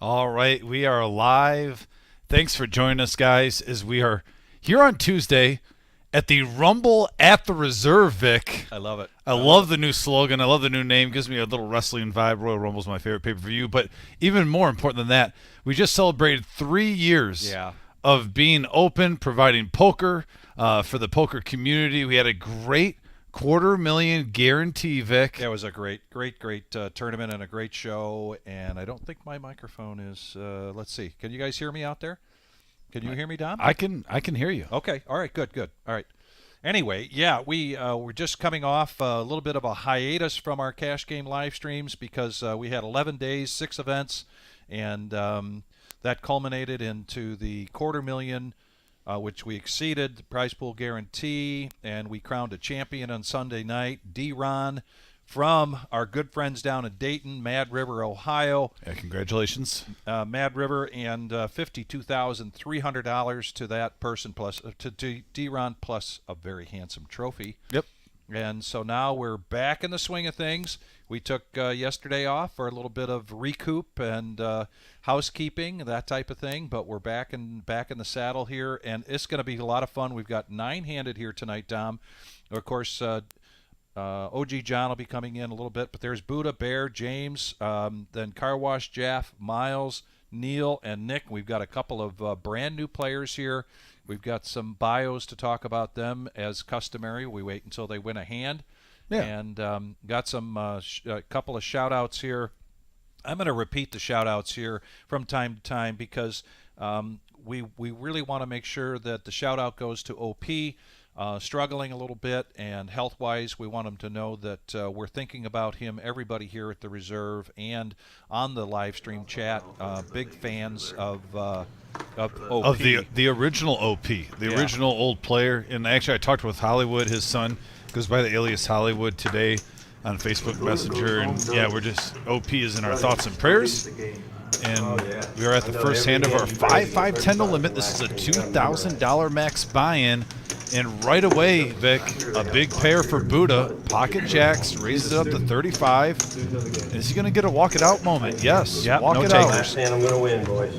All right, we are live. Thanks for joining us, guys, as we are here on Tuesday at the Rumble at the Reserve, Vic. I love it. I love the new slogan. I love the new name. Gives me a little wrestling vibe. Royal Rumble's my favorite pay-per-view. But even more important than that, we just celebrated 3 years of being open, providing poker for the poker community. We had a great $250,000 guarantee, Vic. Yeah, it was a great tournament and a great show. And I don't think my microphone is. Let's see. Can you guys hear me out there? Can you hear me, Dom? I can hear you. Okay. All right. Good. All right. Anyway, yeah, we're just coming off a little bit of a hiatus from our cash game live streams because we had 11 days, 6 events, and that culminated into the $250,000. Which we exceeded the prize pool guarantee, and we crowned a champion on Sunday night. D-Ron from our good friends down in Dayton, Mad River, Ohio. Yeah, congratulations. Mad River, and $52,300 to that person, plus to D-Ron, plus a very handsome trophy. Yep. And so now we're back in the swing of things. We took yesterday off for a little bit of recoup and housekeeping, that type of thing. But we're back in the saddle here, and it's going to be a lot of fun. We've got 9-handed here tonight, Dom. Of course, OG John will be coming in a little bit, but there's Buddha, Bear, James, then Car Wash Jeff, Miles, Neil, and Nick. We've got a couple of brand new players here. We've got some bios to talk about them as customary. We wait until they win a hand. Yeah. And got some a couple of shout-outs here. I'm going to repeat the shout-outs here from time to time because we really want to make sure that the shout-out goes to OP, struggling a little bit, and health-wise, we want him to know that we're thinking about him, everybody here at the Reserve and on the live stream chat. Big fans of OP. Of the original OP, the original old player. And actually, I talked with Hollywood, his son. Goes by the alias Hollywood today on Facebook Messenger, and yeah, we're just OP is in our thoughts and prayers, and we are at the first hand of our 5-5-10 no limit. This is a $2,000 max buy-in, and right away, Vic, a big pair for Buddha. Pocket jacks raises it up to 35. Is he going to get a walk it out moment? Yes. Yep, walk no it takers. out. And I'm going to win, boys.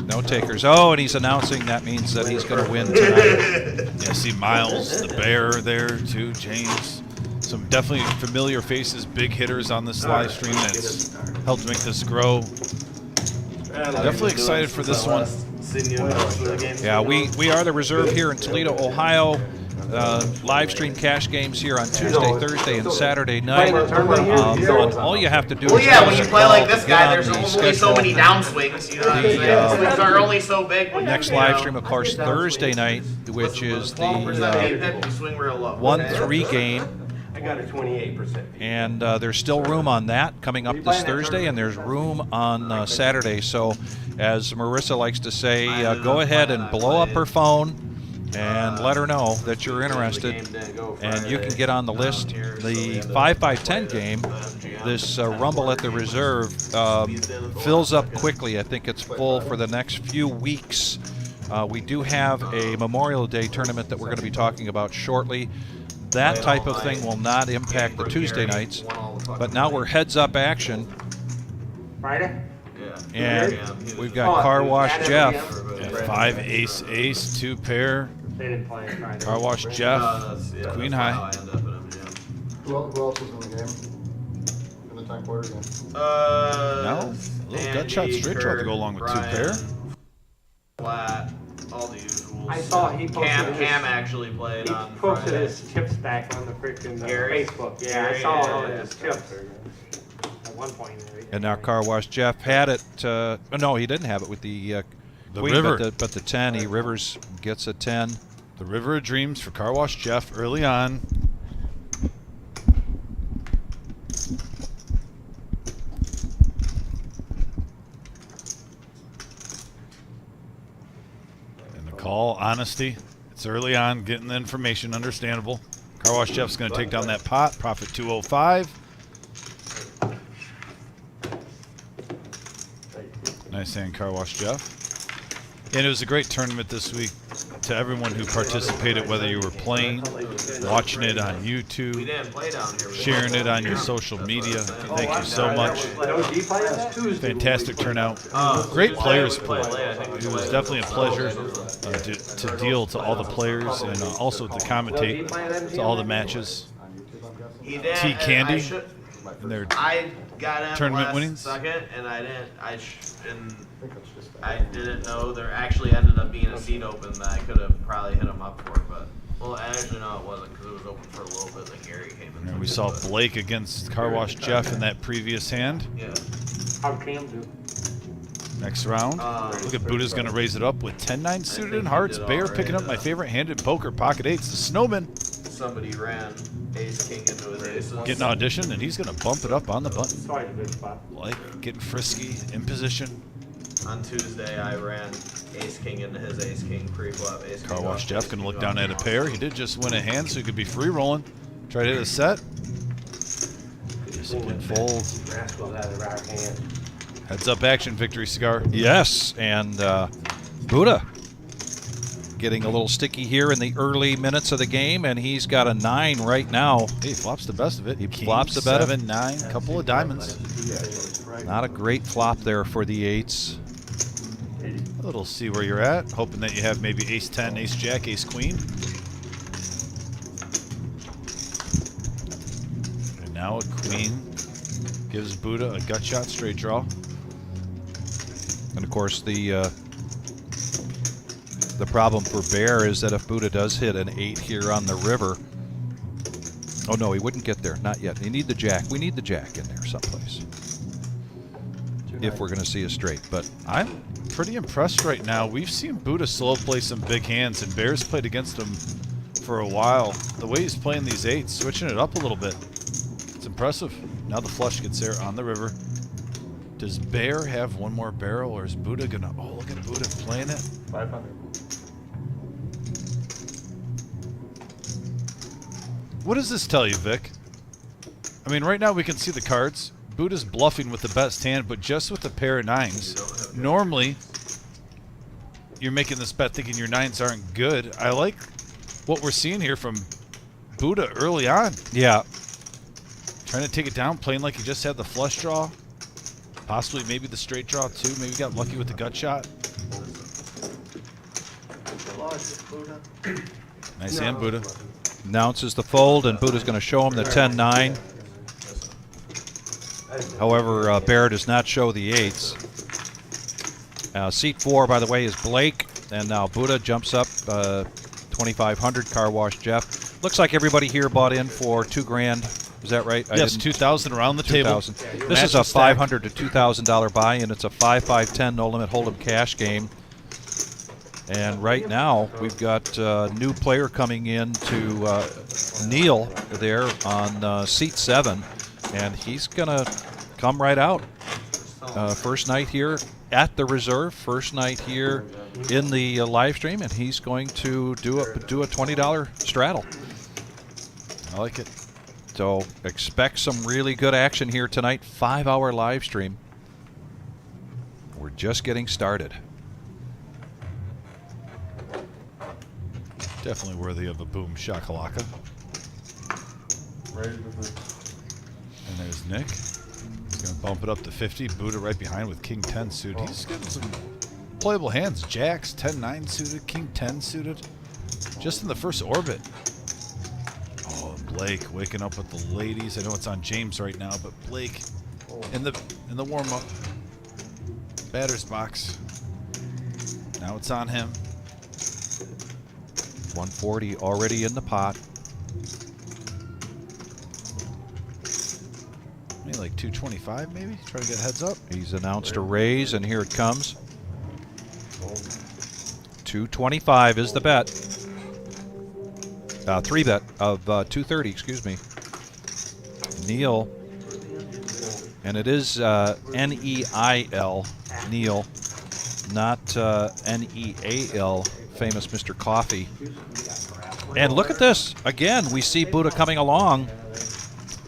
No takers. Oh, and he's announcing that means that he's going to win tonight. Yeah, see Miles, the Bear there too, James. Some definitely familiar faces, big hitters on this live stream that's helped make this grow. Definitely excited for this one. Yeah, we are the Reserve here in Toledo, Ohio. Live stream cash games here on Tuesday, Thursday, and Saturday night. And all you have to do Well, is yeah, when you play like this guy, get on there's the only so schedule. many downswings. You know what I'm saying? Swings are only so big. Next live stream, of course, Thursday night, which is the 1-3 game. I got a 28%. And there's still room on that coming up this Thursday, and there's room on Saturday. So, as Marissa likes to say, go ahead and blow up her phone and let her know that you're interested, and you can get on the list. The 5-5-10 game, this Rumble at the Reserve, fills up quickly. I think it's full for the next few weeks. We do have a Memorial Day tournament that we're going to be talking about shortly. That type of thing will not impact the Tuesday nights, but now we're heads-up action. Friday? And we've got Car Wash Jeff. Yeah, 5 ace 2 pair. They didn't play Friday. Car Wash Jeff, Queen High. Who else was in the game? In the 10 quarter game? No, a little gut shot straight draw to go along with 2 pair. Flat, all the usuals. I saw he posted Cam actually played He on posted Friday. his chips back on the freaking Gary? Facebook. Yeah, Gary, I saw all yeah, his chips at one point. And now Car Wash Jeff had it. No, he didn't have it with the Queen, River. but the 10. Rivers gets a 10. The River of Dreams for Car Wash Jeff early on. And the call, honesty. It's early on, getting the information, understandable. Car Wash Jeff's going to take down that pot, profit 205. Nice hand, Car Wash Jeff. And it was a great tournament this week. to everyone who participated, whether you were playing, watching it on We YouTube, didn't play down here. sharing it on your social media. Thank you so much. Fantastic turnout. Great players play. It was definitely a pleasure to deal to all the players and also to commentate to all the matches. He did. T. and Candy I should- and their I got in tournament last winnings? second, and I didn't. I didn't know there actually ended up being a seat open that I could have probably hit him up for, but well, actually no, it wasn't because it was open for a little bit. Then Gary came in. And we saw Blake against Car Wash Jeff in that previous hand. Yeah. How Cam do? Next round. Look at Buddha's going to raise it up with 10-9 suited in hearts. Bear picking up my favorite hand in poker, pocket eights. The Snowman Somebody ran ace king into his aces. getting audition, and he's going to bump it up on the button. It's always a good spot. Like getting frisky, in position. On Tuesday, I ran ace king into his ace king pre-flop. Ace Car king Wash off, Jeff ace going to king look down off. at a pair. He did just win a hand, so he could be free rolling. Try to hit a set. Yes, he did fold. Rascals out of the rock hand. Heads up action, Victory Cigar. Yes, and Buddha getting a little sticky here in the early minutes of the game, and he's got a 9 right now. He flops the best of it. He King, flops the best of it. 7-9, couple of diamonds. Not a great flop there for the 8s. A little see where you're at. Hoping that you have maybe ace 10, ace jack, ace queen. And now a queen gives Buddha a gut shot straight draw. And of course, the problem for Bear is that if Buddha does hit an 8 here on the river, oh no, he wouldn't get there, not yet. You need the jack. We need the jack in there someplace if we're going to see a straight. But I'm pretty impressed right now. We've seen Buddha slow play some big hands, and Bear's played against him for a while. The way he's playing these 8s, switching it up a little bit, it's impressive. Now the flush gets there on the river. Does Bear have one more barrel, or is Buddha gonna? Oh, look at Buddha playing it. 500. What does this tell you, Vic? I mean, right now we can see the cards. Buddha's bluffing with the best hand, but just with a pair of 9s. Normally, you're making this bet thinking your 9s aren't good. I like what we're seeing here from Buddha early on. yeah, Trying to take it down, playing like he just had the flush draw. Possibly maybe the straight draw too. Maybe got lucky with the gut shot. Nice hand, Buddha. announces the fold, and Buddha's going to show him the 10-9. However, Bear does not show the 8s. Seat 4, by the way, is Blake, and now Buddha jumps up 2,500. Car Wash Jeff. Looks like everybody here bought in for $2,000. Is that right? Yes, 2,000 around the table. 2,000. This is a $500 to $2,000 buy-in. It's a 5-5-10 no limit hold'em cash game. And right now we've got a new player coming in to Neil there on seat 7, and he's gonna come right out. First night here at the reserve, first night here in the live stream, and he's going to do a $20 straddle. I like it. So expect some really good action here tonight. 5-hour live stream. We're just getting started. Definitely worthy of a boom shakalaka. Raise the boots. And there's Nick. He's going to bump it up to 50. Buddha right behind with King 10 suited. He's getting some playable hands. Jacks, 10-9 suited, King 10 suited. Just in the first orbit. Oh, and Blake waking up with the ladies. I know it's on James right now, but Blake in the warm-up. Batter's box. Now it's on him. 140 already in the pot. Maybe like 225 maybe? Try to get heads up. He's announced a raise, and here it comes. 225 is the bet. 3-bet of 230, excuse me. Neil. And it is N-E-I-L, Neil, not N-E-A-L, famous Mr. Coffee. And look at this. Again, we see Buddha coming along.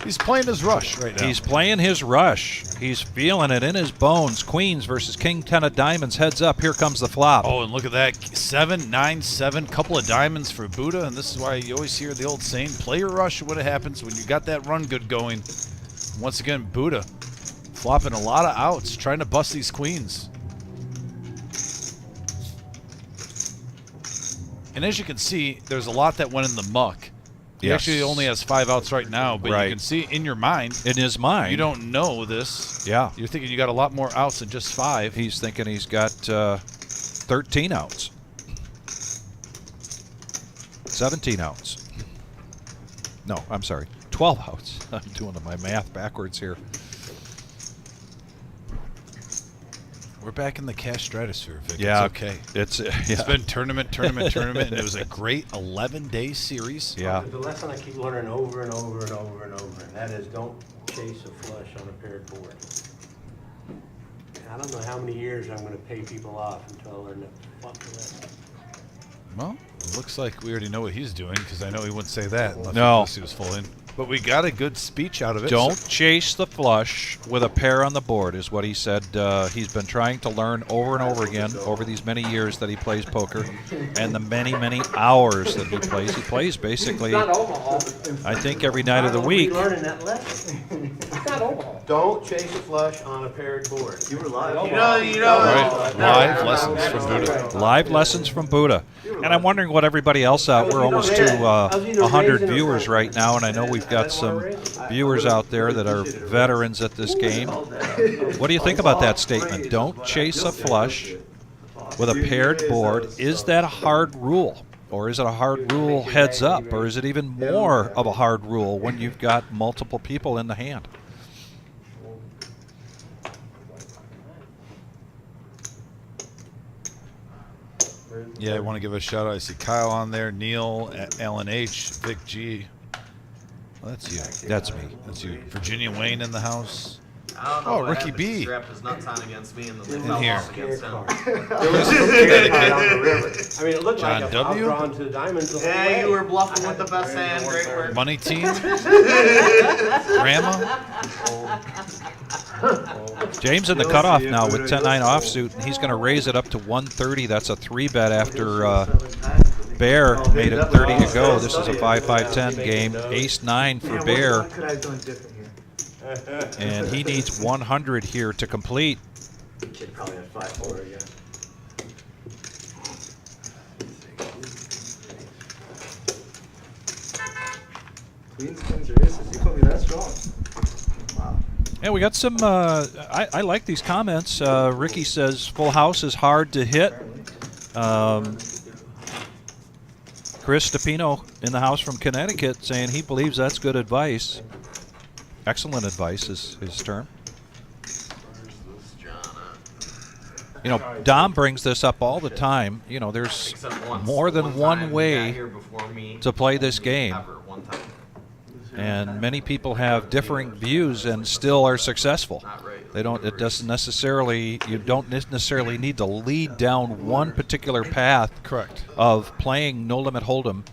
He's playing his rush right now. He's playing his rush. He's feeling it in his bones. Queens versus King 10 of diamonds. Heads up. Here comes the flop. Oh, and look at that. 7, 9, 7. Couple of diamonds for Buddha. And this is why you always hear the old saying, play your rush. What happens when you got that run good going. Once again, Buddha flopping a lot of outs, trying to bust these queens. And as you can see, there's a lot that went in the muck. He Yes. actually only has 5 outs right now, but Right. you can see in your mind, In his mind. you don't know this. Yeah. You're thinking you got a lot more outs than just 5. He's thinking he's got 13 outs. 17 outs. No, I'm sorry. 12 outs. I'm doing my math backwards here. We're back in the cash stratosphere, Vic. Yeah. It's okay. It's It's been tournament, and it was a great 11-day series. Yeah. The lesson I keep learning over and over and over and over, and that is don't chase a flush on a paired board. I don't know how many years I'm gonna pay people off until I learn that fucking lesson. Well, it looks like we already know what he's doing because I know he wouldn't say that No. unless he was full in. But we got a good speech out of it. Don't chase the flush with a pair on the board is what he said. He's been trying to learn over and over again over these many years that he plays poker and the many, many hours that he plays. He plays basically, It's not Omaha. I think, every night of the week. Learning that lesson. It's not Omaha. Don't chase a flush on a paired board. You were live. You know. Right. Live lessons from Buddha. Live lessons from Buddha. And I'm wondering what everybody else out. We're almost to 100 viewers right now, and I know we've got some viewers out there that are veterans at this game. What do you think about that statement? Don't chase a flush with a paired board. Is that a hard rule? Or is it a hard rule heads up? Or is it even more of a hard rule when you've got multiple people in the hand? Yeah, I want to give a shout out. I see Kyle on there, Neil, Alan H, Vic G. Well, that's you. That's me. That's you. Virginia Wayne in the house. I don't know Oh, what Ricky happened. B. He strapped his nuts on against me and then In fell here. off against him. It was on the river. I mean, it looked John like W? I was drawn to the diamonds the whole Yeah, way. you were bluffing with the best hand. Great work. Money team. Grandma. James in the cutoff now with 10-9 offsuit, and he's going to raise it up to 130. That's a 3-bet after Bear made it 30 to go. This is a 5-5-10 game. Ace-9 for Bear, What could I have done different here? and he needs 100 here to complete. Kid probably had 5-4 again. Queens, kings, or aces. You put me that strong. Wow. And we got some, I like these comments. Ricky says, full house is hard to hit. Chris Stepino in the house from Connecticut saying he believes that's good advice. Excellent advice is his term. You know, Dom brings this up all the time. You know, there's Except once. more than time one he got way here before me. to play this game. Ever, one time. And many people have differing views and still are successful. Not right. They don't. It doesn't necessarily. You don't necessarily need to lead down one particular path Correct. of playing no limit hold'em,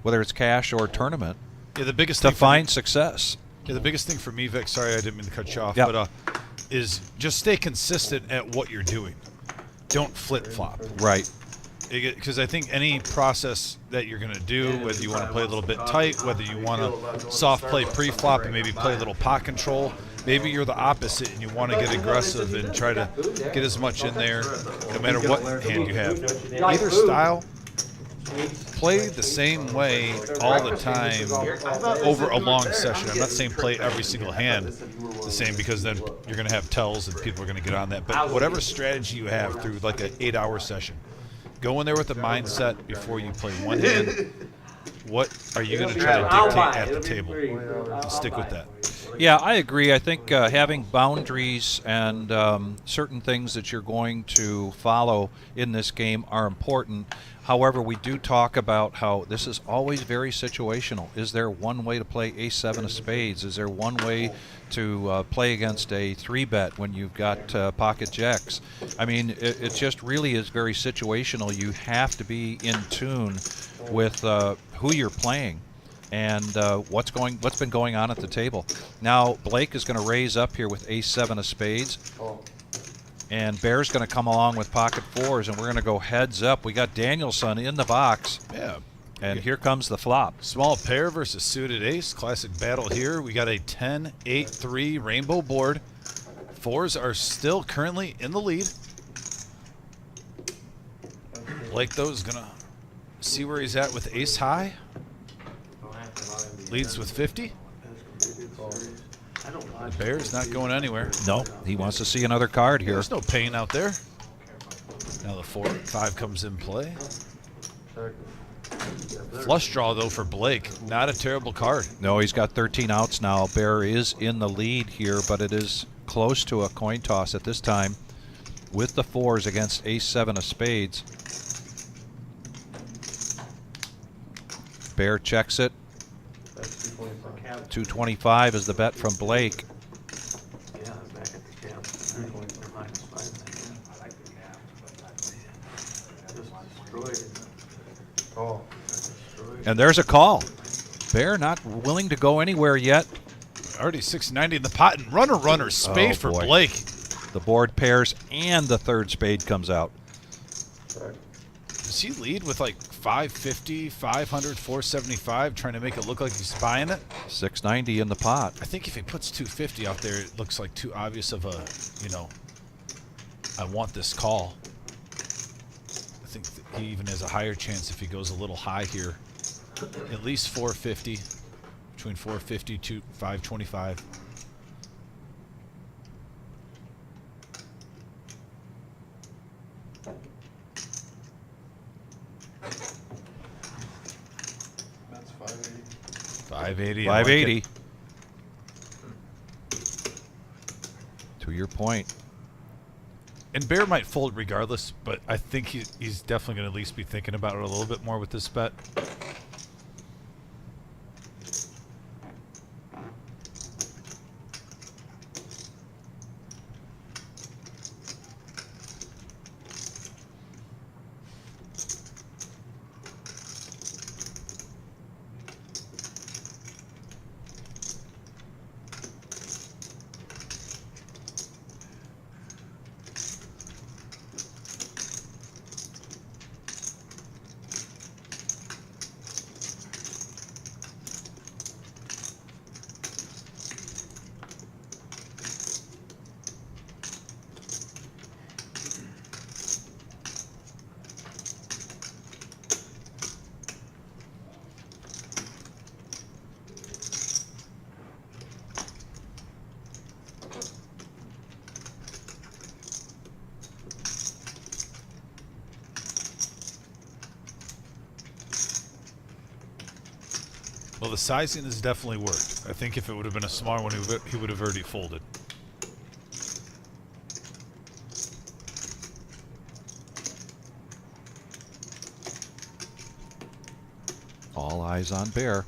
whether it's cash or tournament, Yeah, the biggest to thing find success. Yeah, the biggest thing for me, Vic, sorry I didn't mean to cut you off, Yep. but is just stay consistent at what you're doing. Don't flip-flop. Right. Because I think any process that you're going to do, whether you want to play a little bit tight, whether you want to soft play pre-flop and maybe play a little pot control, maybe you're the opposite and you want to get aggressive and try to get as much in there no matter what hand you have. Either style, play the same way all the time over a long session. I'm not saying play every single hand the same because then you're going to have tells and people are going to get on that. But whatever strategy you have through like an 8-hour session, go in there with the mindset before you play one hand. What are you going to try to dictate at the table? And stick with that. Yeah, I agree. I think having boundaries and certain things that you're going to follow in this game are important. However, we do talk about how this is always very situational. Is there one way to play ace-7 of spades? Is there one way to play against a 3-bet when you've got pocket jacks? I mean, it just really is very situational. You have to be in tune with who you're playing. and what's been going on at the table. Now Blake is going to raise up here with ace-7 of spades. Oh, And Bear's going to come along with pocket fours, and we're going to go heads up. We got Danielson in the box. Yeah. And here comes the flop. Small pair versus suited ace. Classic battle here. We got a 10-8-3 rainbow board. Fours are still currently in the lead. Blake, though, is going to see where he's at with ace high. Leads with 50. The Bear's not going anywhere. No, he wants to see another card here. There's no pain out there. Now the 4-5 comes in play. Flush draw, though, for Blake. Not a terrible card. No, he's got 13 outs now. Bear is in the lead here, but it is close to a coin toss at this time with the fours against ace-7 of spades. Bear checks it. that's 225. 225 is the bet from Blake. Yeah, back at the camp. 325. Just destroyed it. Oh, And there's a call. Bear not willing to go anywhere yet. Already 690 in the pot, and runner, spade Oh, for boy. Blake. The board pairs and the third spade comes out. check. Does he lead with like 550, 500, 475, trying to make it look like he's buying it? 690 in the pot. I think if he puts 250 out there, it looks like too obvious of a, I want this call. I think that he even has a higher chance if he goes a little high here. At least 450, between 450 to 525. That's 580. 580. I like 580. it. To your point. And Bear might fold regardless, but I think he's definitely going to at least be thinking about it a little bit more with this bet. Well, the sizing has definitely worked. I think if it would have been a smaller one, he would have already folded. All eyes on Bear.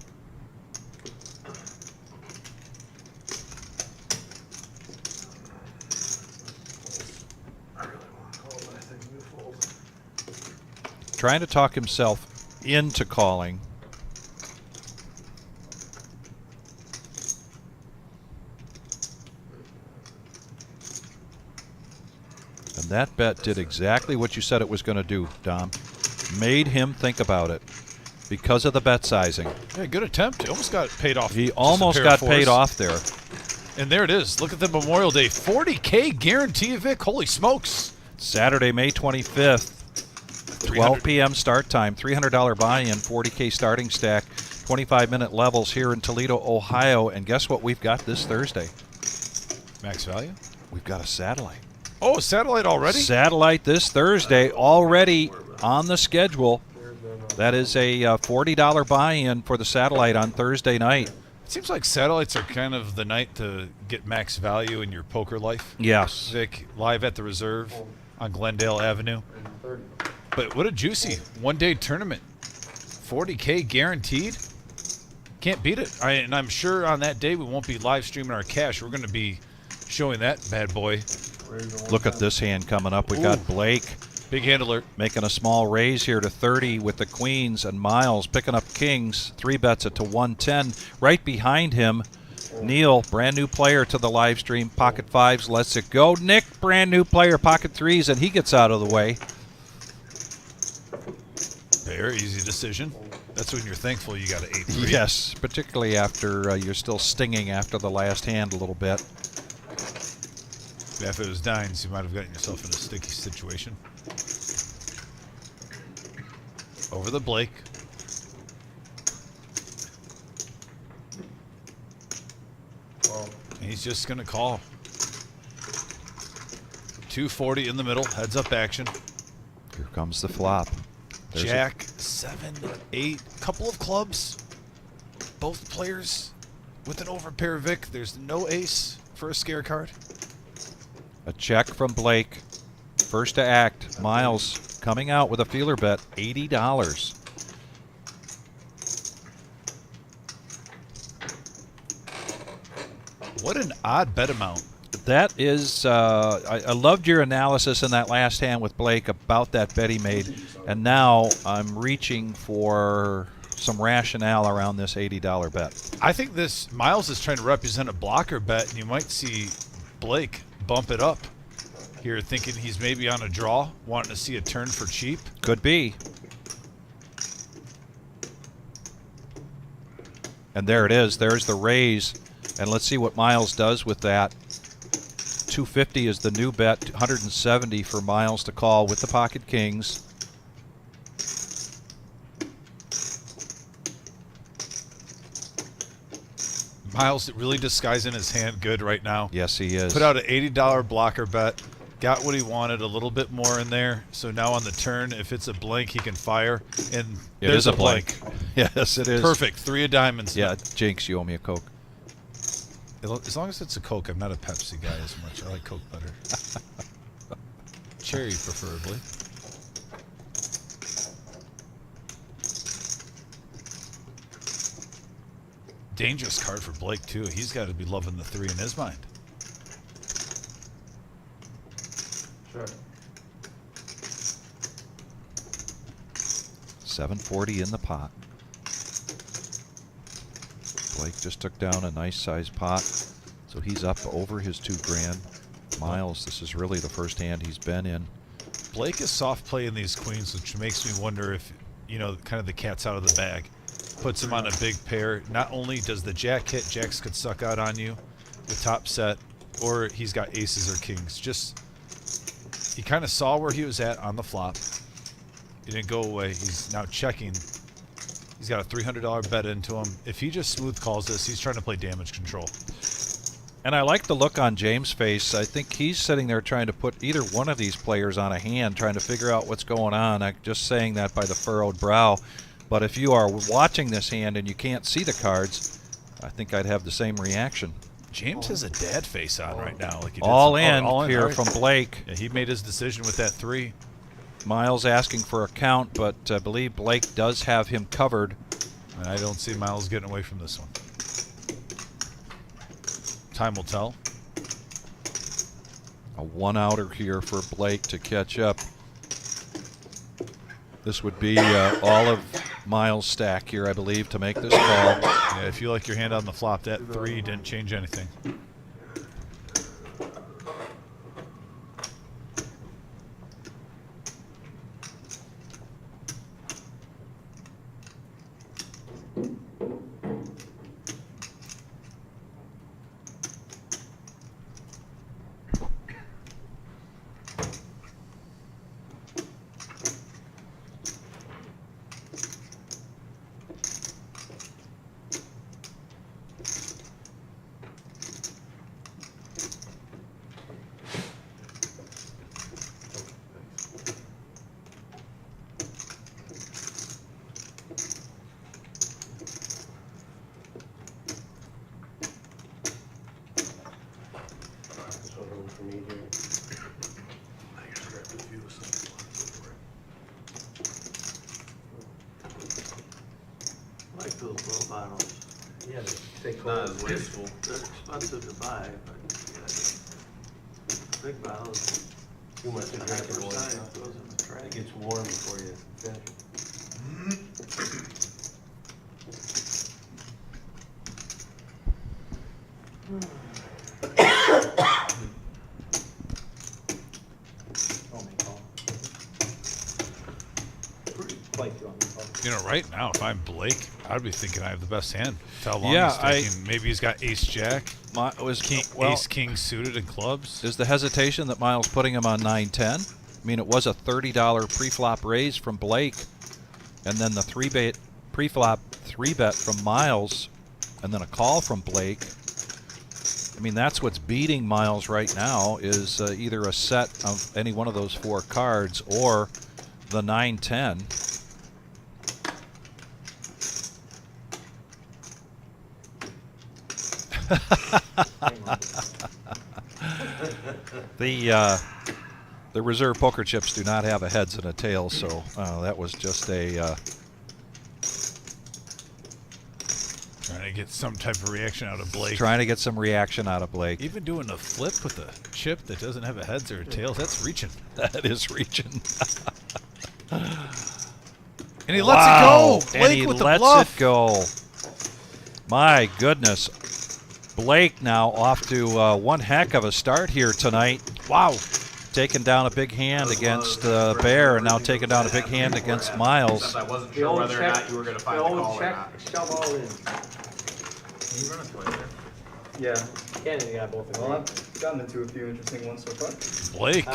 I really want to call, but I think we fold. Trying to talk himself into calling. And that bet did exactly what you said it was going to do, Dom. Made him think about it because of the bet sizing. Yeah, good attempt. He almost got paid off. He Just a almost pair of got paid fours. off there. And there it is. Look at the Memorial Day. 40K guarantee, Vic. Holy smokes. Saturday, May 25th, 12 p.m. start time, $300 buy-in, 40K starting stack, 25-minute levels here in Toledo, Ohio. And guess what we've got this Thursday? Max value? We've got a satellite. Oh, satellite already? Satellite this Thursday, already on the schedule. That is a $40 buy-in for the satellite on Thursday night. It seems like satellites are kind of the night to get max value in your poker life. Yes. Vic, live at the Reserve on Glendale Avenue. And 30. But what a juicy one-day tournament. 40K guaranteed. Can't beat it. And I'm sure on that day we won't be live streaming our cash. We're going to be showing that bad boy. Raise the one Look at time. this hand coming up. We Ooh. got Blake. Big hand alert. Making a small raise here to 30 with the queens, and Miles picking up kings. 3-bets it to 110. Right behind him, Neil, brand new player to the live stream. Pocket fives, lets it go. Nick, brand new player, pocket threes, and he gets out of the way. Very easy decision. That's when you're thankful you got an 8-3. Yes, particularly after you're still stinging after the last hand a little bit. Yeah, if it was nines, you might have gotten yourself in a sticky situation. Over the Blake. And he's just going to call. 240 in the middle, heads up action. Here comes the flop. There's Jack, 7, 8, couple of clubs. Both players with an overpair Vic. There's no ace for a scare card. a check from Blake. First to act, Miles coming out with a feeler bet, $80. What an odd bet amount. That is, I loved your analysis in that last hand with Blake about that bet he made, and now I'm reaching for some rationale around this $80 bet. I think this Miles is trying to represent a blocker bet, and you might see Blake bump it up here, thinking he's maybe on a draw, wanting to see a turn for cheap. Could be. And there it is. There's the raise. And let's see what Miles does with that. 250 is the new bet. 170 for Miles to call with the pocket kings. Miles really disguising his hand good right now. Yes, he is. Put out an $80 blocker bet. Got what he wanted, a little bit more in there. So now on the turn, if it's a blank, he can fire. And It there's is a blank. Yes, it is. Perfect. 3 of diamonds. Yeah, Jinx, you owe me a Coke. As long as it's a Coke, I'm not a Pepsi guy as much. I like Coke better. Cherry, preferably. Dangerous card for Blake, too. He's got to be loving the 3 in his mind. Sure. 740 in the pot. Blake just took down a nice sized pot, so he's up over his $2,000. Miles, this is really the first hand he's been in. Blake is soft playing these queens, which makes me wonder if, you know, kind of the cat's out of the bag. Puts him on a big pair. Not only does the jack hit, jacks could suck out on you, the top set, or he's got aces or kings. Just, he kind of saw where he was at on the flop. He didn't go away. He's now checking. He's got a $300 bet into him. If he just smooth calls this, he's trying to play damage control. And I like the look on James' face. I think he's sitting there trying to put either one of these players on a hand, trying to figure out what's going on. I'm just saying that by the furrowed brow. But if you are watching this hand and you can't see the cards, I think I'd have the same reaction. James has a dad face on right now. Like he did All some- in all in here all right. from Blake. Yeah, he made his decision with that 3. Miles asking for a count, but I believe Blake does have him covered. And I don't see Miles getting away from this one. Time will tell. A one-outer here for Blake to catch up. This would be all of Miles' stack here, I believe, to make this call. Yeah, if you like your hand on the flop, that 3 didn't change anything. This one for me here. I just grabbed a few of some. Like those little bottles. Yeah, they Not as wasteful. They're expensive to buy, but yeah, big bottles. too much to drink in one shot. It gets warm before you finish. You know, right now, if I'm Blake, I'd be thinking I have the best hand. How long Yeah, he's taking. Maybe he's got ace jack, ace king suited and clubs. Is the hesitation that Miles putting him on 9-10? I mean, it was a $30 pre-flop raise from Blake, and then the pre-flop 3-bet from Miles, and then a call from Blake. I mean, that's what's beating Miles right now is either a set of any one of those 4 cards or the 9-10. The reserve poker chips do not have a heads and a tails, so that was just a Trying to get some type of reaction out of Blake. trying to get some reaction out of Blake. Even doing a flip with a chip that doesn't have a heads or a tails, that's reaching. That is reaching. And he lets it go. Blake and he with the lets bluff. it go. My goodness. Blake now off to one heck of a start here tonight. Wow. Taking down a big hand against Bear, and now taking down a big hand against Miles. Except I wasn't sure whether or not you were going to find the call or not. Shove all in. Can you run a play there? Yeah. Cannon got both of Well, them. I've gotten into a few interesting ones so far. Blake.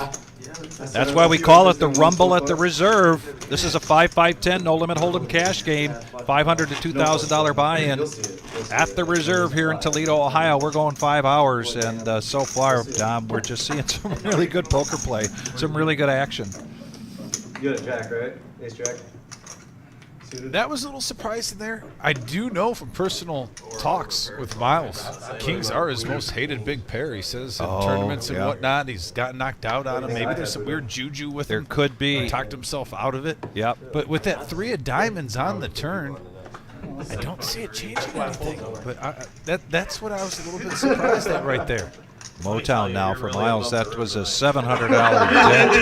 That's why we call it the Rumble at the Reserve. This is a 5-5-10 no limit hold'em cash game, $500 to $2,000 buy-in You'll see it. You'll see at it. the Reserve here in Toledo, Ohio. We're going 5 hours, and so far, Dom, we're just seeing some really good poker play, some really good action. You got a jack, right? Ace jack? Suited? That was a little surprising there. I do know from personal talks with Miles, kings are his most hated big pair. He says in tournaments and yeah. whatnot, he's gotten knocked out on him. Maybe there's some weird juju with There him. could be. He talked himself out of it. Yep. But with that 3 of diamonds on the turn, I don't see it changing anything. But that's what I was a little bit surprised at right there. Motown now for Miles. That was a $700 dent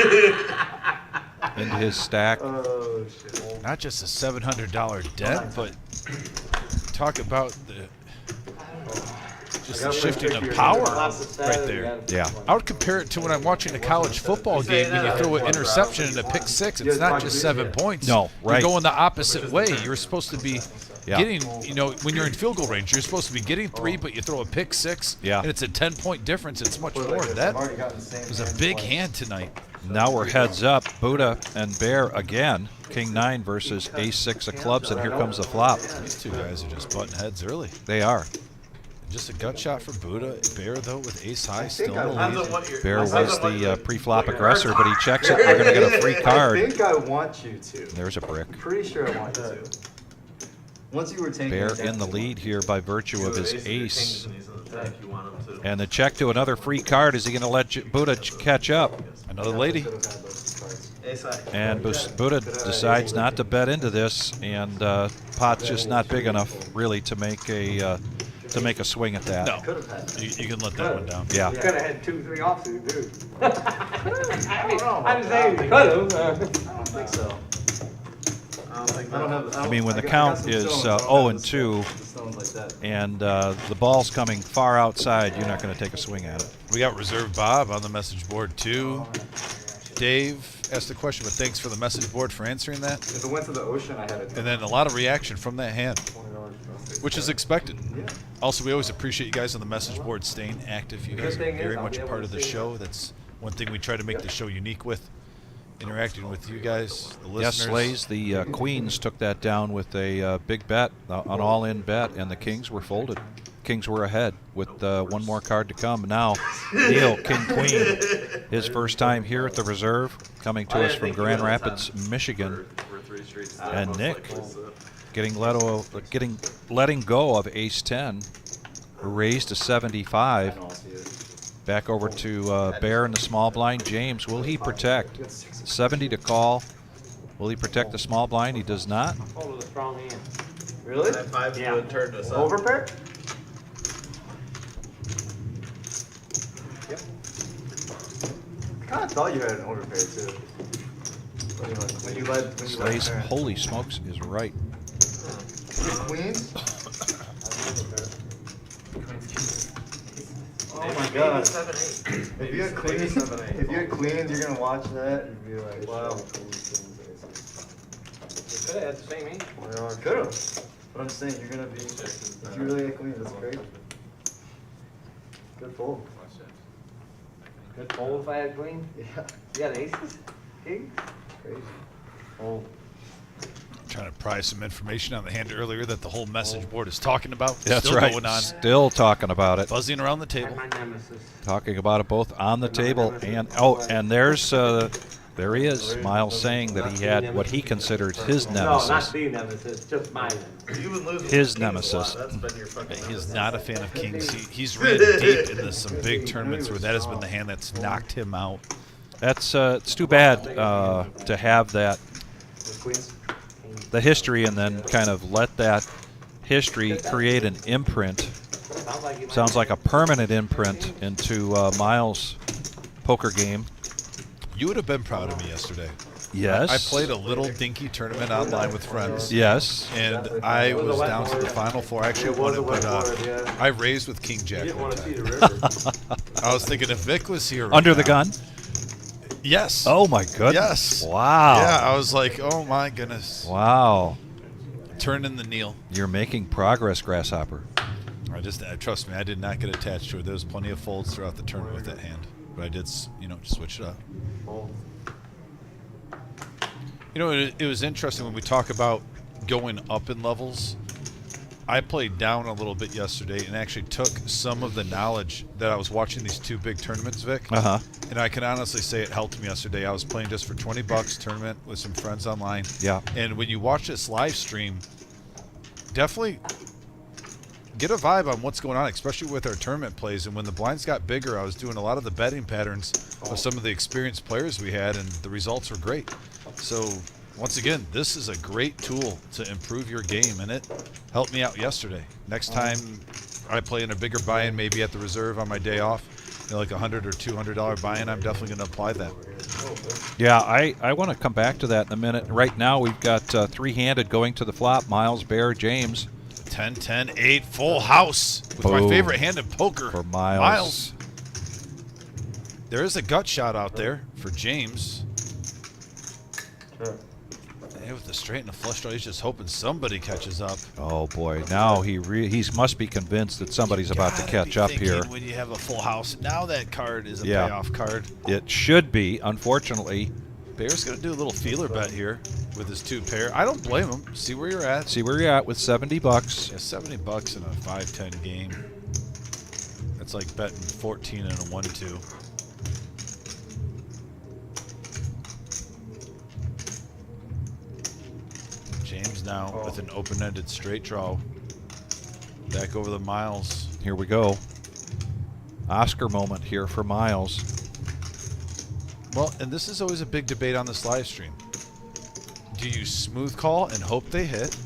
into his stack. Oh, shit. Not just a $700 dent, but talk about just the shifting of power right there. Yeah. I would compare it to when I'm watching a college football game and you throw an interception and a pick 6. It's not just 7 points. No, right. You're going the opposite way. You're supposed to be Yeah. getting, you know, when you're in field goal range, you're supposed to be getting 3, but you throw a pick 6, Yeah. and it's a 10-point difference. It's much more. That was a big hand tonight. Now we're heads up. Buddha and Bear again. King 9 versus Ace 6 of clubs, and here comes the flop. These two guys are just butting heads early. They are. Just a gut shot for Buddha. Bear, though, with ace high, still in the Depends on lead. what you're- Bear depends was on what the you're- pre-flop aggressor, but he checks it. We're going to get a free I card. think I want you to. There's a brick. Pretty sure I want you to. Once you were taking Bear it down, in the lead here by virtue of his Aces or ace. kings and he's in the deck, you want him to. And the check to another free card. Is he going to let Buddha catch up? Another lady. could have had those cards. Ace high. And Buddha decides not to bet into this, and pot's just not big enough, really, to make a swing at that. No. Could have had that. You can let that one down. Yeah. Could have had 2, 3 offsuit, dude. I I'm saying could have. I don't think so. I don't think I don't have. I mean, when the I got count some is stones. I don't 0 have and the 2, stones like that. and the ball's coming far outside, you're not going to take a swing at it. We got Reserve Bob on the message board, too. Dave asked the question, but thanks for the message board for answering that. If it went to the ocean, I had it. And then a lot of reaction from that hand, which is expected. Yeah. Also, we always appreciate you guys on the message board staying active. You guys are thing is, very I'll much be a able part to of the see show. That's one thing we try to make the show unique with. Interacting with you guys, the listeners. Yes, Slays, the Queens took that down with a big bet, an all-in bet, and the Kings were folded. Kings were ahead with one more card to come. Now, Neil, King Queen, his first time here at the Reserve, coming to us from Grand Rapids, Michigan. And Nick letting go of Ace 10, raised to 75. I'll see it. Back over to Bear in the small blind. James, will he protect? 70 to call. Will he protect the small blind? He does not. Hold with a strong hand. Really? That 5 Yeah. would turn us up. Overpair? kind of thought you had an overpair too. When you led Slays, turn. holy smokes, is right. Queens? Oh my god. 7-8. If you had queens, you're gonna watch that and be like, wow. We could have had the same hand. Well, could have. But I'm saying you're gonna be. If you really had queens, that's great. Good fold. Good fold if I had queen. Yeah. You got aces? Kings? Crazy. Fold. Trying to pry some information on the hand earlier that the whole message board is talking about. That's Still right. going on. Still talking about it. Buzzing around the table. My nemesis. Talking about it both on the table and and there's there he is, Miles saying that he had what he considered his No, not nemesis. the nemesis, just my nemesis. You've been losing His with kings a nemesis. lot. That's been your fucking He's not a fan of kings. He's ran deep into some big tournaments where that has been the hand that's knocked him out. That's it's too bad to have that Queens? the history and then kind of let that history create an imprint. Sounds like a permanent imprint into Miles' poker game. You would have been proud of me yesterday. Yes. I played a little dinky tournament online with friends. Yes. And I was down to the final four. I actually won it, but I raised with King You Jack didn't one want to see time. the river. I was thinking if Vic was here right Under the now- gun? Yes. Oh my goodness. Yes. Wow. Yeah, I was like, oh my goodness. Wow. Turn in the kneel. You're making progress, Grasshopper. Trust me, I did not get attached to it. There was plenty of folds throughout the tournament with that hand. But I did, just switch it up. It was interesting when we talk about going up in levels. I played down a little bit yesterday and actually took some of the knowledge that I was watching these two big tournaments, Vic. Uh-huh. And I can honestly say it helped me yesterday. I was playing just for $20 tournament with some friends online. Yeah. And when you watch this live stream, definitely get a vibe on what's going on, especially with our tournament plays. And when the blinds got bigger, I was doing a lot of the betting patterns of some of the experienced players we had, and the results were great. So once again, this is a great tool to improve your game, and it helped me out yesterday. Next time I play in a bigger buy-in, maybe at the reserve on my day off, like $100 or $200 buy-in, I'm definitely going to apply that. Yeah, I want to come back to that in a minute. Right now we've got three-handed going to the flop. Miles, Bear, James. 10, 10, 8, full house with my Boom. favorite hand in poker. For Miles. There is a gut shot out there for James. Sure. Hey, with the straight and the flush draw, he's just hoping somebody catches up. Oh boy, now he must be convinced that somebody's about to Gotta catch be up thinking here. when you have a full house. Now that card is a Yeah. payoff card. It should be, unfortunately. Bear's going to do a little feeler bet here with his two pair. I don't blame him. See where you're at. See where you're at with $70. Yeah, $70 in a 5-10 game. That's like betting 14 in a 1-2. James now with an open-ended straight draw. Back over the Miles. Here we go. Oscar moment here for Miles. Well, and this is always a big debate on this live stream. Do you smooth call and hope they hit?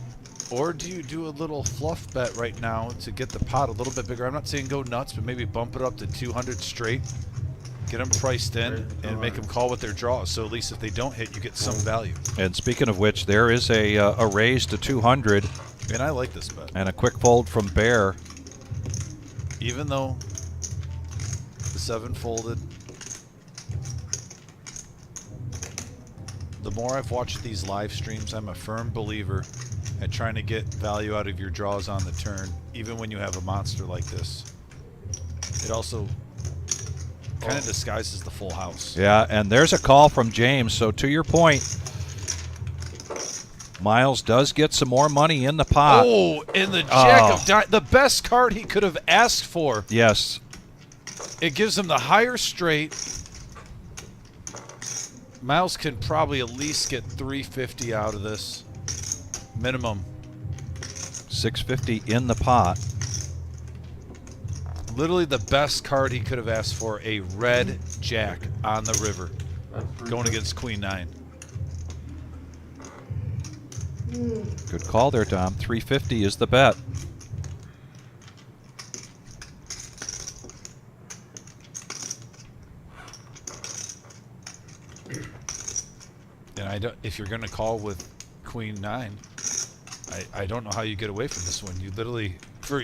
Or do you do a little fluff bet right now to get the pot a little bit bigger? I'm not saying go nuts, but maybe bump it up to 200 straight. Get them priced in and make them call with their draws. So at least if they don't hit, you get some value. And speaking of which, there is a raise to 200 And I like this bet. and a quick fold from Bear. Even though the 7 folded, the more I've watched these live streams, I'm a firm believer at trying to get value out of your draws on the turn, even when you have a monster like this. It also kind of disguises the full house. Yeah, and there's a call from James. So to your point, Miles does get some more money in the pot. Oh, and the Jack of Diamonds, the best card he could have asked for. Yes. It gives him the higher straight. Miles can probably at least get $350 out of this. Minimum. $650 in the pot. Literally the best card he could have asked for, a red Jack on the river. Going against Queen 9. Good call there, Dom. $350 is the bet. I don't. If you're going to call with Queen 9, I don't know how you get away from this one. You literally, for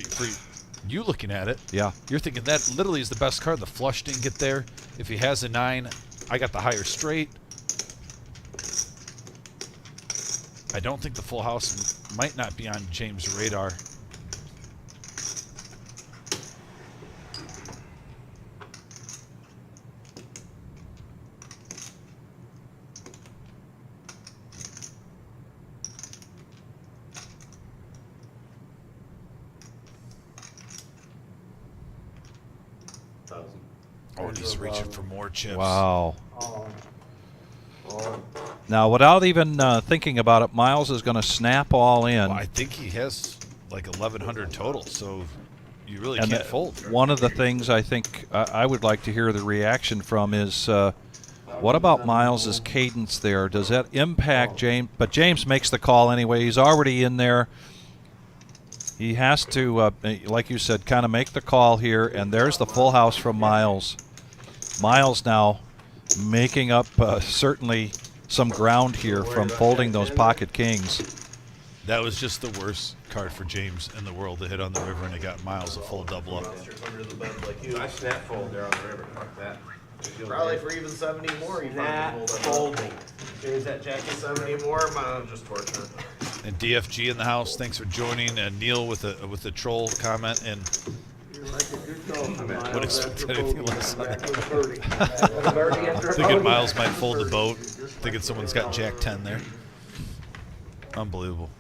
you looking at it, Yeah. you're thinking that literally is the best card. The flush didn't get there. If he has a 9, I got the higher straight. I don't think the full house might not be on James' radar. Oh, and he's reaching for more chips. Wow. Oh. Now, without even thinking about it, Miles is going to snap all in. Well, I think he has like 1,100 total, so you really And can't fold. one of the things I think I would like to hear the reaction from is, what about Miles's cadence there? Does that impact James? But James makes the call anyway. He's already in there. He has to, like you said, kind of make the call here, and there's the full house from Miles. Miles now making up certainly some ground here from folding those pocket kings. That was just the worst card for James in the world to hit on the river, and it got Miles a full double up. Under the bed like you. I snap fold there on the river. Fuck that. Probably for even 70 more, you Snap probably folding. There's that jacket 70 more, man, just torture. And DFG in the house, thanks for joining. And Neil with the troll comment, and would expect anything less. Thinking Miles might fold the boat. Thinking someone's got Jack 10 there. Unbelievable.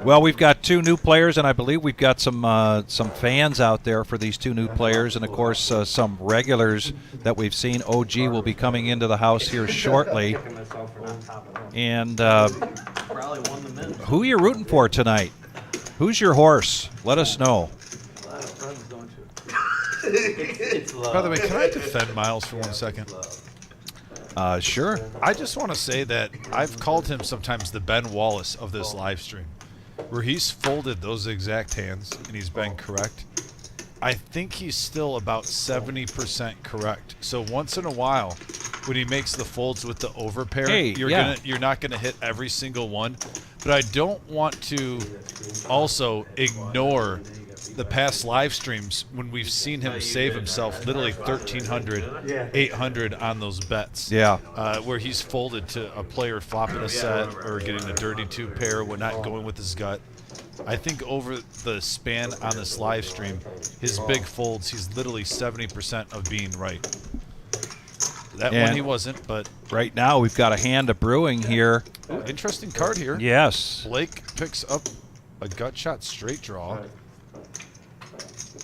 Well, we've got 2 new players, and I believe we've got some fans out there for these 2 new players, and of course some regulars that we've seen. OG will be coming into the house here shortly. And Probably won the minute. who are you rooting for tonight? Who's your horse? Let us know. By the way, can I defend Miles for 1 second? Sure. I just want to say that I've called him sometimes the Ben Wallace of this live stream, where he's folded those exact hands and he's been correct. I think he's still about 70% correct. So once in a while, when he makes the folds with the overpair, Hey, you're not gonna hit every single one. But I don't want to also ignore the past live streams when we've seen him save himself literally 1,300, 800 on those bets. Yeah. Where he's folded to a player flopping a set or getting a dirty 2 pair when not going with his gut. I think over the span on this live stream, his big folds, he's literally 70% of being right. That one And he wasn't, but right now we've got a hand of brewing here. ooh, interesting card here. Yes. Blake picks up a gut shot straight draw.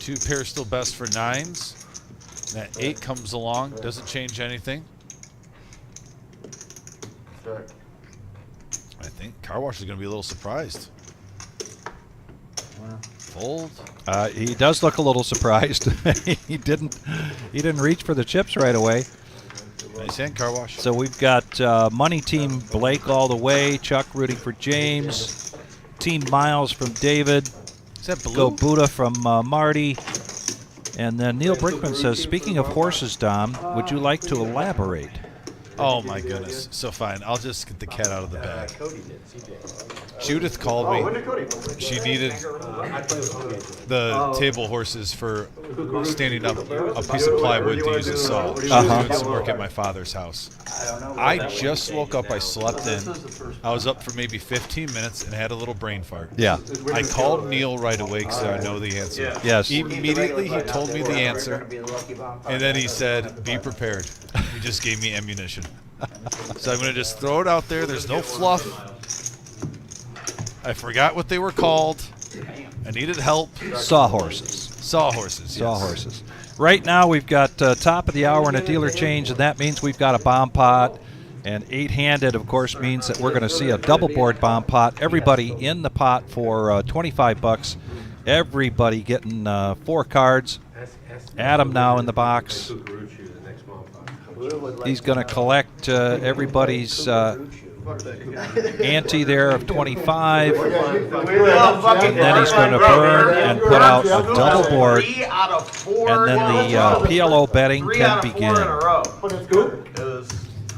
2 pairs still best for 9s. That 8 comes along, doesn't change anything. Check. I think Car Wash is going to be a little surprised. Fold. He does look a little surprised. he didn't reach for the chips right away. Nice hand, Car Wash. So we've got Money Team Blake all the way, Chuck rooting for James, Team Miles from David, Is that blue? Go Buddha from Marty, and then Neil Brickman says, speaking of horses, Dom, would you like to elaborate? Oh my goodness. So fine, I'll just get the cat out of the bag. Judith called me. She needed the table horses for standing up a piece of plywood to use as saw. She was doing some work at my father's house. I just woke up. I slept in. I was up for maybe 15 minutes and had a little brain fart. Yeah. I called Neil right away because I know the answer. Yes. Immediately he told me the answer, and then he said, "Be prepared." He just gave me ammunition. So I'm going to just throw it out there. There's no fluff. I forgot what they were called. I needed help. Sawhorses. Sawhorses. Yes. Sawhorses. Right now we've got top of the hour and a dealer change, and that means we've got a bomb pot. And 8-handed, of course, means that we're going to see a double board bomb pot. Everybody in the pot for $25. Everybody getting 4 cards. Adam now in the box. He's going to collect everybody's ante there of 25. And then he's going to burn and put out a double board. 3 out of 4 And then the PLO betting can begin. It was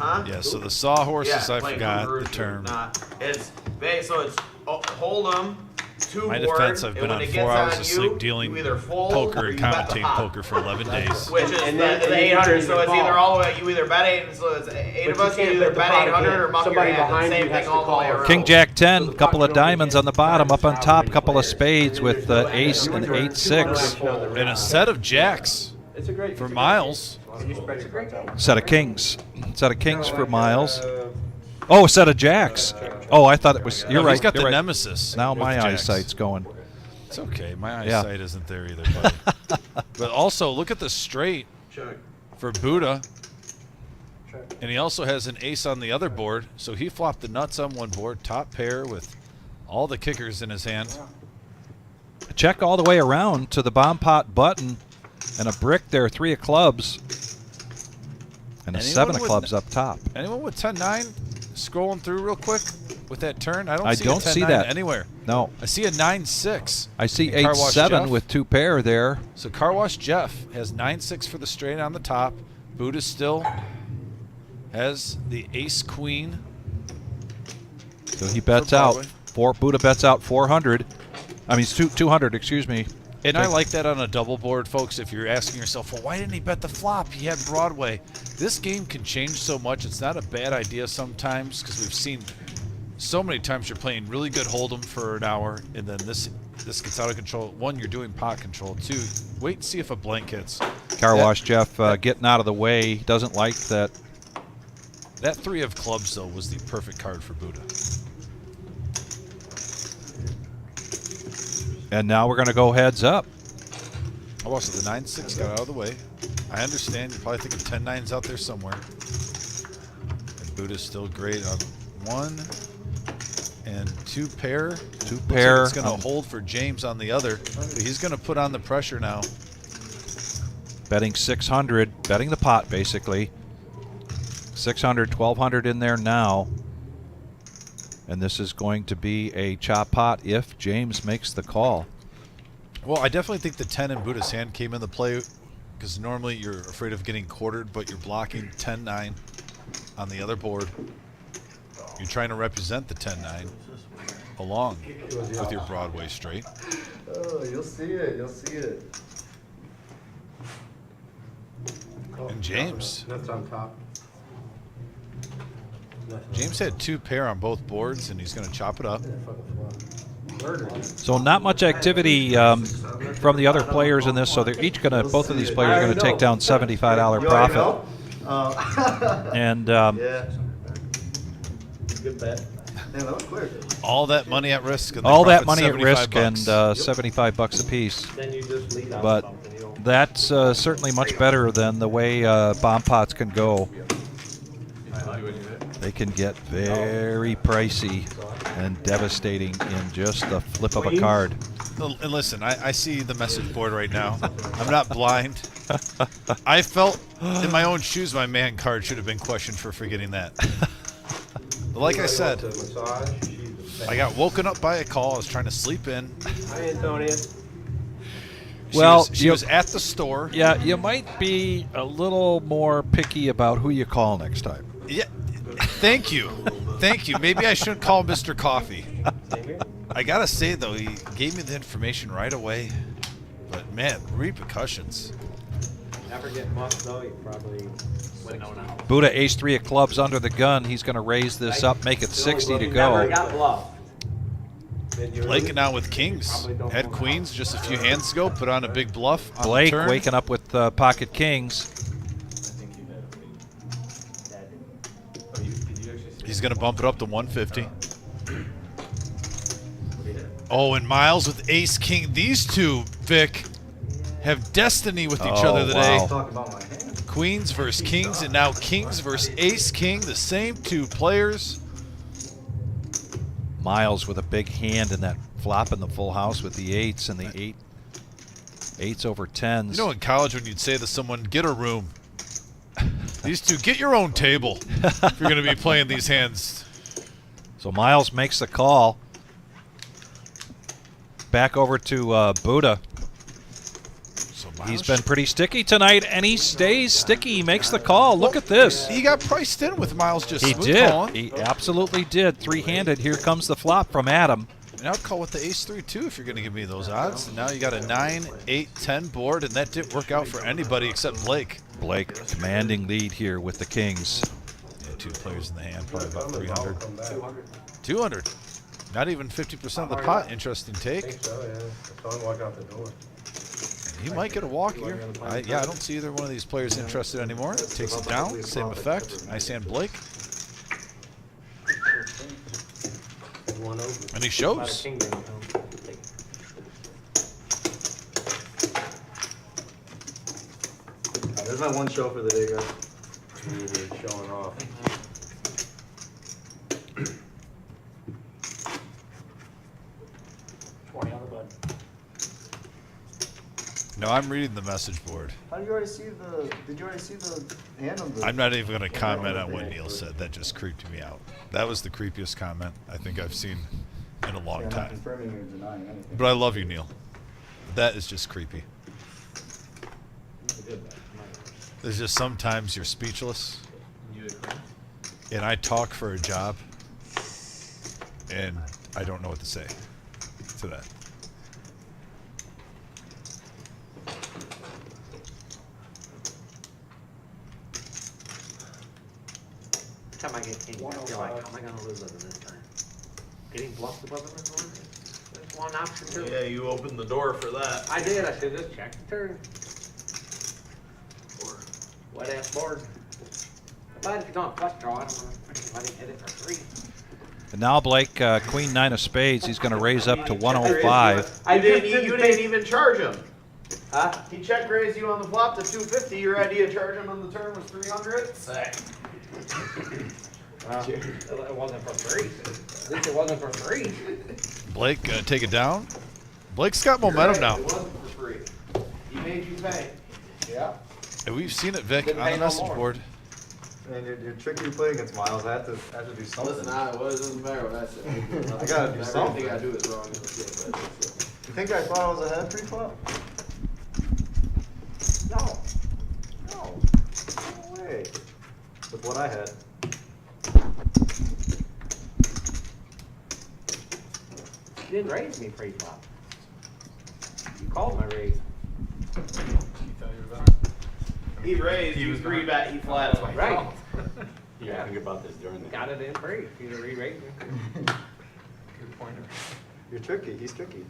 Huh? Yeah, so the sawhorses, I playing forgot Kangaroo the too. term. So it's hold'em, two My board, defense, I've and been when on it 4 gets hours on of you, sleep dealing you either fold poker or and you bet the commentating pot. poker for 11 days. Which is And the then 800, so it's call. either all the way, you either bet 8, so it's 8 of But you us, you can't either bet the bet pot 800 again. or muck your Somebody hand, and behind same you has thing to all the way call. around. King Jack So 10, the couple of pot don't diamonds get on the bottom. Up on how top, many couple of players. spades And then with there's no ace end. and You're 8-6. 200 And a set of jacks It's a great for Miles. Set of kings. Set of kings for Miles. Oh, a set of jacks. Oh, I thought it was. You're No, right. He's got you're the right. nemesis. Now with my jacks. eyesight's going. It's okay. My Yeah. eyesight isn't there either, buddy. But also, look at the straight Check. for Buddha. And he also has an ace on the other board. So he flopped the nuts on one board, top pair with all the kickers in his hand. Check all the way around to the bomb pot button and a brick there, 3 of clubs. And a Anyone 7 of with clubs up top. Anyone with 10-9 scrolling through real quick with that turn? I I don't don't see see a 10-9 that. anywhere. No. I see a 9-6. I see And Car Wash 8-7 Jeff. with 2 pair there. So Car Wash Jeff has 9-6 for the straight on the top. Buddha still has the ace queen. So he bets For out. Broadway. Buddha bets out 400. I mean, 200, excuse me. And I like that on a double board, folks. If you're asking yourself, well, why didn't he bet the flop? He had Broadway. This game can change so much. It's not a bad idea sometimes because we've seen so many times you're playing really good hold'em for an hour, and then this gets out of control. 1, you're doing pot control. 2, wait and see if a blank hits. Car That- Wash Jeff getting out of the way. Doesn't like that. That 3 of clubs, though, was the perfect card for Buddha. And now we're going to go heads up. Oh, so the 9-6 got out of the way. I understand. You're probably thinking 10-9's out there somewhere. And Buddha's still great on 1 and 2 pair. 2 Looks pair. like it's going to hold for James on the other. But he's going to put on the pressure now. Betting 600. Betting the pot, basically. 600, 1,200 in there now. And this is going to be a chop pot if James makes the call. Well, I definitely think the 10 in Buddha's hand came into play because normally you're afraid of getting quartered, but you're blocking 10-9 on the other board. You're trying to represent the 10-9 along with your Broadway straight. Oh, you'll see it. You'll see it. And James. Nuts on top. James had 2 pair on both boards, and he's going to chop it up. So not much activity from the other players in this. So they're each going to, both of these players are going to take down $75 profit. And Yeah. Good bet. Hey, that was clear. All that money at risk. And the all that profit's money at risk $75. and 75 bucks a piece. Then you just lead on But something. You don't. that's certainly much better than the way bomb pots can go. They can get very pricey and devastating in just the flip of a card. And listen, I see the message board right now. I'm not blind. I felt in my own shoes my man card should have been questioned for forgetting that. But like I said, I got woken up by a call. I was trying to sleep in. Hi, Antonia. She was at the store. Yeah, you might be a little more picky about who you call next time. Yeah. Thank you. Thank you. Maybe I shouldn't call Mr. Coffee. I got to say, though, he gave me the information right away. But, man, repercussions. Never get mucked though. You probably would know now. Buddha ace-3 of clubs under the gun. He's going to raise this up, make it 60 to Never go. got bluffed. Blake now with kings. Had queens just a few hands ago. Put on a big bluff on Blake the turn. waking up with pocket kings. He's going to bump it up to 150. Oh, and Miles with ace-king. These two, Vic, have destiny with each other today. Wow. Talk about my hand. Queens versus kings, and now kings versus ace-king. The same 2 players. Miles with a big hand in that flop in the full house with the 8s and the 8s over 10s. You know, in college when you'd say to someone, get a room. These two, get your own table if you're going to be playing these hands. So Miles makes the call. Back over to Buddha. So He's been pretty sticky tonight, and he stays sticky. He makes the call. Look at this. He got priced in with Miles just He smooth did. calling. He absolutely did. Three-handed. Here comes the flop from Adam. And I'll call with the ace-3 too if you're going to give me those odds. And now you got a 9, 8, 10 board, and that didn't work out for anybody except Blake. Blake commanding lead here with the kings. Yeah, 2 players in the hand, probably about Some of the ball 300. come back. 200. Not even 50% of the pot. Interesting I take. think so, yeah. I saw him walk out the door. He might get a walk here. I don't see either one of these players interested anymore. Takes it down. Same effect. Nice hand, Blake. One over. And he About a shows. king game, huh? There's my one show for the day, guys. Showing off. No, I'm reading the message board. How did you already see the? Did you already see the hand on the? I'm not even going to comment on what Neil said. That just creeped me out. That was the creepiest comment I think I've seen in a long Yeah, I'm not time. confirming or denying anything. But I love you, Neil. That is just creepy. There's just sometimes you're speechless. And I talk for a job. And I don't know what to say to that. Every time I get king, I feel like, how am I gonna lose with it this time? Getting bluffed above the door? There's one option too. Yeah, you opened the door for that. I did, I should just check the turn. Wet ass board. But if you're going flush draw, I don't want to let him hit it for 3. And now Blake, Queen 9 of spades. He's going to raise up to 105. You didn't even charge him. Huh? He check raised you on the flop to 250. Your idea of charging him on the turn was 300. Sick. It wasn't for 3. At least it wasn't for 3. Blake, gonna take it down. Blake's got momentum now. It wasn't for free. He made you pay. Yeah. And we've seen it, Vic, Didn't on pay the no message more. board. Man, you're tricky to play against Miles. I have to do something. Listen, it doesn't matter what I say. I gotta do something. Everything I do is wrong. in this game, but it's, You think I thought I was ahead pre-flop? No. No. No way. With what I had. You didn't raise me pre-flop. You called my raise. He raised, he was 3-bet, he flat. Right. Yeah, think about this during the. Got it in free. You re-raised me. Good pointer. You're tricky. He's tricky.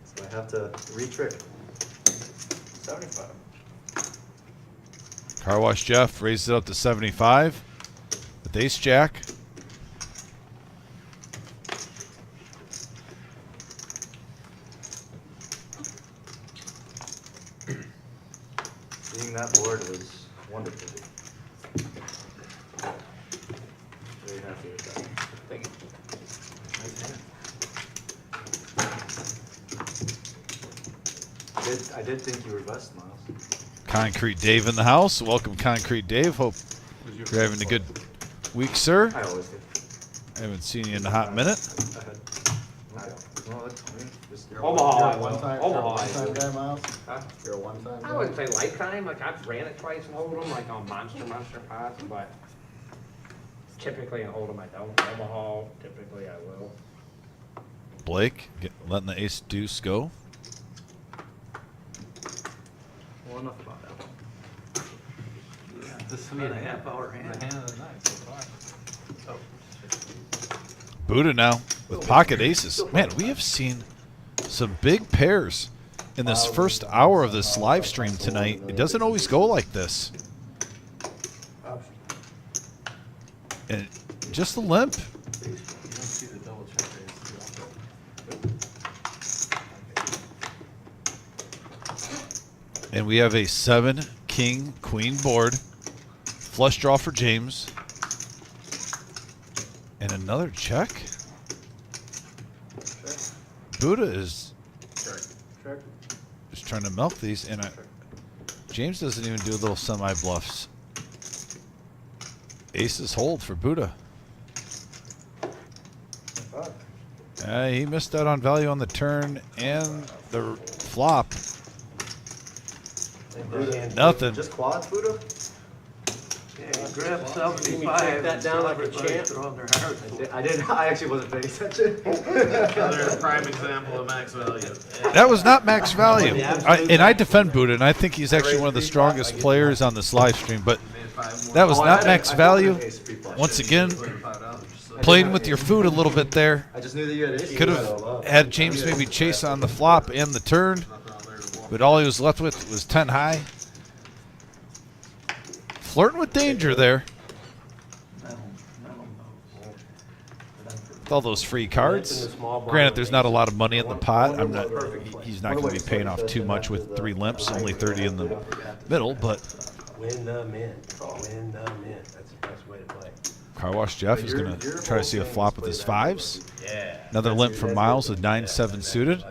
So I have to re-trick. 75. Car Wash Jeff raises it up to 75 with ace jack. Seeing that board was wonderful. Very happy with that. Thank you. I did think you were best, Miles. Concrete Dave in the house. Welcome, Concrete Dave. Hope you're having a good week, sir. I always did. I haven't seen you in a hot minute. Omaha. You're a one-time, Omaha. you're a one-time guy, Miles? Huh? You're a one-time guy? I wouldn't say lifetime, like I've ran it twice in Hold'em, like on monster pots, but typically in Hold'em I don't. Omaha, typically I will. Blake letting the ace deuce go. Well, enough about that one. This will be a half-hour hand. The hand of the night so far. Buddha now with pocket aces. Man, we have seen some big pairs in this first hour of this live stream tonight. It doesn't always go like this. And just a limp. You don't see the double check raise. And we have a 7 king queen board. Flush draw for James. And another check. Buddha is Check. just trying to milk these, and James doesn't even do little semi bluffs. Aces hold for Buddha. Fuck. He missed out on value on the turn and the flop. Nothing. Just quads, Buddha? Grab Check 75. that down like a Everybody's champ. throwing their hearts. I did. I actually wasn't paying attention. Another prime example of max value. That was not max value. And I defend Buddha, and I think he's actually one of the strongest players on this live stream. But that was not max value. Once again, playing with your food a little bit there. I just knew that you had issues. Could have had James maybe chase on the flop and the turn, but all he was left with was 10 high. Flirting with danger there. With all those free cards. Granted, there's not a lot of money in the pot. He's not going to be paying off too much with 3 limps, only 30 in the middle, but Win the min. Win the min. That's the best way to play. Car Wash Jeff is going to try to see a flop with his 5s. Yeah. Another limp from Miles with 9-7 suited.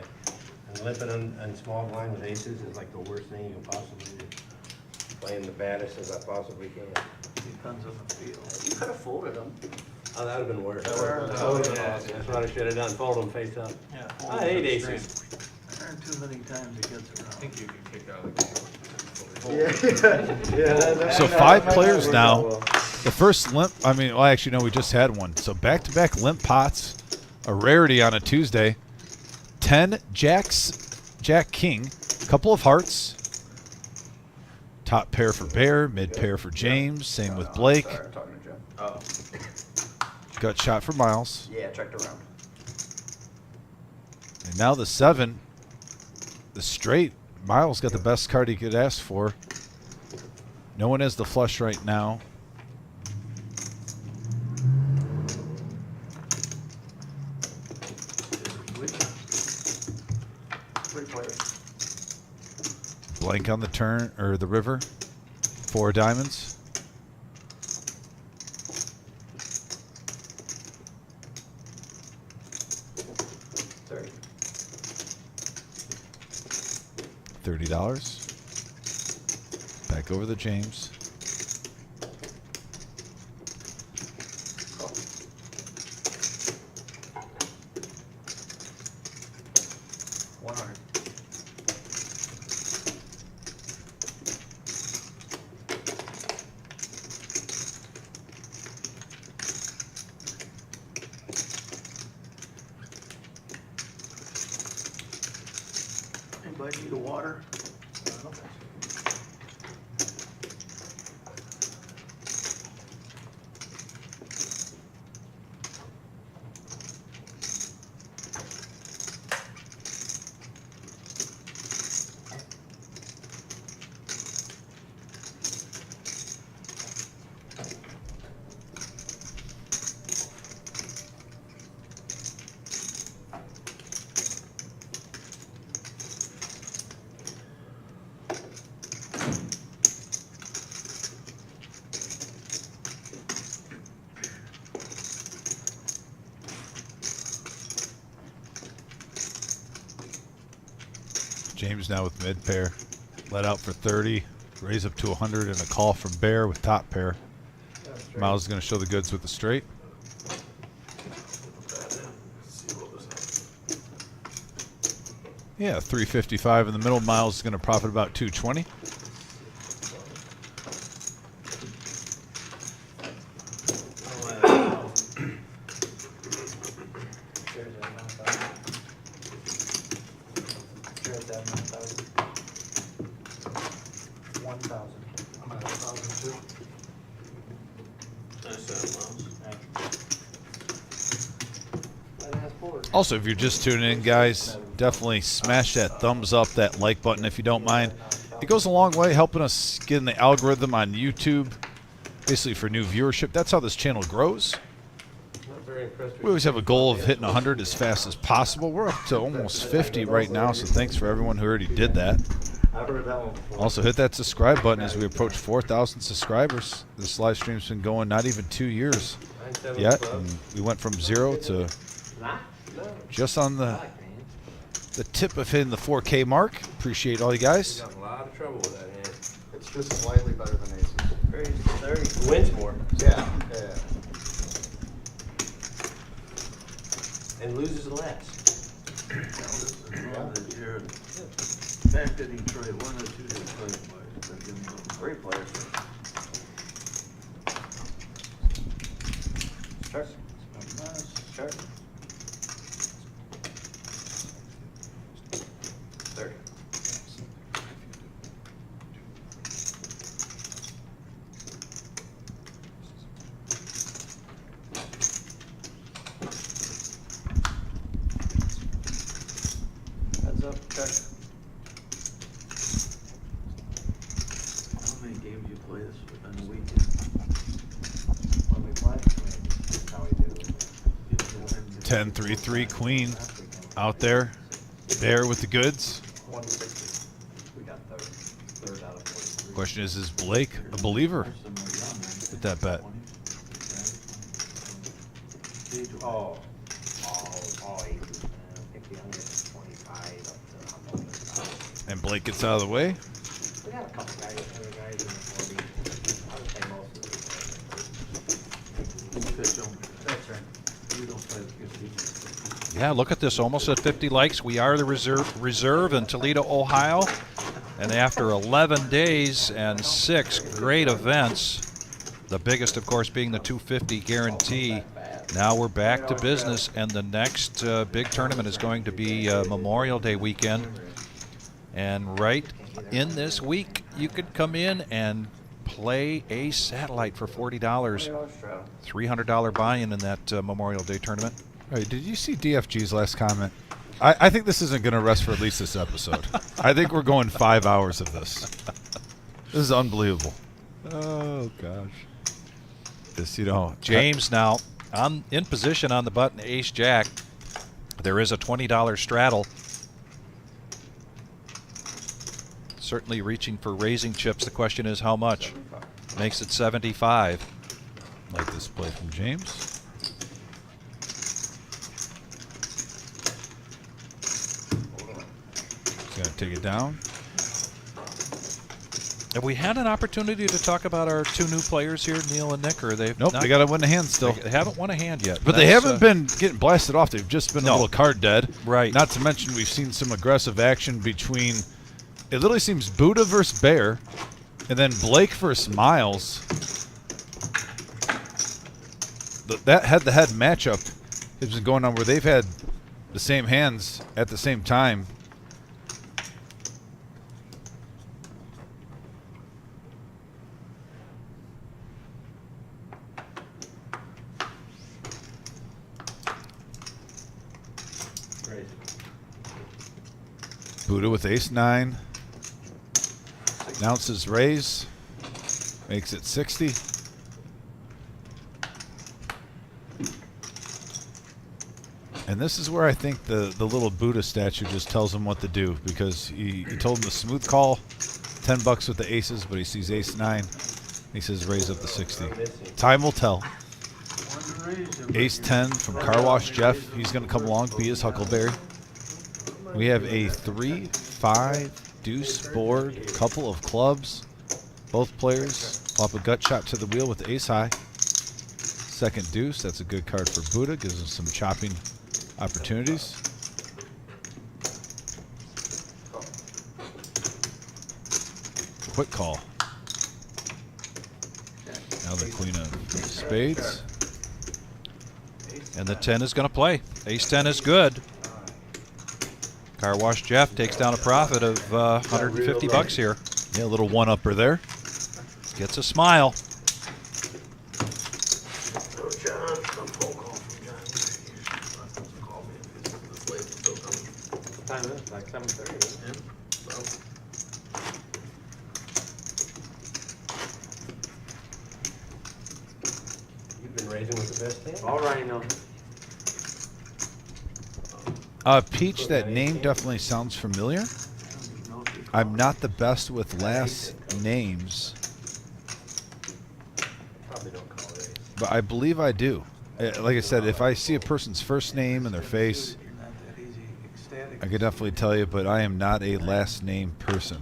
And limping on small blind with aces is like the worst thing you can possibly do. Playing the baddest as I possibly can. Depends on the field. You could have folded them. Oh, that would have been worse. That would've been awesome. That's what I should have done. Fold them face up. Yeah. I hate aces. I earned too many times it gets around. I think you can kick out of Yeah. So 5 players now. The first limp, well, actually, no, we just had one. So back-to-back limp pots, a rarity on a Tuesday. 10 jacks, Jack King, couple of hearts. Top pair for Bear, mid pair for James. Same with Blake. Sorry, I'm talking to Jim. Oh. Gut shot for Miles. Yeah, checked around. And now the 7, the straight. Miles got the best card he could ask for. No one has the flush right now. Great player. Blank on the turn, or the river. 4 diamonds. $30. Back over to James. Anybody need a water? James now with mid pair. Let out for 30. Raise up to 100 and a call from Bear with top pair. Miles is going to show the goods with the straight. Yeah, 355 in the middle. Miles is going to profit about 220. Also, if you're just tuning in, guys, definitely smash that thumbs up, that like button if you don't mind. It goes a long way helping us get in the algorithm on YouTube, basically for new viewership. That's how this channel grows. We always have a goal of hitting 100 as fast as possible. We're up to almost 50 right now, so thanks for everyone who already did that. I've heard that one before. Also, hit that subscribe button as we approach 4,000 subscribers. This live stream's been going not even 2 years yet, and we went from 0 to just on the tip of hitting the 4K mark. Appreciate all you guys. Got a lot of trouble with that hand. It's just slightly better than aces. Very 30 wins more. Yeah, yeah. and loses less. Now, this is one that you're back to Detroit, 1 or 2 Detroit players. But give them a great players. Sure. Sure. 30. Heads up, check. How many games you play this on the weekend? When we play, that's how we do it. 10-3-3 queen out there. Bear with the goods. 160. We got third out of 43. Question is Blake a believer with that bet? Oh, all aces, man. I think the under 25 up to 100. And Blake gets out of the way. We got a couple other guys in the 40s. I would say most of You pitch them. That's right. You don't play the 50. Yeah, look at this, almost at 50 likes. We are the reserve in Toledo, Ohio. And after 11 days and 6 great events, the biggest, of course, being the 250 guarantee, now we're back to business, and the next big tournament is going to be Memorial Day weekend. And right in this week, you could come in and play a satellite for $40. $300 buy-in in that Memorial Day tournament. All right, did you see DFG's last comment? I think this isn't going to rest for at least this episode. I think we're going 5 hours of this. This is unbelievable. Oh, gosh. This, you know. James now in position on the button, ace-jack. There is a $20 straddle. Certainly reaching for raising chips. The question is how much? Makes it 75. Like this play from James. He's going to take it down. Have we had an opportunity to talk about our 2 new players here, Neil and Nick, or they've Nope, not, they got to win the hand still. They haven't won a hand yet. But they That's, haven't been getting blasted off. They've just been a No. little card dead. Right. Not to mention we've seen some aggressive action between, it literally seems Buddha versus Bear, and then Blake versus Miles. That head-to-head matchup has been going on where they've had the same hands at the same time. Buddha with ace-9. Announces raise. Makes it 60. And this is where I think the little Buddha statue just tells him what to do, because he told him to smooth call, $10 with the aces, but he sees ace-9. He says raise up to 60. Time will tell. Ace-10 from Car Wash Jeff. He's going to come along, be his Huckleberry. We have a 3-5 deuce board, couple of clubs. Both players will have a gut shot to the wheel with the ace high. Second deuce, that's a good card for Buddha, gives him some chopping opportunities. Quick call. Now the queen of spades. And the 10 is going to play. Ace-10 is good. Car Wash Jeff takes down a profit of $150 here. Yeah, a little one-upper there. Gets a smile. Time is it? Like 7:30. You've been raising with the best hand. All right, now. Peach, that name definitely sounds familiar. I'm not the best with last names, Probably don't call raise. but I believe I do. Like I said, if I see a person's first name and their face, I could definitely tell you, but I am not a last name person.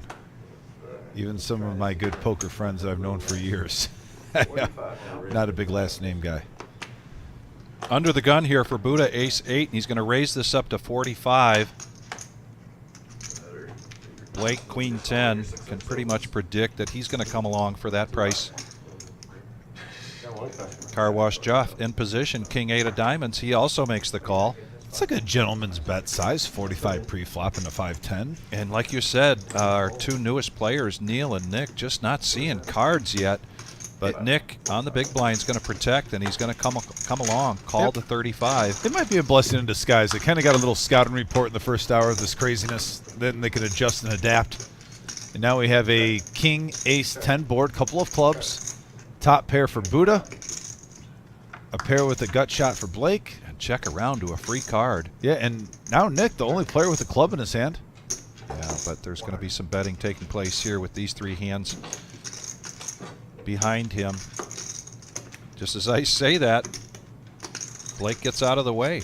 Even some of my good poker friends that I've known for years. Not a big last name guy. Under the gun here for Buddha, ace 8, and he's going to raise this up to 45. Blake, queen 10, can pretty much predict that he's going to come along for that price. Car Wash Jeff in position, king 8 of diamonds. He also makes the call. It's like a gentleman's bet size, 45 pre-flop into 510. And like you said, our two newest players, Neil and Nick, just not seeing cards yet. But Nick on the big blind is going to protect, and he's going to come along, call the 35. It might be a blessing in disguise. They kind of got a little scouting report in the first hour of this craziness. Then they can adjust and adapt. And now we have a king, ace, 10 board, couple of clubs. Top pair for Buddha. A pair with a gut shot for Blake. And check around to a free card. Yeah, and now Nick, the only player with a club in his hand. Yeah, but there's going to be some betting taking place here with these 3 hands behind him. Just as I say that, Blake gets out of the way.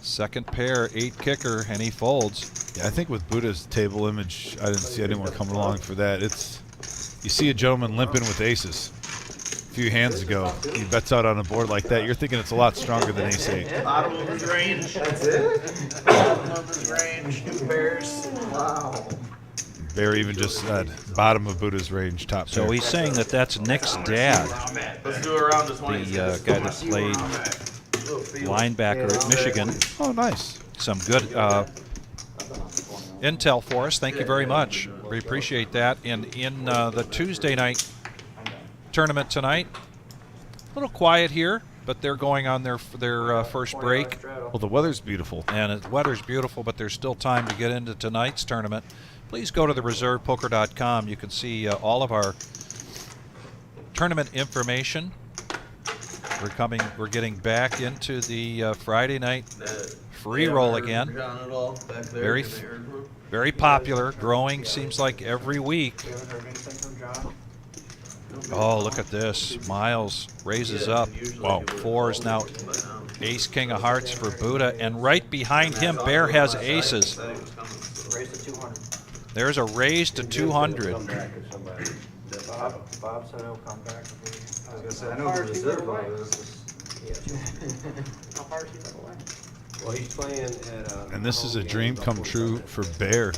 Second pair, 8 kicker, and he folds. Yeah, I think with Buddha's table image, I didn't see anyone coming along for that. It's, you see a gentleman limping with aces a few hands ago. He bets out on a board like that. You're thinking it's a lot stronger than ace 8. Bottom of his range. That's it? Bottom of his range. 2 pairs. Wow. Barry even just said bottom of Buddha's range, top So pair. he's saying that that's Nick's dad, Let's do a round of 20. the guy that played linebacker at Michigan. Oh, nice. Some good intel for us. Thank you very much. We appreciate that. And in the Tuesday night tournament tonight, a little quiet here, but they're going on their first break. Well, the weather's beautiful. And the weather's beautiful, but there's still time to get into tonight's tournament. Please go to the reservepoker.com. You can see all of our tournament information. We're getting back into the Friday night free roll again. Very popular, growing seems like every week. Oh, look at this. Miles raises up. Wow, 4 is now ace, king of hearts for Buddha. And right behind him, Bear has aces. There's a raise to 200. Bob said he'll come back. I was going to say, I know the reserve is. How far is he away? Well, he's playing at And this is a dream come true for Bear.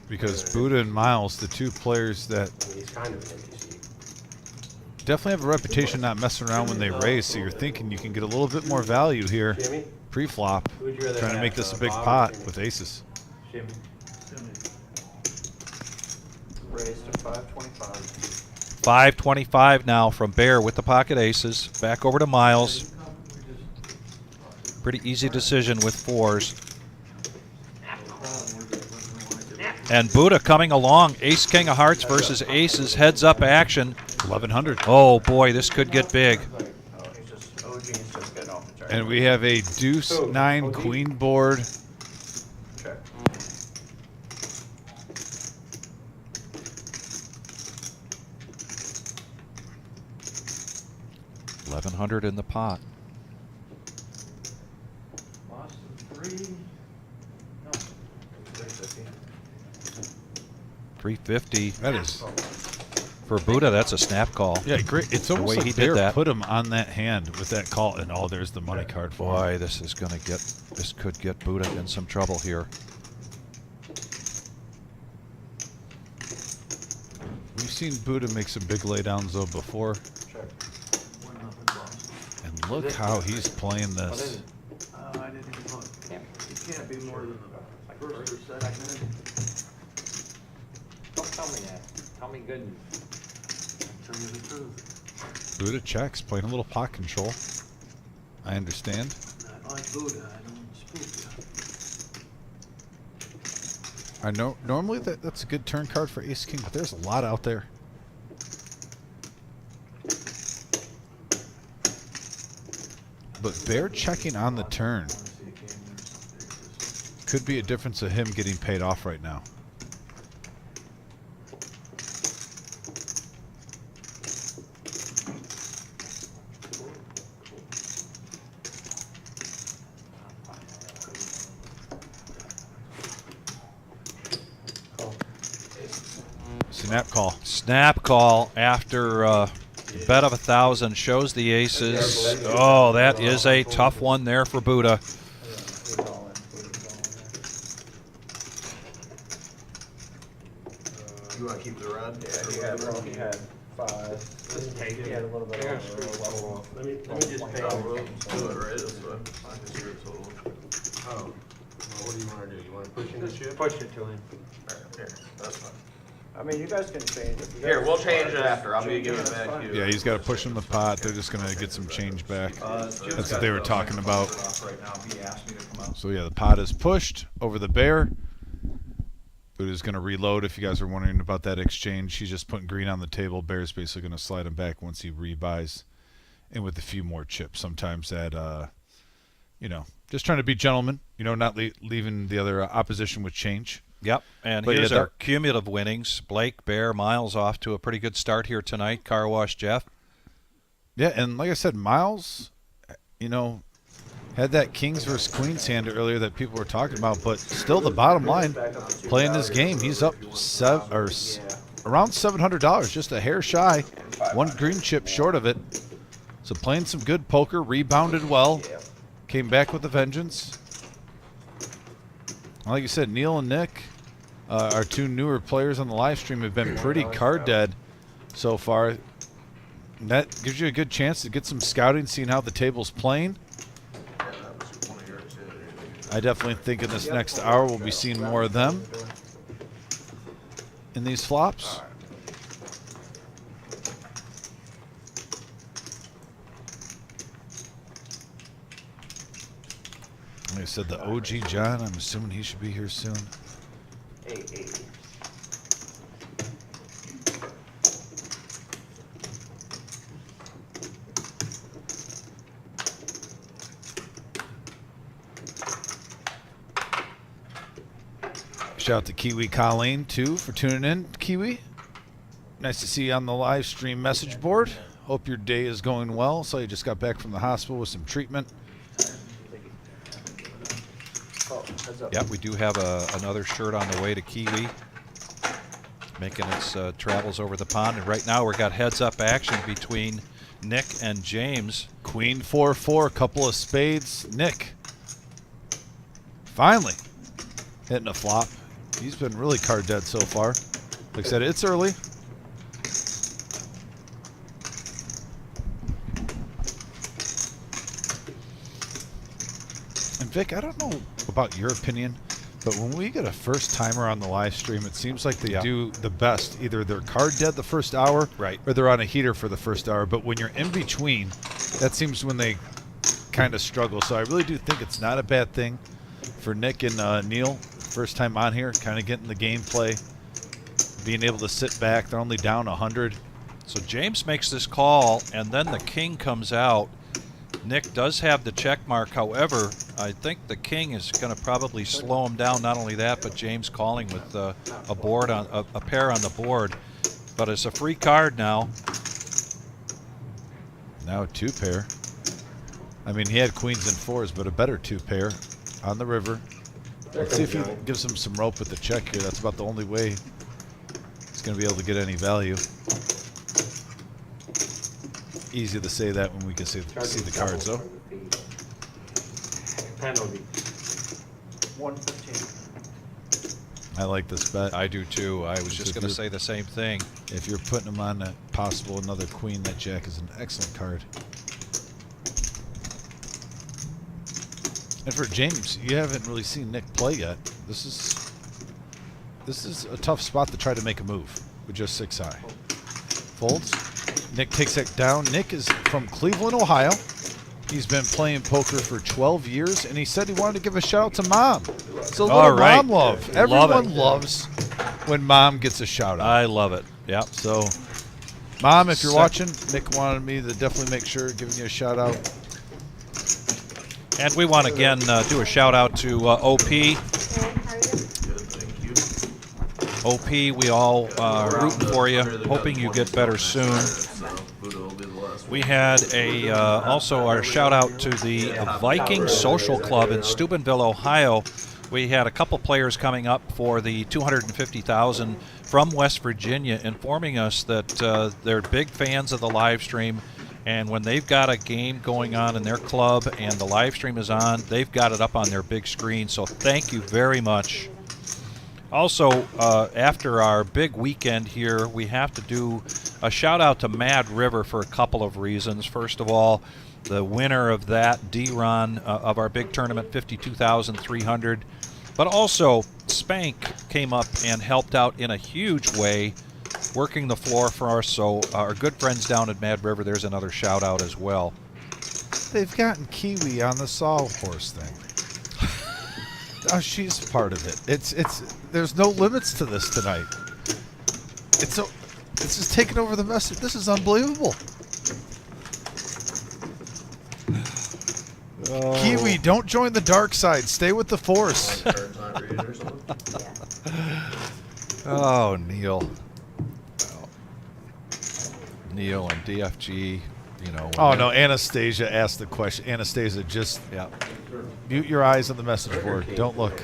Because Buddha and Miles, the two players that he's kind of an empty seat. definitely have a reputation not messing around when they raise, so you're thinking you can get a little bit more value here Jimmy? pre-flop, Who would you rather trying to have, make this a big Bob or pot Jimmy? with aces. Jimmy. Raised to 525. 525 now from Bear with the pocket aces. Back over to Miles. Pretty easy decision with 4s. And Buddha coming along. Ace, king of hearts versus aces. Heads up action. 1100. Oh boy, this could get big. And we have a deuce 9 queen board. Check. $1,100 in the pot. Lost 3. No. 350. 350 That is, for Buddha. That's a snap call. yeah, great. It's almost way like he did Bear that. put him on that hand with that call, and oh, there's the money card for him. Boy, this could get Buddha in some trouble here. We've seen Buddha make some big laydowns though before, Check. and look how he's playing this. I didn't even look. It can't be more than the first or second. Don't tell me that. Tell me good. Tell you the truth. Buddha checks, playing a little pot control. I understand. Not like Buddha, I don't spook you. I know normally that's a good turn card for ace king, but there's a lot out there. But Bear checking on the turn could be a difference of him getting paid off right now. Snap call. Snap call after Bet of 1,000 shows the aces. Oh, that is a tough one there for Buddha. You want to keep the red? He had 5. Just take He it. had a little bit Yeah, of level. Let me just pay Oh, you. we'll do it right this way. I can see your total. Oh, well, what do you wanna do? You wanna push in the chip? Push it to him. Here, that's fine. I mean, you guys can change it. Here, we'll change it after. I'll be giving it back to you. Yeah, he's got to push in the pot. They're just going to get some change back. That's what they were talking about. So yeah, the pot is pushed over the bear. Buddha's going to reload. If you guys are wondering about that exchange, he's just putting green on the table. Bear's basically going to slide him back once he rebuys, and with a few more chips. Sometimes that, you know, just trying to be gentlemen. You know, not leaving the other opposition with change. Yep, and But here's yeah, our cumulative winnings. Blake, Bear, Miles off to a pretty good start here tonight. Car Wash Jeff. Yeah, and like I said, Miles, you know, had that Kings versus Queens hand earlier that people were talking about, but still the bottom line, playing this game, he's up around $700, just a hair shy, one green chip short of it. So playing some good poker, rebounded well, came back with a vengeance. Like you said, Neil and Nick, our two newer players on the live stream, have been pretty card dead so far. And that gives you a good chance to get some scouting, seeing how the table's playing. I definitely think in this next hour we'll be seeing more of them in these flops. Like I said, the OG John, I'm assuming he should be here soon. Shout out to Kiwi Colleen, too, for tuning in. Kiwi, nice to see you on the live stream message board. Hope your day is going well. So you just got back from the hospital with some treatment. Yeah, we do have another shirt on the way to Kiwi, making its travels over the pond. And right now we've got heads-up action between Nick and James. Queen 4-4, couple of spades. Nick, finally hitting a flop. He's been really card dead so far. Like I said, it's early. And Vic, I don't know about your opinion, but when we get a first timer on the live stream, it seems like they do the best. Either they're card dead the first hour, right, or they're on a heater for the first hour. But when you're in between, that seems when they kind of struggle. So I really do think it's not a bad thing for Nick and Neil. First time on here, kind of getting the gameplay, being able to sit back. They're only down 100. So James makes this call, and then the king comes out. Nick does have the check mark. However, I think the king is going to probably slow him down. Not only that, but James calling with a board on a pair on the board. But it's a free card now. Now a two pair. I mean, he had queens and fours, but a better two pair on the river. Let's see if he gives him some rope with the check here. That's about the only way he's going to be able to get any value. Easy to say that when we can see the cards, though. Penalty. 115. I like this bet. I do too. I was just If going to you're- say the same thing. If you're putting him on a possible another queen, that jack is an excellent card. And for James, you haven't really seen Nick play yet. This is a tough spot to try to make a move with just 6 high. Folds. Nick takes it down. Nick is from Cleveland, Ohio. He's been playing poker for 12 years, and he said he wanted to give a shout out to Mom. So a little All right. mom love. Love Everyone it. loves when Mom gets a shout out. I love it. Yeah. So, Mom, if you're watching, Nick wanted me to definitely make sure giving you a shout out. And we want to again do a shout out to OP. OP, we all rooting for you, hoping you get better soon. We had also our shout out to the Viking Social Club in Steubenville, Ohio, we had a couple players coming up for the $250,000 from West Virginia informing us that they're big fans of the live stream, and when they've got a game going on in their club and the live stream is on, they've got it up on their big screen. So thank you very much. Also, after our big weekend here, we have to do a shout out to Mad River for a couple of reasons. First of all, the winner of that, D-Ron, of our big tournament, $52,300. But also, Spank came up and helped out in a huge way, working the floor for us. So our good friends down at Mad River, there's another shout out as well. They've gotten Kiwi on the sawhorse thing. Oh, she's part of it. It's there's no limits to this tonight. This is taking over the message. This is unbelievable. Oh. Kiwi, don't join the dark side. Stay with the force. Oh, Neil. Neil and DFG, you know. Oh, no, Anastasia asked the question. Anastasia, just mute your eyes on the message board. Don't look.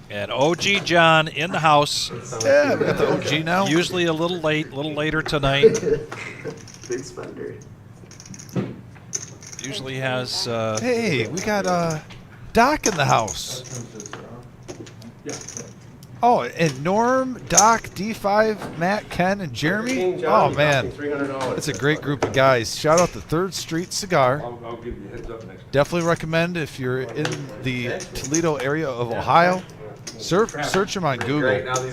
And OG John in the house. Yeah, we got the OG now. Usually a little later tonight. Big spender. Usually has. Hey, we got Doc in the house. Oh, and Norm, Doc, D5, Matt, Ken, and Jeremy. Oh, man. It's a great group of guys. Shout out to 3rd Street Cigar. I'll give you a heads up next. Definitely recommend if you're in the Toledo area of Ohio. Search them on Google.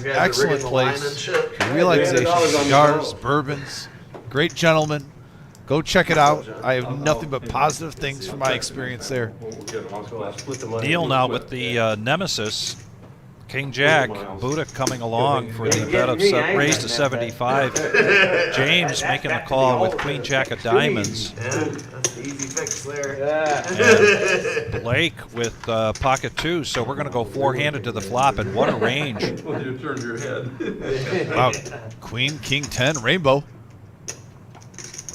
Excellent place. Relaxation cigars, bourbons. Great gentlemen. Go check it out. I have nothing but positive things from my experience there. Neil now with the Nemesis. King Jack, Buddha coming along for the bet of raised to 75. James making the call with Queen Jack of Diamonds. Yeah, that's the easy fix there. And Blake with pocket 2. So we're going to go 4-handed to the flop, and what a range. When you turned your head. Wow. Queen, King 10, Rainbow.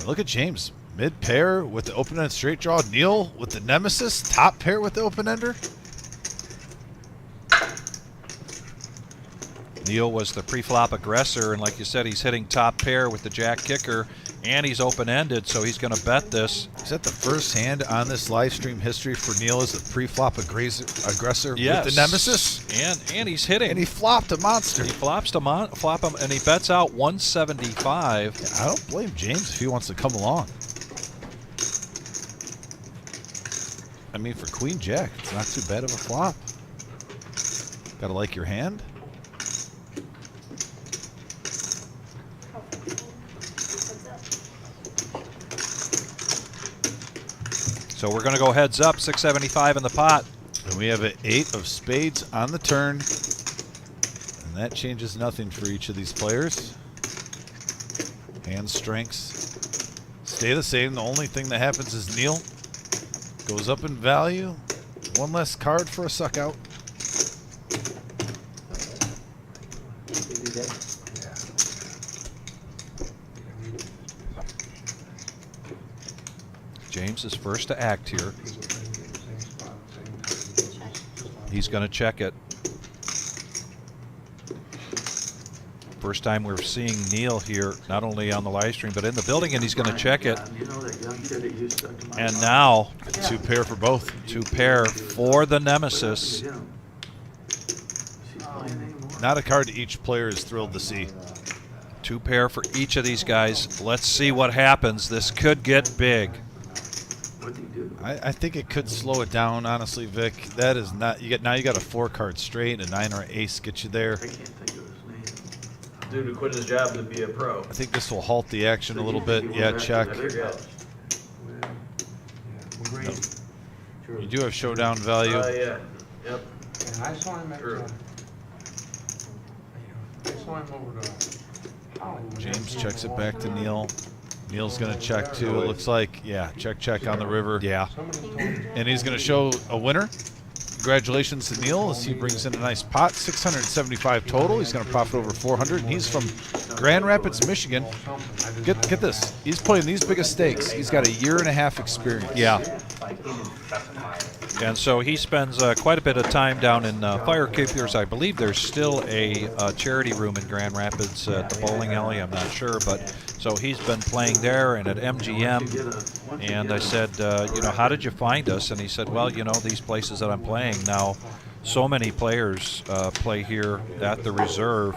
Look at James. Mid pair with the open end straight draw. Neil with the Nemesis. Top pair with the open ender. Neil was the pre-flop aggressor, and like you said, he's hitting top pair with the jack kicker, and he's open-ended, so he's going to bet this. Is that the first hand on this live stream history for Neil as a pre-flop aggressor Yes. with the Nemesis? And he's hitting. And he flopped a monster. He flops to flop him, and he bets out 175. Yeah, I don't blame James if he wants to come along. I mean, for Queen Jack, it's not too bad of a flop. Gotta like your hand. So we're going to go heads up, 675 in the pot. And we have an 8 of spades on the turn. And that changes nothing for each of these players. Hand strengths stay the same. The only thing that happens is Neil goes up in value. One less card for a suck out. James is first to act here. He's going to check it. First time we're seeing Neil here, not only on the live stream, but in the building, and he's going to check it. And now, 2 pair for both. 2 pair for the Nemesis. Not a card each player is thrilled to see. 2 pair for each of these guys. Let's see what happens. This could get big. I think it could slow it down, honestly, Vic. That is not. You got a 4-card straight, a 9 or an ace get you there. Dude who quit his job to be a pro. I think this will halt the action a little bit. Yeah, check. You do have showdown value. Yeah. Yep. And I saw him at True. I saw him over to Hollywood. James checks it back to Neil. Neil's going to check too. It looks like, yeah, check on the river. Yeah. And he's going to show a winner. Congratulations to Neil as he brings in a nice pot, 675 total. He's going to profit over 400, and he's from Grand Rapids, Michigan. Get this. He's playing these biggest stakes. He's got a 1.5 year experience. Yeah. And so he spends quite a bit of time down in Firekeepers. I believe there's still a charity room in Grand Rapids at the bowling alley. I'm not sure, but so he's been playing there and at MGM. And I said, you know, how did you find us? And he said, well, you know, these places that I'm playing now, so many players play here at the reserve.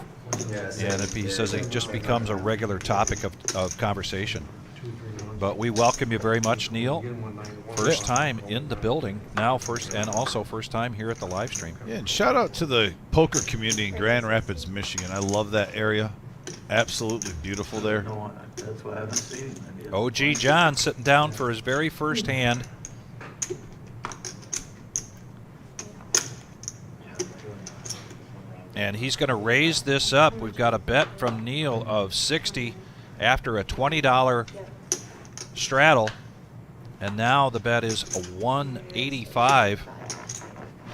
And he says it just becomes a regular topic of conversation. But we welcome you very much, Neil. First time in the building now, and also first time here at the live stream. Yeah, and shout out to the poker community in Grand Rapids, Michigan. I love that area. Absolutely beautiful there. That's why I haven't seen him yet. OG John sitting down for his very first hand. And he's going to raise this up. We've got a bet from Neil of 60 after a $20 straddle. And now the bet is a 185.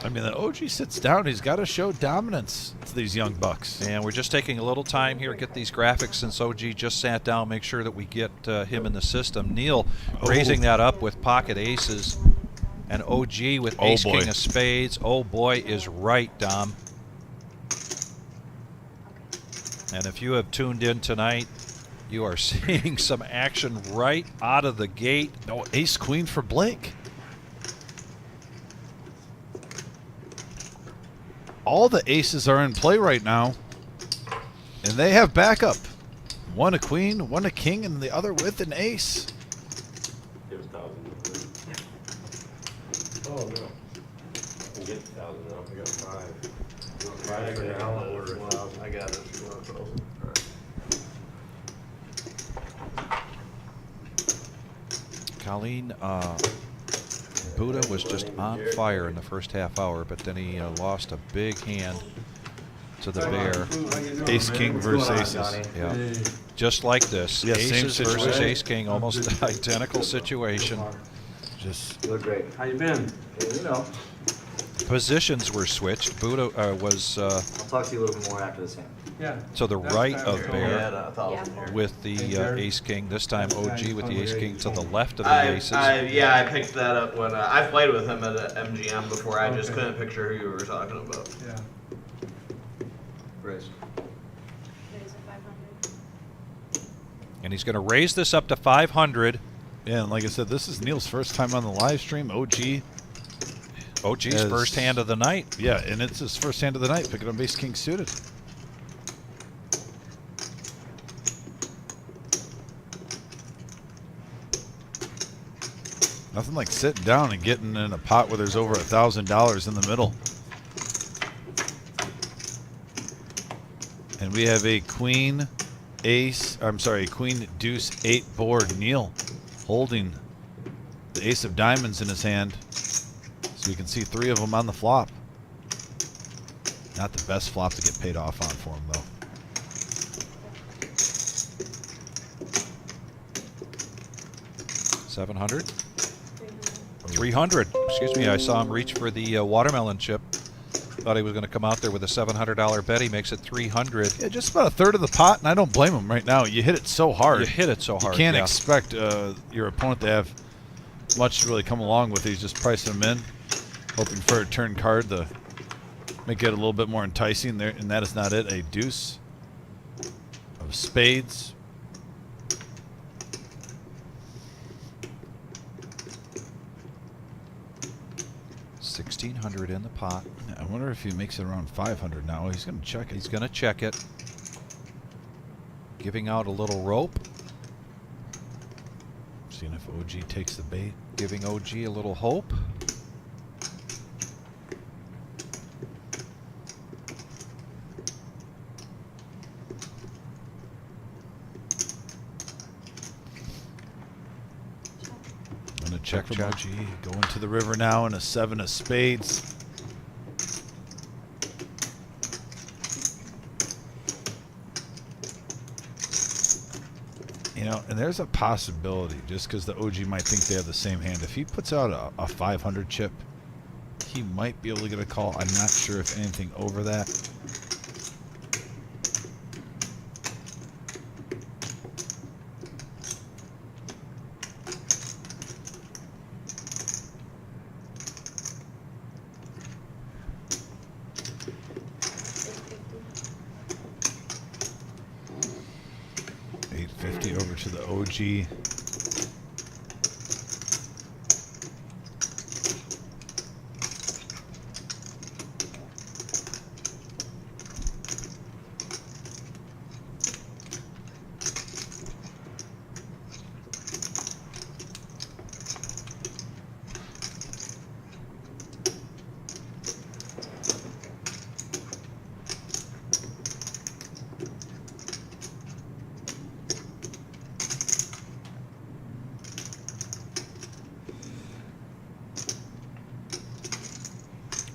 I mean, the OG sits down. He's got to show dominance to these young bucks. And we're just taking a little time here to get these graphics since OG just sat down, make sure that we get him in the system. Neil raising that up with pocket aces. And OG with ace king of spades. Oh boy is right, Dom. And if you have tuned in tonight, you are seeing some action right out of the gate. Oh, ace queen for Blake. All the aces are in play right now, and they have backup. One a queen, one a king, and the other with an ace. Oh, no. I get 1,000 now. I got 5. You want 5 for now? I'll order it. I got it. You want 1,000? Colleen Buddha was just on fire in the first half hour, but then he lost a big hand to the bear. Ace king versus aces. Yeah, just like this. Yeah, Aces same versus situation. ace king, almost identical situation. Just You look great. How you been? Yeah, you know. Positions were switched. Buddha was I'll talk to you a little bit more after this hand. Yeah. to the right of Yeah, bear a 1,000 here. with the ace king. This time OG with the ace king to the left of the I aces. picked that up when I played with him at MGM before. I just couldn't picture who you were talking about. Yeah. Raise. And he's going to raise this up to 500. yeah, and like I said, this is Neil's first time on the live stream. OG's first hand of the night. Yeah, and it's his first hand of the night, picking up ace king suited. Nothing like sitting down and getting in a pot where there's over $1,000 in the middle. And we have a queen deuce 8 board. Neil holding the ace of diamonds in his hand. So you can see 3 of them on the flop. Not the best flop to get paid off on for him, though. $700. 300. Excuse me, I saw him reach for the watermelon chip. Thought he was going to come out there with a $700 bet. He makes it 300. Yeah, just about a third of the pot, and I don't blame him right now. You hit it so hard. You hit it so hard. You can't yeah. expect your opponent to have much to really come along with. He's just pricing them in, hoping for a turn card to make it a little bit more enticing there, and that is not it. A deuce of spades. $1,600 in the pot. I wonder if he makes it around 500 now. He's going to check it. He's going to check it. Giving out a little rope. Seeing if OG takes the bait. Giving OG a little hope. Going to check from OG. Going to the river now in a 7 of spades. You know, and there's a possibility, just because the OG might think they have the same hand. If he puts out a 500 chip, he might be able to get a call. I'm not sure if anything over that. The OG.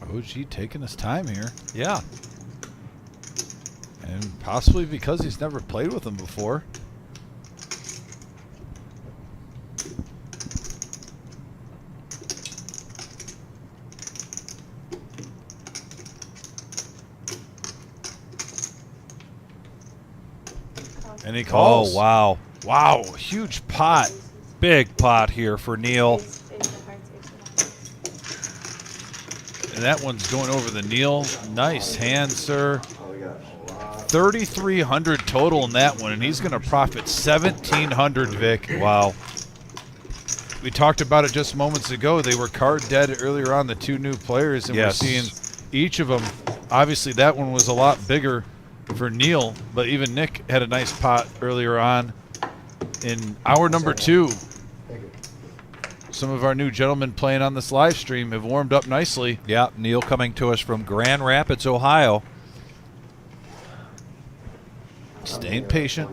OG taking his time here. Yeah. And possibly because he's never played with him before. And he calls. Oh, wow. Wow, huge pot. Big pot here for Neil. And that one's going over the Neil. Nice hand, sir. Oh, we got a lot. 3,300 total in that one, and he's going to profit 1,700, Vic. Wow. We talked about it just moments ago. They were card dead earlier on, the two new players, and Yes. we're seeing each of them. Obviously, that one was a lot bigger for Neil, but even Nick had a nice pot earlier on. In hour number 2, Thank you. some of our new gentlemen playing on this live stream have warmed up nicely. Yeah, Neil coming to us from Grand Rapids, Ohio. Staying patient.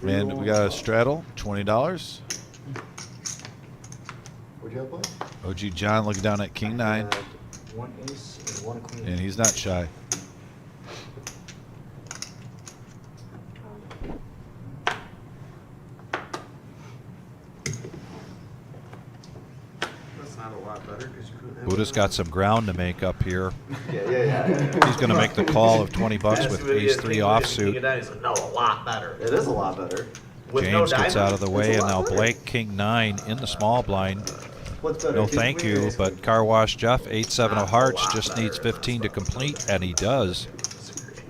And we got a straddle, $20. What'd you have, Blake? OG John looking down at King 9, One ace and one queen. and he's not shy. That's not a lot better because you couldn't have. Buddha's got some ground to make up here. Yeah. He's going to make the call of 20 bucks Asked with him if he ace had 3 king offsuit. nine. He's like, no, a lot better. It is a lot better. With no James gets diamond. out of the way, It's a and now lot better. Blake, King 9 in the small blind. What's better? No king, thank queen, or you, ace, but queen? Car Wash Jeff, 8-7 Not of a hearts, lot just needs better. 15 to complete, and he does. Disagree.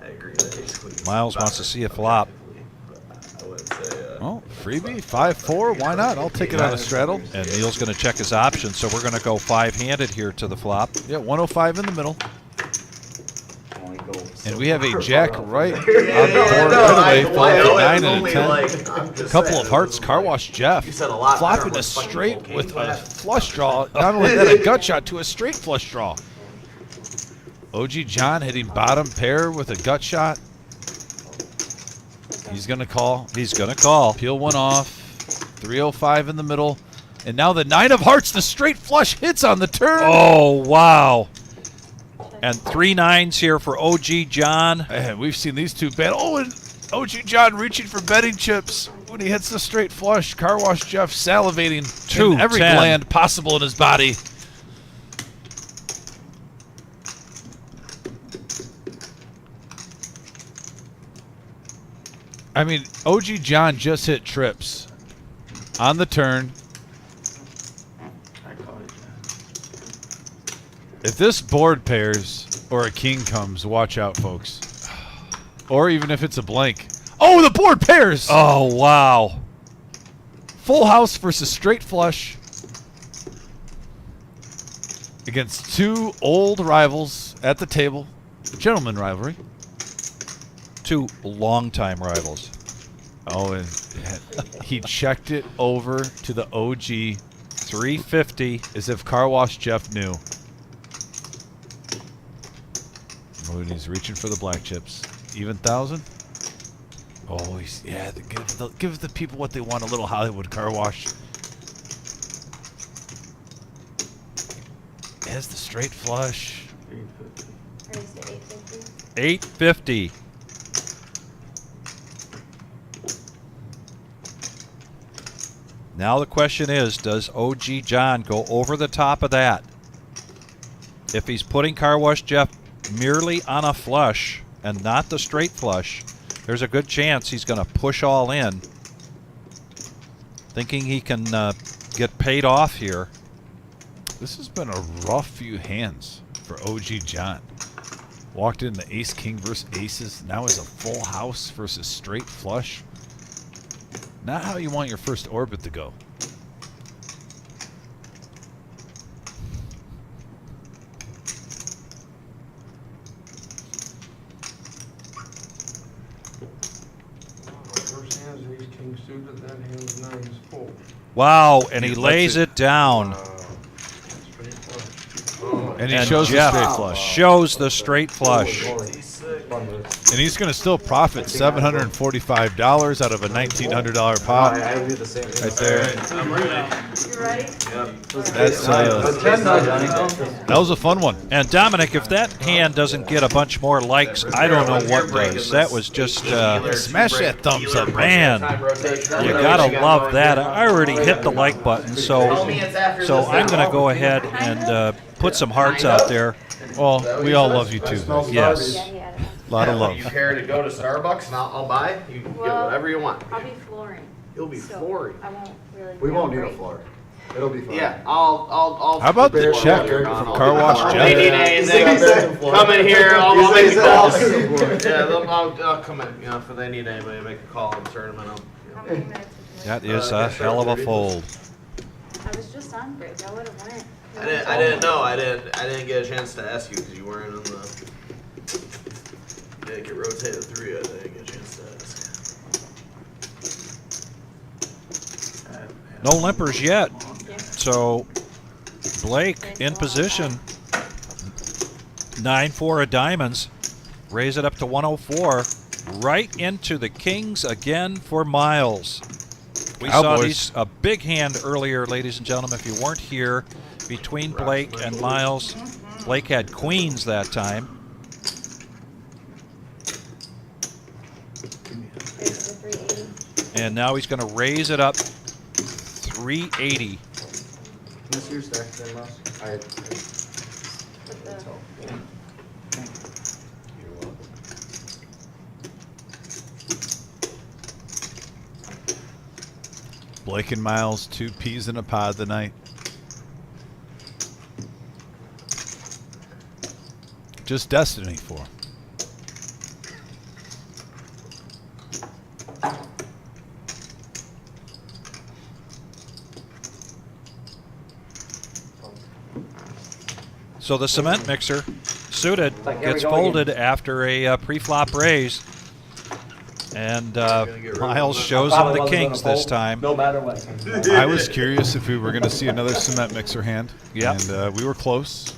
I agree that ace queen is Miles wants better to see a flop. objectively, but I wouldn't say. Oh, freebie, 5-4, why not? I'll take it on a straddle. And Neil's going to check his options, so we're going to go 5-handed here to the flop. Yeah, 105 in the middle. Only go And so we have a far jack off. right on the board right away, followed by 9 and a 10. I'm just Couple saying, of hearts, Car Wash Jeff. You said a lot better Flopping a with fucking straight cocaine, with a but- flush draw. Not only that, a gut shot to a straight flush draw. OG John hitting bottom pair with a gut shot. He's going to call. He's going to call. Peel one off. 305 in the middle. And now the 9 of hearts, the straight flush hits on the turn. Oh, wow. And 3 9s here for OG John. And we've seen these two bet. Oh, and OG John reaching for betting chips when he hits the straight flush. Car Wash Jeff salivating in every 2-10. gland possible in his body. I mean, OG John just hit trips on the turn. I call it If this board pairs or a king comes, watch out, folks. Or even if it's a blank. Oh, the board pairs! Oh, wow. Full house versus straight flush against two old rivals at the table. Gentleman rivalry. 2 longtime rivals. Oh, and he checked it over to the OG 350. as if Car Wash Jeff knew. Oh, and he's reaching for the black chips. Even 1,000? Oh, he's, yeah, give the people what they want, a little Hollywood Car Wash. Has the straight flush. 850. Now the question is, does OG John go over the top of that? If he's putting Car Wash Jeff merely on a flush and not the straight flush, there's a good chance he's going to push all in, thinking he can get paid off here. This has been a rough few hands for OG John. Walked in the ace king versus aces. Now is a full house versus straight flush. Not how you want your first orbit to go. First hand's ace king suited, that hand's nine's full. Wow, and he He lets lays it down. Straight flush. And he And shows Jeff the straight flush. shows the straight flush. Fun move. And he's going to still profit $745 out of a $1,900 pot. I would do the same. Right there. I'm ready. You ready? That's that was a fun one. And Dominic, if that hand doesn't get a bunch more likes, I don't know what does. That was just, Smash that thumbs up, man, you gotta love that. I already hit the like button, so I'm gonna go ahead and put some hearts out there. Well, we all love you too. Yes. Yeah, he had it. A lot of love. You care to go to Starbucks and I'll buy? You can get Well, whatever you want. I'll be flooring. You'll be so flooring. I won't really. We won't need a break. floor. It'll be fine. Yeah, I'll. How about the prepare check while you're from gone. Car Wash They need Jeff? anything, come in here, I'll He make said calls. he's Yeah, I'll come in, you know, if they need anybody to make a call and turn them in. How many minutes is it? That is a hell of a fold. I was just on break. I would have went. I didn't know. I didn't get a chance to ask you because you weren't in the. You didn't get rotated through yet. I didn't get a chance to ask. No limpers yet. So Blake in position. 9-4 of diamonds. Raise it up to 104. Right into the kings again for Miles. We saw Cowboys. a big hand earlier, ladies and gentlemen. If you weren't here, between Blake and Miles. Blake had queens that time. Raise it to 380. And now he's going to raise it up 380. What's your stack then, Mouse? Put the, Blake and Miles, 2 peas in a pod tonight. Just destiny for 'em. So the cement mixer, suited, Like, here we gets go folded after a pre-flop raise. And Miles shows him Probably the wasn't gonna kings this fold, time. No matter what. I was curious if we were going to see another cement mixer hand. Yep. And we were close.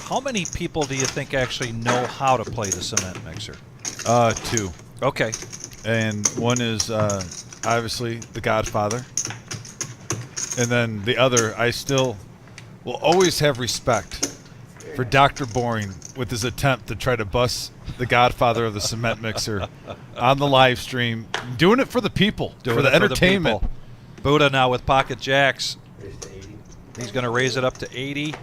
How many people do you think actually know how to play the cement mixer? 2. Okay. And one is obviously the Godfather. And then the other, I still will always have respect for Dr. Boring with his attempt to try to bust the Godfather of the cement mixer on the live stream. Doing it for the people, Doing for the it entertainment. people. Buddha now with pocket jacks. Raise to 80. He's going to raise it up to 80.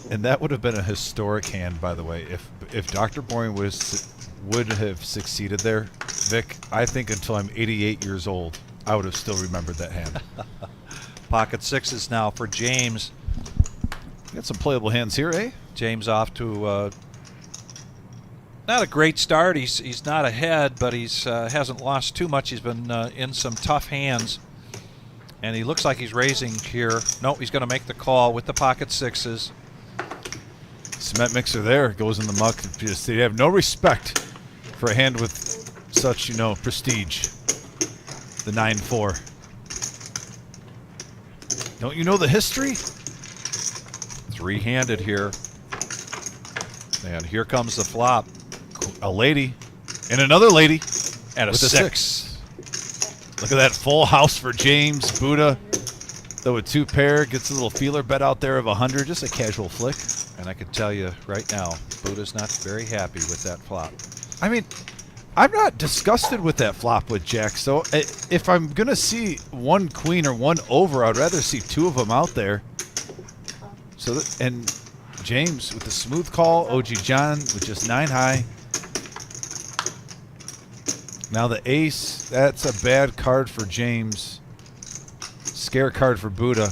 And that would have been a historic hand, by the way, if Dr. Boring would have succeeded there. Vic, I think until I'm 88 years old, I would have still remembered that hand. Pocket sixes now for James. Got some playable hands here, eh? James off to not a great start. He's not ahead, but he's hasn't lost too much. He's been in some tough hands, and he looks like he's raising here. Nope, he's going to make the call with the pocket sixes. Cement mixer there goes in the muck. Just they have no respect for a hand with such, prestige. The 9-4. Don't you know the history? Three-handed here, and here comes the flop. A lady and another lady And a with six. Look at that full house for James Buddha. Though a 2-pair gets a little feeler bet out there of 100, just a casual flick. And I can tell you right now, Buddha's not very happy with that flop. I mean, I'm not disgusted with that flop with Jack. So if I'm going to see one queen or one over, I'd rather see 2 of them out there. So and James with the smooth call, OG John with just 9 high. Now the ace, that's a bad card for James. Scare card for Buddha.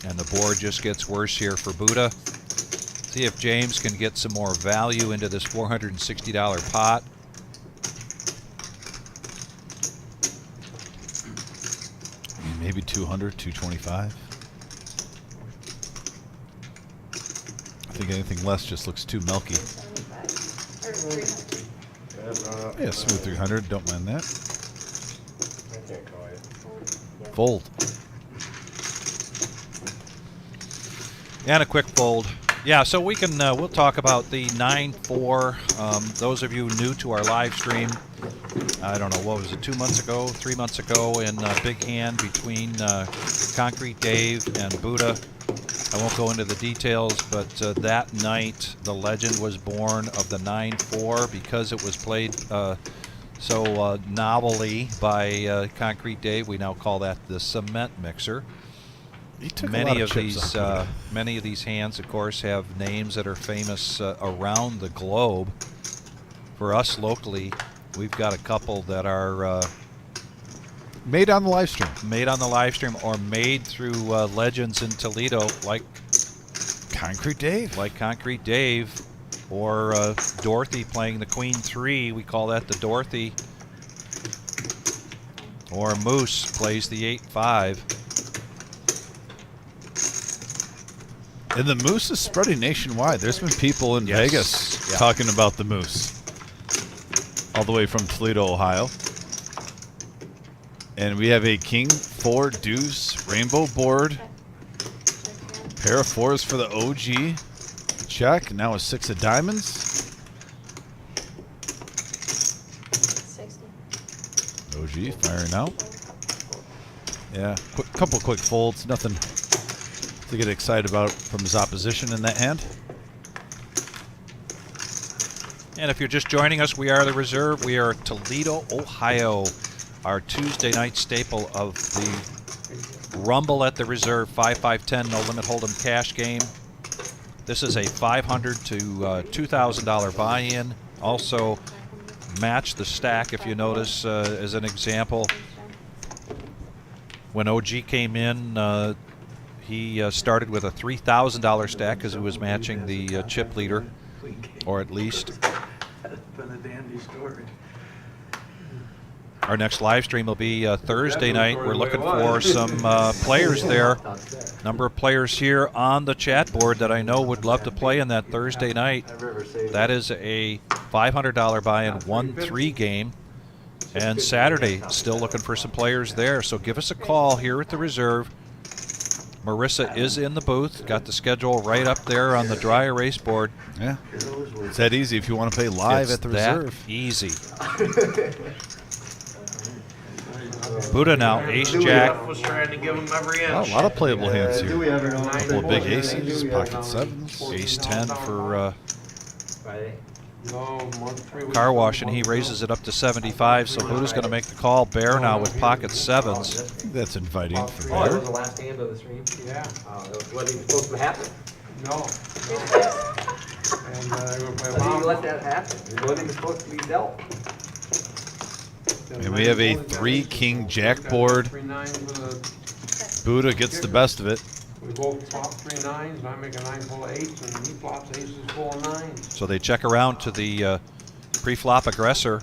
And the board just gets worse here for Buddha. See if James can get some more value into this $460 pot. Maybe 200, 225. I think anything less just looks too milky. 275. Or 300. Yeah, smooth 300. Don't mind that. I can't call it. Yep. Fold. And a quick fold. Yeah, so we can, we'll talk about the 9-4. Those of you new to our live stream, I don't know, what was it, 2 months ago, 3 months ago, in big hand between Concrete Dave and Buddha. I won't go into the details, but that night the legend was born of the 9-4 because it was played so novelly by Concrete Dave. We now call that the cement mixer. He took a Many lot of chips these, off Buddha. many of these hands, of course, have names that are famous around the globe. For us locally, we've got a couple that are Made on the live stream. made on the live stream or made through legends in Toledo, like Concrete Dave. Concrete Dave, or Dorothy playing the Queen 3. We call that the Dorothy. Or Moose plays the 8-5. And the Moose is spreading nationwide. There's been people in Yes. Vegas Yeah. talking about the Moose. All the way from Toledo, Ohio. And we have a King 4 deuce rainbow board. Pair of 4s for the OG. Check. Now a 6 of diamonds. 60. OG firing out. Yeah, couple quick folds. Nothing to get excited about from his opposition in that hand. And if you're just joining us, we are the Reserve. We are Toledo, Ohio. Our Tuesday night staple of the Rumble at the Reserve 5-5-10 no limit hold'em cash game. This is a $500 to $2,000 buy-in. Also match the stack, if you notice, as an example. When OG came in, he started with a $3,000 stack because he was matching the chip leader, or at least. That's been a dandy story. Our next live stream will be Thursday night. We're looking for some players there. Number of players here on the chat board that I know would love to play in that Thursday night. That is a $500 buy-in 1-3 game. And Saturday, still looking for some players there. So give us a call here at the Reserve. Marissa is in the booth. Got the schedule right up there on the dry erase board. Yeah, it's that easy if you want to play live It's at the that Reserve. easy. Buddha now, ace jack. Was trying to give him every inch. Oh, a lot of playable hands Do here. we ever know? Couple of big aces, pocket sevens. Ace 10 for No, month, 3 weeks. car wash, and he raises it up to 75. So Buddha's going to make the call. Bear now with pocket sevens. That's inviting for Oh, that Bear. was the last hand of the stream? Yeah, Oh, that wasn't even supposed to happen. no. And we're I gonna play think you round. let that happen. It wasn't even supposed to be dealt. And we have a 3 king jack board. 3 9s with a, Buddha gets the best of it. we both flop 3 9s, and I make a 9 full of 8s, and he flops aces full of 9s. So they check around to the pre-flop aggressor.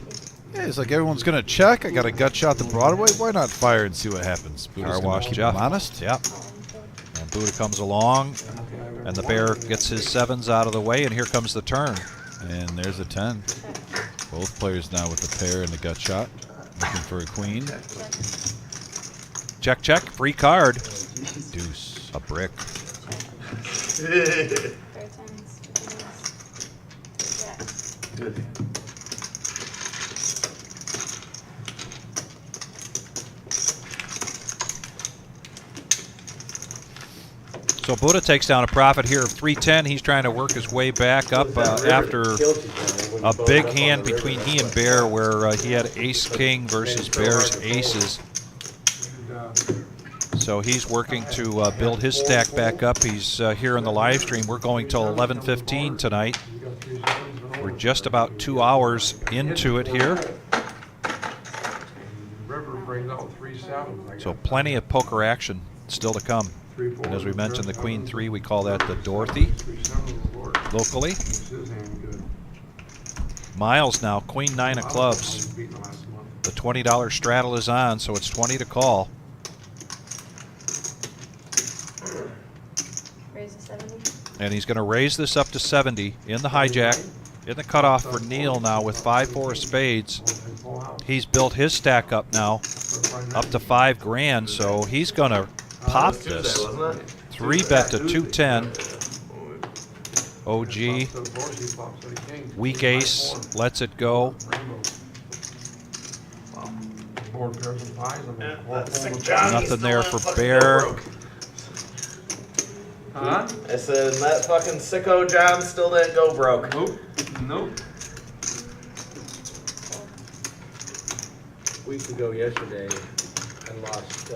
Yeah, it's like everyone's going to check. I got a gut shot to Broadway. Why not fire and see what happens? Buddha's Car gonna wash keep Jeff. him honest. Yep. And Buddha comes along, and the Bear gets his sevens out of the way, and here comes the turn. And there's a 10. Both players now with a pair and a gut shot. Looking for a queen. Check, check, free card. Deuce, a brick. Fair tens, 2 tens. Yeah. Good. So Buddha takes down a profit here of 310. He's trying to work his way back up after a big hand between he and Bear, where he had ace-king versus Bear's aces. So he's working to build his stack back up. He's here in the live stream. We're going till 11:15 tonight. We're just about 2 hours into it here. River brings out 3 7s. So plenty of poker action still to come. 3 4. And as we mentioned, the Queen 3, we call that the Dorothy 3 7 of the Lord. locally. Makes his hand good. Miles now, Queen 9 of clubs. He's beaten the last month. The $20 straddle is on, so it's 20 to call. Raise to 70. And he's going to raise this up to 70 in the hijack. In the cutoff for Neil now with 5-4 of spades. He's built his stack up now, up to $5 grand, so he's going to pop this. 3-bet to 210. OG, weak ace, lets it go. Board pairs and pies. Nothing there for Bear. Huh? I said that fucking sicko John still didn't go broke. Nope. Nope. A week ago yesterday, I lost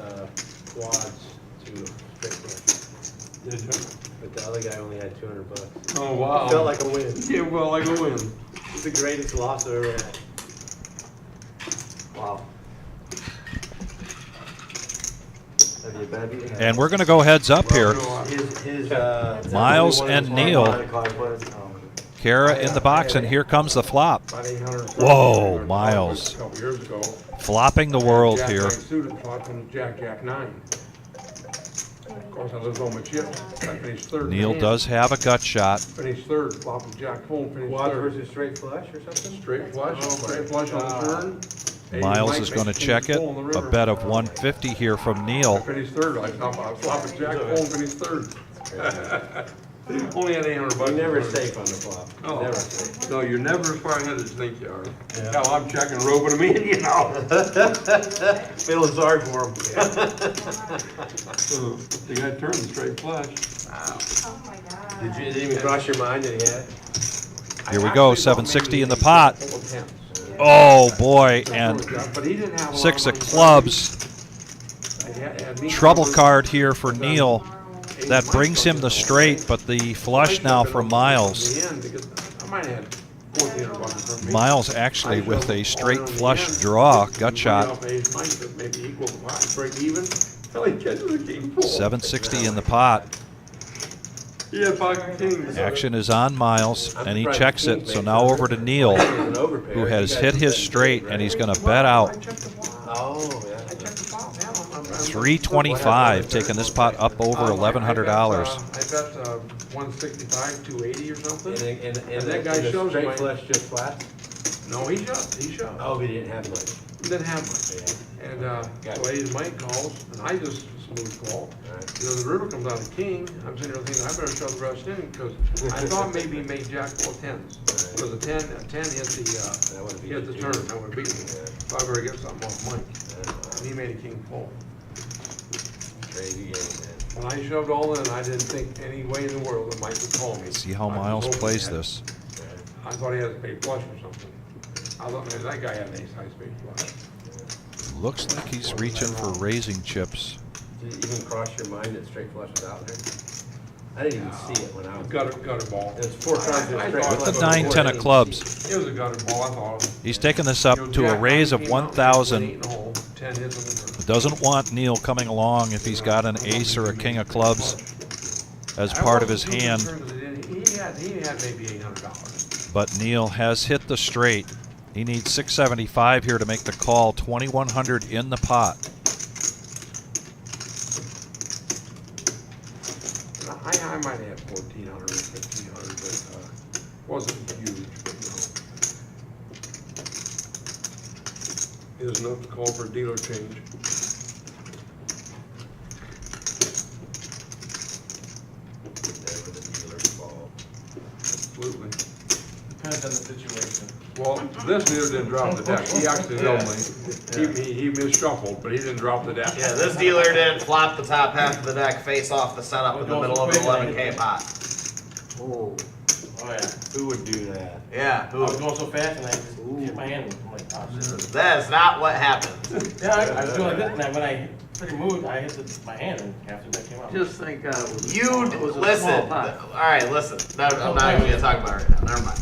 quads to straight flush. But the other guy only had $200. Oh, wow. Felt like a win. Yeah, well, like a win. It's the greatest loss I've ever had. Wow. Have you been beaten? And we're going to go heads up here. His Miles and Neil. Kara in the box, and here comes the flop. About 800. Whoa, Miles. A couple years ago. Flopping the world Jack here. 9 suited flopped on Jack 9. Of course, I lived on my chips. I finished third. in the Neil hand. does have a gut shot. Finished third. Flopped Jack home. Finished quad third. versus straight flush or something? Straight flush. Straight flush on the turn. Miles is going to check it. A bet of 150 here from I Neil. finished third. I flopped Jack home. Finished third. Only had $800. You're never safe on the flop. Oh. Never safe. No, you're never as far ahead as you think you are. Hell, I'm checking, roping them in, you know. Feeling sorry for him. The guy turned straight flush. Oh my God. Did it even cross your mind that he had? Here we go, 760 in the pot. Oh boy, and But he didn't have a lot 6 of money. clubs. Had me Trouble covered. card here for Neil. That brings him the straight, but the flush now from Miles. I might have had $1,400 for me. Miles actually with a straight flush draw, gut shot. Maybe equal to mine. Break even. Hell, he catches a king full. 760 in the pot. He had pocket kings. Action is on Miles, and he checks it. So now over to Neil, who has hit his straight, and he's going to bet out. Oh, yeah. 325, taking this pot up over $1,100. I bet 165, 280 or something. And that guy shows straight my- flush just flat? No, he shoved. He shoved. Oh, he didn't have much. He didn't have much. And so A's Mike calls, and I just smooth call. You know, the river comes out of king. I'm sitting there thinking I better shove the rest in because I thought maybe he made Jack full of 10s. Because a 10 hit the turn. That would have beaten me. So I better get something off Mike. And he made a king full. Crazy game, man. When I shoved all in, I didn't think any way in the world that Mike would call me. See how I was Miles hoping plays he had- this. I thought he had a spade flush or something. I thought maybe that guy had an ace high spade flush. Looks like he's reaching for raising chips. Did it even cross your mind that straight flush was out there? I didn't even see it when I was. Gutter ball. There's 4 cards in straight With flush. the 9-10 of clubs, It was a gutter ball, I thought. he's taking this up to a raise of 1,000. 10 hits on the turn. Doesn't want Neil coming along if he's got an ace or a king of clubs as part of his hand. He had maybe $800. But Neil has hit the straight. He needs 675 here to make the call. 2,100 in the pot. I might have had 1,400 or 1,500, but wasn't huge. But it was enough to call for a dealer change. Never the dealer's fault. Absolutely. Depends on the situation. Well, this dealer didn't drop the deck. He accidentally, he misshuffled, but he didn't drop the deck. Yeah, this dealer didn't flop the top half of the deck face off the setup in the middle of an 11K pot. Oh yeah. Who would do that? Yeah, I was going so fast and I just hit my hand. I'm like, oh shit. that is not what happened. Yeah, I was doing like this, and when I freaking moved, I hit my hand, and after that came out. Just thank God it was a You small- it was a listen. small pot. All right, listen. No, I'm not even gonna talk about it right now. Never mind.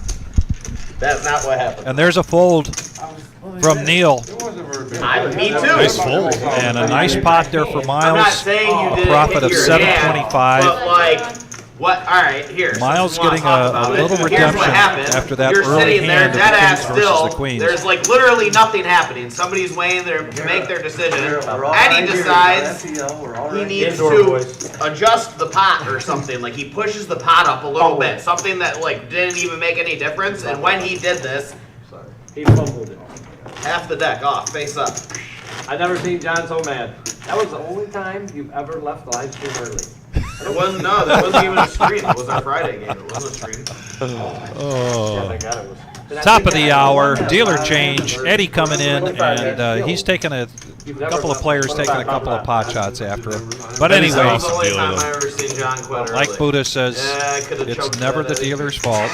That's not what happened. And there's a fold. I was from Neil. It wasn't very big. Me too. Nice fold. And a nice pot there for I'm not Miles. saying you A didn't profit hit of your $7.25. hand, but like, what? All right, here. Miles since we wanna getting talk a about little it, here's redemption what happened. after that You're early sitting there, hand of the dead ass kings versus still. the queens. There's like literally nothing happening. Somebody's waiting there to make their decision, and he decides he needs to adjust the pot or something. Like he pushes the pot up a little bit, something that like didn't even make any difference. And when he did this, He fumbled it. half the deck off, face up. I've never seen John so mad. That was the only time you've ever left the live stream early. It wasn't, no, that wasn't even a screen. It was our Friday game. It wasn't a screen. Oh. Thank God it was. Top of the hour, dealer change. Eddie coming in, and he's taking a couple of players taking a couple of pot shots after him. But That anyway, was the only time I ever seen John quit early. like Buddha says, Yeah, I could've it's choked never that the Eddie. dealer's fault.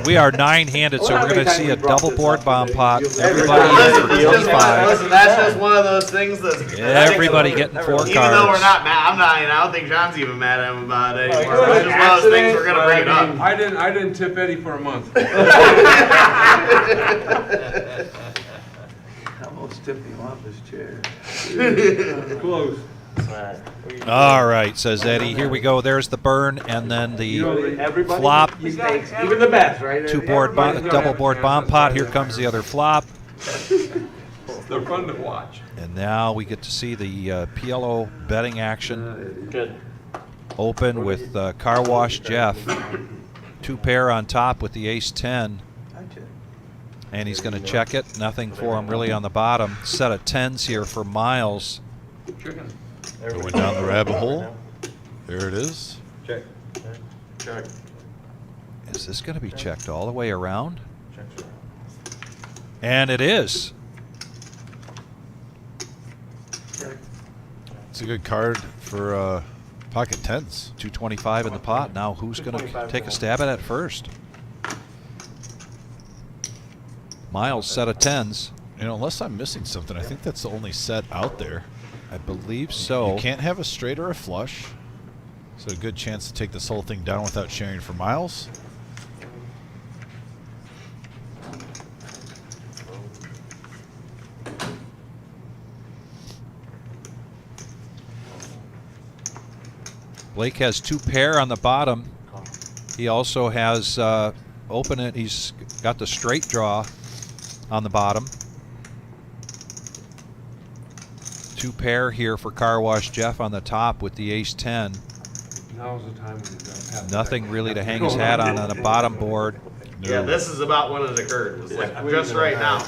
We are 9-handed, so we're going to see a double board bomb pot. Everybody in for Listen, 25. that's just one of those things that's Everybody getting 4 cards. Even though we're not mad, I don't think John's even mad at him about it anymore. It's just one of those things we're gonna bring it up. I didn't tip Eddie for a month. I almost tipped him off his chair. Close. All right, says Eddie. Here we go. There's the burn, and then the Everybody flop. mistakes, even the best, right? Double board bomb pot. Here comes the other flop. They're fun to watch. And now we get to see the PLO betting action. Good. Open with Car Wash Jeff. 2 pair on top with the ace-10. And he's going to check it. Nothing for him really on the bottom. Set of 10s here for Miles. Chicken. Going down the rabbit hole. There it is. Check. Check. Is this going to be checked all the way around? And it is. It's a good card for pocket tens. 225 in the pot. Now who's going to take a stab at it first? Miles, set of 10s. You know, unless I'm missing something, I think that's the only set out there. I believe so. You can't have a straight or a flush. So a good chance to take this whole thing down without sharing for Miles. Blake has 2 pair on the bottom. He also has open it. He's got the straight draw on the bottom. 2 pair here for Car Wash Jeff on the top with the ace-10. Now's the time when you have Nothing really to hang his hat on the bottom board. Yeah, this is about when it occurred. It's like just right now.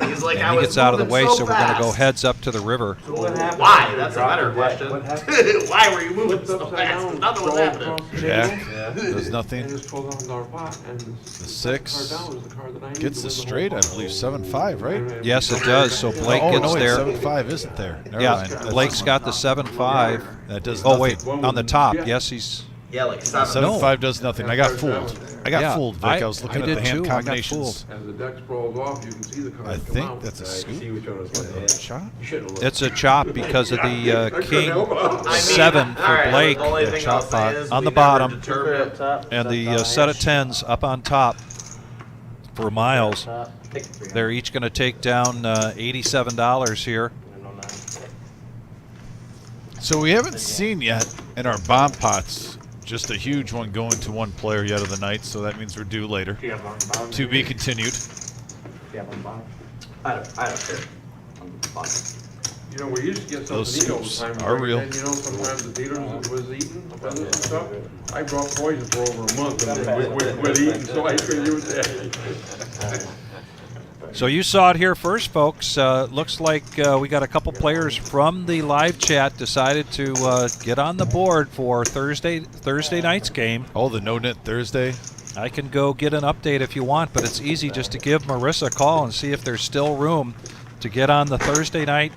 He's like, And I he was gets out of the moving way, so so we're going to go fast. heads up to the river. Why? That's a better question. Why were you moving so fast? 'Cause nothing was happening. Jack does nothing. And just $12,000 pot, and The 6 card down was the card that I needed gets to the win the straight, whole I pot. believe 7-5, right? Yes, it does. So Blake Oh gets no, wait, there. 7-5 isn't there. Never Yeah, mind. That's Blake's the got one. the 7-5. That does Oh nothing. wait, on the top. Yes, he's. Yeah, like 7. 7-5 does nothing. I got fooled. I got Yeah, fooled, Vic. I was looking I at the did hand too. I got combinations. As the deck sprawls off, you can see the cards I come think out. that's a See scoop. which one was what. Shot? You shouldn't have looked. It's a chop because of the king I mean, 7 for all right, Blake the only the thing chop I'll say pot is on we the never bottom. determined- and the set of 10s up on top for Miles. They're each going to take down $87 here. So we haven't seen yet in our bomb pots just a huge one going to one player yet of the night, so that means we're due later. To be continued. I don't care. I'm fine. You know, we used to get Those something eat all the scoops time. are but real. then, you know, sometimes the dealers was eating feathers and stuff. I brought poison for over a month and they quit eating, so I couldn't use that. So you saw it here first, folks. Looks like we got a couple players from the live chat decided to get on the board for Thursday night's game. Oh, the No Net Thursday. I can go get an update if you want, but it's easy just to give Marissa a call and see if there's still room to get on the Thursday night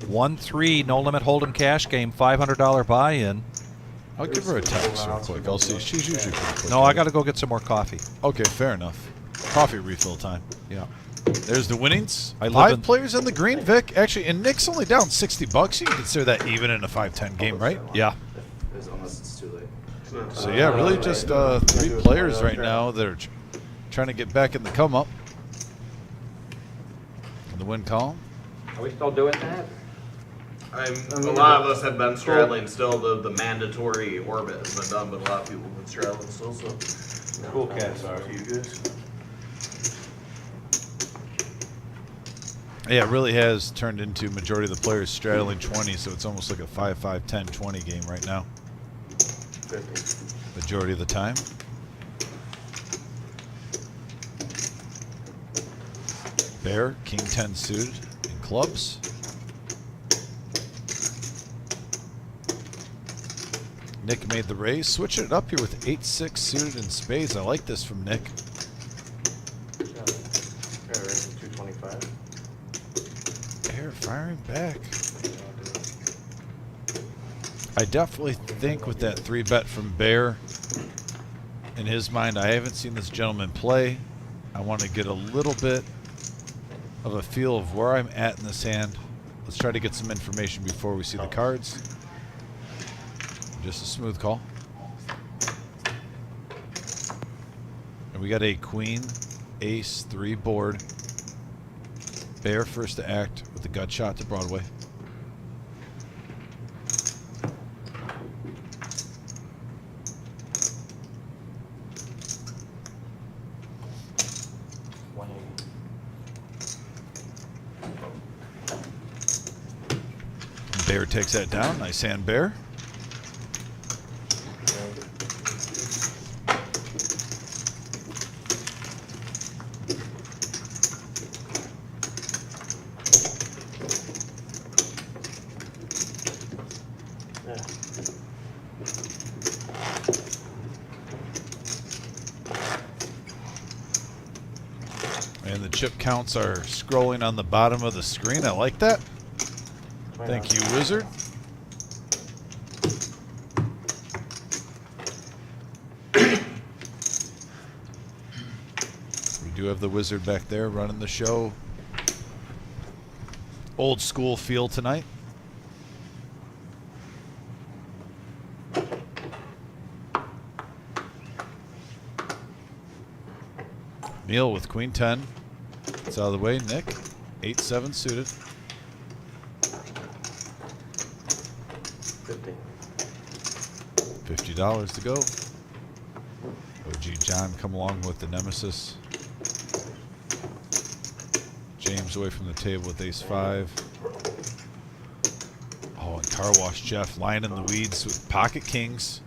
1-3 no limit hold'em cash game, $500 buy-in. I'll give her a text real quick. I'll see. She's usually pretty quick. No, I got to go get some more coffee. Okay, fair enough. Coffee refill time. Yeah. There's the winnings. I live 5 in- players on the green, Vic. Actually, and Nick's only down $60. You can consider that even in a 5-10 game, right? Yeah. Unless it's too late. So yeah, really just 3 players right now that are trying trying to get back in the come up. In the win column. Are we still doing that? A lot of us have been straddling still. The mandatory orbit has been done, but a lot of people have been straddling still. So Cool cats are. you guys. Yeah, it really has turned into majority of the players straddling 20, so it's almost like a 5, 10, 20 game right now. 50. Majority of the time. Bear, king 10 suited in clubs. Nick made the raise. Switching it up here with 8-6 suited in spades. I like this from Nick. Bear raising 225. Bear firing back. I definitely think with that 3-bet from Bear, in his mind, I haven't seen this gentleman play. I want to get a little bit of a feel of where I'm at in this hand. Let's try to get some information before we see the cards. Just a smooth call. And we got a queen, ace, 3 board. Bear first to act with the gut shot to Broadway. Bear takes that down. Nice hand, Bear. And the chip counts are scrolling on the bottom of the screen. I like that. Thank you, Wizard. We do have the Wizard back there running the show. Old school feel tonight. Neil with queen 10. It's out of the way. Nick, 8-7 suited. 50. $50 to go. OG John come along with the Nemesis. James away from the table with ace-5. Oh, and Car Wash Jeff lying in the weeds with pocket kings.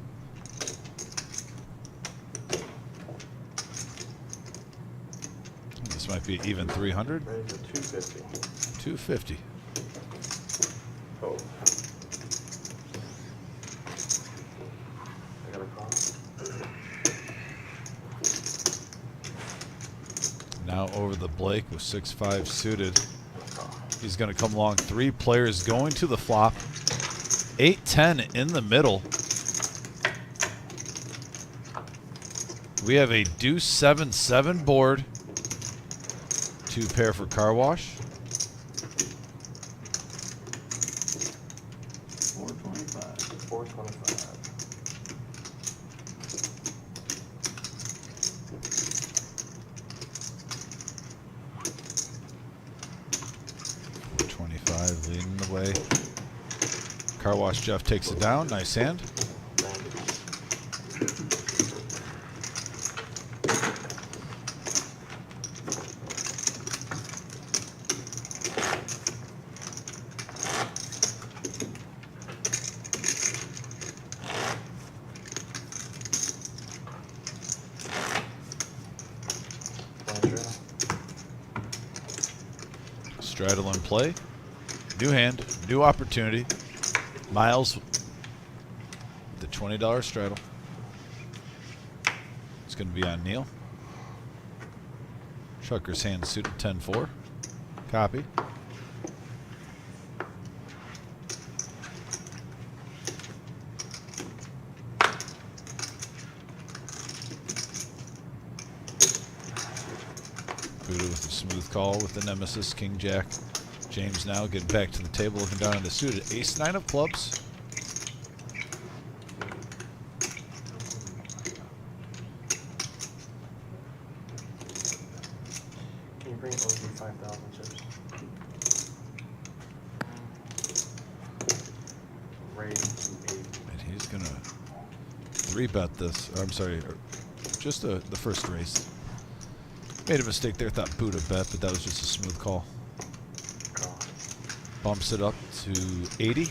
This might be even 300. Raise to 250. 250. Oh. I got a call. Now over the Blake with 6-5 suited. He's going to come along. 3 players going to the flop. 8-10 in the middle. We have a deuce 7-7 board. 2 pair for Car Wash. 425. 425. $25 leading the way. Car Wash Jeff takes it down. Nice hand. Straddle in play. New hand, new opportunity. Miles, the $20 straddle. It's going to be on Neil. Trucker's hand suited 10-4. Copy. Buddha with a smooth call with the Nemesis, King Jack. James now getting back to the table, looking down at the suited ace-9 of clubs. Can you bring OG 5,000 chips? Raise 280. And he's gonna 3-bet this. Or, I'm sorry, just the first race. Made a mistake there. Thought Buddha bet, but that was just a smooth call. Bumps it up to 80.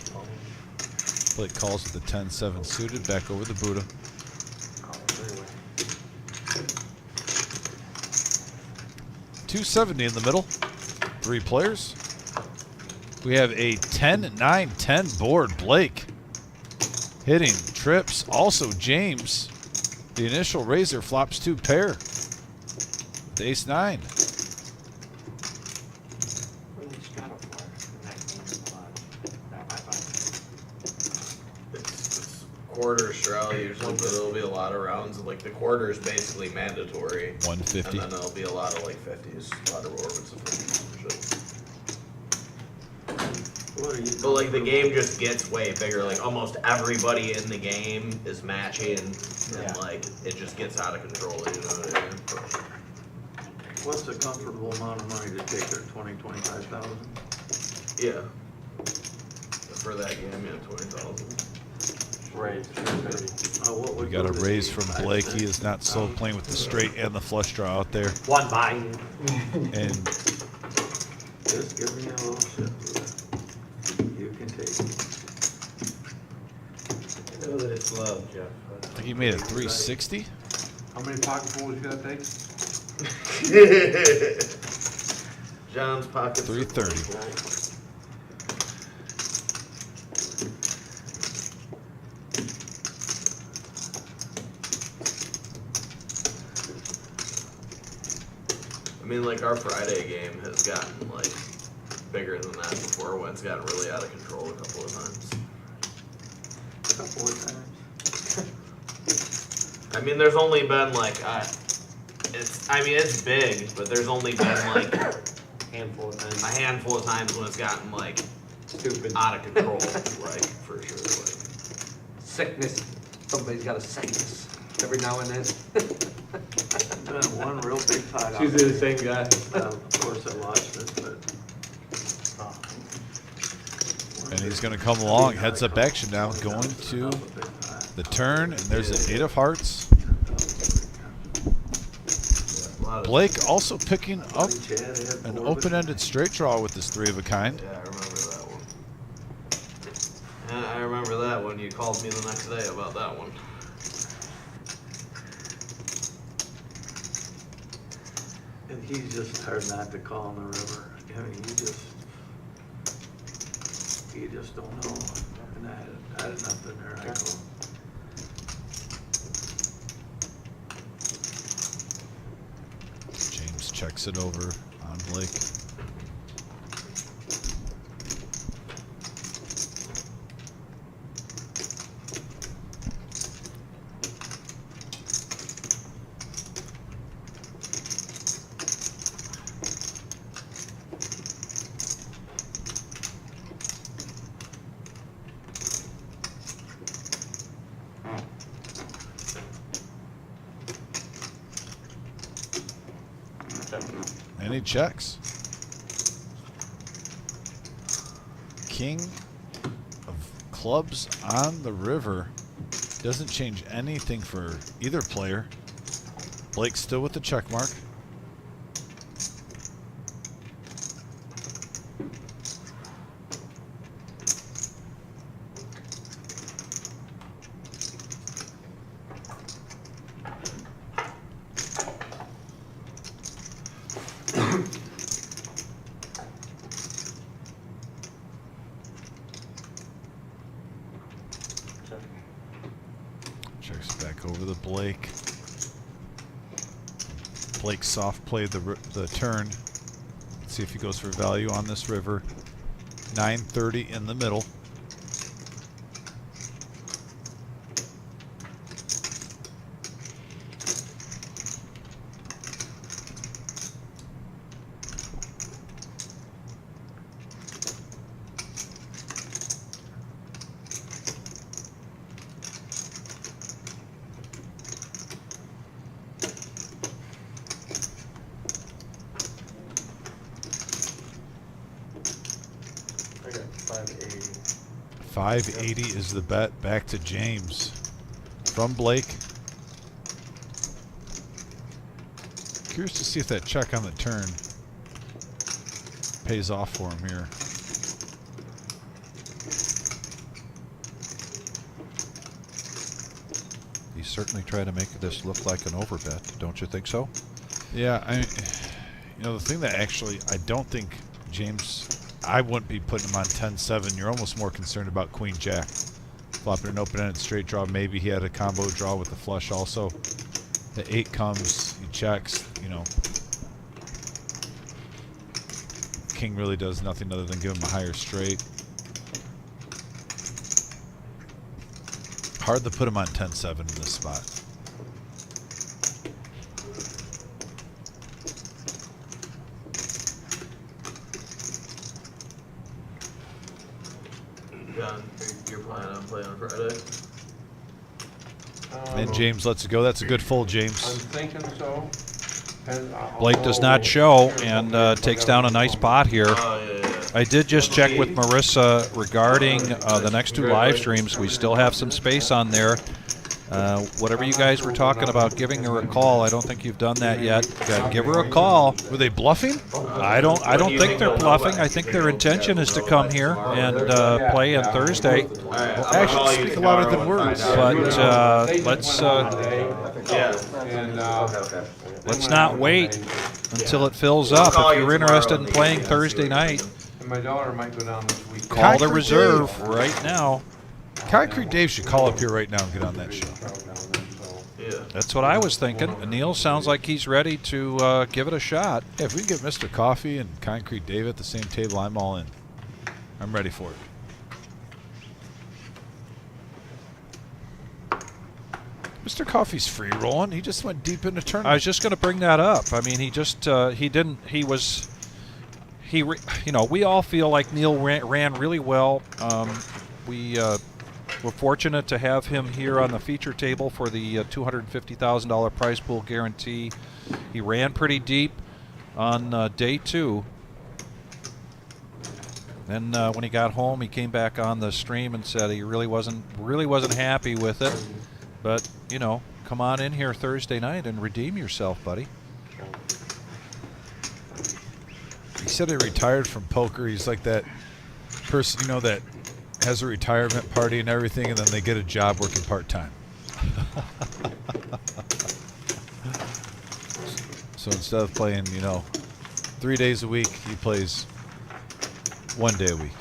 Blake calls with the 10-7 suited. Back over the Buddha. 270 in the middle. 3 players. We have a 10-9-10 board. Blake hitting trips. Also James. The initial raiser flops 2 pair. The ace-9. It's quarter Australia usually, but it'll be a lot of rounds. Like the quarter is basically mandatory. 150. And then there'll be a lot of like 50s, a lot of orbits of 50s and shit. But like the game just gets way bigger. Like almost everybody in the game is matching, and like it just gets out of control. You know what I mean? What's a comfortable amount of money to take there, 25,000? Yeah. For that game, yeah, 20,000. Raise 230. What We would got a go to raise 85 from Blake. cents? He is not sold playing with the straight and the flush draw out there. One buy. And Just give me a little shit. You can take it. I know that it's love, Jeff. I think he made it 360. How many pocketfuls you gotta take? John's pockets. 330. I mean, like our Friday game has gotten like bigger than that before when it's gotten really out of control a couple of times. A couple of times. I mean, there's only been like, it's big, but there's only been like Handful of times. a handful of times when it's gotten like Stupid. out of control, like for sure. Like, Sickness. Somebody's got a sickness every now and then. Been one real big pot. She's the same guy. Of course I watched it, but. And he's going to come along. Heads up action now. Going to the turn. And there's an 8 of hearts. a lot of, Blake also picking up Chad had an four, but- open-ended straight draw with this 3 of a kind. yeah, I remember that one. And I remember that one. You called me the next day about that one. And he's just hard not to call in the river. I mean, you just don't know. And I had enough in there, I go. James checks it over on Blake. And he checks. King of clubs on the river. Doesn't change anything for either player. Blake's still with the check mark. Checks back over the Blake. Blake soft played the turn. Let's see if he goes for value on this river. 930 in the middle. 580 is the bet. Back to James from Blake. Curious to see if that check on the turn pays off for him here. He's certainly trying to make this look like an overbet, don't you think so? Yeah, you know, the thing that actually I don't think James, I wouldn't be putting him on 10-7. You're almost more concerned about Queen Jack. Flopping an open-ended straight draw. Maybe he had a combo draw with the flush also. The 8 comes, he checks, you know. King really does nothing other than give him a higher straight. Hard to put him on 10-7 in this spot. John, you're planning on playing on Friday? And James lets it go. That's a good full, I'm James. thinking so. And Blake does not show and takes down a nice pot here. Oh, yeah. I did just check with Marissa regarding the next 2 live streams. We still have some space on there. Whatever you guys were talking about giving her a call, I don't think you've done that yet. Give her a call. Were they bluffing? I don't think they're bluffing. I think their intention is to come here and play on Thursday. Well, actions speak louder than words. But let's not wait until it fills up. If you're interested in playing Thursday night, And my daughter might go down this week. call the reserve right now. Concrete Dave should call up here right now and get on that show. Yeah. That's what I was thinking. Neil sounds like he's ready to give it a shot. Yeah, if we can get Mr. Coffee and Concrete Dave at the same table, I'm all in. I'm ready for it. Mr. Coffee's free rolling. He just went deep into tournament. I was just going to bring that up. I mean, he just you know, we all feel like Neil ran really well. We're fortunate to have him here on the feature table for the $250,000 prize pool guarantee. He ran pretty deep on day 2. Then when he got home, he came back on the stream and said he really wasn't happy with it. But you know, come on in here Thursday night and redeem yourself, buddy. He said he retired from poker. He's like that person, you know, that has a retirement party and everything, and then they get a job working part-time. So instead of playing, you know, 3 days a week, he plays 1 day a week.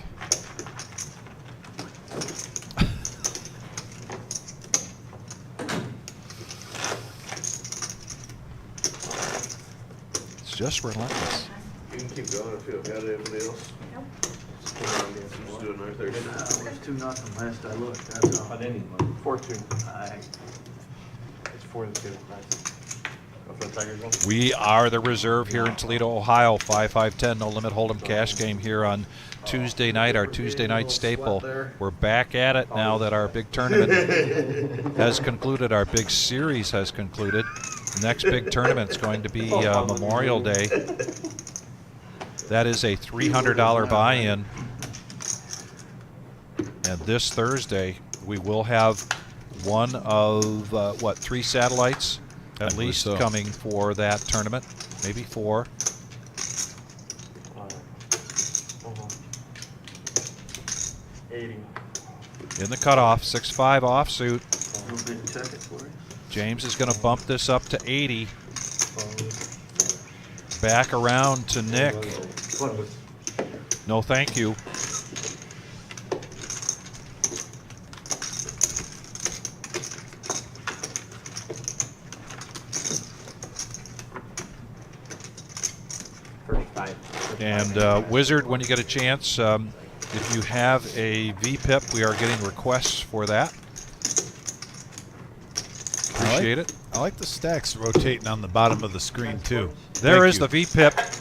It's just relentless. You can keep going if you don't got anybody else. Nope. Just doing our third. It's 2-0 last I looked, that's all. But anyway, 4-2. it's 4-2. Go for the Tigers one. We are the reserve here in Toledo, Ohio. 5-5-10 no limit hold'em cash game here on Tuesday night, our Tuesday night staple. We're back at it now that our big tournament has concluded, our big series has concluded. The next big tournament's going to be Memorial Day. That is a $300 buy-in. And this Thursday, we will have one of, 3 satellites at least coming for that tournament. Maybe 4. 80. In the cutoff, 6-5 offsuit. Real big ticket for you. James is going to bump this up to 80. Back around to Nick. No, thank you. And Wizard, when you get a chance, if you have a VPIP, we are getting requests for that. Appreciate it. I like the stacks rotating on the bottom of the screen too. There is the VPIP.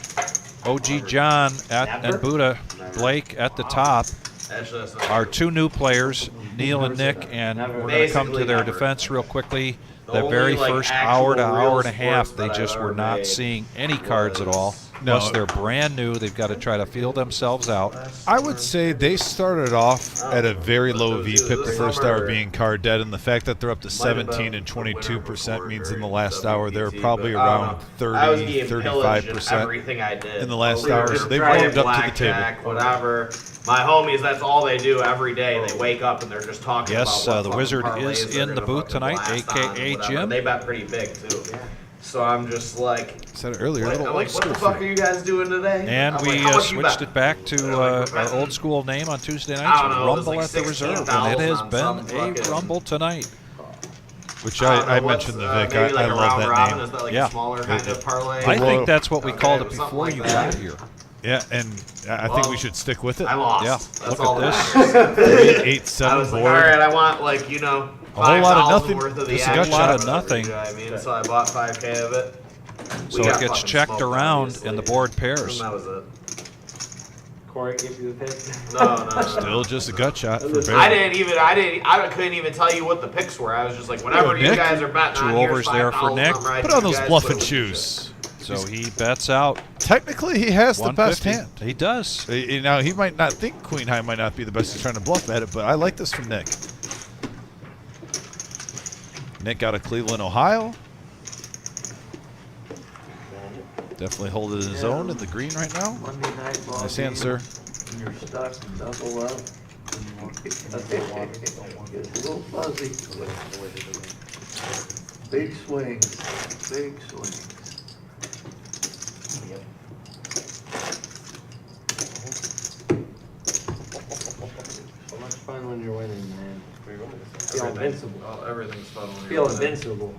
OG John and Buddha Blake at the top. Actually, that's not Our 2 new players, Neil and Nick, and we're going to come to their defense real quickly. The That very only, like, first hour to actual hour real and a half, sports they that just I've were ever not made seeing any cards at all. No. Plus, they're brand new. They've got to try to feel themselves out. I would say they started off at a very low VPIP the first hour being card dead, and the fact that they're up to 17 and 22% means in the last hour they're probably around 30, 35% everything I did. in the last hour. So they've warmed up to the table. Whatever. My homies, that's all they do every day. They wake up and they're just talking Yes, about what the fucking Wizard parlays is they're in the gonna booth fucking tonight, blast on a.k.a. and whatever. Jim. They bet pretty big, too. So I'm just like, I said it earlier, a what, little I'm like, old what the school fuck for are you. you guys doing today? And I'm we like, how much you switched bet? it back to They're like, our old school name on Tuesday nights, I don't know, it was Rumble like at the Reserve. And it 16,000 has on some been a fucking- Rumble tonight. Which don't know, I what's, mentioned to Vic. maybe like I a love round that robin? name. Is that like Yeah. a smaller kind of parlay? I think that's what we Okay, called it something before like you that. got here. Yeah, and I think Well, we should stick with it. I lost. Yeah, That's look all at that this. matters. 8-7 I was like, board. all right, I want like, you know, A whole lot of 5,000 nothing, worth of the just a action. gut shot. or of whatever, nothing. You know what I mean? So I bought 5K of it. So We it got gets fucking checked smoked, around obviously. and the board pairs. And that was it. Corey gives you the pick. No. Still just a gut shot for Bear. I couldn't even tell you what the picks were. I was just like, whatever Yo, you Nick, guys are betting two on, here's overs there for 5,000, Nick. I'm riding Put on you those guys, bluffing but- shoes. So he bets out. Technically, he has the best 150. hand. He does. Now, he might not think Queen High might not be the best. He's trying to bluff at it, but I like this from Nick. Nick out of Cleveland, Ohio. Definitely holding his own in the green right now. Monday night ball Nice hand, game, sir. and you're stuck and double up. Gets a little fuzzy. Big swings, big swings. So much fun when you're winning, man. Feel Everything- invincible. Oh, everything's fun when Feel you're winning. invincible.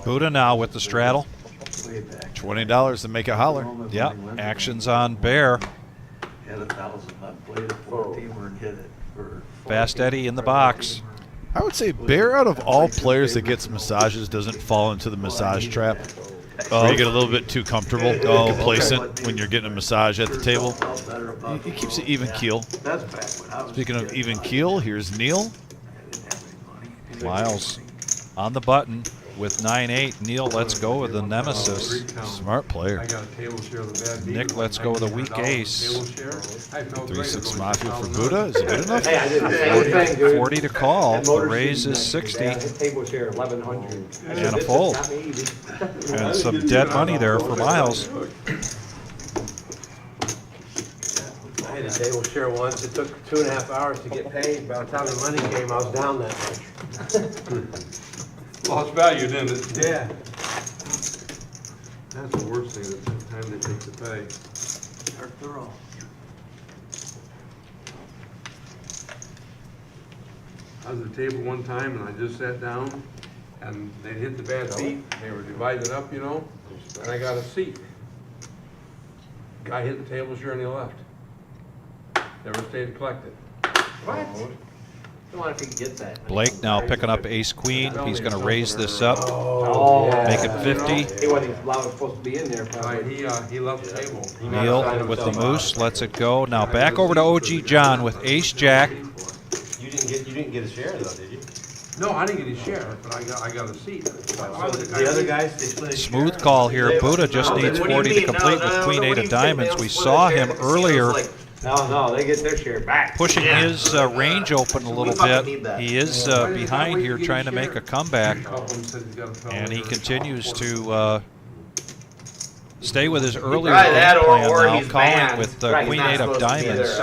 Buddha now with the straddle. Way back. $20 to make it holler. Yep, action's on Bear. Had 1,000, I played a 14er and hit it for. Fast Eddie in the box. I would say Bear, out of all players that gets massages, doesn't fall into the massage trap. Where you get a little bit too comfortable, complacent when you're getting a massage at the table. He keeps it even keel. That's back when I was. Speaking of even keel, here's Neil. Miles on the button with 9-8. Neil, let's go with the nemesis. Smart player. I got a table share of the bad beat. Nick, let's go with a weak ace. Table share. I felt great 3-6 going Mafia for 2,000. Buddha. Is it good enough? Hey, I did the same thing, dude. 40 to call. That The motor raise shooting is next 60. day, I hit table share 1,100. And a fold. Got me easy. And some dead money there for Miles. I had a table share once. It took 2.5 hours to get paid. By the time the money came, I was down that much. Lost value, didn't it? Yeah. That's the worst thing, the time they take to pay. They're thorough. I was at the table one time and I just sat down and they hit the bad beat. They were divided up, you know, and I got a seat. Guy hit the table share and he left. Never stayed to collect it. What? I wonder if he can get that. Blake now picking up ace-queen. He's going to raise this up. Oh, Make it 50. He wasn't allowed, supposed to be in there, probably. He left the table. He Neil with the moose lets it go. Now back over to OG John with ace-jack. You didn't get a share though, did you? No, I didn't get his share, but I got a seat. The other guys, they split a share? Smooth call here. Buddha just needs 40 to complete with queen 8 of diamonds. We saw him earlier No, they get their share back. pushing his range open a little fucking need bit. that. He is behind here trying to make a comeback. And he And continues to stay with his earlier Right, game that plan or now, he's calling banned. with Right, queen he's 8 of diamonds.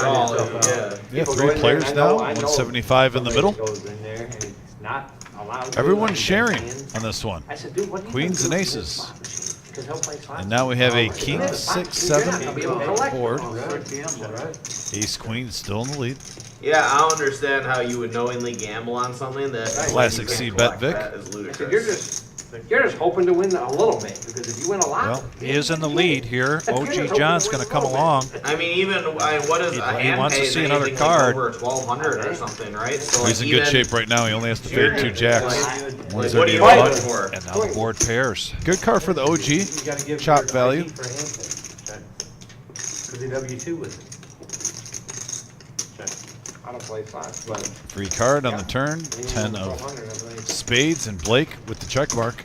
Yeah, People go 3 in there, players I know- now, I know 175 in the middle. somebody goes in there and it's not allowed to. Everyone's sharing on this one. I said, dude, what do you Queens do? and aces. Because he'll play slots. And now we have a king, 6, 7 I'll be able to collect. board. Right. Ace queen still in the lead. Yeah, I don't understand how you would knowingly gamble on something that Classic you C can't bet collect. Vic. That is I said, ludicrous. you're just hoping to win a little bit, because if you win a lot. Well, he is in the lead here. OG John's going to come along. I mean, even what is He a hand wants to pay? see Is another anything card. like over 1,200 or something, right? So He's like in good even- shape right now. He only has to fade 2 jacks. Like, One's what are you already hoping in. for? And now the board pairs. Good card for the OG. You gotta give Chop your value. ID for hand pay. Cause he W2 with it. I don't play slots, but. Free card on the turn. 10 of 1,200, I believe. spades and Blake with the check mark.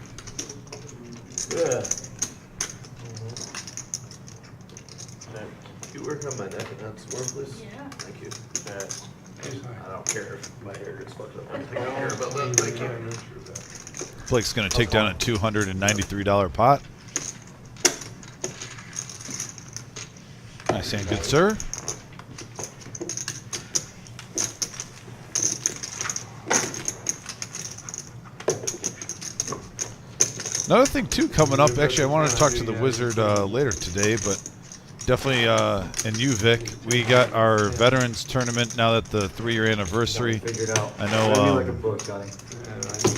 Yeah. You work on my neck and that's worthless? Yeah. Thank you. I don't care if my hair gets fucked up. I don't care about that. Thank you. Blake's going to take down a $293 pot. Nice hand, good sir. Another thing too coming up. Actually, I wanted to talk to the Wizard later today, but definitely, and you, Vic, we got our Veterans Tournament now that the 3-year anniversary. I know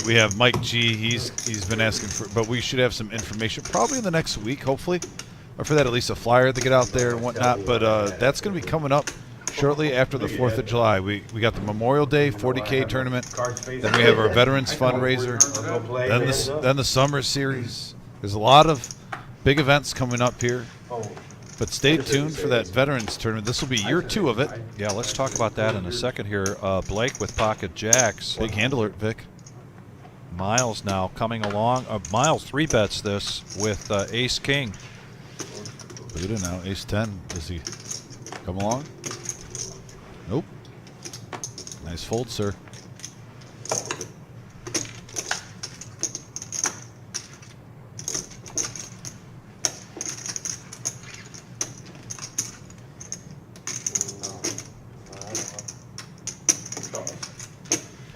we have Mike G. He's been asking for, but we should have some information probably in the next week, hopefully, or for that at least a flyer to get out there and whatnot. But that's going to be coming up shortly after the 4th of July. We got the Memorial Day 40K tournament. Then we have our Veterans fundraiser. Then the Summer Series. There's a lot of big events coming up here. But stay tuned for that Veterans Tournament. This will be year 2 of it. Yeah, let's talk about that in a second here. Blake with pocket jacks. Big hand alert, Vic. Miles now coming along. Miles 3-bets this with Ace King. Buddha now, Ace 10. Does he come along? Nope. Nice fold, sir.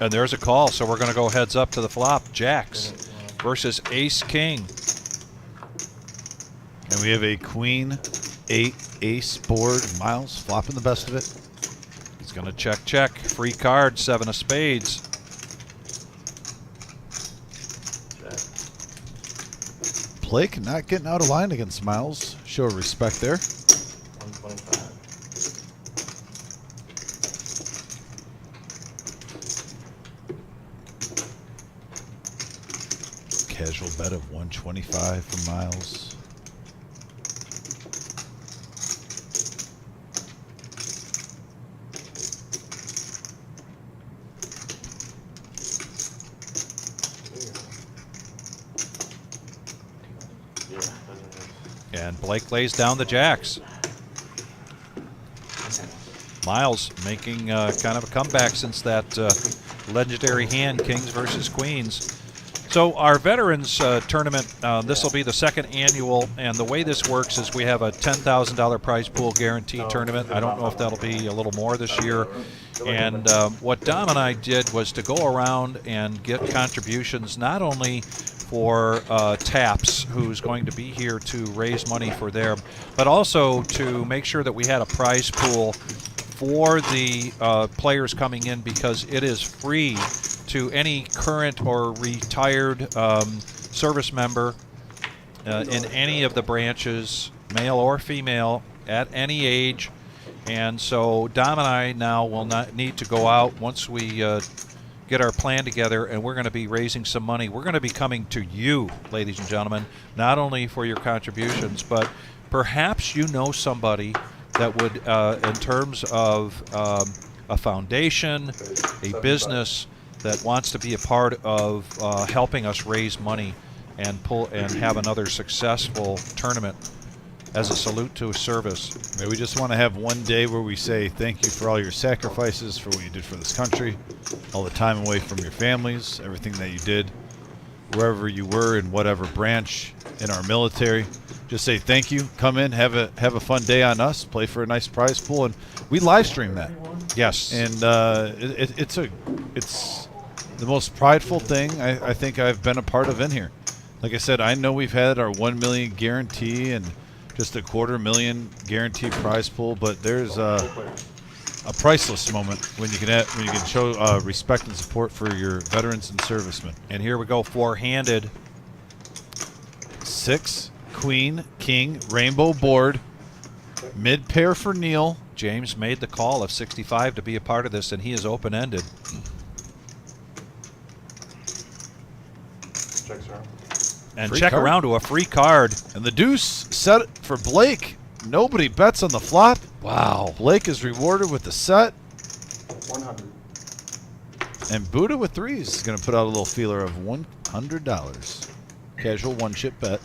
And there's a call, so we're going to go heads up to the flop. Jacks versus Ace King. And we have a Queen 8 Ace board. Miles flopping the best of it. He's going to check. Free card, 7 of spades. Blake not getting out of line against Miles. Show respect there. 125. Casual bet of 125 for Miles. And Blake lays down the jacks. Miles making kind of a comeback since that legendary hand, Kings versus Queens. So our Veterans Tournament, this will be the 2nd annual, and the way this works is we have a $10,000 prize pool guarantee tournament. I don't know if that'll be a little more this year. And what Dom and I did was to go around and get contributions not only for Taps, who's going to be here to raise money for them, but also to make sure that we had a prize pool for the players coming in, because it is free to any current or retired service member in any of the branches, male or female, at any age. And so Dom and I now will not need to go out once we get our plan together, and we're going to be raising some money. We're going to be coming to you, ladies and gentlemen, not only for your contributions, but perhaps you know somebody that would, in terms of a foundation, a business that wants to be a part of helping us raise money and have another successful tournament as a salute to service. Maybe we just want to have one day where we say thank you for all your sacrifices, for what you did for this country, all the time away from your families, everything that you did, wherever you were in whatever branch in our military. Just say thank you. Come in, have a fun day on us, play for a nice prize pool, and we live stream that. Yes, and it's the most prideful thing I think I've been a part of in here. Like I said, I know we've had our 1 million guarantee and just a $250,000 guaranteed prize pool, but there's a priceless moment when you can show respect and support for your veterans and servicemen. And here we go, 4-handed. 6, Queen, King, rainbow board, mid pair for Neil. James made the call of 65 to be a part of this, and he is open-ended. Checks around. And Free check card. around to a free card. And the deuce set for Blake. Nobody bets on the flop. Wow. Blake is rewarded with the set. 100. And Buddha with 3s is going to put out a little feeler of $100. Casual 1-chip bet.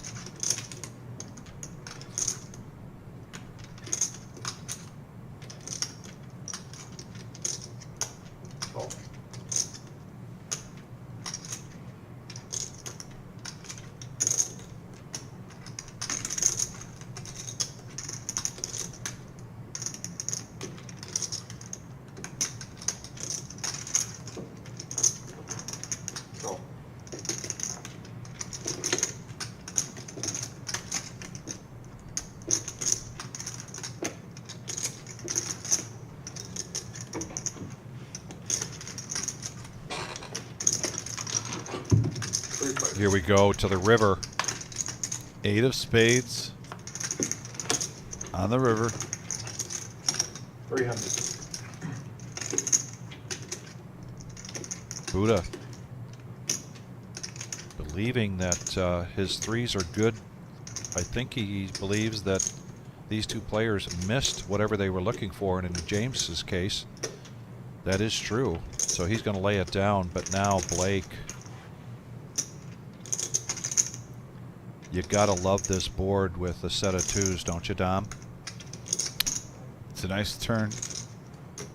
Here we go to the river. 8 of spades on the river. 300. Buddha believing that his threes are good. I think he believes that these two players missed whatever they were looking for, and in James's case, that is true. So he's going to lay it down, but now Blake, you got to love this board with a set of twos, don't you, Dom? It's a nice turn.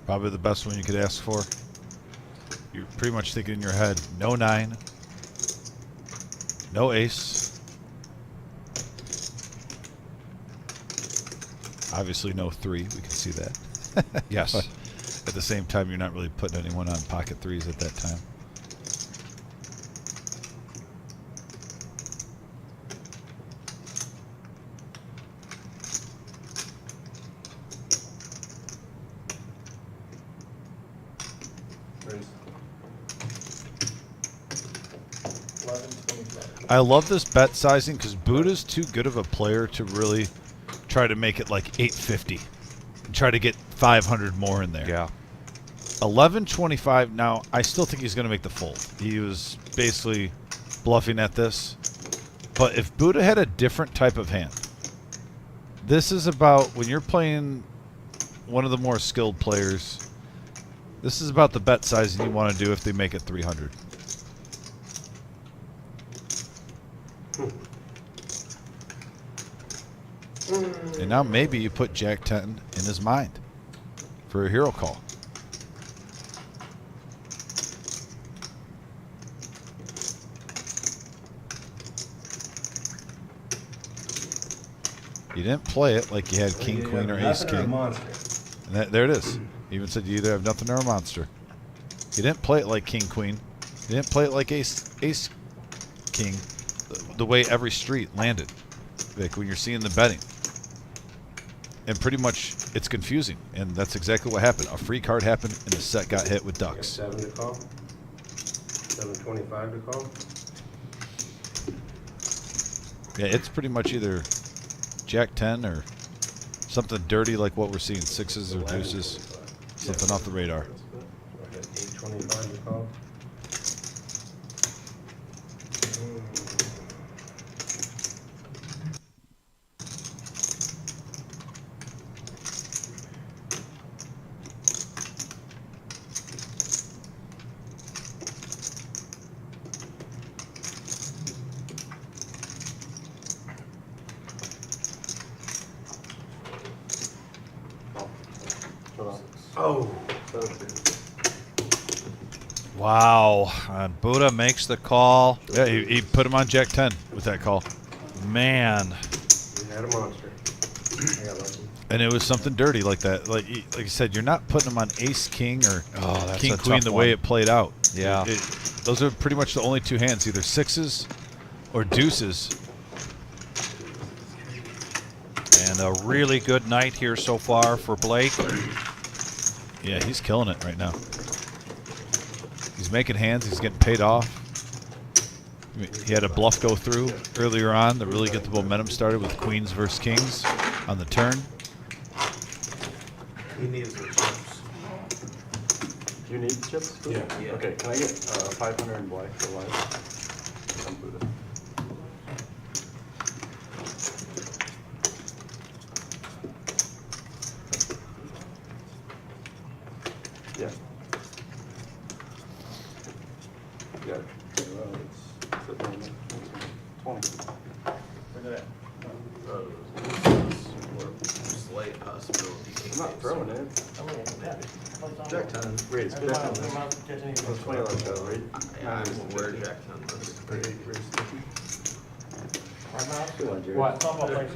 Probably the best one you could ask for. You're pretty much thinking in your head, no 9, no ace. Obviously no 3, we can see that. Yes. But at the same time, you're not really putting anyone on pocket 3s at that time. I love this bet sizing because Buddha's too good of a player to really try to make it like 850 and try to get 500 more in there. Yeah. 1125. Now, I still think he's going to make the fold. He was basically bluffing at this. But if Buddha had a different type of hand, this is about when you're playing one of the more skilled players, this is about the bet sizing you want to do if they make it 300. And now maybe you put Jack 10 in his mind for a hero call. You didn't play it like you had king, queen, or ace, king. And there it is. You even said you either have nothing or a monster. You didn't play it like king, queen. You didn't play it like ace, king. The way every street landed, Vic, when you're seeing the betting. And pretty much it's confusing, and that's exactly what happened. A free card happened, and the set got hit with ducks. 7 to call. 725 to call. Yeah, it's pretty much either Jack 10 or something dirty like what we're seeing, 6s or deuces, something off the radar. 825 to call. Oh. Wow. And Buddha makes the call. Yeah, he put him on Jack 10 with that call. Man. You had a monster. I got lucky. And it was something dirty like that. Like you said, you're not putting him on ace, king, or that's king, a queen tough the way one. it played out. Yeah. Those are pretty much the only two hands, either 6s or deuces. And a really good night here so far for Blake. Yeah, he's killing it right now. He's making hands. He's getting paid off. I mean, he had a bluff go through earlier on to really get the momentum started with queens versus kings on the turn. He needs the chips. Do you need chips? Yeah. Okay, can I get 500 in black for life? I'm Buddha. Yeah. Yeah. It's 20. Slight possibility. I'm not throwing it. Jack 10. Raise. Jack 10. That's 20 left out, right? Yeah, I'm aware Jack 10 was. What?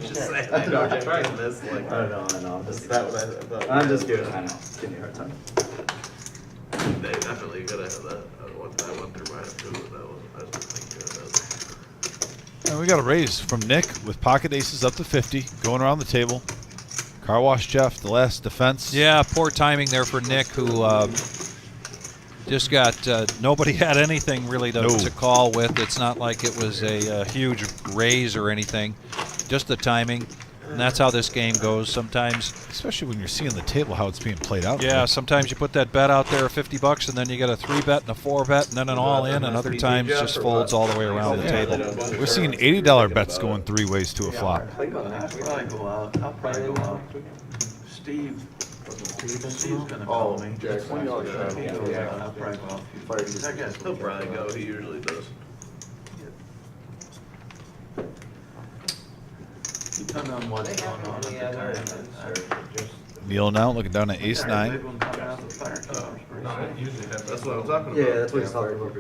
Just saying, I know Jack 10 this, like. I know. I'm just giving. I know. Give me a hard time. They definitely gotta have that. I went through my head too, but I was thinking of that. And we got a raise from Nick with pocket aces up to 50, going around the table. Car Wash Jeff, the last defense. Yeah, poor timing there for Nick, who Just got nobody had anything really to call with. It's not like it was a huge raise or anything. Just the timing. And that's how this game goes sometimes. Especially when you're seeing the table, how it's being played out. Yeah, sometimes you put that bet out there of $50 and then you get a 3-bet and a 4-bet and then an all-in, and other times just folds all the way around the table. We're seeing $80 bets going 3 ways to a flop. I'll probably go out. Steve's gonna call me. I'll probably go out. He'll probably go. He usually does. Depending on what's going on at the tournament. Neil now looking down at ace 9. Big one coming out the fire towers. That's what I'm talking about. Yeah, that's what he's talking about.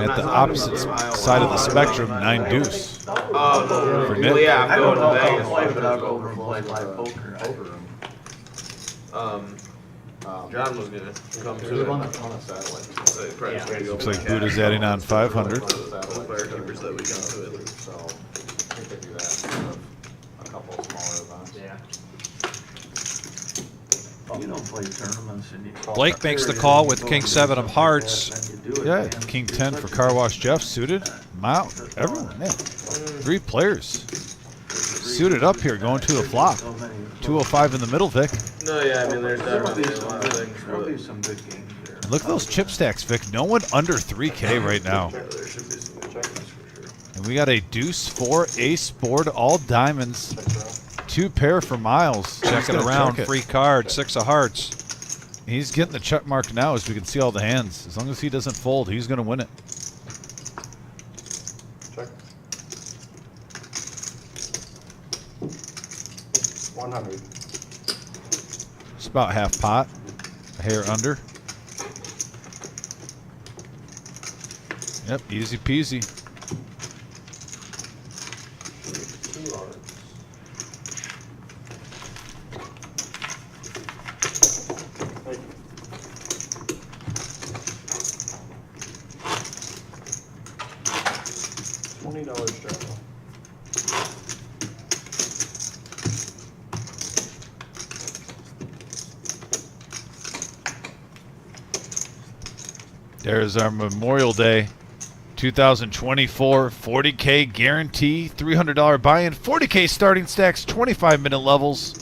At the opposite side of the spectrum, 9 deuce. Oh, For Nick. well, yeah, I'm I don't going know to if I'll Vegas. play, but I'll go over and play live poker. John was gonna come There's to one it. on a satellite. So he probably just gonna go Looks play like cash. Buddha's adding on 500. Player keepers that we got to it. So I think they do that instead of a couple of smaller events. Yeah. You don't play tournaments and you. Blake makes the call with King 7 of hearts. Yeah, King 10 for Car Wash Jeff, suited. Mount, everyone, yeah. 3 players. Suited up here, going to the flop. 205 in the middle, Vic. No, yeah, I mean, there's definitely a lot of things. There'll be some good games there. Look at those chip stacks, Vic. No one under 3K right now. There should be some good checkings for sure. And we got a deuce 4 ace board, all diamonds. 2 pair for Miles. Check it around, free card, 6 of hearts. He's getting the check mark now as we can see all the hands. As long as he doesn't fold, he's going to win it. Check. 100. It's about half pot, a hair under. Yep, easy peasy. $20 general. There's our Memorial Day 2024 40K guarantee, $300 buy-in, 40K starting stacks, 25-minute levels.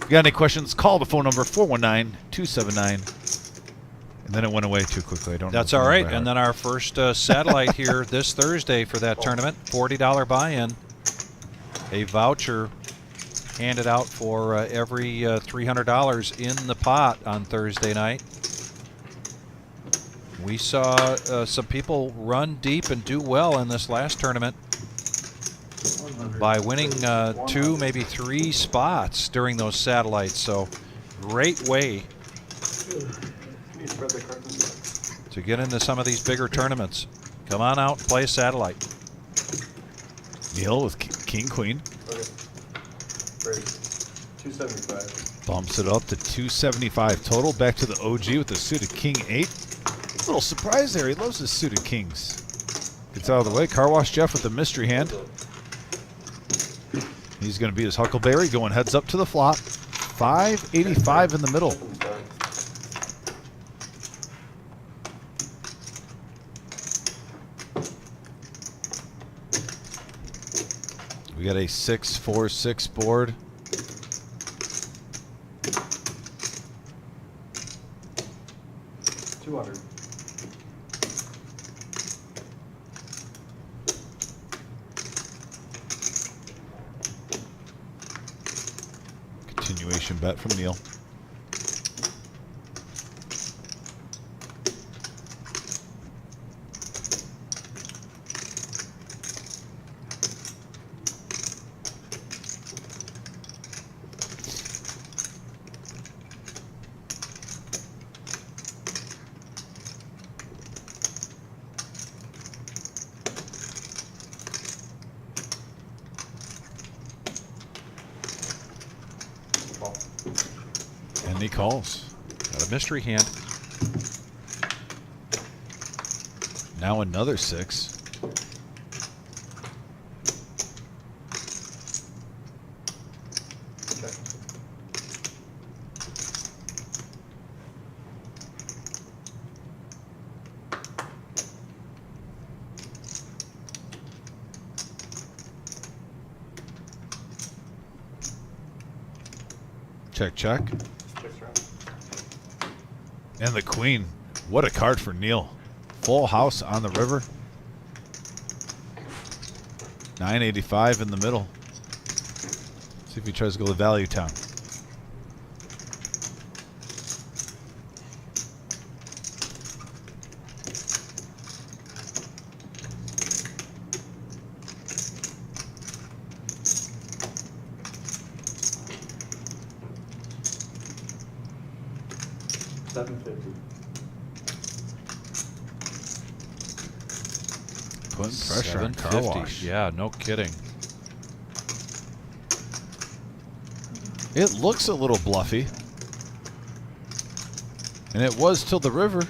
If you got any questions, call the phone number 419-279. And then it went away too quickly. I don't know. That's all right. And then our first satellite here this Thursday for that tournament, $40 buy-in. A voucher handed out for every $300 in the pot on Thursday night. We saw some people run deep and do well in this last tournament by winning 2, maybe 3 spots during those satellites. So great way to get into some of these bigger tournaments. Come on out and play a satellite. Neil with King Queen. Okay. Great. 275. Bumps it up to 275 total. Back to the OG with the suited King 8. Little surprise there. He loves his suited kings. Gets out of the way. Car Wash Jeff with the mystery hand. He's going to be his Huckleberry going heads up to the flop. 585 in the middle. We got a 6-4-6 board. $200. Continuation bet from Neil. And he calls. Got a mystery hand. Now another 6. Check, check. And the queen. What a card for Neil. Full house on the river. 985 in the middle. See if he tries to go to Value Town. Putting pressure on Car Wash. Yeah, no kidding. It looks a little bluffy. And it was till the river.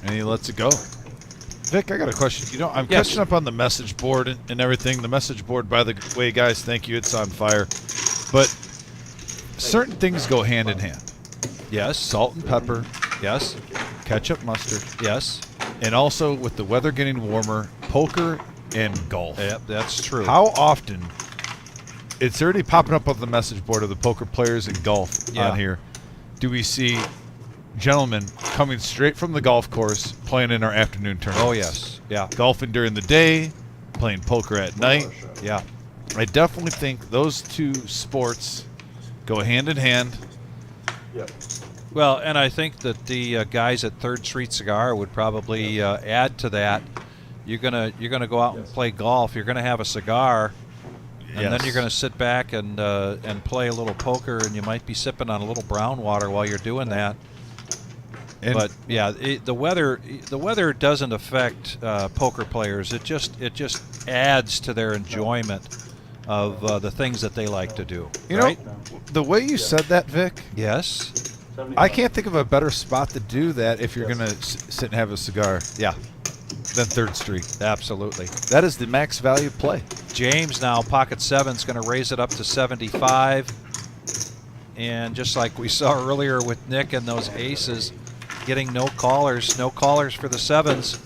And he lets it go. Vic, I got a question. You know, I'm catching up on the message board and everything. The message board, by the way, guys, thank you. It's on fire. But certain things go hand in hand. Yes. Salt and pepper. Yes. Ketchup, mustard. Yes. And also, with the weather getting warmer, poker and golf. Yep, that's true. How often, it's already popping up on the message board of the poker players and golf on here, do we see gentlemen coming straight from the golf course playing in our afternoon tournaments? Oh, yes. Yeah. Golfing during the day, playing poker at night. Yeah. I definitely think those two sports go hand in hand. Yep. Well, and I think that the guys at Third Street Cigar would probably add to that. You're gonna go out and play golf. You're gonna have a cigar, and then you're gonna sit back and play a little poker, and you might be sipping on a little brown water while you're doing that. And but yeah, the weather doesn't affect poker players. It just adds to their enjoyment of the things that they like to do. You right? know, the way you said that, Vic. Yes. I can't think of a better spot to do that if you're gonna sit and have a cigar. Yeah. Than Third Street. Absolutely. That is the max value play. James now, pocket 7's going to raise it up to 75. And just like we saw earlier with Nick and those aces, getting no callers for the 7s.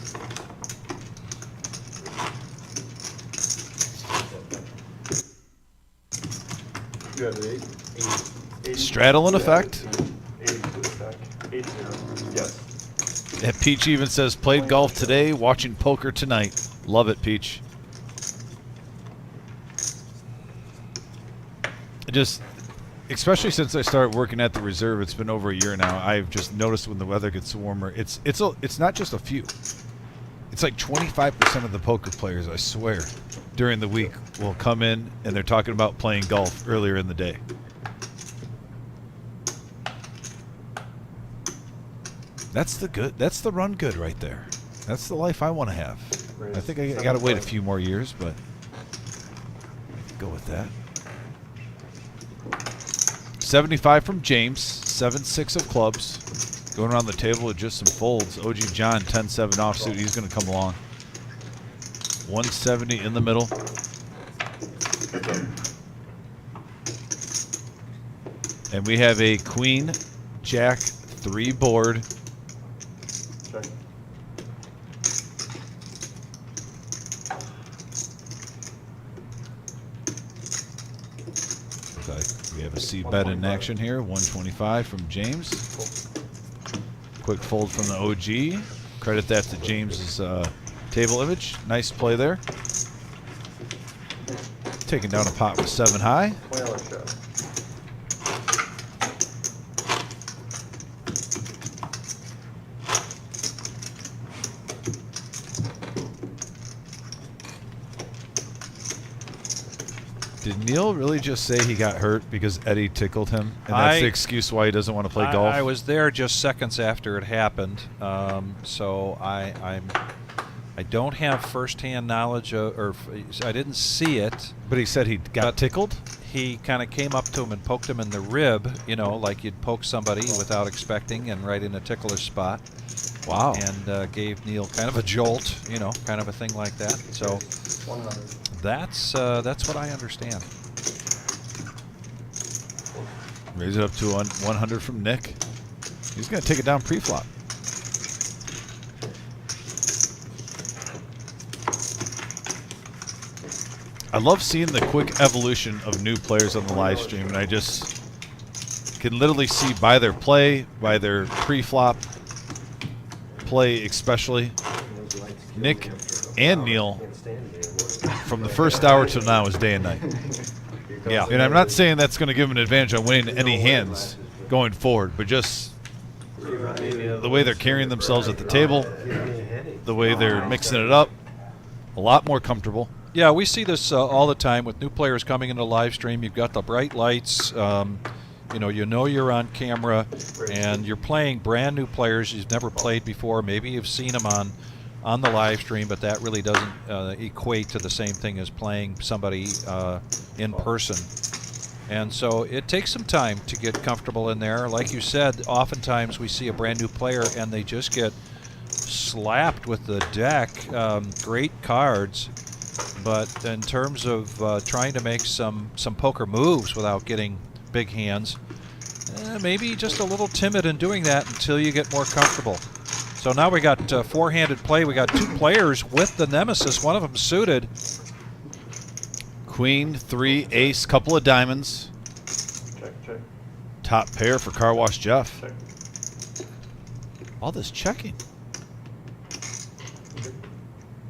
You have an 8. Straddle in effect. 8 effect. 8-0. Yes. And Peach even says, played golf today, watching poker tonight. Love it, Peach. Just, especially since I started working at the reserve, it's been over a year now. I've just noticed when the weather gets warmer, it's not just a few. It's like 25% of the poker players, I swear, during the week will come in and they're talking about playing golf earlier in the day. That's the run good right there. That's the life I want to have. I think I got to wait a few more years, but go with that. 75 from James, 7-6 of clubs. Going around the table with just some folds. OG John, 10-7 offsuit. He's going to come along. 170 in the middle. And we have a Queen, Jack, 3 board. We have a C-bet in action here. 125 from James. Quick fold from the OG. Credit that to James's table image. Nice play there. Taking down a pot with 7 high. Did Neil really just say he got hurt because Eddie tickled him? And that's the excuse why he doesn't want to play golf? I was there just seconds after it happened, so I don't have firsthand knowledge or I didn't see it. But he said he got tickled? He kind of came up to him and poked him in the rib, you know, like you'd poke somebody without expecting and right in a ticklish spot. Wow. And gave Neil kind of a jolt, you know, kind of a thing like that. So that's what I understand. Raise it up to 100 from Nick. He's going to take it down pre-flop. I love seeing the quick evolution of new players on the live stream, and I just can literally see by their play, by their pre-flop play especially. Nick and Neil, from the first hour till now, is day and night. Yeah. And I'm not saying that's going to give them an advantage on winning any hands going forward, but just the way they're carrying themselves at the table, the way they're mixing it up, a lot more comfortable. Yeah, we see this all the time with new players coming into the live stream. You've got the bright lights. You know you're on camera, and you're playing brand new players you've never played before. Maybe you've seen them on the live stream, but that really doesn't equate to the same thing as playing somebody in person. And so it takes some time to get comfortable in there. Like you said, oftentimes we see a brand new player and they just get slapped with the deck. Great cards, but in terms of trying to make some poker moves without getting big hands, maybe just a little timid in doing that until you get more comfortable. So now we got four-handed play. We got two players with the nemesis, one of them suited. Queen, 3, ace, couple of diamonds. Check, check. Top pair for Car Wash Jeff. Check. All this checking.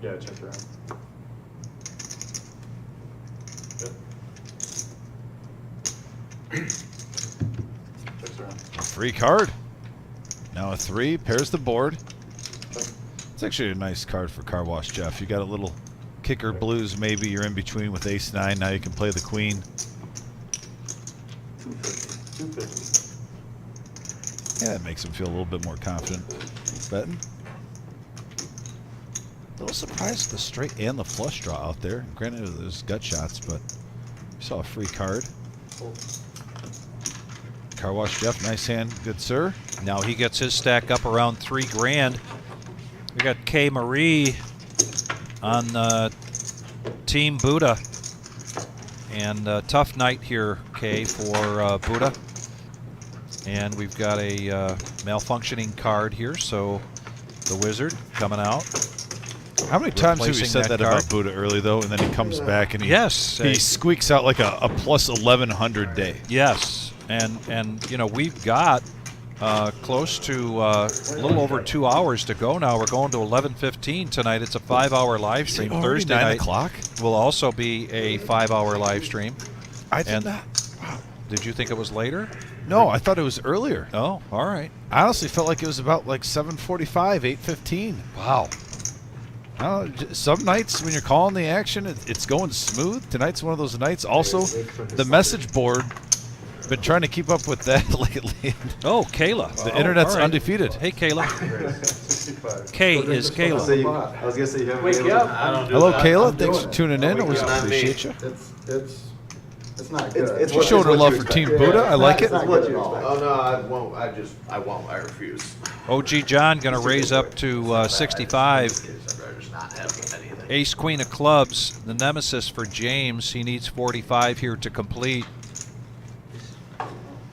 Yeah, check around. Good. Checks around. A free card. Now a 3, pairs the board. Check. It's actually a nice card for Car Wash Jeff. You got a little kicker blues, maybe you're in between with ace 9. Now you can play the queen. 250. Yeah, that makes him feel a little bit more confident. Betting. A little surprised at the straight and the flush draw out there. Granted, there's gut shots, but we saw a free card. Car Wash Jeff, nice hand, good sir. Now he gets his stack up around $3 grand. We got K. Marie on Team Buddha. And tough night here, K, for Buddha. And we've got a malfunctioning card here, so the wizard coming out. How many times have we Replacing said that that card. about Buddha early, though, and then he comes back and Yes. he squeaks out like a plus 1,100 day. Yes, and you know, we've got close to a little over 2 hours to go now. We're going to 11:15 tonight. It's a 5-hour live stream. Already Thursday 9 night o'clock? will also be a 5-hour live stream. I did And- not. Wow. Did you think it was later? No, I thought it was earlier. Oh, all right. I honestly felt like it was about like 7:45, 8:15. Wow. Some nights when you're calling the action, it's going smooth. Tonight's one of those nights. Also, the message board, been trying to keep up with that lately. Oh, Kayla. The internet's all right. undefeated. Hey, Kayla. 65. K is Kayla. I was gonna say you haven't Wake been able up. to- I don't do Hello, that. Kayla. I'm Thanks doing for tuning in. Always Not me. appreciate you. It's not good. She showed her love for Team Buddha. I like it. It's what you expect. Oh no, I won't. I won't. I refuse. OG John going to raise up to 65. I'd rather just not have anything. Ace Queen of Clubs, the nemesis for James. He needs 45 here to complete.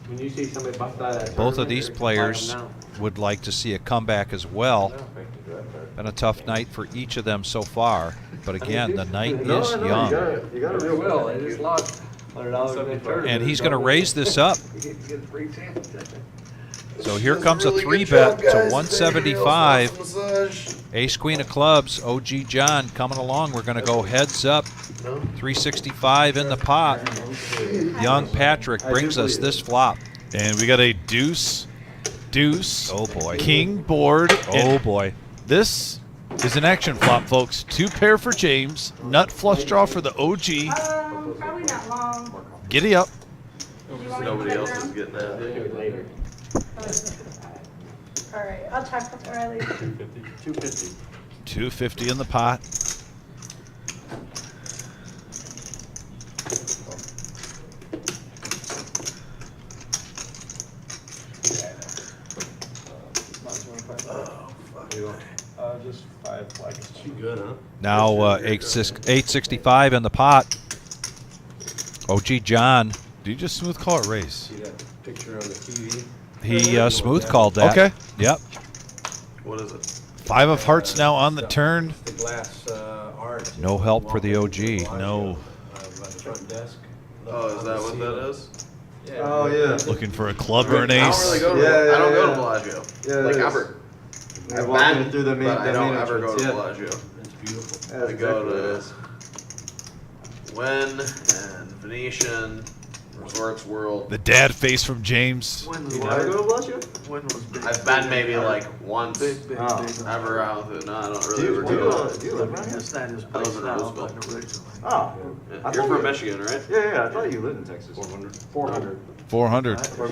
When you see somebody bust out that Both of tournament, these you're players fighting would like to see a comeback as well. now. Been a tough night for each of them so far. But again, the night No, is no, young. You got to Real well, they just lost $100 in that tournament. And he's going to raise this up. You get a free chance. So here comes a 3-bet to 175. Ace Queen of Clubs, OG John coming along. We're going to go heads up. 365 in the pot. Young Patrick brings us this flop. And we got a deuce, Oh boy. king board. Oh and boy. this is an action flop, folks. 2 pair for James. Nut flush draw for the OG. Probably not long. Giddy up. Do you want me to Nobody put it else down? is getting that. Do it later. All right, I'll check before I leave. 250. 250 in the pot. just 5 flags. Too good, huh? Now 865 in the pot. OG John Do you just smooth call it raise? See that picture on the TV? He smooth called that. Okay. Yep. What is it? 5 of hearts now on the turn. The glass art. No help for the OG. No. By the front desk. Oh, is that what that is? Yeah. Oh, yeah. Looking for a club or an I don't ace. really go to, Yeah, I don't go to yeah. Bellagio. Yeah, Like it is. ever. You're I've walking been, through the main, but I the don't main ever go entrance, to yeah. Bellagio. It's beautiful. That's I go exactly what it to is. Wynn and Venetian, Resorts World. The dad face from James. When You never go to Bellagio? When was big? I've been maybe like once Oh. ever out with it. No, I don't Do really you, ever do you, go. do you live around here? It's not his place now, but originally. Oh. Yeah. I You're thought from you- Michigan, right? Yeah, I thought you lived in Texas. 400. 400. Or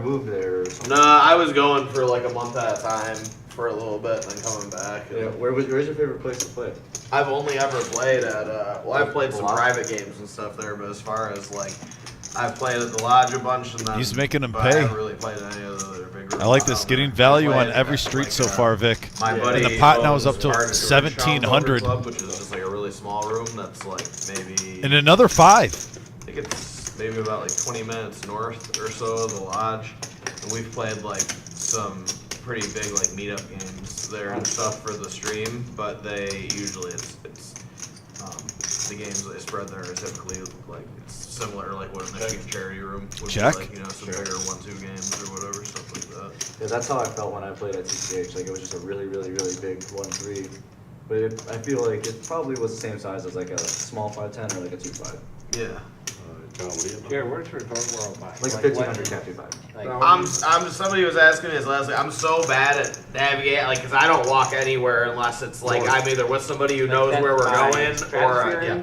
moved there or something. No, I was going for like a month at a time for a little bit and then coming back. Yeah, where's your favorite place to play? I've only ever played at, well, I've played some A lot? private games and stuff there, but as far as like, I've played at the Lodge a bunch and then. He's making 'em but pay. I haven't really played any of the other big I like this. rooms. Getting value on Played every at, street like, so far, Vic. My Yeah. buddy. And the pot now is owns up to part of the 1700. Club, which is just like a really small room that's like maybe. And another 5. I think it's maybe about like 20 minutes north or so of the Lodge, and we've played like some pretty big like meetup games there and stuff for the stream. But they usually it's the games that they spread there are typically like it's similar like what a Michigan charity room would Check. be like, you know, some bigger 1-2 games or whatever, stuff like that. Yeah, that's how I felt when I played at TCH. Like it was just a really, really, really big 1-3. But I feel like it probably was the same size as like a small 510 or like a 2-5. Yeah. Jared, where's your Resort World by? Like a 1500 cat 2-5. Like, I'm somebody was asking me this last week. I'm so bad at navigating, like, cause I don't walk anywhere unless it's like I'm either with somebody who knows where we're going or yeah.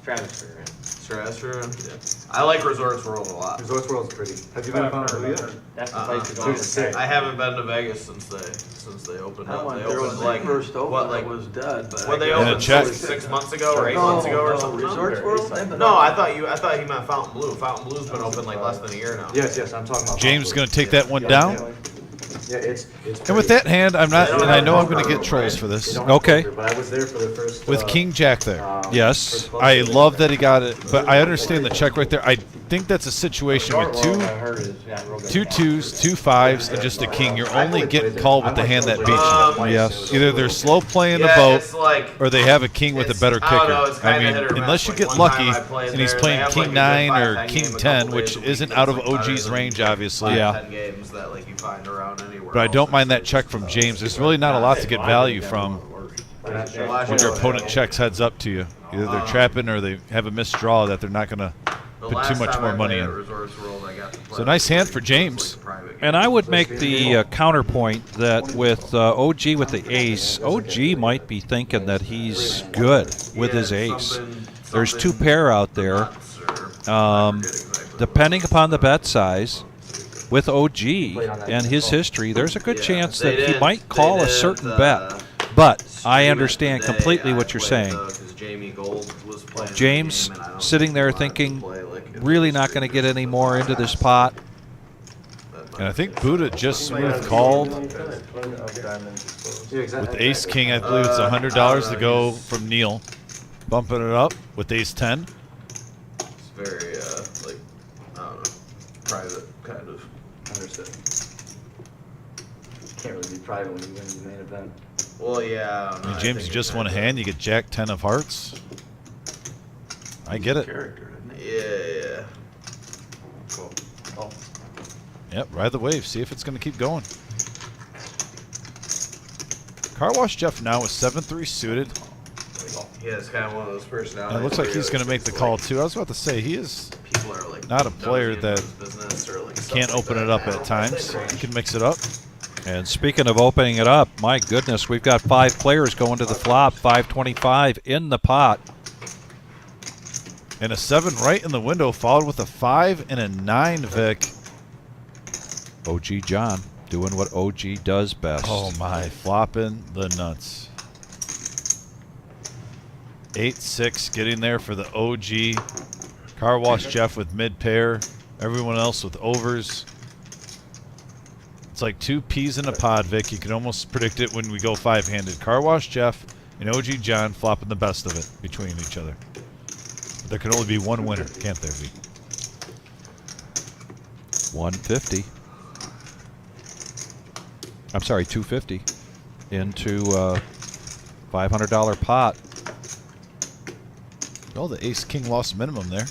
Stratosphere. Stratosphere. Yeah. I like Resorts World a lot. Resorts World's pretty. Have you been to Fountain yet? That's the place to go. Dude, sick. I haven't been to Vegas since they opened I up. went They there when opened they like first opened. what like it was dead, but when they Yeah, opened check. 6 months ago or 8 months ago or something. Resorts World? No, I thought he meant Fountain Blue. Fountain Blue's been open like less than a year now. Yes, I'm talking about James Fountain going to take Blue. that one down. Yeah, it's And with that hand, I'm not, and I know I'm going to get trolls for They this. don't have Okay. poker, but I was there for the first. With King Jack there. Yes. first club I meeting. love that he got it, but I understand the check right there. I think that's a situation with Resort World, I heard, is got real good 2 quality. 2s, 2 5s, and just a king. You're only getting called with the hand that beats you. Yes. Either they're slow playing the Yeah, boat, it's like or they have a king with a better I don't know, kicker. it's I kinda mean, hit or miss. unless you Like, get one lucky time I played and he's there, playing they have, king like, a 9 good or 5-10 king game a 10, couple which days a week isn't that's, out of like, better OG's than range, obviously. 5-10 games that like you find around anywhere. But I else. don't mind that check from James. There's really not a lot to get value from when your opponent checks heads up to you. Either they're trapping or they have a missed draw that they're not going to The put last too much time more I money played at in. Resorts World, I got to play So nice hand for like James. a private game. And I would make the counterpoint that with OG with the ace, OG might be thinking that he's good with his ace. There's 2 pair out there. Depending upon the bet size, with OG and his history, there's a good chance that he might call a certain bet. But I understand completely what you're saying. James sitting there thinking, really not going to get any more into this pot. And I think Buddha just smooth called Yeah, exactly. with ace king. I believe it's $100 to go from Neil. Bumping it up with ace 10. It's very like I don't know, private kind of. Understood. Can't really be private when you win the main event. Well, yeah. I mean, James, you just won a hand. You get Jack 10 of hearts. I get it. character, isn't it? Yeah. Yep, ride the wave. See if it's going to keep going. Car Wash Jeff now is 7-3 suited. Yeah, it's kind of one of those personalities. And it looks like where he's you're going to make the just call, like, too. I was about to say, he is People are like not a player nosy into that his business or, like, stuff can't like open that. it up at times. He can mix it up. And speaking of opening it up, my goodness, we've got 5 players going to the flop, 525 in the pot. And a 7 right in the window, followed with a 5 and a 9, Vic. OG John doing what OG does best. Oh, my. Flopping the nuts. 8-6 getting there for the OG. Car Wash Jeff with mid pair. Everyone else with overs. It's like 2 peas in a pod, Vic. You can almost predict it when we go 5-handed. Car Wash Jeff and OG John flopping the best of it between each other. But there can only be one winner, can't there be? 150. I'm sorry, 250 into $500 pot. Oh, the ace king lost minimum there.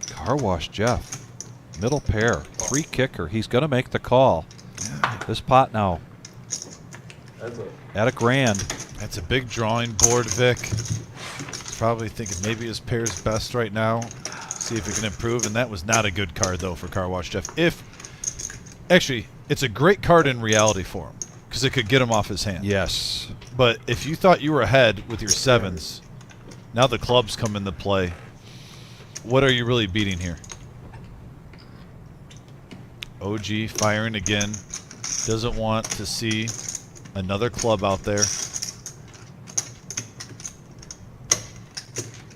Car wash Jeff. Middle pair. 3 kicker. He's going to make the call. This pot now. At a grand. That's a big drawing board, Vic. He's probably thinking maybe his pair's best right now. See if he can improve. And that was not a good card, though, for Car Wash Jeff. Actually, it's a great card in reality for him because it could get him off his hand. Yes. But if you thought you were ahead with your 7s, now the clubs come into play. What are you really beating here? OG firing again. Doesn't want to see another club out there.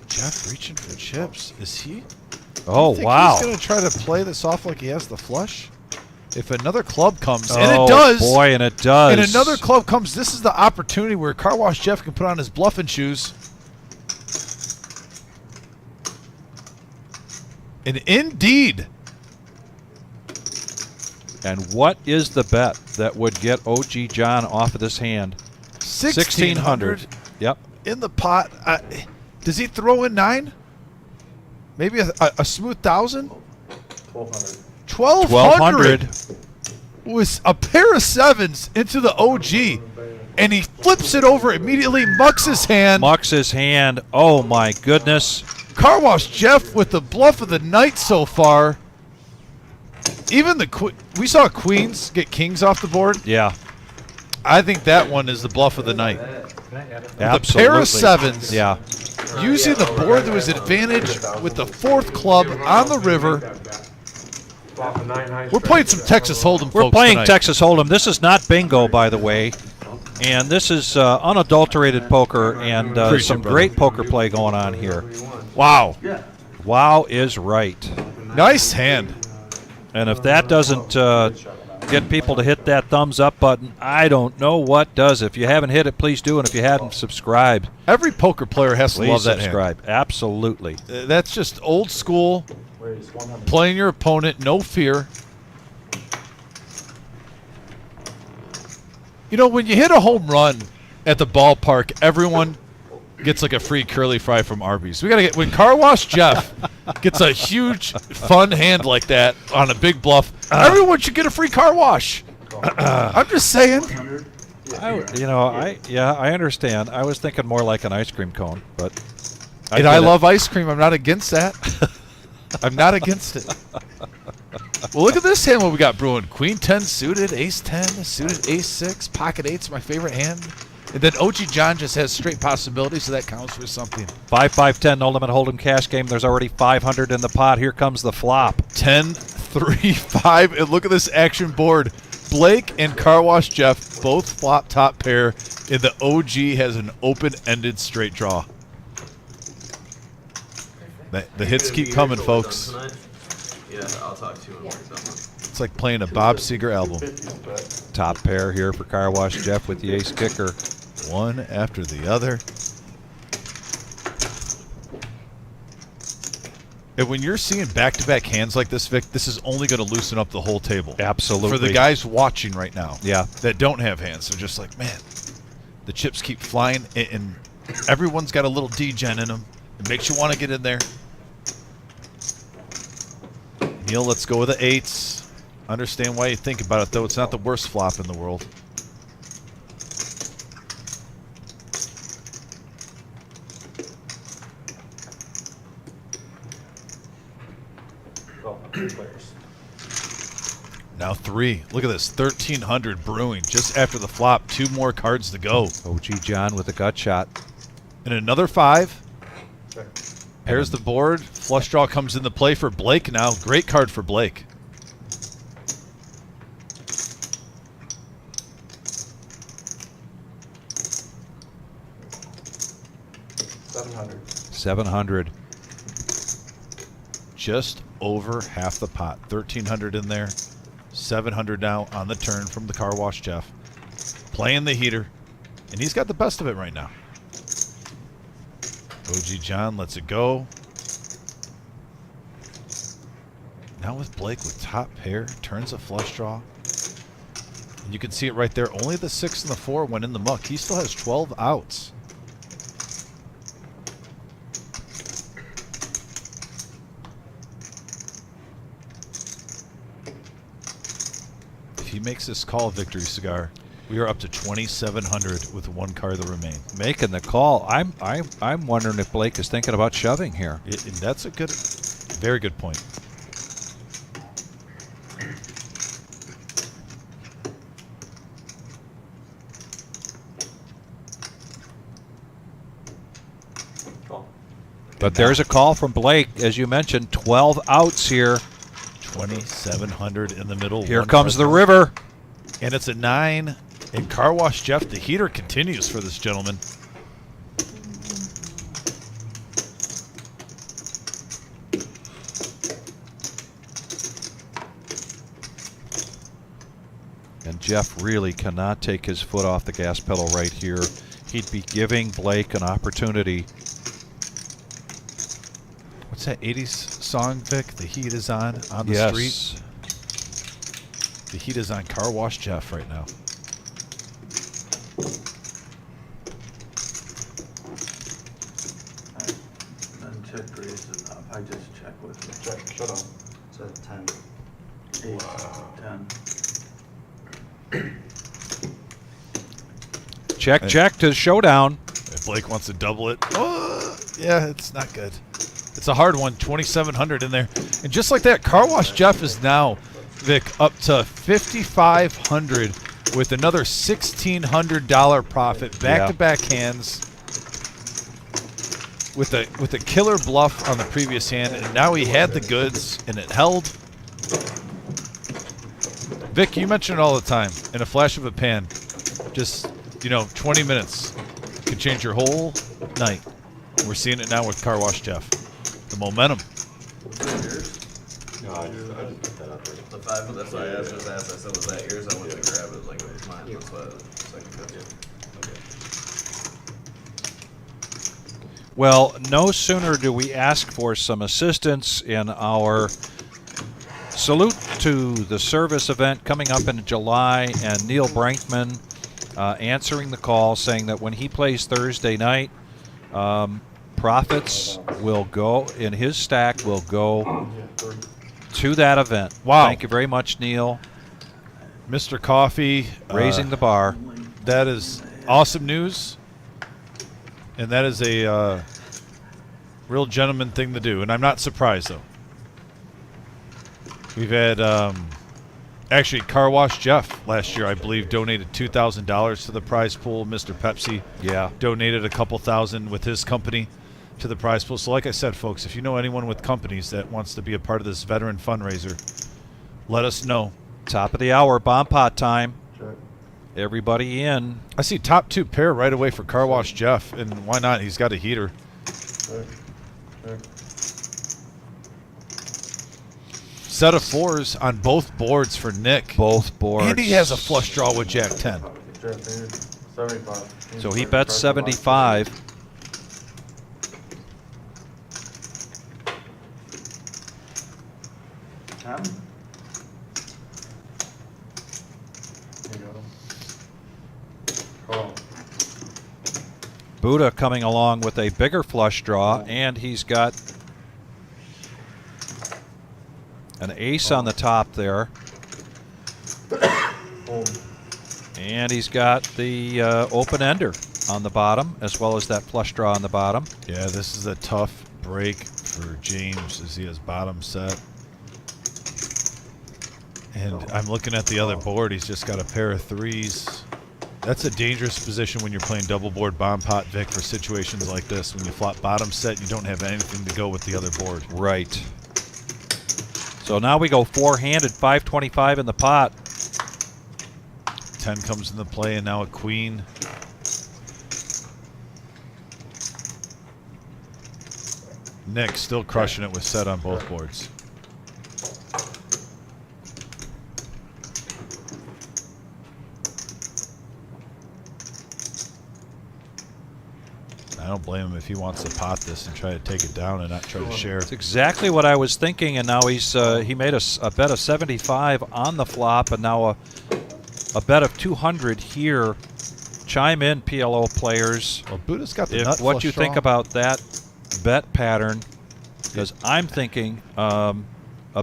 Jeff reaching for chips. Is he? Oh, think wow. He's going to try to play this off like he has the flush? If another club comes, and Oh, it does. boy, and it does. And another club comes, this is the opportunity where Car Wash Jeff can put on his bluffing shoes. And indeed. And what is the bet that would get OG John off of this hand? 1,600. Yep. In the pot. Does he throw in 9? Maybe a smooth 1,000? 1,200. 1,200 was a pair of 7s into the OG. And he flips it over immediately, mucks his hand. Mucks his hand. Oh, my goodness. Car Wash Jeff with the bluff of the night so far. Even we saw queens get kings off the board. Yeah. I think that one is the bluff of the night. Absolutely. The pair of 7s. Yeah. Using the board to his advantage with the 4th club on the river. We're playing some Texas Hold'em, folks. We're playing tonight. Texas Hold'em. This is not bingo, by the way. And this is unadulterated poker and some great poker play going on here. Wow. Wow is right. Nice hand. And if that doesn't get people to hit that thumbs up button, I don't know what does. If you haven't hit it, please do. And if you hadn't subscribed, every poker player has to please love that subscribe. hand. Absolutely. That's just old school. Playing your opponent, no fear. You know, when you hit a home run at the ballpark, everyone gets like a free curly fry from Arby's. We gotta get when Car Wash Jeff gets a huge fun hand like that on a big bluff. Everyone should get a free car wash. I'm just saying. I understand. I was thinking more like an ice cream cone, but I love ice cream. I'm not against that. I'm not against it. Well, look at this hand. What we got brewing: Queen 10 suited, Ace 10 suited, Ace 6, Pocket 8's my favorite hand. And then OG John just has straight possibilities, so that counts for something. 5-5-10, no limit hold'em cash game. There's already 500 in the pot. Here comes the flop. 10, 3, 5, and look at this action board. Blake and Car Wash Jeff both flop top pair, and the OG has an open-ended straight draw. The hits keep coming, folks. Yeah, I'll talk to him. It's like playing a Bob Seger album. Top pair here for Car Wash Jeff with the ace kicker. One after the other. And when you're seeing back-to-back hands like this, Vic, this is only going to loosen up the whole table. Absolutely. For the guys watching right now, yeah, that don't have hands, they're just like, man, the chips keep flying, and everyone's got a little D-gen in them. It makes you want to get in there. Neil, let's go with the 8s. Understand why you think about it, though. It's not the worst flop in the world. Now 3. Look at this. 1,300 brewing just after the flop. 2 more cards to go. OG John with a gut shot. And another 5. Pairs the board. Flush draw comes into play for Blake now. Great card for Blake. $700. just over half the pot. 1,300 in there, 700 now on the turn from the Car Wash Jeff. Playing the heater, and he's got the best of it right now. OG John lets it go. Now with Blake with top pair, turns a flush draw. And you can see it right there. Only the 6 and the 4 went in the muck. He still has 12 outs. If he makes this call, Victory Cigar, we are up to 2,700 with one car to remain. Making the call. I'm wondering if Blake is thinking about shoving here. And that's a good, very good point. But there's a call from Blake, as you mentioned, 12 outs here. 2,700 in the middle. Here comes the river. And it's a 9. And Car Wash Jeff, the heater continues for this gentleman. And Jeff really cannot take his foot off the gas pedal right here. He'd be giving Blake an opportunity. What's that 80s song, Vic? The heat is on the Yes. street. The heat is on Car Wash Jeff right now. Then check raised up. I just check with you. Check, shut up. It's at 10. 8, 10. Check, check to showdown. If Blake wants to double it, oh, yeah, it's not good. It's a hard one, 2,700 in there. And just like that, Car Wash Jeff is now, Vic, up to 5,500 with another $1,600 profit, back-to-back hands. With a killer bluff on the previous hand, and now he had the goods, and it held. Vic, you mention it all the time. In a flash of a pan, just 20 minutes can change your whole night. We're seeing it now with Car Wash Jeff. The momentum. No, I just put that up there. The 5, that's why I just asked. I said, was that yours? I went to grab it. Like, it was mine. That's why I could get it. Well, no sooner do we ask for some assistance in our salute to the service event coming up in July, and Neil Brankman answering the call, saying that when he plays Thursday night, profits will go in his stack, will go to that event. Wow. Thank you very much, Neil. Mr. Coffee. Raising the bar. That is awesome news. And that is a real gentleman thing to do. And I'm not surprised, though. We've had, actually, Car Wash Jeff last year, I believe, donated $2,000 to the prize pool. Mr. Pepsi donated a couple thousand with his company to the prize pool. So like I said, folks, if you know anyone with companies that wants to be a part of this veteran fundraiser, let us know. Top of the hour, bomb pot time. Sure. Everybody in. I see top 2 pair right away for Car Wash Jeff, and why not? He's got a heater. Sure. Sure. Set of 4s on both boards for Nick. Both boards. And he has a flush draw with Jack 10. 75. So he bets 75. Buddha coming along with a bigger flush draw, and he's got an ace on the top there. And he's got the open-ender on the bottom, as well as that flush draw on the bottom. Yeah, this is a tough break for James as he has bottom set. And I'm looking at the other board. He's just got a pair of 3s. That's a dangerous position when you're playing double board bomb pot, Vic, for situations like this. When you flop bottom set, you don't have anything to go with the other board. Right. So now we go 4-handed, 525 in the pot. 10 comes into play, and now a queen. Nick still crushing it with set on both boards. I don't blame him if he wants to pot this and try to take it down and not try to share. It's exactly what I was thinking, and now he's he made a bet of 75 on the flop, and now a bet of 200 here. Chime in, PLO players. Well, Buddha's got the nut What flush you think draw. about that bet pattern? Because I'm thinking a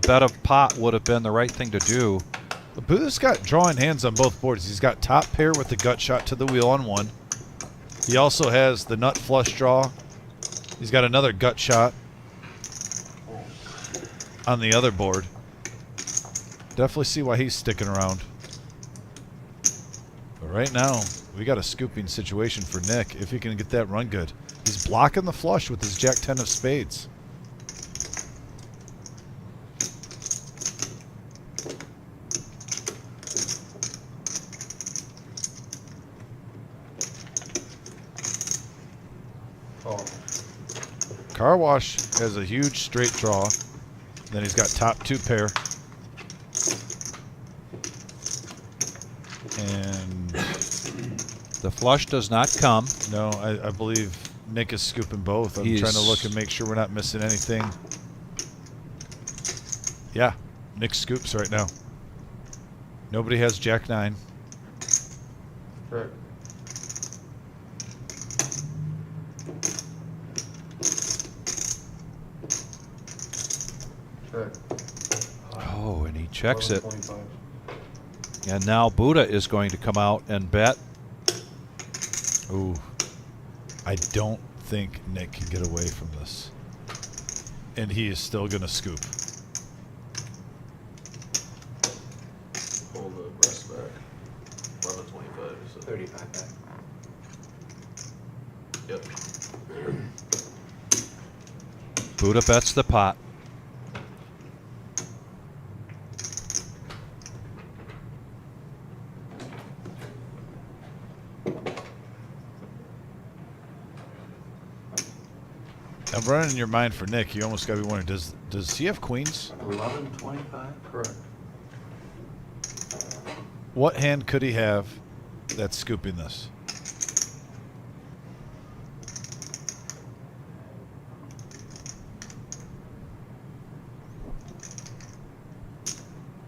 bet of pot would have been the right thing to do. Buddha's got drawing hands on both boards. He's got top pair with the gut shot to the wheel on one. He also has the nut flush draw. He's got another gut shot on the other board. Definitely see why he's sticking around. But right now, we got a scooping situation for Nick if he can get that run good. He's blocking the flush with his Jack-10 of spades. Car Wash has a huge straight draw. Then he's got top 2 pair. And the flush does not come. No, I believe Nick is scooping both. I'm trying to look and make sure we're not missing anything. Yeah, Nick scoops right now. Nobody has Jack-9. Right. Oh, and he checks it. And now Buddha is going to come out and bet. Ooh. I don't think Nick can get away from this. And he is still going to scoop. Hold the rest back. 1125. So 35 back. Yep. Buddha bets the pot. I'm running in your mind for Nick. You almost got to be wondering, does he have queens? 1125. Correct. What hand could he have that's scooping this?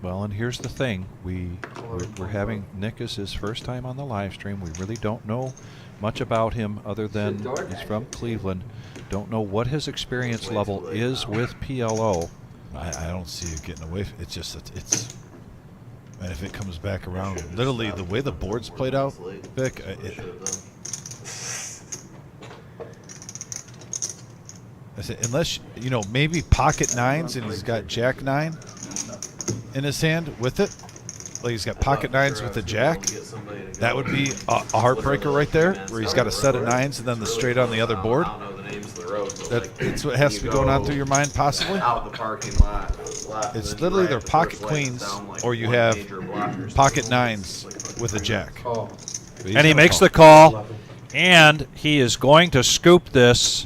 Well, and here's the thing. We're having Nick is his first time on the live stream. We really don't know much about him other than he's from Cleveland. Don't know what his experience level is with PLO. I don't see you getting away. It's just, and if it comes back around, literally the way the board's played out, Vic, I said, unless, you know, maybe pocket nines and he's got Jack-9 in his hand with it. Like he's got pocket nines with the Jack. That would be a heartbreaker right there, where he's got a set of nines and then the straight on the other board. That's what has to be going on through your mind, possibly. Out the parking lot. It's literally either pocket queens or you have pocket nines with a Jack. And he makes the call, and he is going to scoop this.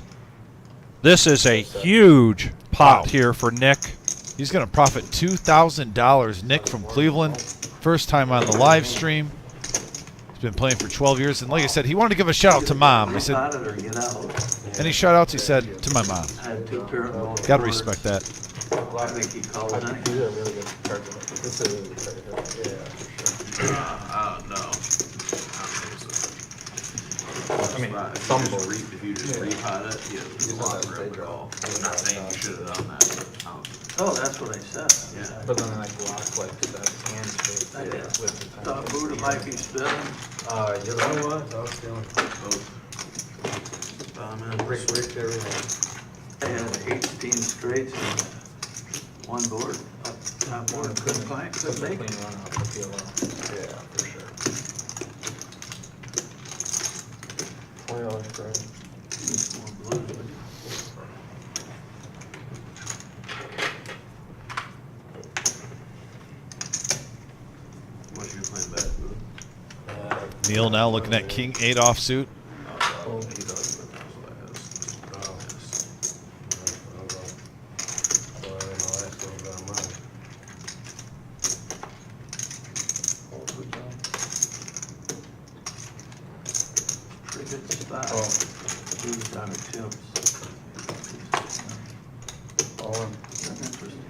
This is a huge pot here for Nick. He's going to profit $2,000. Nick from Cleveland, first time on the live stream. He's been playing for 12 years, and like I said, he wanted to give a shout out to Mom. He said, any shout outs? He said, to my mom. Got to respect that. No. I mean, if you just repot it, you block rip at all. I'm not saying you should have done that. Oh, that's what I said. Yeah. But then I block like that hand straight with the thought Buddha might be spinning. You know what? I was feeling break everything. I had 18 straights and one board. Top board couldn't find. Couldn't make it. Yeah, for sure. $20 straight. More blues. What you playing back? Neil now looking at King 8 offsuit.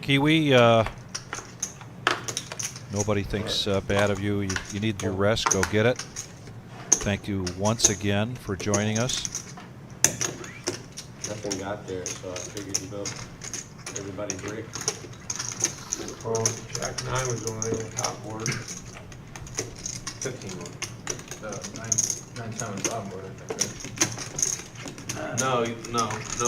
Kiwi, nobody thinks bad of you. You need your rest. Go get it. Thank you once again for joining us. Nothing got there, so I figured you both, everybody break. Oh, Jack 9 was the only thing on top board. 15 one. 9-7's bottom board, I think, right? No,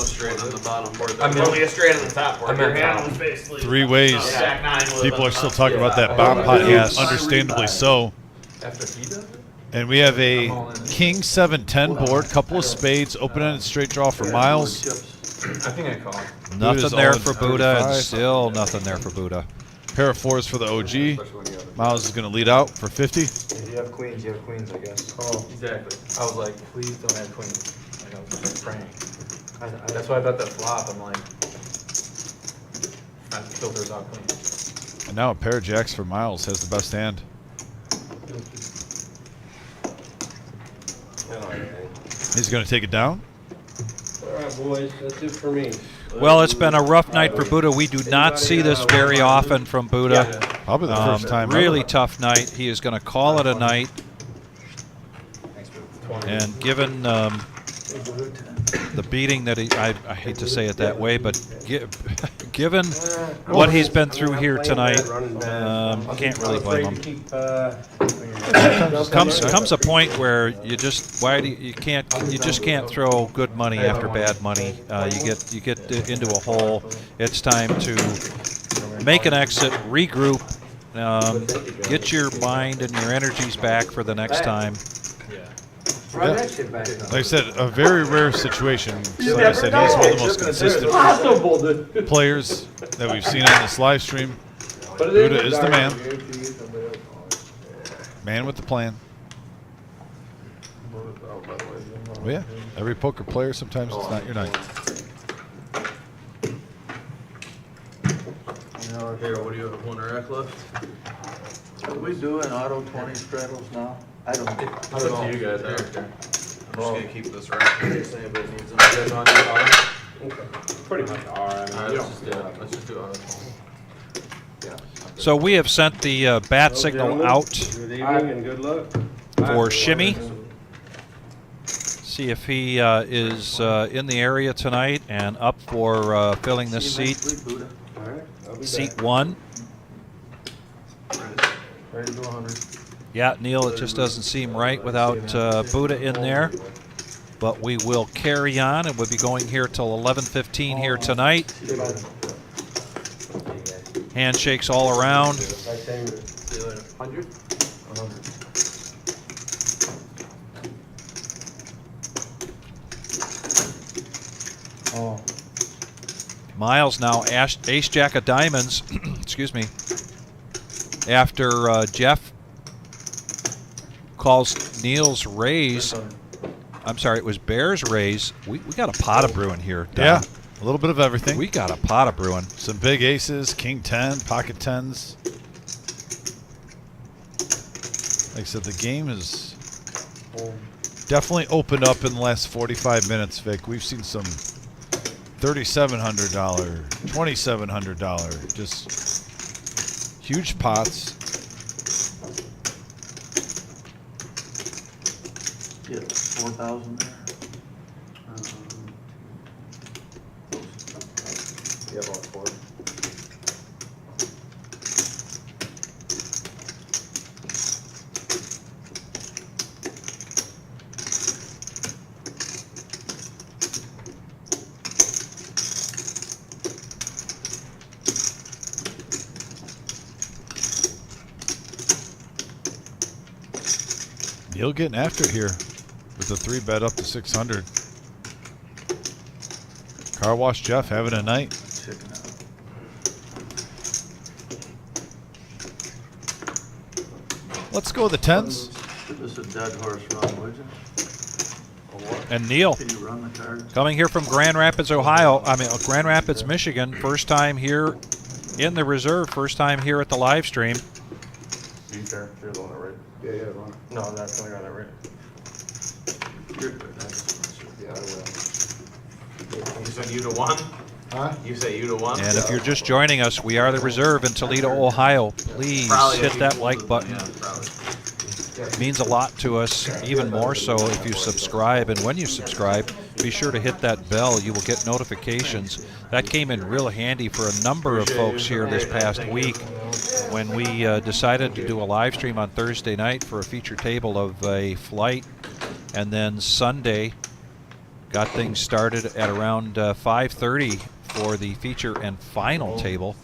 straight on the bottom board. I mean, Only a straight on the top board. I Your meant hand top. was basically. Three ways. Jack 9 was People on are still top. talking about that bomb pot hand, Yes. understandably so. After he does it? And we have a King 7-10 board, couple of spades, open-ended straight draw for Miles. I think I called. Nothing there for Buddha, and 35. still nothing there for Buddha. Pair of fours for the OG. Miles is going to lead out for 50. If you have queens, I guess. Oh, exactly. I was like, please don't have queens. Like, I was just praying. That's why I bet that flop. I'm like, I filters out queens. And now a pair of jacks for Miles has the best hand. He's going to take it down. All right, boys, that's it for me. Well, it's been a rough night for Buddha. We do not see this very often from Buddha. Probably the first time Really ever. tough night. He is going to call it a night. And given the beating that I hate to say it that way, but given what he's been through here tonight, can't really blame him. Comes a point where you just you just can't throw good money after bad money. You get into a hole. It's time to make an exit, regroup, get your mind and your energies back for the next time. Run that shit back. Like I said, a very rare situation. Like I said, he's one of the most consistent players that we've seen on this live stream. Buddha is the man. Man with the plan. Well, yeah, every poker player, sometimes it's not your night. Here, what do you have, 1 rack left? Are we doing auto 20 straddles now? I don't think. It's up to you guys, I don't care. I'm just gonna keep this rack in case anybody needs them. You guys want to do auto? Pretty much are. I mean, Alright, you let's don't. just do auto. So we have sent the bat signal out Good evening and good luck. for Shimmy. See if he is in the area tonight and up for filling this seat. All right, I'll be Seat back. 1. Ready to do 100. Yeah, Neil, it just doesn't seem right without Buddha in there. But we will carry on, and we'll be going here till 11:15 here tonight. Handshakes all around. Right there. 100? 100. Oh. Miles now ace jack of diamonds. Excuse me. After Jeff calls Neil's raise. I'm sorry, it was Bear's raise. We got a pot of brewing here, Don. Yeah, a little bit of everything. We got a pot of brewing. Some big aces, king 10, pocket 10s. Like I said, the game has definitely opened up in the last 45 minutes, Vic. We've seen some $3,700, $2,700, just huge pots. Yeah, 4,000 there. Yeah, about 4. Neil getting after it here with the 3-bet up to 600. Car Wash Jeff having a night. Checking out. Let's go with the 10s. Give us a dead horse run, would you? And Neil Can you run the cards? coming here from Grand Rapids, Ohio. I mean, Grand Rapids, Michigan. First time here in the reserve. First time here at the live stream. Be fair, you're the one that read. Yeah, run it. No, that's the only guy that read. You're good. You said you to 1? You say you to 1? And if you're just joining us, we are the Reserve in Toledo, Ohio. Please Probably hit that equal like to- button. Yeah, probably. It means a lot to us, even more so if you subscribe. And when you subscribe, be sure to hit that bell. You will get notifications. That came in real handy for a number of folks here this past week when we decided to do a live stream on Thursday night for a feature table of a flight. And then Sunday got things started at around 5:30 for the feature and final table.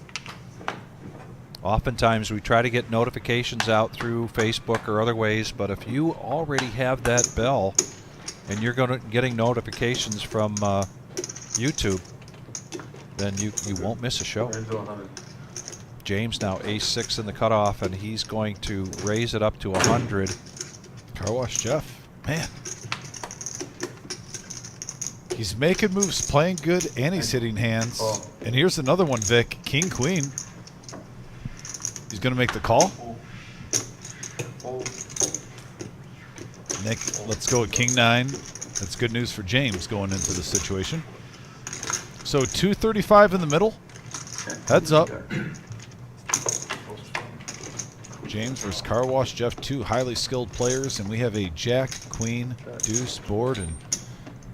Oftentimes we try to get notifications out through Facebook or other ways, but if you already have that bell and you're getting notifications from YouTube, then you won't miss a show. James now ace-6 in the cutoff, and he's going to raise it up to 100. Car Wash Jeff, man. He's making moves, playing good, and he's hitting hands. And here's another one, Vic. King, Queen. He's going to make the call. Nick, let's go at King 9. That's good news for James going into the situation. So 235 in the middle. Heads up. James versus Car Wash Jeff, two highly skilled players, and we have a Jack, Queen, Deuce board. And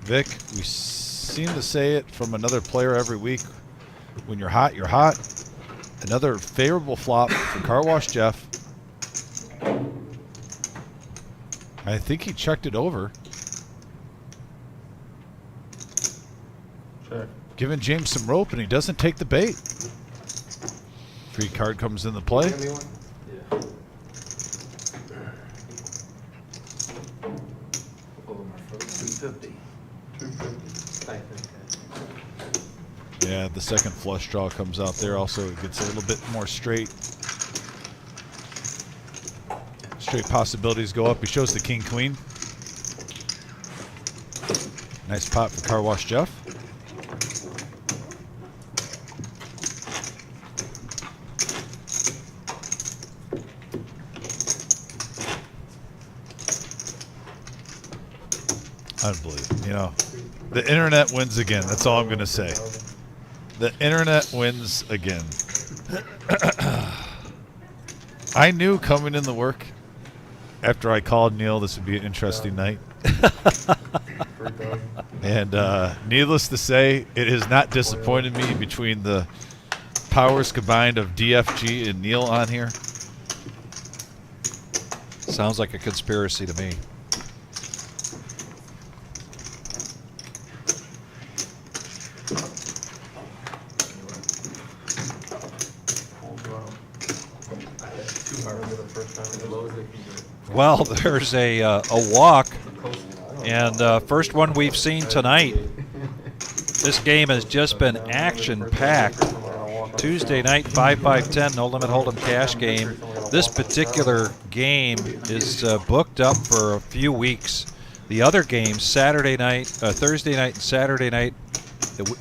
Vic, we seem to say it from another player every week. When you're hot, you're hot. Another favorable flop for Car Wash Jeff. I think he checked it over. Check. Giving James some rope, and he doesn't take the bait. Free card comes into play. Give me one. Yeah. Oh, my first. 250. 250. I think. Yeah, the second flush draw comes out there. Also, it gets a little bit more straight. Straight possibilities go up. He shows the King Queen. Nice pot for Car Wash Jeff. Unbelievable. You know, the internet wins again. That's all I'm going to say. The internet wins again. I knew coming in the work after I called Neil this would be an interesting night. And needless to say, it has not disappointed me between the powers combined of DFG and Neil on here. Sounds like a conspiracy to me. Well, there's a walk, and first one we've seen tonight. This game has just been action-packed. Tuesday night, 5-5-10, no limit hold'em cash game. This particular game is booked up for a few weeks. The other games, Saturday night, Thursday night, and Saturday night,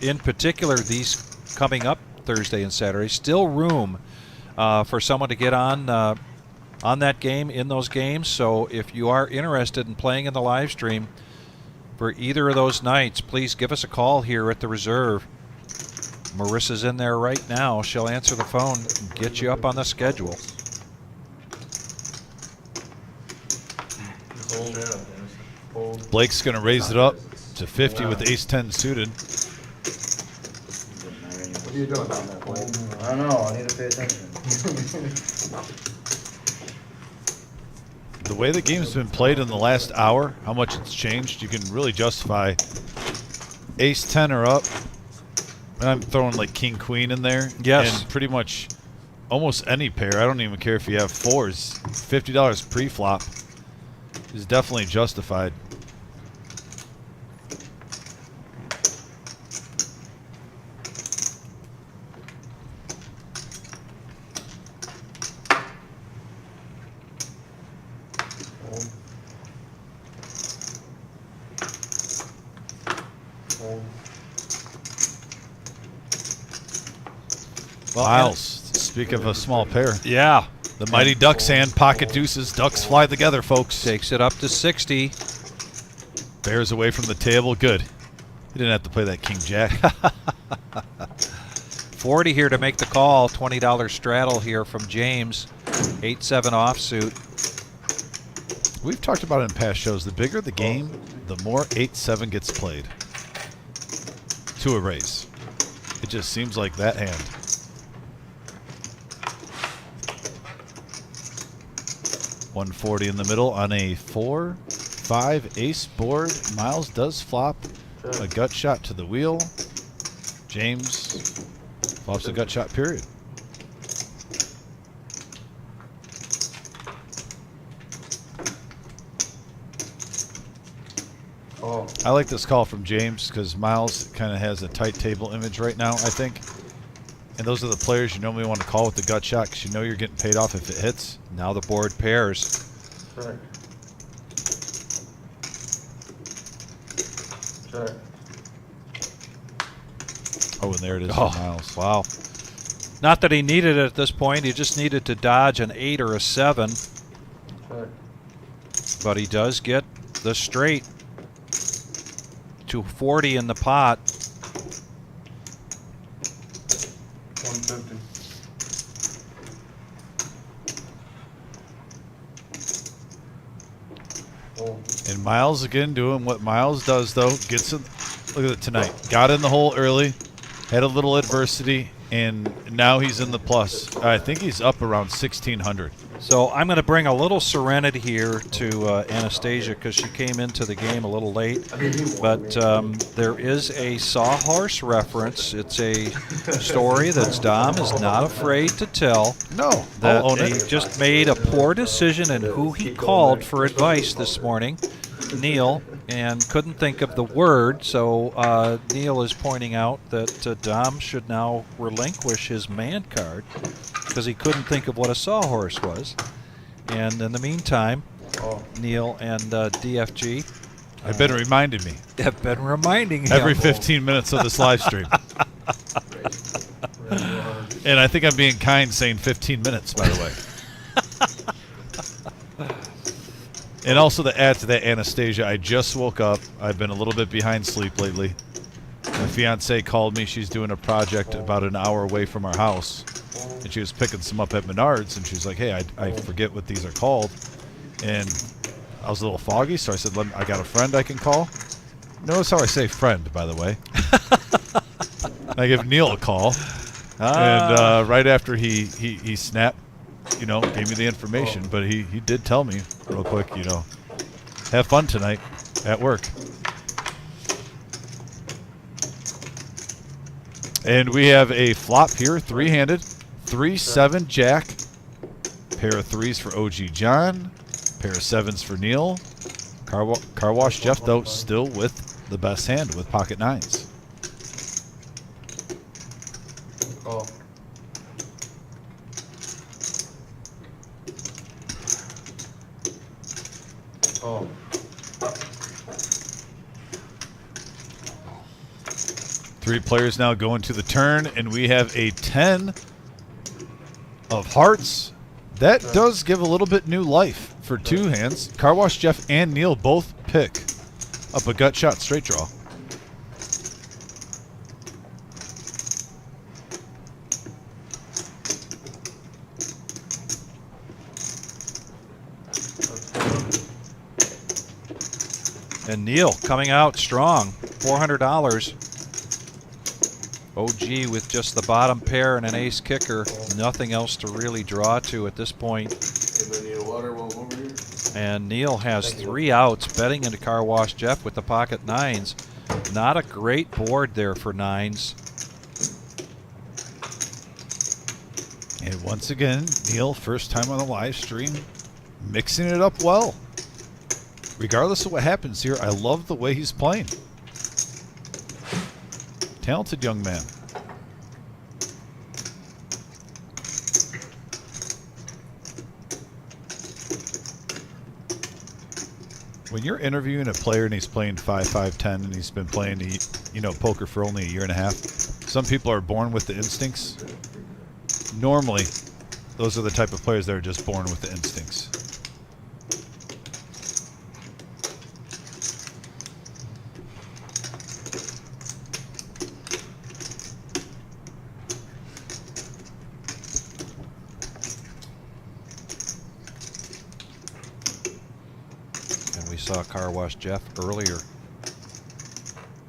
in particular, these coming up Thursday and Saturday, still room for someone to get on that game, in those games. So if you are interested in playing in the live stream for either of those nights, please give us a call here at the Reserve. Marissa's in there right now. She'll answer the phone and get you up on the schedule. Blake's going to raise it up to 50 with ace-10 suited. What are you doing down there, Blake? I don't know. I need to pay attention. The way the game's been played in the last hour, how much it's changed, you can really justify ace-10 or up. And I'm throwing like King Queen in there. Yes. And pretty much almost any pair. I don't even care if you have fours. $50 pre-flop is definitely justified. Miles, speak of a small pair. Yeah. The mighty Ducks hand, pocket deuces. Ducks fly together, folks. Takes it up to 60. Bears away from the table. Good. He didn't have to play that King Jack. 240 here to make the call. $20 straddle here from James. 8-7 offsuit. We've talked about it in past shows. The bigger the game, the more 8-7 gets played to a raise. It just seems like that hand. $140 in the middle on a 4-5 ace board. Miles does flop a gut shot to the wheel. James flops a gut shot, period. I like this call from James because Miles kind of has a tight table image right now, I think. And those are the players you normally want to call with the gut shot because you know you're getting paid off if it hits. Now the board pairs. Check. Check. Oh, and there it is Oh, for Miles. wow. Not that he needed it at this point. He just needed to dodge an 8 or a 7. Check. But he does get the straight. 240 in the pot. 150. Oh. And Miles again doing what Miles does, though. Gets in. Look at it tonight. Got in the hole early, had a little adversity, and now he's in the plus. I think he's up around 1,600. So I'm going to bring a little serenity here to Anastasia because she came into the game a little late. But there is a sawhorse reference. It's a story that Dom is not afraid to tell. No, That I'll own he it. just made a poor decision in who he called for advice this morning, Neil, and couldn't think of the word. So Neil is pointing out that Dom should now relinquish his man card because he couldn't think of what a sawhorse was. And in the meantime, Neil and DFG I've been reminding me have been reminding him every 15 minutes of this live stream. And I think I'm being kind saying 15 minutes, by the way. And also to add to that, Anastasia, I just woke up. I've been a little bit behind sleep lately. My fiance called me. She's doing a project about an hour away from our house. And she was picking some up at Menards. And she was like, hey, I forget what these are called. And I was a little foggy, so I said, I got a friend I can call. Notice how I say friend, by the way. I give Neil a call. And right after he snapped, you know, gave me the information, but he did tell me real quick, you know, have fun tonight at work. And we have a flop here, three-handed, 3-7 jack, pair of threes for OG John, pair of sevens for Neil. Car Wash Jeff, though, still with the best hand with pocket nines. Call. Oh. Three players now going to the turn, and we have a 10 of hearts. That does give a little bit new life for two hands. Car Wash Jeff and Neil both pick up a gut shot straight draw. And Neil coming out strong, $400. OG with just the bottom pair and an ace kicker. Nothing else to really draw to at this point. Anybody need water while I'm over here? And Neil has 3 outs betting into Car Wash Jeff with the pocket nines. Not a great board there for nines. And once again, Neil, first time on the live stream, mixing it up well. Regardless of what happens here, I love the way he's playing. Talented young man. When you're interviewing a player and he's playing 5-5-10 and he's been playing, you know, poker for only a year and a half, some people are born with the instincts. Normally, those are the type of players that are just born with the instincts. saw Car Wash Jeff earlier.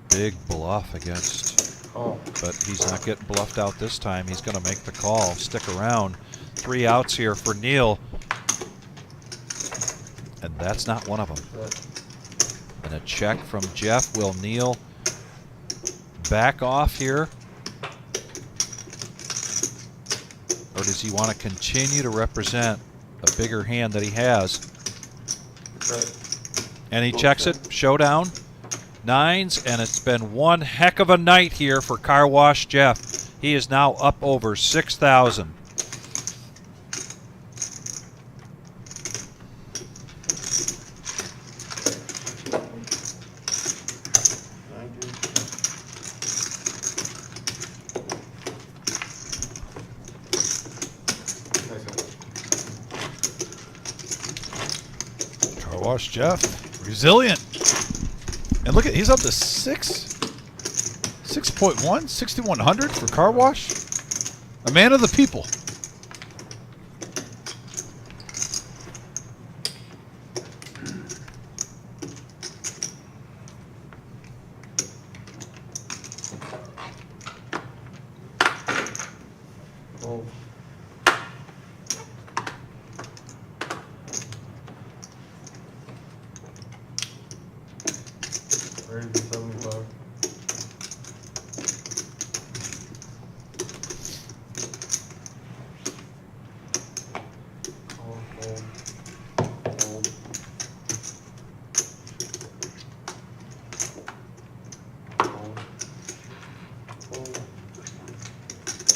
Big bluff against, but he's not getting bluffed out this time. He's going to make the call. Stick around. 3 outs here for Neil. And that's not one of them. And a check from Jeff. Will Neil back off here? Or does he want to continue to represent a bigger hand that he has? And he checks it. Showdown. 9s, and it's been one heck of a night here for Car Wash Jeff. He is now up over 6,000. Car Wash Jeff, resilient. And look at, he's up to 6.1, 6,100 for Car Wash. A man of the people.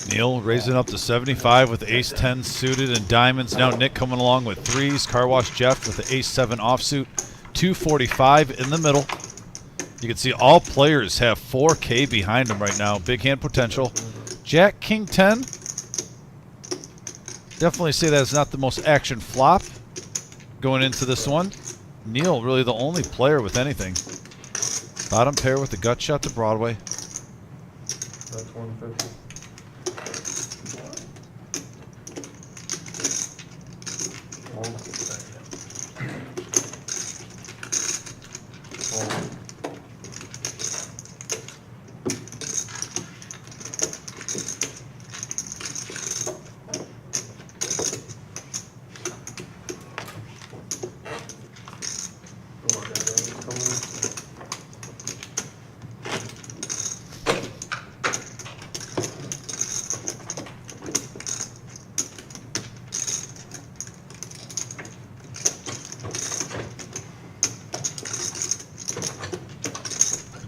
Neil raising up to 75 with the ace-10 suited and diamonds. Now Nick coming along with 3s. Car Wash Jeff with the ace-7 offsuit. 245 in the middle. You can see all players have 4K behind them right now. Big hand potential. Jack, King 10. Definitely say that is not the most action flop going into this one. Neil really the only player with anything. Bottom pair with the gut shot to Broadway. That's 150.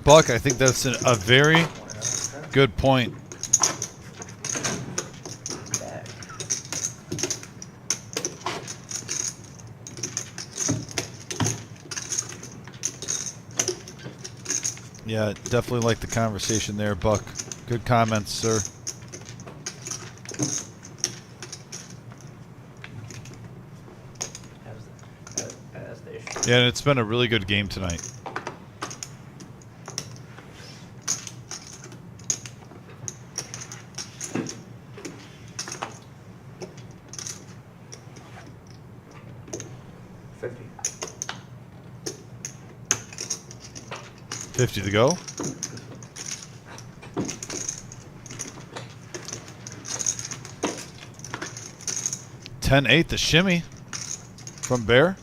Buck, I think that's a very good point. Yeah, definitely like the conversation there, Buck. Good comments, sir. Yeah, and it's been a really good game tonight. $50 to go. $10-8 the shimmy from Bear.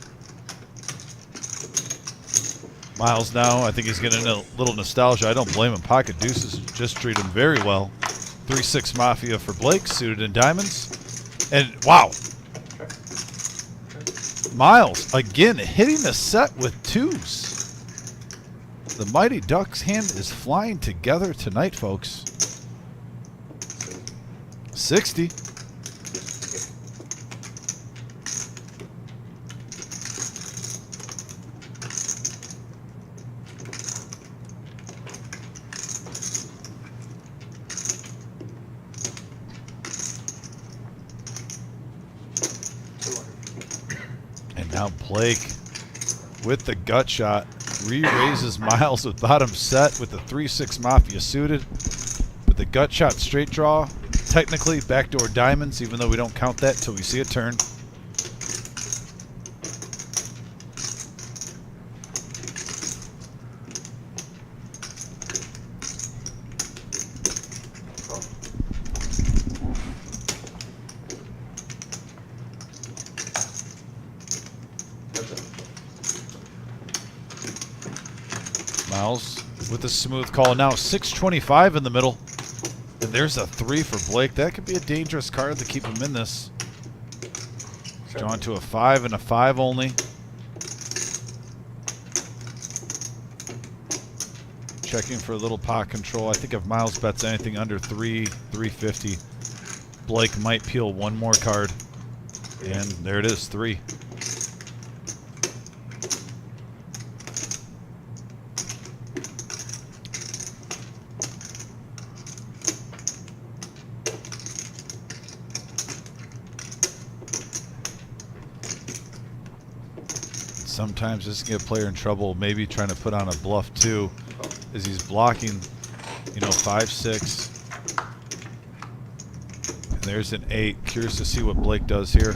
Miles now, I think he's getting a little nostalgia. I don't blame him. Pocket deuces just treat him very well. 3-6 Mafia for Blake, suited in diamonds. And wow. Miles again hitting the set with 2s. The Mighty Ducks hand is flying together tonight, folks. 60. And now Blake with the gut shot. Re-raises Miles with bottom set with the 3-6 Mafia suited. With the gut shot straight draw. Technically backdoor diamonds, even though we don't count that till we see a turn. Miles with a smooth call. Now 625 in the middle. And there's a 3 for Blake. That could be a dangerous card to keep him in this. Drawn to a 5 and a 5 only. Checking for a little pot control. I think if Miles bets anything under 350, Blake might peel one more card. And there it is, 3. Sometimes this can get a player in trouble, maybe trying to put on a bluff too, as he's blocking, 5-6. And there's an 8. Curious to see what Blake does here.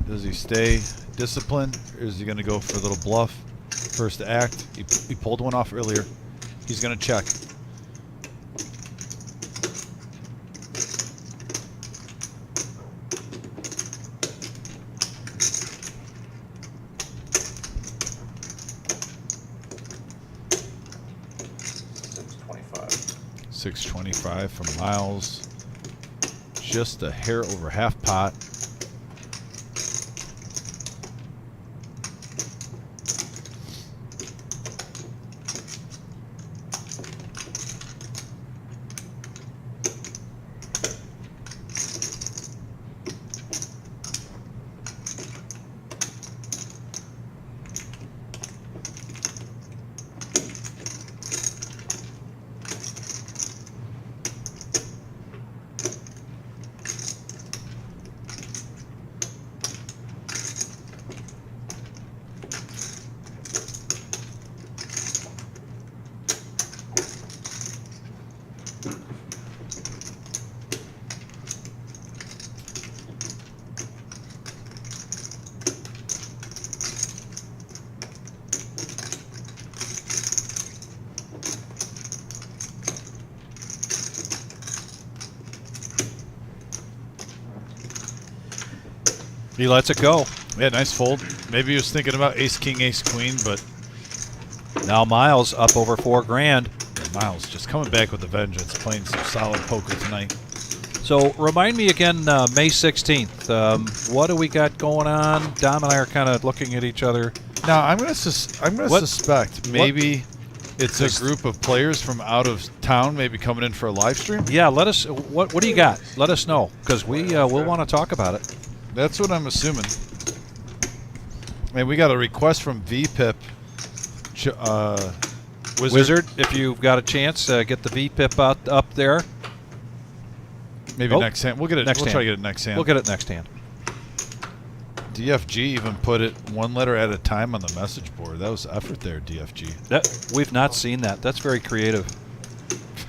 Does he stay disciplined, or is he going to go for a little bluff? First act, he pulled one off earlier. He's going to check. $625 from Miles. Just a hair over half pot. He lets it go. Yeah, nice fold. Maybe he was thinking about ace, king, ace, queen, but now Miles up over $4,000. Miles just coming back with a vengeance, playing some solid poker tonight. So remind me again, May 16th. What do we got going on? Dom and I are kind of looking at each other. Now I'm gonna suspect maybe it's a group of players from out of town, maybe coming in for a live stream. Yeah, let us. What do you got? Let us know, because we'll want to talk about it. That's what I'm assuming. And we got a request from VPIP. Wizard, if you've got a chance, get the VPIP up there. Maybe next hand. We'll get it. We'll try to get it next hand. We'll get it next hand. DFG even put it one letter at a time on the message board. That was effort there, DFG. We've not seen that. That's very creative.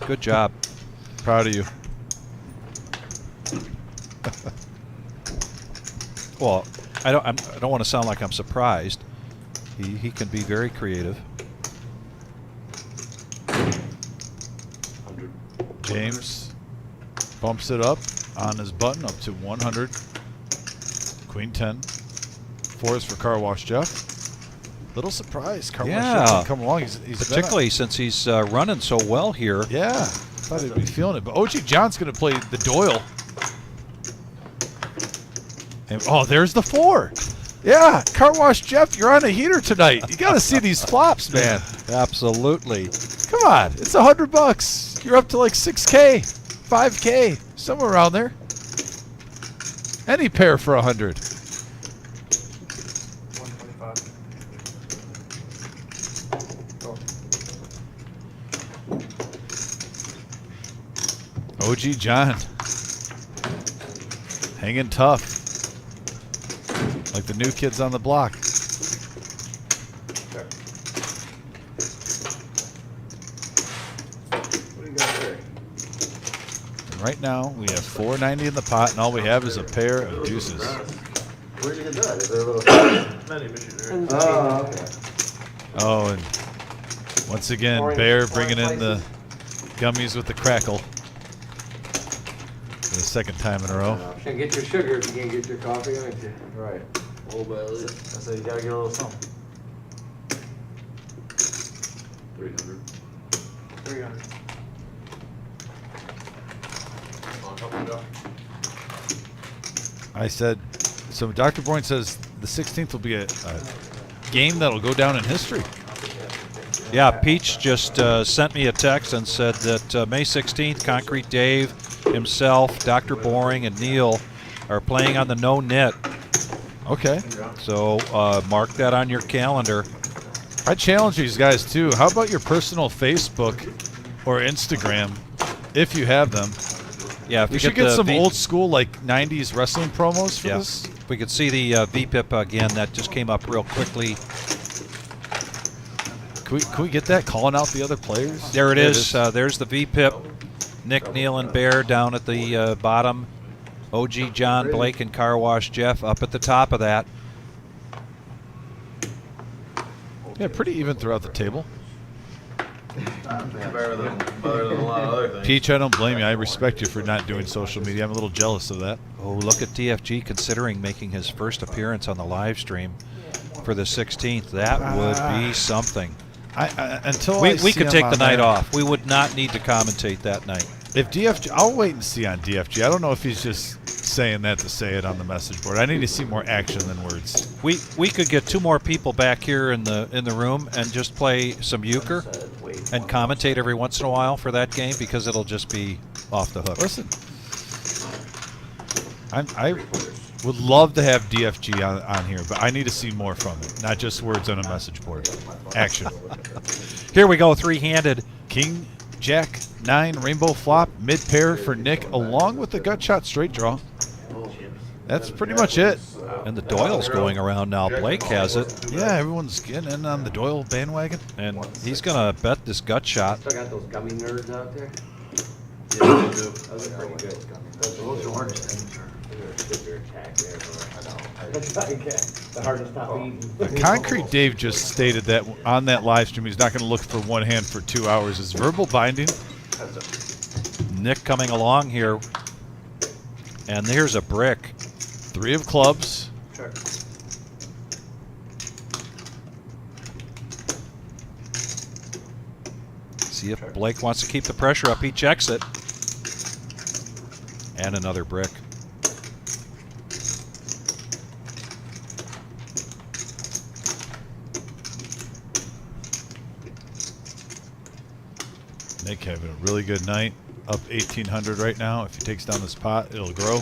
Good job. Proud of you. Well, I don't want to sound like I'm surprised. He can be very creative. James bumps it up on his button up to 100. Queen 10. 4 is for Car Wash Jeff. Little surprise. Car Wash Jeff can come along. He's particularly since he's running so well here. Yeah, thought he'd be feeling it. But OG John's going to play the Doyle. And, oh, there's the 4. Yeah, Car Wash Jeff, you're on a heater tonight. You got to see these flops, man. Absolutely. Come on, it's $100. You're up to like 6K, 5K, somewhere around there. Any pair for 100. 125. OG John, hanging tough. Like the new kids on the block. What do you got there? And right now, we have $490 in the pot, and all we have is a pair of deuces. Where'd you get that? Is there a little Vending machine there. Oh, okay. Oh, and once again, Bear bringing in the gummies with the crackle. For the second time in a row. Can't get your sugar if you can't get your coffee, aren't you? Right. Oh, but I said you gotta get a little something. 300. I said, so Dr. Boyne says the 16th will be a game that'll go down in history. Yeah, Peach just sent me a text and said that May 16th, Concrete Dave, himself, Dr. Boring, and Neil are playing on the No Knit. Okay. So mark that on your calendar. I challenge these guys too. How about your personal Facebook or Instagram, if you have them? Yeah, if We you should get get the some V- old school like 90s wrestling promos for Yeah. this. If we could see the VPIP again, that just came up real quickly. Can we get that calling out the other players? There it is. There's the VPIP. Nick, Neil, and Bear down at the bottom. OG John, Blake, and Car Wash Jeff up at the top of that. Yeah, pretty even throughout the table. Better than a lot of other things. Peach, I don't blame you. I respect you for not doing social media. I'm a little jealous of that. Oh, look at DFG considering making his first appearance on the live stream for the 16th. That would be something. Until We I see could him take on the night there. off. We would not need to commentate that night. If DFG, I'll wait and see on DFG. I don't know if he's just saying that to say it on the message board. I need to see more action than words. We could get 2 more people back here in the room and just play some euchre and commentate every once in a while for that game because it'll just be off the hook. Listen, I would love to have DFG on here, but I need to see more from it, not just words on a message board. Action. Here we go, 3-handed. King, Jack, 9, rainbow flop, mid pair for Nick, along with the gut shot straight draw. That's pretty much it. And the Doyle's going around now. Blake has it. Yeah, everyone's getting in on the Doyle bandwagon. And he's going to bet this gut shot. Still got those gummy nerds out there? Yeah, they do. Those are pretty good. Those orange things are. The hardest stop eating. Concrete Dave just stated that on that live stream he's not going to look for one hand for 2 hours. Is verbal binding? Nick coming along here. And there's a brick. 3 of clubs. Sure. See if Blake wants to keep the pressure up. He checks it. And another brick. Nick having a really good night. Up 1,800 right now. If he takes down this pot, it'll grow.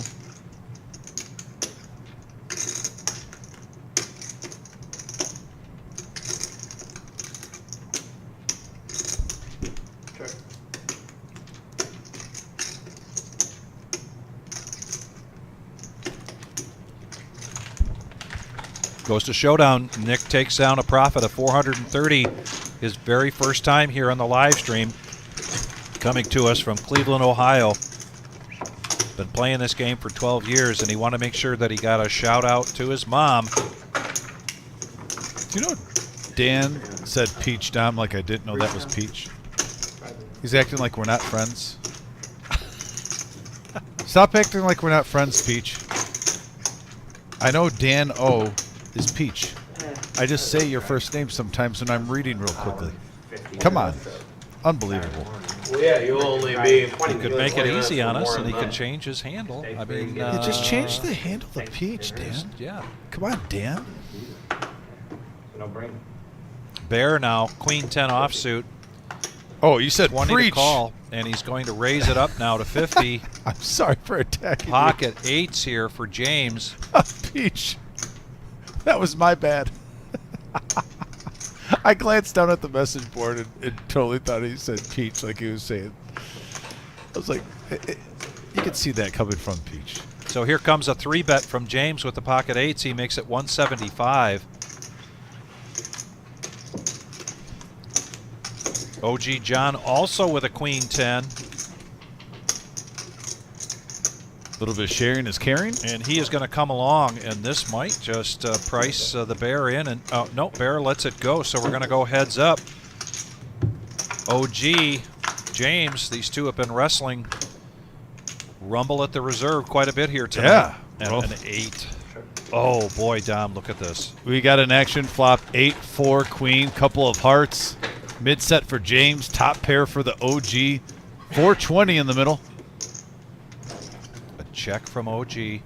Sure. Goes to showdown. Nick takes down a profit of 430. His very first time here on the live stream. Coming to us from Cleveland, Ohio. Been playing this game for 12 years, and he wanted to make sure that he got a shout out to his mom. Do you know Dan said Peach Dom like I didn't know that was Peach? He's acting like we're not friends. Stop acting like we're not friends, Peach. I know Dan O is Peach. I just say your first name sometimes when I'm reading real quickly. Come on. Unbelievable. Well, yeah, you'll only be. He could make it easy on us, and he could change his handle. I mean, Yeah, just change the handle to Peach, Dan. Yeah. Come on, Dan. No brain. Bear now, Queen 10 offsuit. Oh, you said 20 preach. to call, and he's going to raise it up now to 50. I'm sorry for attacking you. Pocket 8s here for James. Peach. That was my bad. I glanced down at the message board and totally thought he said Peach like he was saying. I was like, you can see that coming from Peach. So here comes a 3-bet from James with the pocket 8s. He makes it 175. OG John also with a Queen 10. A little bit of sharing is caring. And he is going to come along, and this might just price the Bear in. And no, Bear lets it go, so we're going to go heads up. OG, James, these two have been wrestling rumble at the reserve quite a bit here tonight. Yeah. And Well, an 8. Oh, boy, Dom, look at this. we got an action flop 8-4 queen, couple of hearts. Mid set for James. Top pair for the OG. 420 in the middle. A check from OG.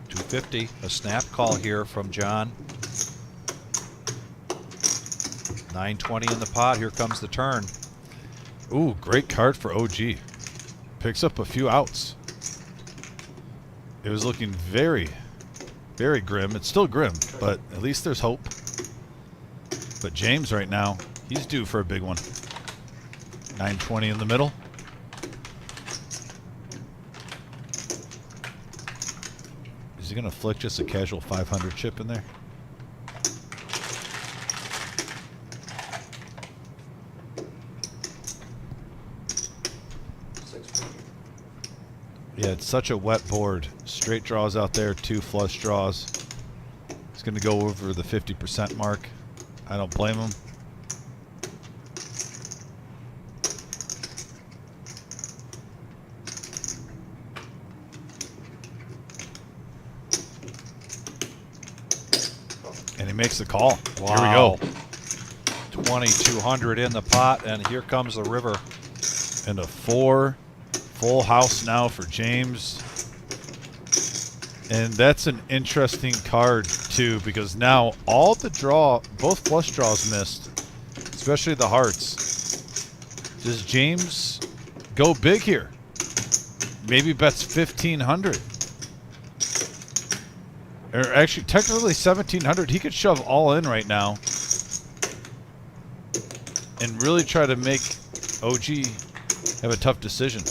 $250. A snap call here from John. 920 in the pot. Here comes the turn. Ooh, great card for OG. Picks up a few outs. It was looking very, very grim. It's still grim, but at least there's hope. But James right now, he's due for a big one. 920 in the middle. Is he going to flick just a casual 500 chip in there? Yeah, it's such a wet board. Straight draws out there, 2 flush draws. He's going to go over the 50% mark. I don't blame him. And he makes the call. Wow. Here we go. 2,200 in the pot, and here comes the river. And a 4. Full house now for James. And that's an interesting card too, because now all the both flush draws missed, especially the hearts. Does James go big here? Maybe bets 1,500. Or actually, technically 1,700. He could shove all in right now and really try to make OG have a tough decision.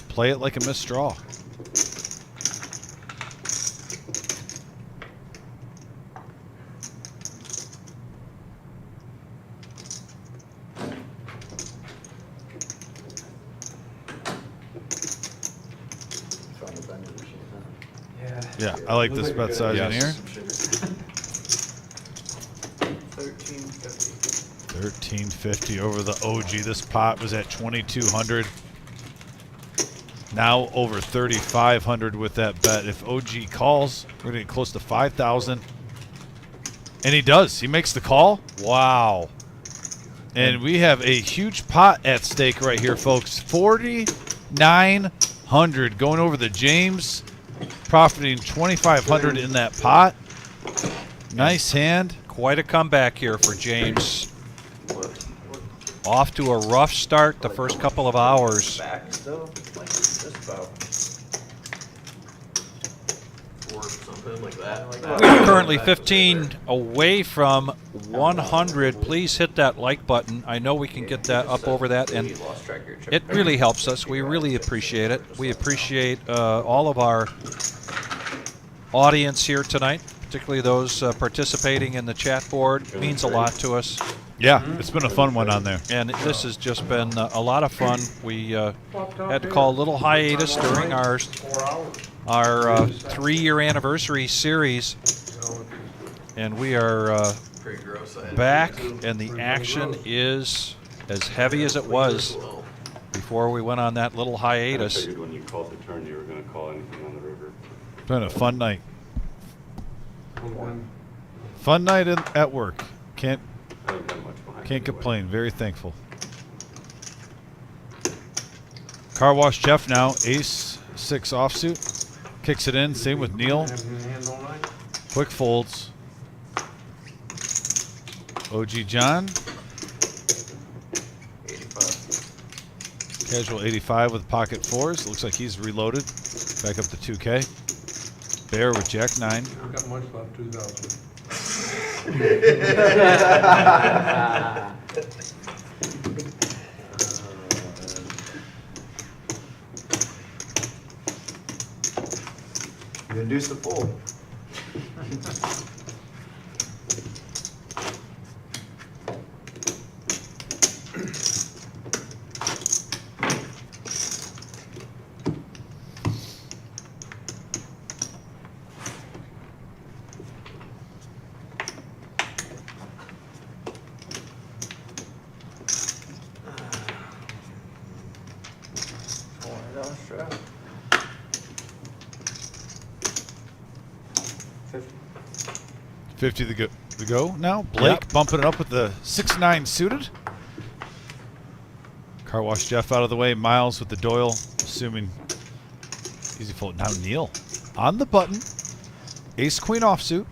Play it like a missed straw. Yeah, I like this bet size in here. 1350 over the OG. This pot was at 2,200. Now over 3,500 with that bet. If OG calls, we're gonna get close to 5,000. And he does. He makes the call. Wow. And we have a huge pot at stake right here, folks. 4,900 going over the James, profiting 2,500 in that pot. Nice hand. Quite a comeback here for James. Off to a rough start the first couple of hours. Back still, like just about. Or something like that. We're currently 15 away from 100. Please hit that like button. I know we can get that up over that, and it really helps us. We really appreciate it. We appreciate all of our audience here tonight, particularly those participating in the chat board. It means a lot to us. Yeah, it's been a fun one on there. And this has just been a lot of fun. We had to call a little hiatus during our 3-year anniversary series, and we are Pretty gross. I had to back, do too. and the action is as heavy as it was before we went on that little I hiatus. figured when you called the turn, you were going to call anything on the river. It's been a fun night. Fun night at work. Can't I don't have much behind Can't me, complain. Very thankful. Car Wash Jeff now. Ace 6 offsuit. Kicks it in. Same with Neil. Quick folds. OG John. 85. Casual 85 with pocket 4s. Looks like he's reloaded. Back up to 2K. Bear with Jack 9. I've got much left, 2,000. You induced the fold. 50 to go now. Blake bumping it up with the 6-9 suited. Car Wash Jeff out of the way. Miles with the Doyle, assuming easy fold. Now Neil on the button. Ace Queen offsuit.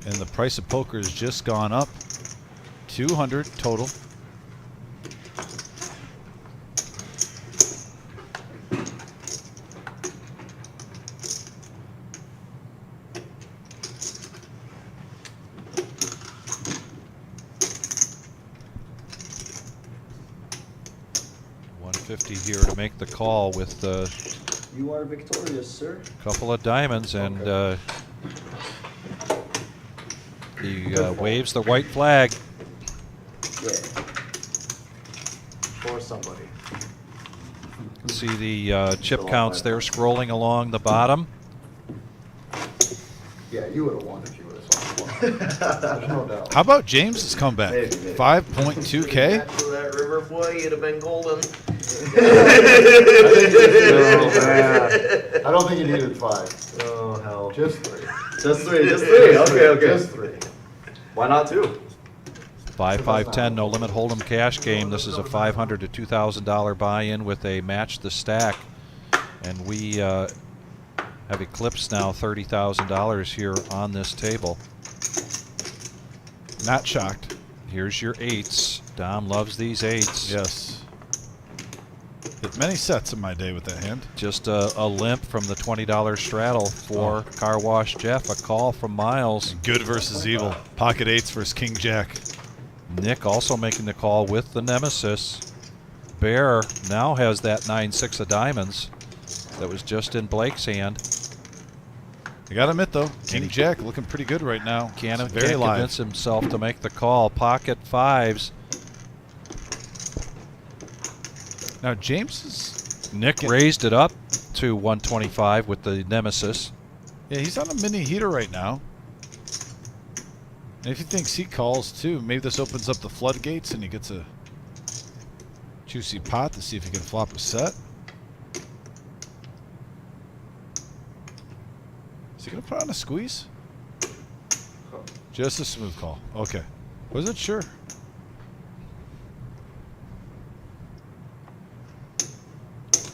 And the price of poker has just gone up. 200 total. Here to make the call with You are victorious, sir. a couple of diamonds, and he waves the white flag. Yeah. For somebody. See the chip counts there scrolling along the bottom. Yeah, you would have won if you would have saw the There's no doubt. How about James's comeback? Maybe. 5.2K. After that river boy, you'd have been golden. I don't think you needed 5. Oh, hell. Just 3. Just 3. Just 3. Okay. Just 3. Why not 2? 5-5-10 no limit hold'em cash game. This is a $500 to $2,000 buy-in with a match the stack, and we have eclipsed now $30,000 here on this table. Not shocked. Here's your 8s. Dom loves these 8s. Yes. Hit many sets in my day with that hand. Just a limp from the $20 straddle for Car Wash Jeff. A call from Miles. Good versus evil. Pocket 8s versus King Jack. Nick also making the call with the Nemesis. Bear now has that 9-6 of diamonds that was just in Blake's hand. I gotta admit though, King Jack looking pretty good right now. Can't very live. convince himself to make the call. Pocket 5s. Now James is Nick raised it up to 125 with the Nemesis. Yeah, he's on a mini heater right now. And if he thinks he calls too, maybe this opens up the floodgates and he gets a juicy pot to see if he can flop a set. Is he gonna put on a squeeze? Just a smooth call. Okay. Wasn't sure.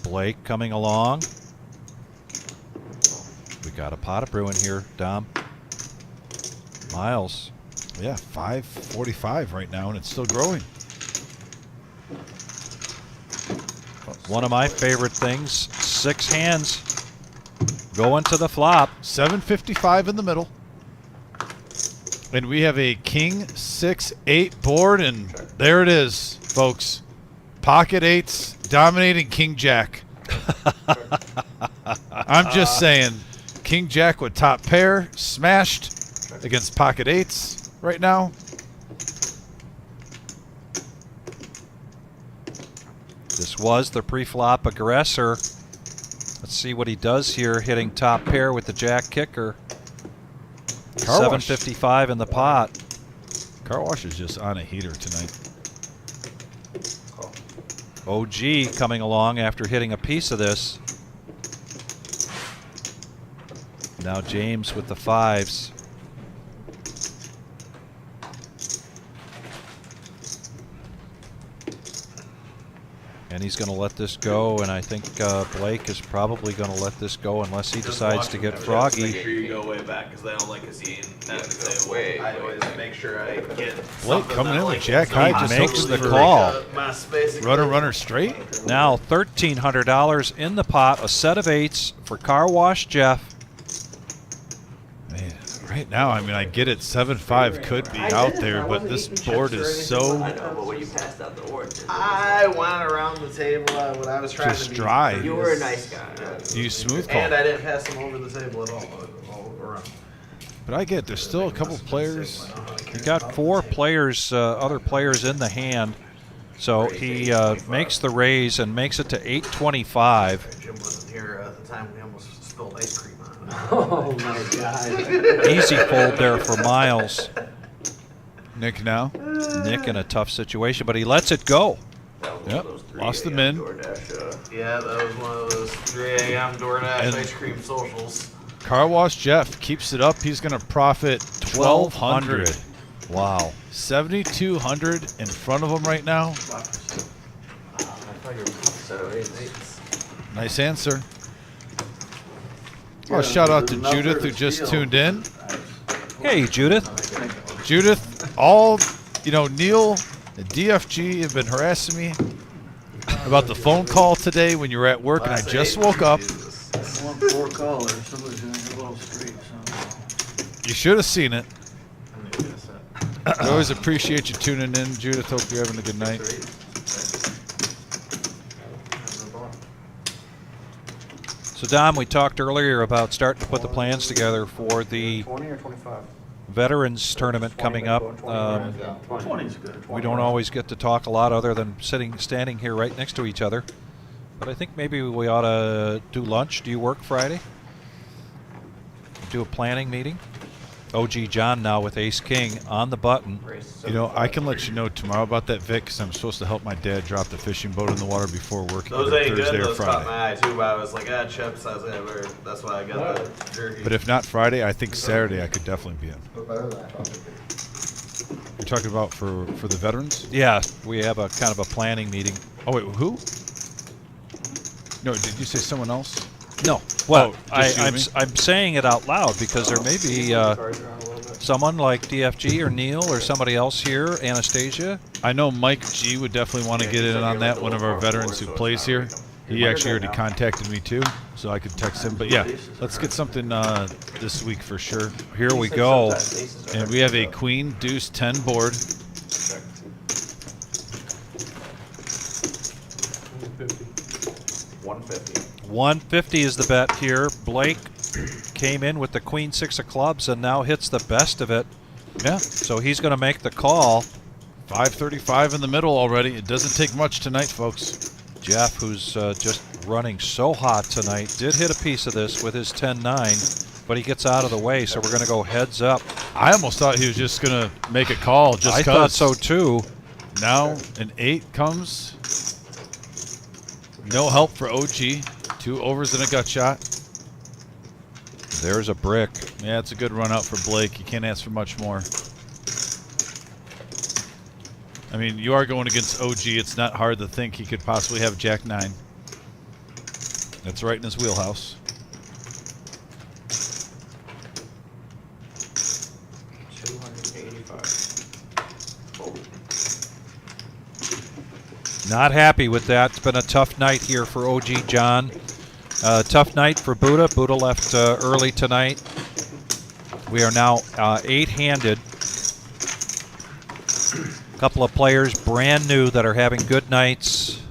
Blake coming along. We got a pot of brewing here, Dom. Miles. Yeah, 545 right now, and it's still growing. One of my favorite things, 6 hands going to the flop. 755 in the middle. And we have a King 6-8 board, and there it is, folks. Pocket 8s dominating King Jack. I'm just saying, King Jack with top pair smashed against pocket 8s right now. This was the pre-flop aggressor. Let's see what he does here, hitting top pair with the jack kicker. Car Wash. 755 in the pot. Car Wash is just on a heater tonight. OG coming along after hitting a piece of this. Now James with the 5s. And he's going to let this go, and I think Blake is probably going to let this go unless he decides to get froggy. Make sure you go way back because they don't like us eating at the table. I always make sure I get Blake coming in with Jack High, just makes hoping the for call. Runner straight. Now $1,300 in the pot, a set of 8s for Car Wash Jeff. Man, right now, I mean, I get it. 7-5 could be out there, but this board is so I know, but when you passed out the orange, I went around the table when I was trying just to be dry. you were a nice guy. You smooth call. And I didn't pass them over the table at all around. But I get there's still a couple players. He got 4 players, other players in the hand. So he makes the raise and makes it to 825. Jim wasn't here at the time. We almost spilled ice cream on him. Oh my God. Easy fold there for Miles. Nick now. Nick in a tough situation, but he lets it go. Yep. Lost the min. Yeah, that was one of those 3 a.m. DoorDash And- ice cream socials. Car Wash Jeff keeps it up. He's going to profit 1,200. Wow. 7,200 in front of him right now. I thought you were so eights. Nice answer. Oh, shout out to Judith who just tuned in. Hey, Judith. Judith, Neil and DFG have been harassing me about the phone call today when you were at work, and I just woke up. I want 4 callers. Somebody's gonna get a little straight somehow. You should have seen it. I always appreciate you tuning in, Judith. Hope you're having a good night. So, Dom, we talked earlier about starting to put the plans together for the 20 or 25? Veterans Tournament coming up. 20's good. We don't always get to talk a lot other than standing here right next to each other. But I think maybe we ought to do lunch. Do you work Friday? Do a planning meeting? OG John now with Ace King on the button. I can let you know tomorrow about that, Vic, because I'm supposed to help my dad drop the fishing boat in the water before work. Those either ain't Thursday good. or Those caught Friday. my eye too. But I was like, chips. I was like, that's why I got the jerky. But if not Friday, I think Saturday I could definitely be in. You're talking about for the veterans? Yeah, we have a kind of a planning meeting. Oh wait, who? No, did you say someone else? No. Well, just you and me? I'm saying it out loud because there may be someone like DFG or Neil or somebody else here, Anastasia. I know Mike G would definitely want to get in on that, one of our veterans who plays here. He actually already contacted me too, so I could text him. But yeah, let's get something this week for sure. Here we go. And we have a Queen Deuce 10 board. 150 is the bet here. Blake came in with the Queen 6 of clubs and now hits the best of it. Yeah. So he's going to make the call. 535 in the middle already. It doesn't take much tonight, folks. Jeff, who's just running so hot tonight, did hit a piece of this with his 10-9, but he gets out of the way, so we're going to go heads up. I almost thought he was just going to make a call just I thought so too. Now an 8 comes. No help for OG. 2 overs and a gut shot. There's a brick. Yeah, it's a good run out for Blake. You can't ask for much more. I mean, you are going against OG. It's not hard to think he could possibly have Jack 9. That's right in his wheelhouse. Not happy with that. It's been a tough night here for OG John. Tough night for Buddha. Buddha left early tonight. We are now 8-handed. A couple of players brand new that are having good nights.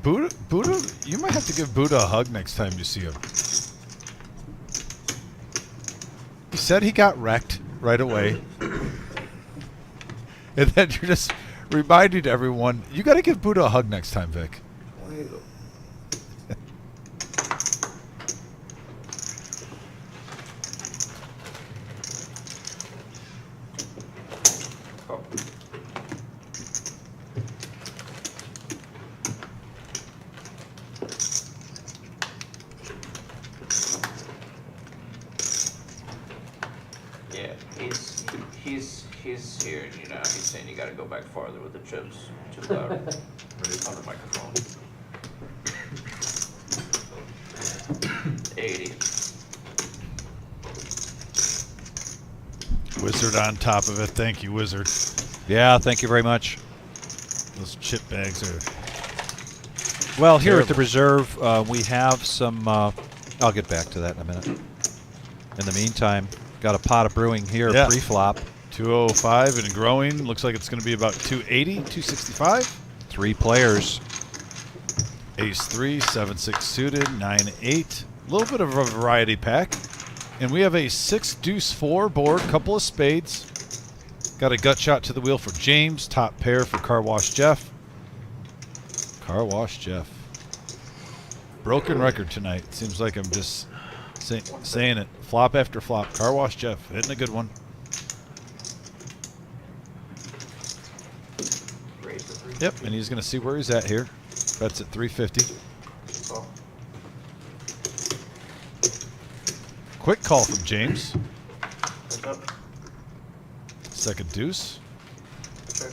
Buddha, you might have to give Buddha a hug next time you see him. He said he got wrecked right away. And then you're just reminding everyone, you got to give Buddha a hug next time, Vic. He's here, and he's saying you gotta go back farther with the chips. Too loud. On the microphone. 80. Wizard on top of it. Thank you, Wizard. Yeah, thank you very much. Those chip bags are... Well, here at the reserve, we have some... I'll get back to that in a minute. In the meantime, got a pot of brewing here, pre-flop. 205 and growing. Looks like it's going to be about 280, 265. 3 players. Ace 3, 7-6 suited, 9-8. A little bit of a variety pack. And we have a 6-deuce-4 board, couple of spades. Got a gut shot to the wheel for James. Top pair for Car Wash Jeff. Car Wash Jeff. Broken record tonight. Seems like I'm just saying it. Flop after flop. Car Wash Jeff hitting a good one. Yep, and he's going to see where he's at here. Bets at 350. Quick call from James. Second deuce. Sure.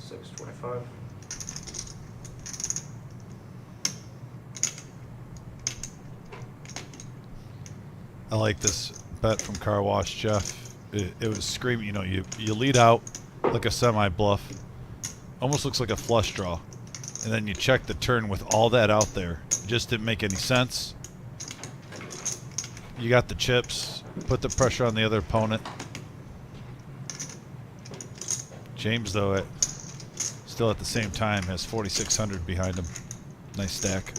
$6.25. I like this bet from Car Wash Jeff. It was screaming, you know, you lead out like a semi-bluff. Almost looks like a flush draw. And then you check the turn with all that out there. Just didn't make any sense. You got the chips. Put the pressure on the other opponent. James, though, still at the same time has 4,600 behind him. Nice stack.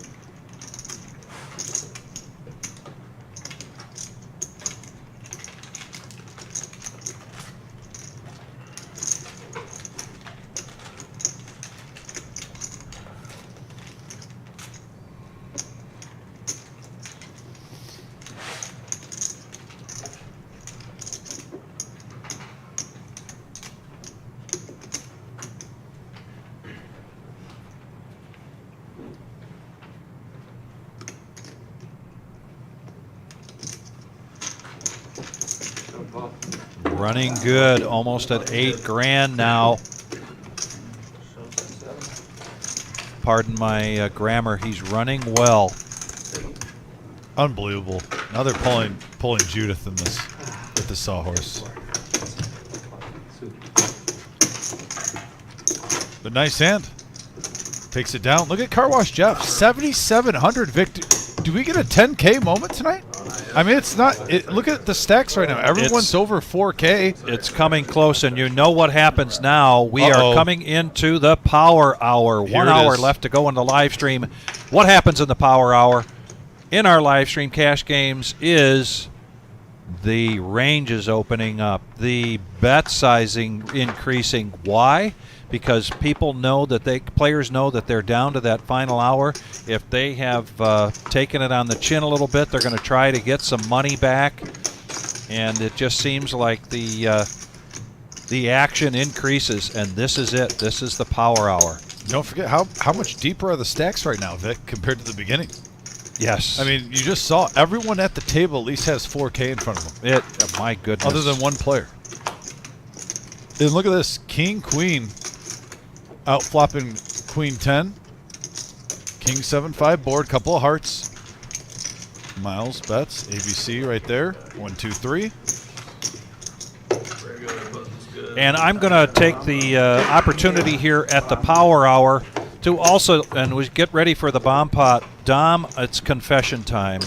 Running good, almost at $8,000 now. Pardon my grammar. He's running well. Unbelievable. Now they're pulling Judith in this with the sawhorse. But nice hand. Takes it down. Look at Car Wash Jeff. 7,700 victory. Do we get a 10K moment tonight? I mean, it's not. Look at the stacks right now. Everyone's over 4K. It's coming close, and you know what happens now. We are coming into the Power Hour. Here 1 hour left to go in the live stream. What happens in the Power Hour in our live stream cash games is the range is opening up, the bet sizing increasing. Why? Because people know that players know that they're down to that final hour. If they have taken it on the chin a little bit, they're going to try to get some money back. And it just seems like the action increases, and this is it. This is the Power Hour. Don't forget how much deeper are the stacks right now, Vic, compared to the beginning. Yes. I mean, you just saw everyone at the table at least has 4K in front of them. My goodness. Other than one player. And look at this. King, Queen. Out flopping Queen 10. King 7-5 board. Couple of hearts. Miles bets. ABC right there. 1, 2, 3. And I'm going to take the opportunity here at the Power Hour to also, and we get ready for the bomb pot. Dom, it's confession time.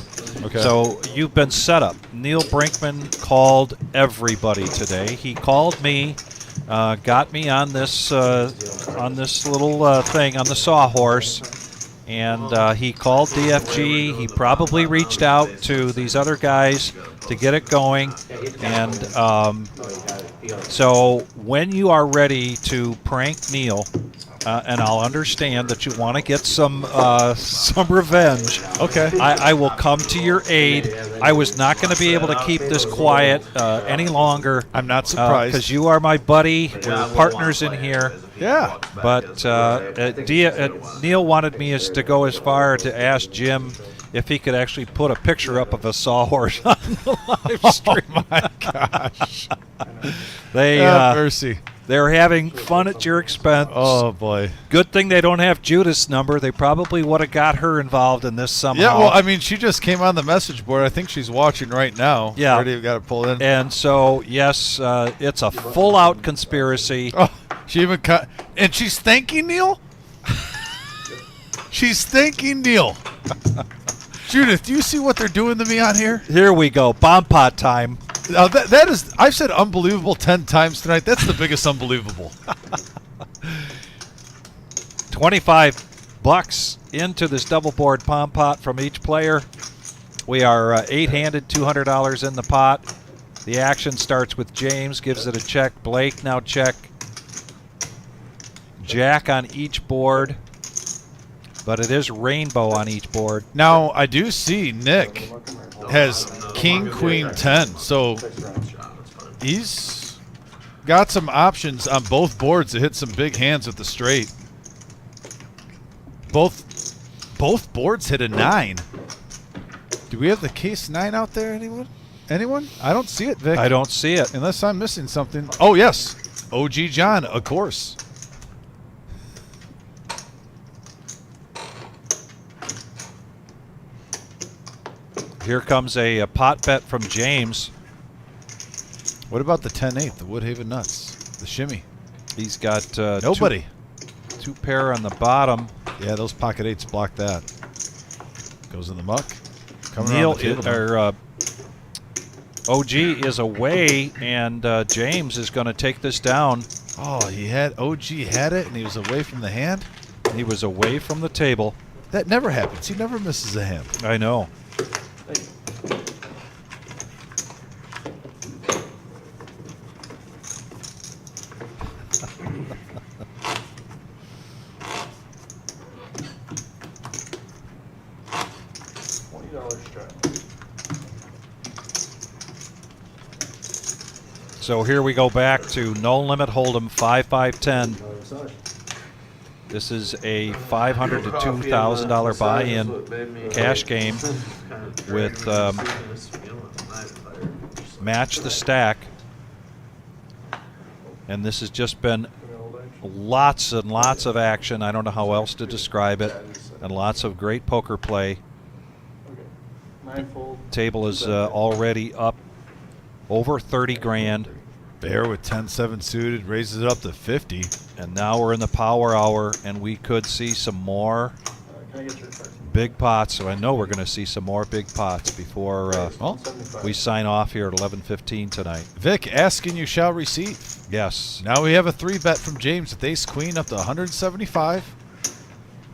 Okay. So you've been set up. Neil Brinkman called everybody today. He called me, got me on this little thing on the sawhorse, and he called DFG. He probably reached out to these other guys to get it going, and so when you are ready to prank Neil, and I'll understand that you want to get some revenge. Okay. I will come to your aid. I was not going to be able to keep this quiet any longer. I'm not surprised. Because you are my buddy. We're partners in here. Yeah. But Neil wanted me to go as far to ask Jim if he could actually put a picture up of a sawhorse on the live stream. Oh, my gosh. Mercy. They're having fun at your expense. Oh, boy. Good thing they don't have Judith's number. They probably would have got her involved in this somehow. Yeah, well, I mean, she just came on the message board. I think she's watching right now. Yeah. Already got it pulled in. And so, yes, it's a full-out conspiracy. Oh, she even cut. And she's thanking Neil? She's thanking Neil. Judith, do you see what they're doing to me on here? Here we go. Bomb pot time. That is, I've said unbelievable 10 times tonight. That's the biggest unbelievable. $25 into this double board palm pot from each player. We are 8-handed, $200 in the pot. The action starts with James, gives it a check. Blake now check. Jack on each board, but it is rainbow on each board. Now, I do see Nick has king, queen, 10, so he's got some options on both boards to hit some big hands with the straight. Both boards hit a 9. Do we have the case 9 out there, anyone? Anyone? I don't see it, Vic. I don't see it. Unless I'm missing something. Oh, yes. OG John, of course. Here comes a pot bet from James. What about the 10-8, the Woodhaven Nuts, the shimmy? He's got nobody. Two pair on the bottom. Yeah, those pocket 8s block that. Goes in the muck. Neil OG is away, and James is going to take this down. Oh, OG had it, and he was away from the hand? He was away from the table. That never happens. He never misses a hand. I know. So here we go back to no limit hold'em 5-5-10. This is a $500 to $2,000 buy-in cash game with match the stack, and this has just been lots and lots of action. I don't know how else to describe it, and lots of great poker play. Table is already up over 30 grand. Bear with 10-7 suited raises it up to 50. And now we're in the power hour, and we could see some more big pots. So I know we're going to see some more big pots before we sign off here at 11:15 tonight. Vic, asking you shall receive. Yes. Now we have a 3-bet from James with ace queen up to 175.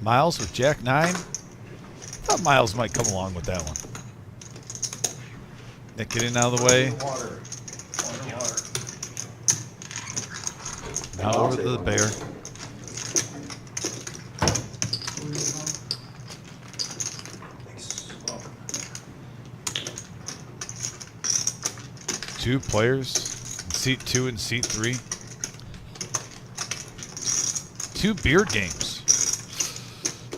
Miles with jack 9. I thought Miles might come along with that one. Nick getting out of the way. Now over to the bear. Two players in seat 2 and seat 3. 2 beard games.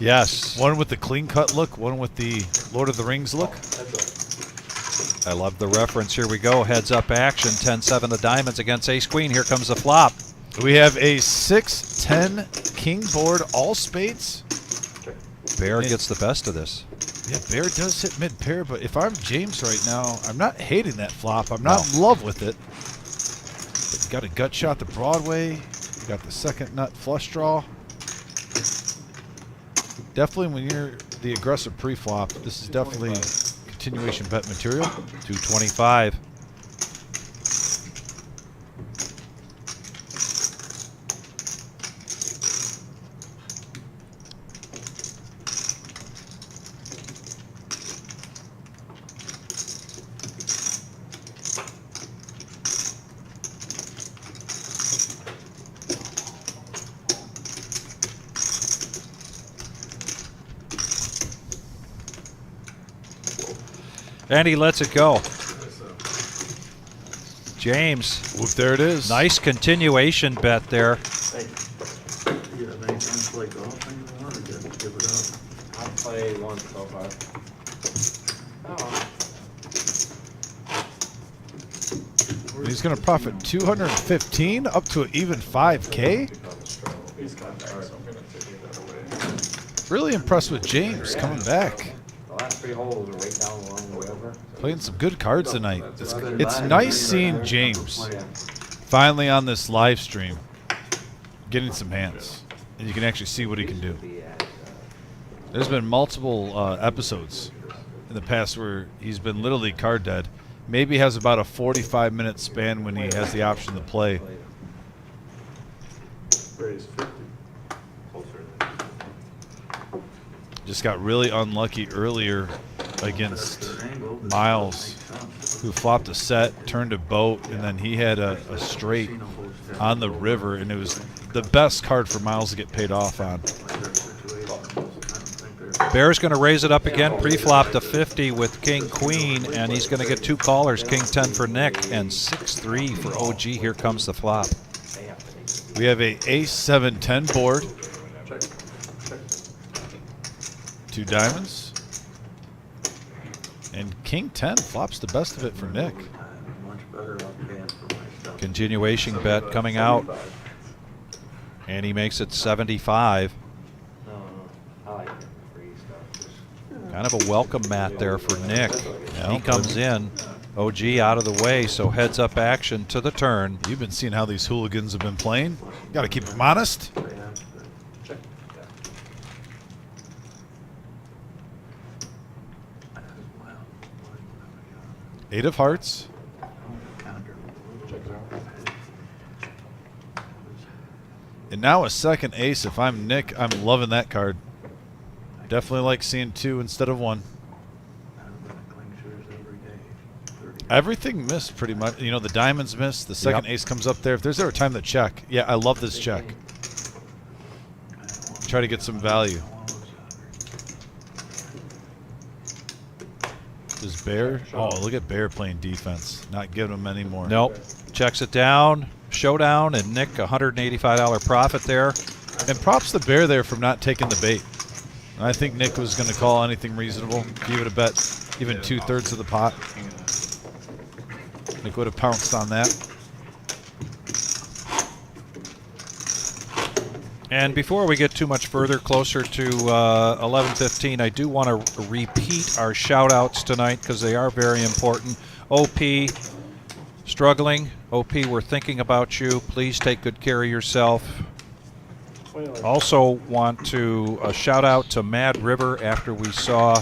Yes. One with the clean cut look, one with the Lord of the Rings look. I love the reference. Here we go. Heads up action. 10-7 the diamonds against ace queen. Here comes the flop. We have a 6-10 king board, all spades. Bear gets the best of this. Yeah, Bear does hit mid-pair, but if I'm James right now, I'm not hating that flop. I'm not in love with it. But you got a gut shot to Broadway. You got the second nut flush draw. Definitely when you're the aggressive pre-flop, this is definitely continuation bet material. 225. And he lets it go. James. Whoop, there it is. Nice continuation bet there. I'll play once so far. He's going to profit 215 up to an even 5K. Really impressed with James coming back. The last 3 holes are way down along the way over. Playing some good cards tonight. It's nice seeing James finally on this live stream getting some hands, and you can actually see what he can do. There's been multiple episodes in the past where he's been literally card dead. Maybe has about a 45-minute span when he has the option to play. Just got really unlucky earlier against Miles, who flopped a set, turned a boat, and then he had a straight on the river, and it was the best card for Miles to get paid off on. Bear's going to raise it up again, pre-flop to 50 with King Queen, and he's going to get two callers, King 10 for Nick and 6-3 for OG. Here comes the flop. We have a Ace 7-10 board. 2 diamonds. And King 10 flops the best of it for Nick. Continuation bet coming out. And he makes it 75. Kind of a welcome mat there for Nick. He comes in. OG out of the way, so heads up action to the turn. You've been seeing how these hooligans have been playing. Got to keep them honest. Eight of hearts. And now a second ace. If I'm Nick, I'm loving that card. Definitely like seeing 2 instead of 1. Everything missed pretty much. You know, the diamonds missed. The second ace comes up there. If there's ever time to check. Yeah, I love this check. Try to get some value. Does Bear? Oh, look at Bear playing defense. Not giving him any more. Nope. Checks it down. Showdown, and Nick $185 profit there. And props to Bear there from not taking the bait. I think Nick was going to call anything reasonable. He would have bet even 2/3 of the pot. Nick would have pounced on that. And before we get too much further, closer to 11:15, I do want to repeat our shout-outs tonight because they are very important. OP, struggling. OP, we're thinking about you. Please take good care of yourself. Also want to shout out to Mad River after we saw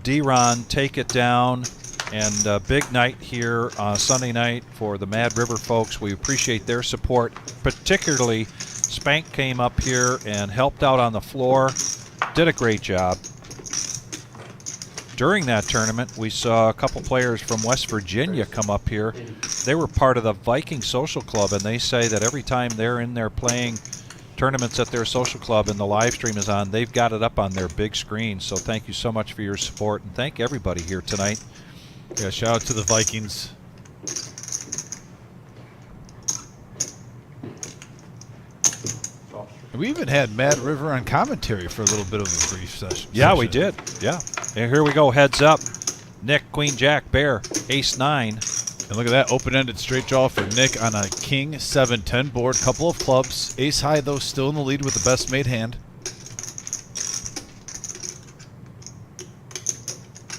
D-Ron take it down. And big night here Sunday night for the Mad River folks. We appreciate their support. Particularly, Spank came up here and helped out on the floor. Did a great job. During that tournament, we saw a couple players from West Virginia come up here. They were part of the Viking Social Club, and they say that every time they're in there playing tournaments at their social club and the live stream is on, they've got it up on their big screen. So thank you so much for your support, and thank everybody here tonight. Yeah, shout out to the Vikings. We even had Mad River on commentary for a little bit of a brief session. Yeah, we did. Yeah. And here we go. Heads up. Nick, Queen, Jack, Bear, Ace 9. And look at that open-ended straight draw for Nick on a King 7-10 board. Couple of clubs. Ace high, though, still in the lead with the best made hand.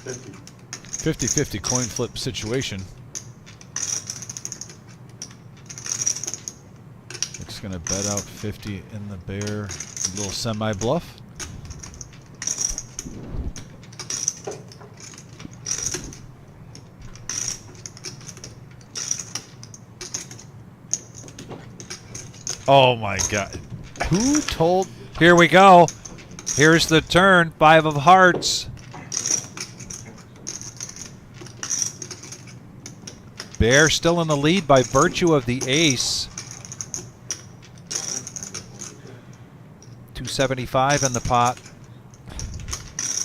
50-50 coin flip situation. Nick's going to bet out 50 in the Bear. A little semi-bluff. Oh my God. Who told? Here we go. Here's the turn. 5 of hearts. Bear still in the lead by virtue of the ace. 275 in the pot.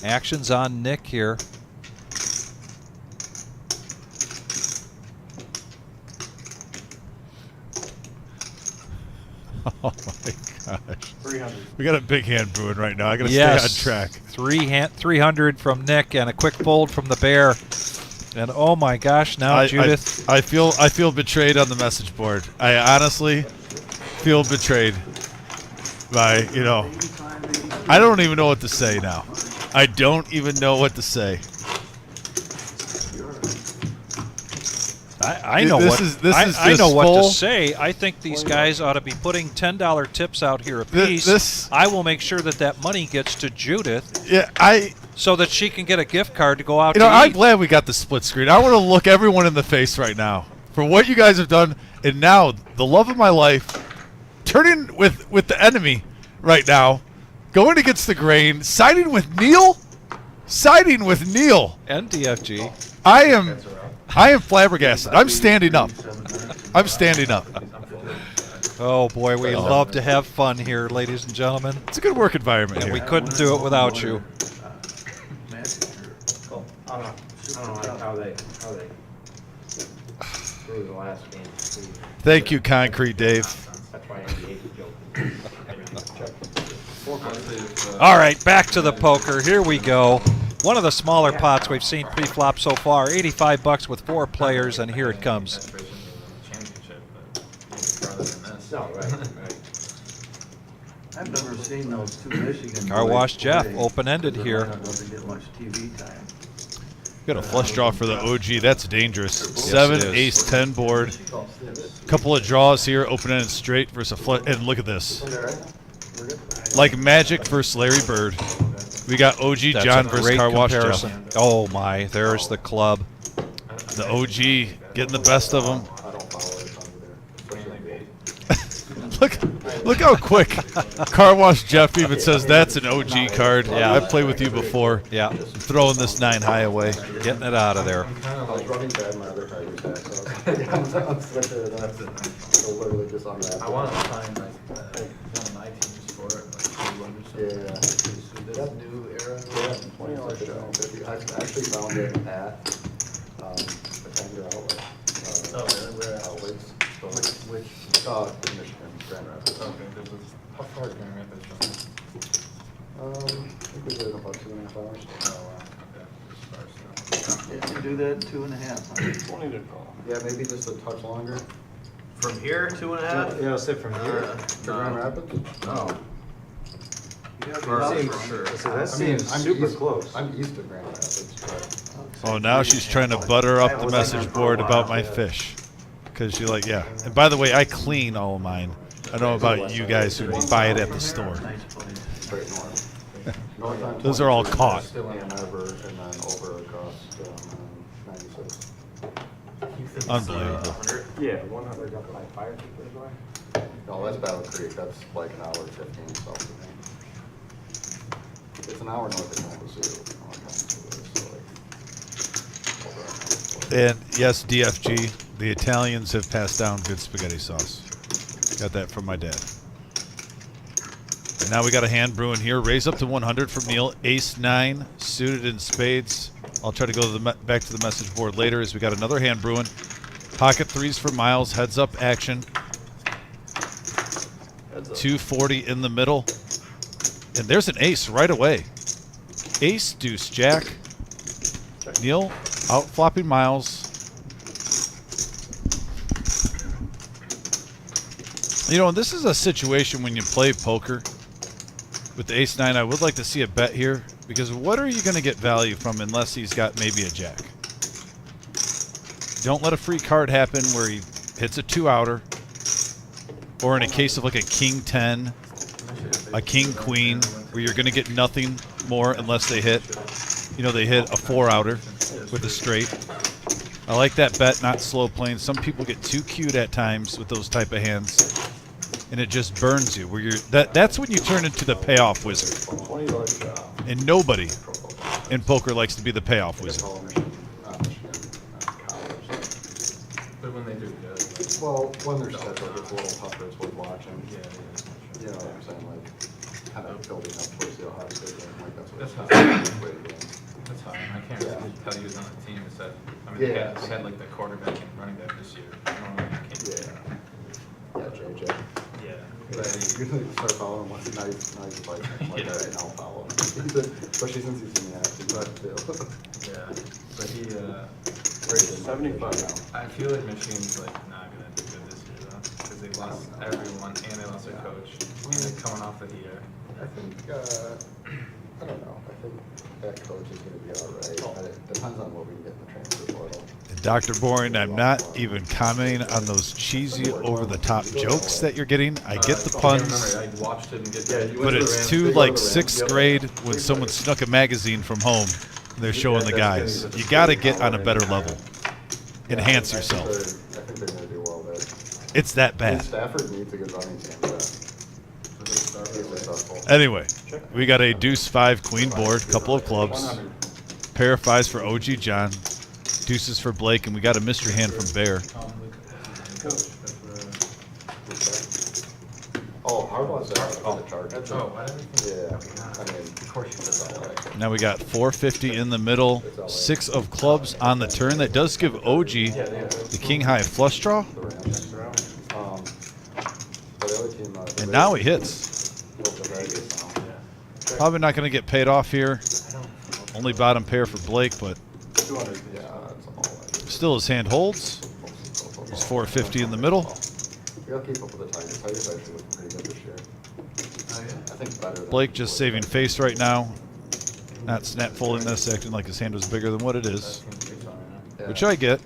Action's on Nick here. Oh my gosh. 300. We got a big hand brewing right now. I got to stay on track. 300 from Nick and a quick fold from the Bear. And oh my gosh, now Judith. I feel betrayed on the message board. I honestly feel betrayed by, you know, I don't even know what to say now. I don't even know what to say. I know what to say. I think these guys ought to be putting $10 tips out here a piece. I will make sure that money gets to Judith. Yeah, so that she can get a gift card to go out. I'm glad we got the split screen. I want to look everyone in the face right now for what you guys have done, and now the love of my life, turning with the enemy right now, going against the grain, siding with Neil. Siding with Neil. And DFG. I am flabbergasted. I'm standing up. I'm standing up. Oh boy, we love to have fun here, ladies and gentlemen. It's a good work environment And here. we couldn't do it without you. I don't like how they threw the last game. Thank you, Concrete Dave. That's why NBA joke. All right, back to the poker. Here we go. One of the smaller pots we've seen pre-flop so far. $85 with 4 players, and here it comes. No, right. I've never seen those two Michigan. Car Wash boys Jeff, play. open-ended here. Doesn't get much TV time. Got a flush draw for the OG. That's dangerous. Yes, 7, it is. ace, 10 board. Couple of draws here, open-ended straight versus a flush. And look at this. Like magic versus Larry Bird. We got OG That's John a versus great Car Wash comparison. Jeff. Oh my, there's the club. The OG getting the best of them. Look how quick Car Wash Jeff even says that's an OG card. Yeah. I've played with you before. Yeah, I'm throwing this 9 high away. getting it out of there. I was running bad my other car was back, so I'm switching it up. So literally just on that. I want to find like one of my teams for it, like 200. Yeah. This new era. Yeah, 20 hours ago, 50. I actually found it at the Tanger outlet. Oh, really? Where at? Outlets. Which? In Michigan, Grand Rapids. Okay, this is how far is Grand Rapids from? I think we did it in about 2.5 hours. Oh wow. Okay. This is far still. Yeah, you do that in 2.5. 20 to call. Yeah, maybe just a touch longer. From here, 2.5? Yeah, I'll say from here. To Grand Rapids? No. That seems sure. that seems super close. I'm east of Grand Rapids, but. Oh, now she's trying to butter up the message board about my fish. Because you're like, yeah. And by the way, I clean all of mine. I don't know about you guys who buy it at the store. Straight north. Those are all caught. And over, and then over across 96. Unbelievable. Yeah. 100 up by fire keepers away. No, that's Battle Creek. That's like an hour 15 south of me. It's an hour north of Kalamazoo. And yes, DFG, the Italians have passed down good spaghetti sauce. Got that from my dad. And now we got a hand brewing here. Raise up to 100 from Neil. Ace-9, suited in spades. I'll try to go to back to the message board later as we got another hand brewing. Pocket 3s for Miles. Heads up action. 240 in the middle. And there's an ace right away. Ace, deuce, jack. Neil out flopping Miles. You know, this is a situation when you play poker with the ace-9. I would like to see a bet here, because what are you going to get value from unless he's got maybe a jack? Don't let a free card happen where he hits a 2-outer, or in a case of like a king-10, a king-queen, where you're going to get nothing more unless they hit, you know, they hit a 4-outer with a straight. I like that bet, not slow playing. Some people get too cute at times with those type of hands, and it just burns you. Where you're that's when you turn into the payoff wizard. And nobody in poker likes to be the payoff wizard. But when they do good, like, Well, when they're scheduled, it's a little tougher. It's worth watching. yeah, You know what I'm saying? Like, kind of building up towards the Ohio State game. Like, that's That's what fine. way to go. That's fine. I can't really tell you who's on the team. It's that, I mean, Yeah. they had like the quarterback and running back this year. I don't know. I can't. Yeah, JJ. Yeah. But you start following him once, now he's like, Yeah. alright, now I'll follow him. Especially since he's in the action, but Yeah. But he, 75 I feel like Michigan's like not gonna do good this year though, because they lost everyone and they lost their coach, and they're coming off the heater. I think, I don't know, I think that coach is gonna be alright, but it depends on what we can get in the transfer portal. Dr. Boring, I'm not even commenting on those cheesy, over-the-top jokes that you're getting. I get the I puns, remember, I watched him get that. but it's too like 6th grade when someone snuck a magazine from home and they're showing the guys. You got to get on a better level. Enhance yourself. I think they're gonna do well there. It's that bad. Stafford needs a good running team, but he's successful. Anyway, we got a deuce 5 queen board, couple of clubs. pair of fives for OG John, deuces for Blake, and we got a mystery hand from Bear. Oh, Harbaugh's the charge. Oh, I didn't think. Yeah, I mean, of course you did all that. Now we got 450 in the middle, 6 of clubs on the turn. That does give OG the king high flush draw, The Rams. But the other team, the and now Rays- he hits. the Rays now. Probably not going to get paid off here. Only bottom pair for Blake, but 200, yeah, that's all. still his hand holds. There's 450 in the middle. We gotta keep up with the Tigers. Tigers actually looking pretty good this year. Oh, yeah. I think better than. Blake just saving face right now. Not snap folding this, acting like his hand was bigger than what it is, Yeah. which I get.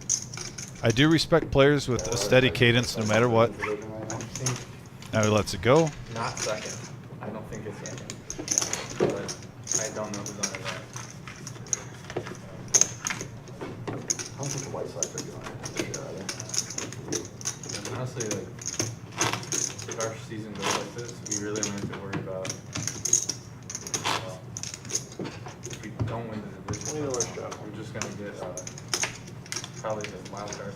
I do respect players with a steady cadence no matter what. Now he lets it go. Not second. I don't think it's second. But I don't know who's on it. I don't think the White Sox are doing it this year, are they? Honestly, like, if our season goes like this, we really don't have to worry about. Well, if we don't win the division, we're just gonna get probably the wild card.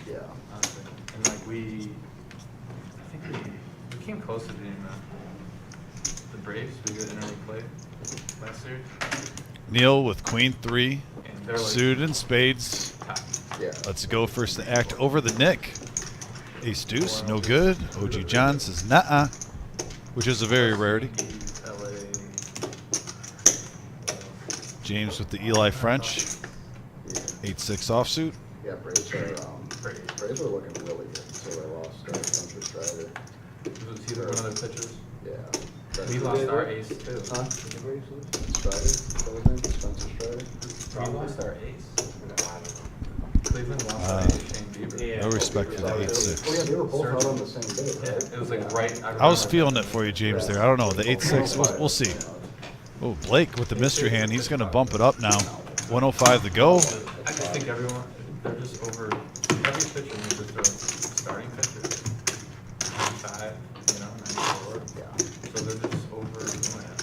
Yeah. Honestly, and like I think we came close to being the Braves. We did interleague play last year. Neil with queen 3, And they're like suited in spades. top. Yeah. Let's go first to act over the Nick. Ace deuce, no good. OG John says nah, which is a very rarity. LA. James with the Eli French. 8-6 offsuit. Yeah, Braves are looking really good. So they lost Spencer Strider. Was he one of their pitchers? Yeah. We lost our ace too. Huh? Strider? Is that his name? Spencer Strider? We lost our ace. Cleveland lost our ace. Shane Bieber. No respect for the Oh yeah, 8-6. they were both out on the same day, Yeah, right? it was like right. I was feeling it for you, James, there. I don't know. The 8-6, we'll see. Oh, Blake with the mystery hand. He's going to bump it up now. 105 to go. I just think everyone, they're just over, every pitcher needs to throw starting pitcher. 95, 94. Yeah. So they're just overdoing it.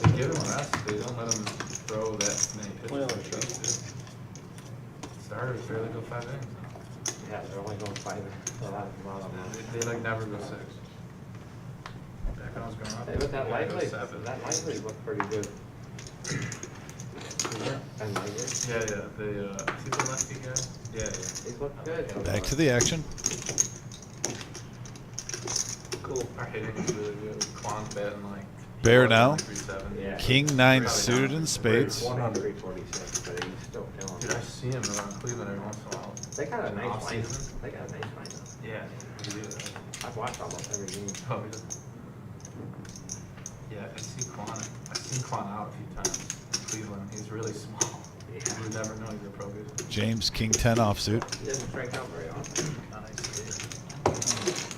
They give them rest, they don't let them throw that many pitches. Starters barely go 5 innings now. Yeah, they're only going 5. A lot of them. They like never go 6. Back when I was growing up. Hey, but that they go lively, 7. looked pretty good. And lively. Yeah, the, is he the lefty guy? Yeah. He's looked good. Back to the action. Cool. Our hitting is really good. Klon's batting like. Bear now. 370. Yeah. King 9 suited in spades. 146, but he's still killing Dude, I it. see him around Cleveland every once in a while. They got a nice Off lineup. season. They got a nice lineup. Yeah. He is. I've watched almost every game. Oh, yeah, I see Quan. I've seen Quan out a few times in Cleveland. He's really small. Yeah. You would never know he's a pro good. James, King 10 offsuit. He doesn't strike out very often.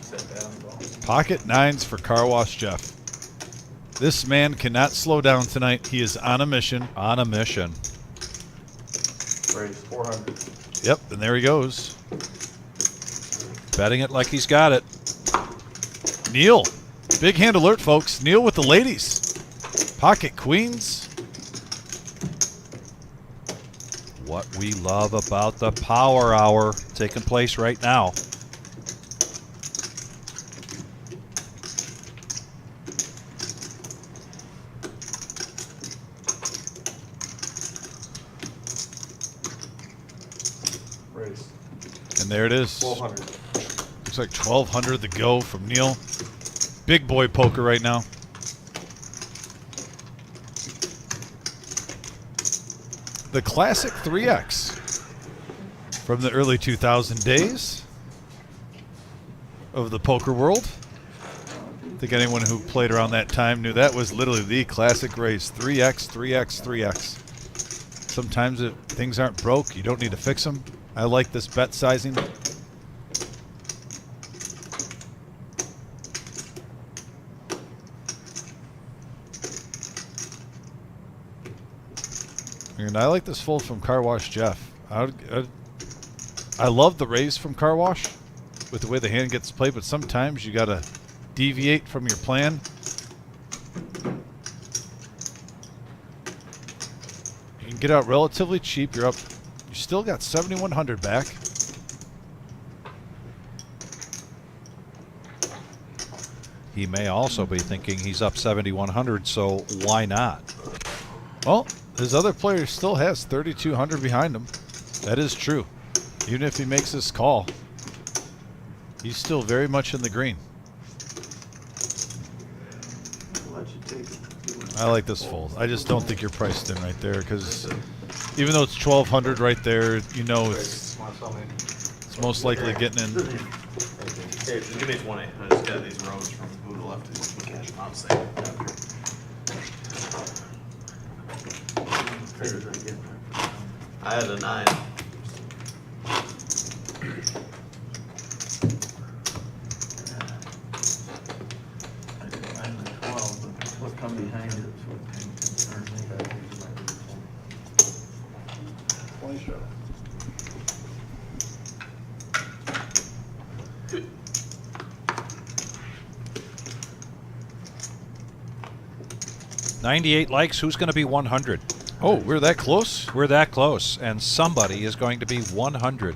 Set that on the ball. Pocket 9s for Car Wash Jeff. This man cannot slow down tonight. He is on a mission. On a mission. Braves 400. Yep, and there he goes. Betting it like he's got it. Neil. Big hand alert, folks. Neil with the ladies. Pocket queens. What we love about the Power Hour taking place right now. Braves. And there it is. 1200. Looks like 1,200 to go from Neil. Big boy poker right now. The classic 3X from the early 2000 days of the poker world. I think anyone who played around that time knew that was literally the classic race. 3X, 3X, 3X. Sometimes if things aren't broke, you don't need to fix them. I like this bet sizing. And I like this fold from Car Wash Jeff. I love the raise from Car Wash with the way the hand gets played, but sometimes you got to deviate from your plan. can get out relatively cheap. You're up. You still got 7,100 back. He may also be thinking he's up 7,100, so why not? Well, his other player still has 3,200 behind him. That is true. Even if he makes this call, he's still very much in the green. Let you take it. I like this fold. I just don't think you're priced in right there because even though it's 1,200 right there, you know it's most likely getting in. Hey, give me 20. I just got these rows from who left it. Cash them out, say. I had a 9. I did mine at 12, but what come behind it is what concerns me. 20 show. $98 likes. Who's going to be 100? Oh, we're that close? We're that close, and somebody is going to be 100.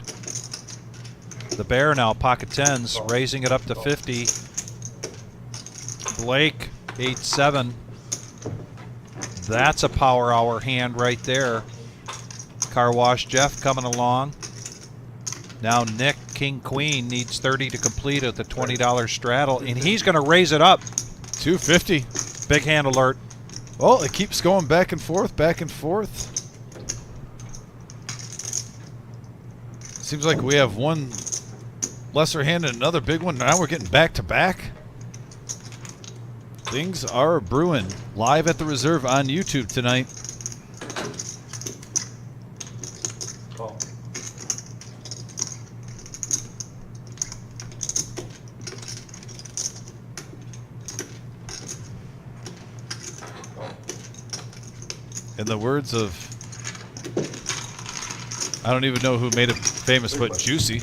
The Bear now pocket tens, raising it up to 50. Blake, 8-7. That's a power hour hand right there. Car Wash Jeff coming along. Now Nick, King Queen, needs 30 to complete at the $20 straddle, and he's going to raise it up. 250. Big hand alert. Well, it keeps going back and forth, back and forth. Seems like we have one lesser hand and another big one. Now we're getting back to back. Things are brewing. Live at the Reserve on YouTube tonight. Call. In the words of, I don't even know who made it famous, but Juicy.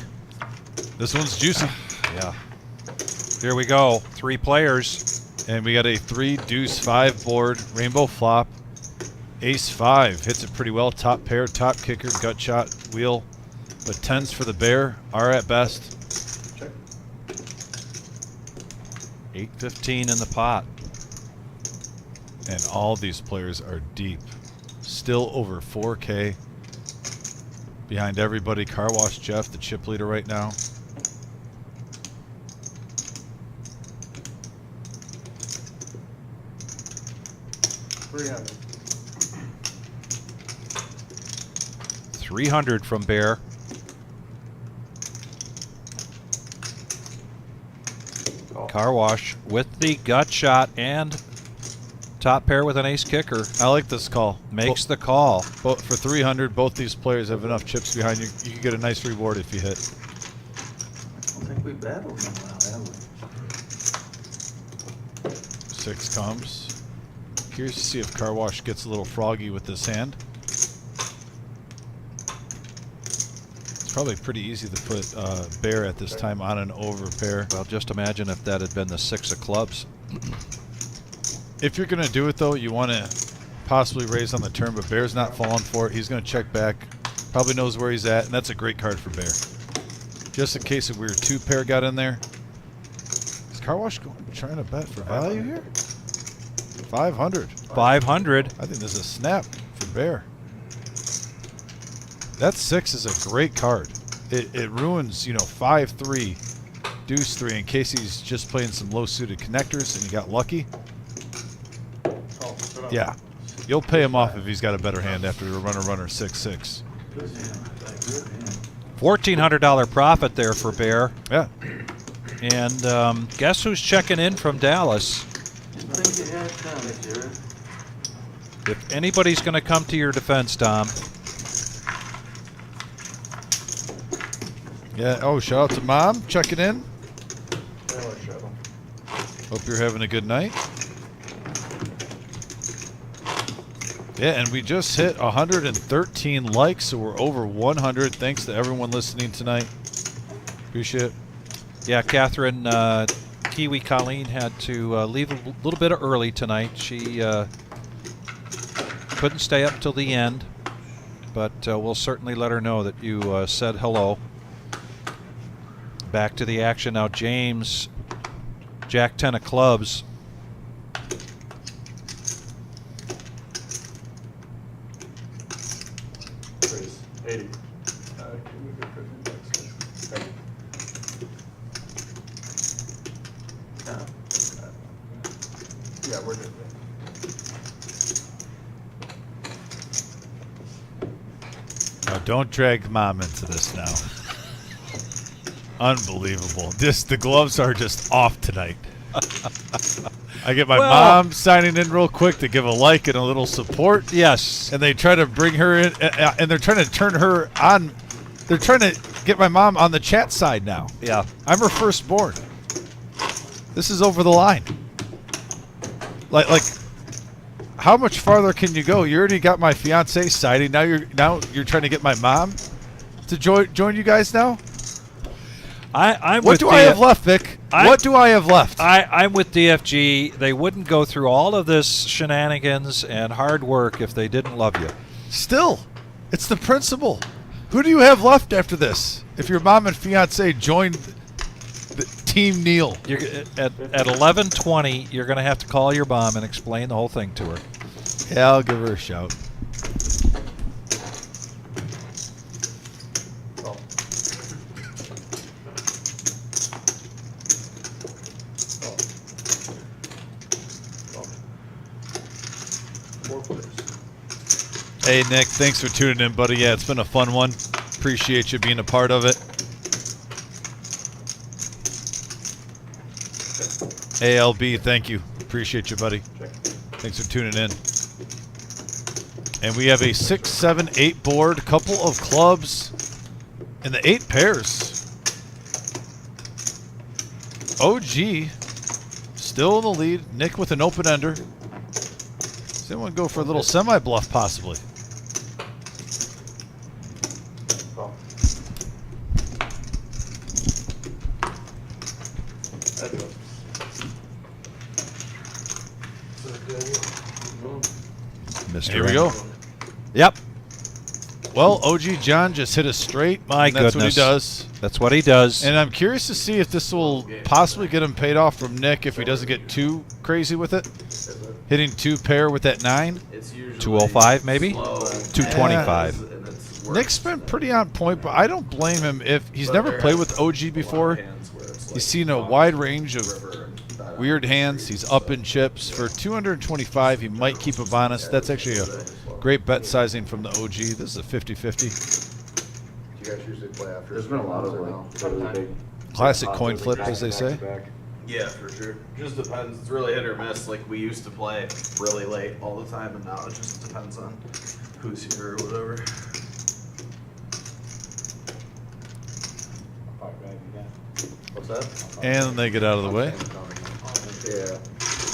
This one's juicy. Yeah. Here we go. 3 players. And we got a 3-deuce-5 board, rainbow flop, ace-5. Hits it pretty well. Top pair, top kicker, gut shot, wheel. But 10s for the Bear are at best. Check. 8-15 in the pot. And all these players are deep. Still over 4K. Behind everybody, Car Wash Jeff, the chip leader right now. $300 from Bear. Car Wash with the gut shot and top pair with an ace kicker. I like this call. Makes the call. But for 300, both these players have enough chips behind you. You can get a nice reward if you hit. I don't think we battled in a while, have we? 6 comes. Curious to see if Car Wash gets a little froggy with this hand. It's probably pretty easy to put Bear at this time on an over pair. Well, just imagine if that had been the 6 of clubs. If you're going to do it, though, you want to possibly raise on the turn, but Bear's not falling for it. He's going to check back. Probably knows where he's at, and that's a great card for Bear. Just in case a weird 2-pair got in there. Is Car Wash trying to bet for value here? 500. 500. I think this is a snap for Bear. That 6 is a great card. It ruins, 5-3, deuce 3 in case he's just playing some low-suited connectors and he got lucky. Yeah, you'll pay him off if he's got a better hand after a runner 6-6. $1,400 profit there for Bear. Yeah. And guess who's checking in from Dallas? I think you had time, Jared. If anybody's going to come to your defense, Tom. Yeah. Oh, shout out to Mom checking in. Hope you're having a good night. Yeah, and we just hit 113 likes, so we're over 100. Thanks to everyone listening tonight. Appreciate it. Yeah, Catherine, Kiwi Colleen had to leave a little bit early tonight. She couldn't stay up till the end. but we'll certainly let her know that you said hello. Back to the action now. James, Jack 10 of clubs. Raise 80. Yeah, we're good. Now, don't drag Mom into this now. Unbelievable. The gloves are just off tonight. I get my mom signing in real quick to give a like and a little support. Yes. And they try to bring her in, and they're trying to turn her on. They're trying to get my mom on the chat side now. Yeah. I'm her firstborn. This is over the line. Like, how much farther can you go? You already got my fiance siding. Now you're trying to get my mom to join you guys now. What do I have left, Vic? What do I have left? I'm with DFG. They wouldn't go through all of this shenanigans and hard work if they didn't love you. Still, it's the principle. Who do you have left after this? If your mom and fiance joined the Team Neil. At 11:20, you're going to have to call your mom and explain the whole thing to her. Yeah, I'll give her a shout. Hey, Nick, thanks for tuning in, buddy. Yeah, it's been a fun one. Appreciate you being a part of it. ALB, thank you. Appreciate you, buddy. Thanks for tuning in. And we have a 6, 7, 8 board, couple of clubs, and the 8 pairs. OG still in the lead. Nick with an open ender. Does anyone go for a little semi-bluff, possibly? Here we go. Yep. Well, OG John just hit a straight. My goodness. That's what he does. That's what he does. And I'm curious to see if this will possibly get him paid off from Nick if he doesn't get too crazy with it. Hitting 2 pair with that 9. 205 maybe? 225. Nick's been pretty on point, but I don't blame him if he's never played with OG before. He's seen a wide range of weird hands. He's up in chips. For 225, he might keep a bonus. That's actually a great bet sizing from the OG. This is a 50-50. Do you guys usually play after? There's been a lot of like really big Classic coin flip, as they say. Yeah, for sure. Just depends. It's really hit or miss. Like, we used to play really late all the time, and now it just depends on who's here or whatever. What's that? And they get out of the way. Yeah.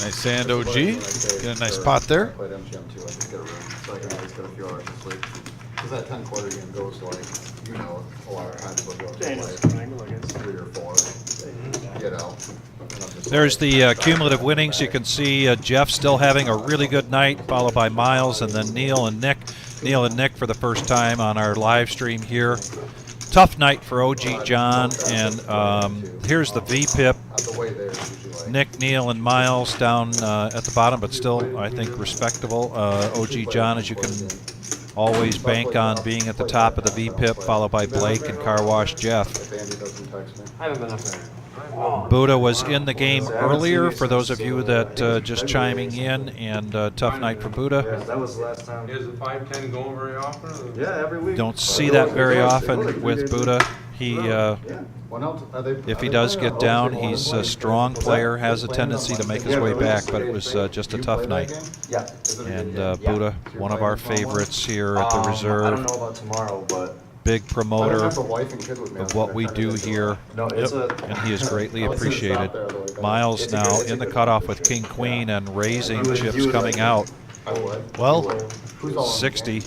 Nice sand, OG. Get a nice pot there. I played MGM too. I just get a room, so I can always get a few hours of sleep. Because that 10 quarter game goes like, a lot of times we'll go to like 3 or 4. There's the cumulative winnings. You can see Jeff still having a really good night, followed by Miles, and then Neil and Nick. Neil and Nick for the first time on our live stream here. Tough night for OG John, and here's the VPIP. Nick, Neil, and Miles down at the bottom, but still, I think, respectable. OG John, as you can always bank on being at the top of the VPIP, followed by Blake and Car Wash Jeff. I haven't been up there. Buddha was in the game earlier, for those of you that just chiming in, and tough night for Buddha. Yeah, that was the last time. Is the 5-10 going very often? Yeah, every week. Don't see that very often with Buddha. He, if he does get down, he's a strong player, has a tendency to make his way back, but it was just a tough night. And Buddha, one of our favorites here at the Reserve. I don't know about tomorrow, but big promoter of what we do here, and he is greatly appreciated. Miles now in the cutoff with King Queen and raising chips coming out. Well, 60.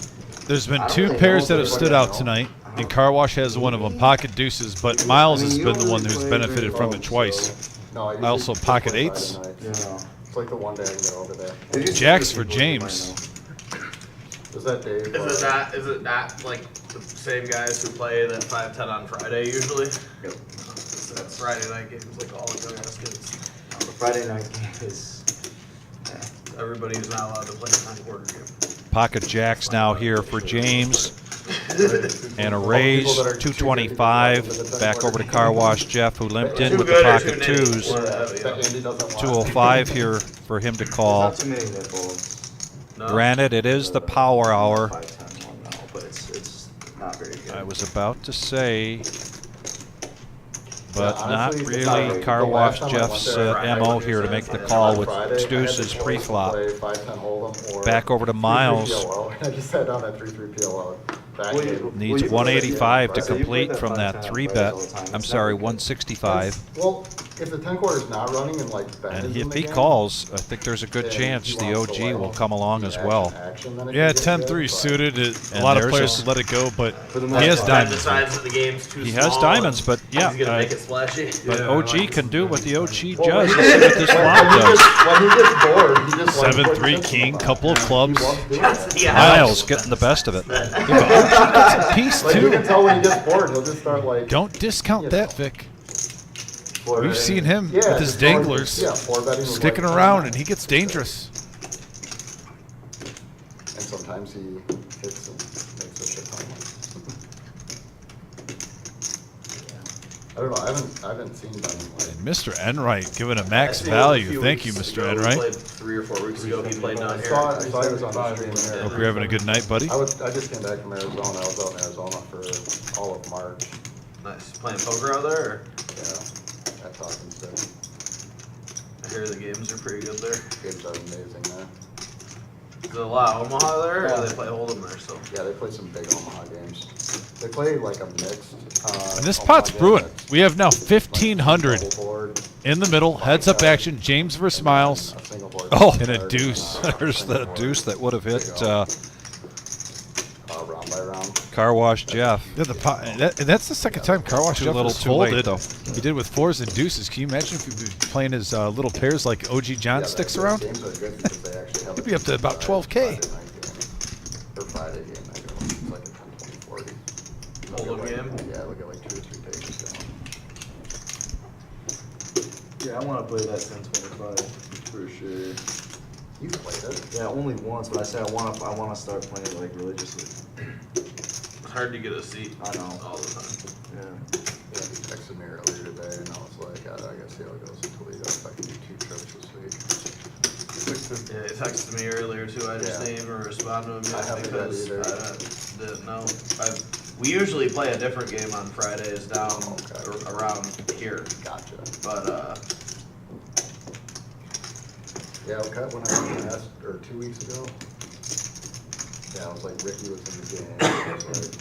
There's been 2 pairs that have stood out tonight, and Car Wash has one of them, pocket deuces, but Miles has been the one who's benefited from it twice. I also pocket 8s. It's like the one day I can get over there. Jacks for James. Is that Dave? Is it not like the same guys who play that 5-10 on Friday usually? Yep. That's Friday night games like all the young ass kids. The Friday night game is. Everybody who's not allowed to play a 9-quarter game. Pocket jacks now here for James. And a raise, 225. Back over to Car Wash Jeff, who limped in with the pocket twos. 205 here for him to call. Not too many nipples. No. Granted, it is the power hour. 5-10 one now, but it's not very good. I was about to say, but Yeah, not honestly, really. Car the Wash last time I went Jeff's there, MO here to make the call with Friday, I had deuces the choice to pre-flop. play 5-10 Hold'em or Back over to 3-3 Miles. PLO. I just sat down at 3-3 PLO. Back game. Needs you played 185 to that- so you complete played from that that 5-10 3 on bet. Fridays all the time. I'm It's sorry, never good. 165. Well, if the 10 quarter's not running and like Ben And is in if the he game, calls, I think there's a good and chance he the wants to, OG like, will come along be as well. action, then it Yeah, can get 10-3 good, suited. A And lot of there's players a- let it go, but For the he most has part. diamonds. Decides that the game's too He small. has diamonds, but yeah, He's gonna make it splashy. but Yeah, I OG like can do what the OG Well, does. when Let's see what this flop does. When he gets bored, he just like 7-3 puts king, chips in the couple of pot. clubs. He loves doing that. Yeah. Miles getting the best of it. Piece Like you too. can tell when he gets bored, he'll just start like. Don't discount that, Vic. four We've betting. seen him Yeah, with his just going- danglers Yeah, four betting with, sticking like, around, 10. and he gets dangerous. And sometimes he hits and makes a shit ton of money. I don't know. I haven't seen Ben like. And Mr. Enright giving a max I see him a value. few Thank you, weeks Mr. ago. We Enright. played 3 or 4 weeks ago. He played down I here. saw he was on the stream there. Hope you're having a good night, buddy. I just came back from Arizona. I was out in Arizona for all of March. Nice. Playing poker out there? Or? Yeah, at Talking Stick. I hear the games are pretty good there. Games are amazing there. Is it a lot of Omaha there, or they play Hold'em there still? Yeah, they play some big Omaha games. They play like a mixed. And this Omaha pot's game brewing. that's We have now like 1,500 double board, in the middle. Heads up action. James versus Miles. a single board Oh, card, and a deuce. There's the deuce that would have hit round by round. Car Wash Jeff. Yeah, that's the second time Car Wash Too Jeff little, has too late, folded. though. He did with 4s and deuces. Can you imagine if he was playing his little pairs like OG John Yeah, sticks those around? Games are good because they actually have. He'd be up to about 12K. Friday game, I go, it's like a 10-20-40. Hold'em game? Yeah, look at like 2 or 3 pages down. Yeah, I want to play that 10-25 for sure. You played it. Yeah, only once, but I said I want to start playing it like religiously. It's hard to get a seat. I know. All the time. Yeah. Yeah, he texted me earlier today, and I was like, I gotta see how it goes in Toledo if I can do 2 trips this week. Yeah, he texted me earlier too. I just Yeah. didn't even respond to him I yet haven't read because either. I didn't know. We usually play a different game on Fridays down around here, Gotcha. but Yeah, okay, when I was last, or 2 weeks ago, yeah, I was like, Ricky was in the game. I was like,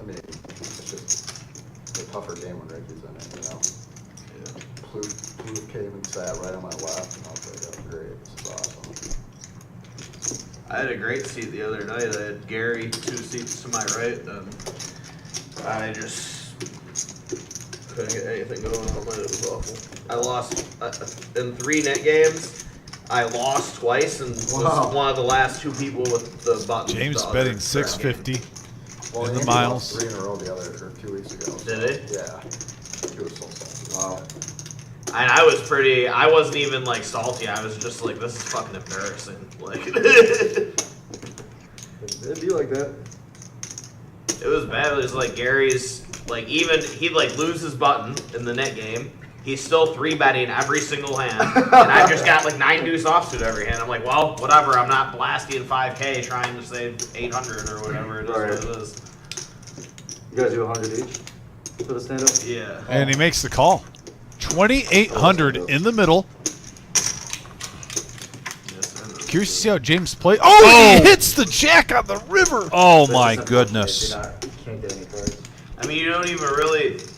I mean, it's just a tougher game when Ricky's in it, you know? yeah. Blue came and sat right on my left, and I was like, oh, great, this is awesome. I had a great seat the other night. I had Gary 2 seats to my right, and I just couldn't get anything going all night. It was awful. I lost in 3 net games. I lost twice, and was one of the last 2 people with the button. James the betting other 650 Well, in the Andy Miles. lost 3 in a row the other, or 2 weeks ago. Did he? Yeah. He was so sad. Wow. And I wasn't even like salty. I was just like, this is fucking embarrassing. Like, It'd be like that. it was bad. It was like Gary's, like even, he'd like lose his button in the net game. He's still 3-betting every single hand. And I just got like 9 deuce offsuit every hand. I'm like, well, whatever. I'm not blasting 5K trying to save 800 or whatever it is. Right. What it is. You guys do 100 each for the stand-up? Yeah. And he makes the call. 2,800 in the middle. Curious to see how James plays. Oh, he hits the jack on the river. Oh my goodness. Can't get any cards. I mean, you don't even really. It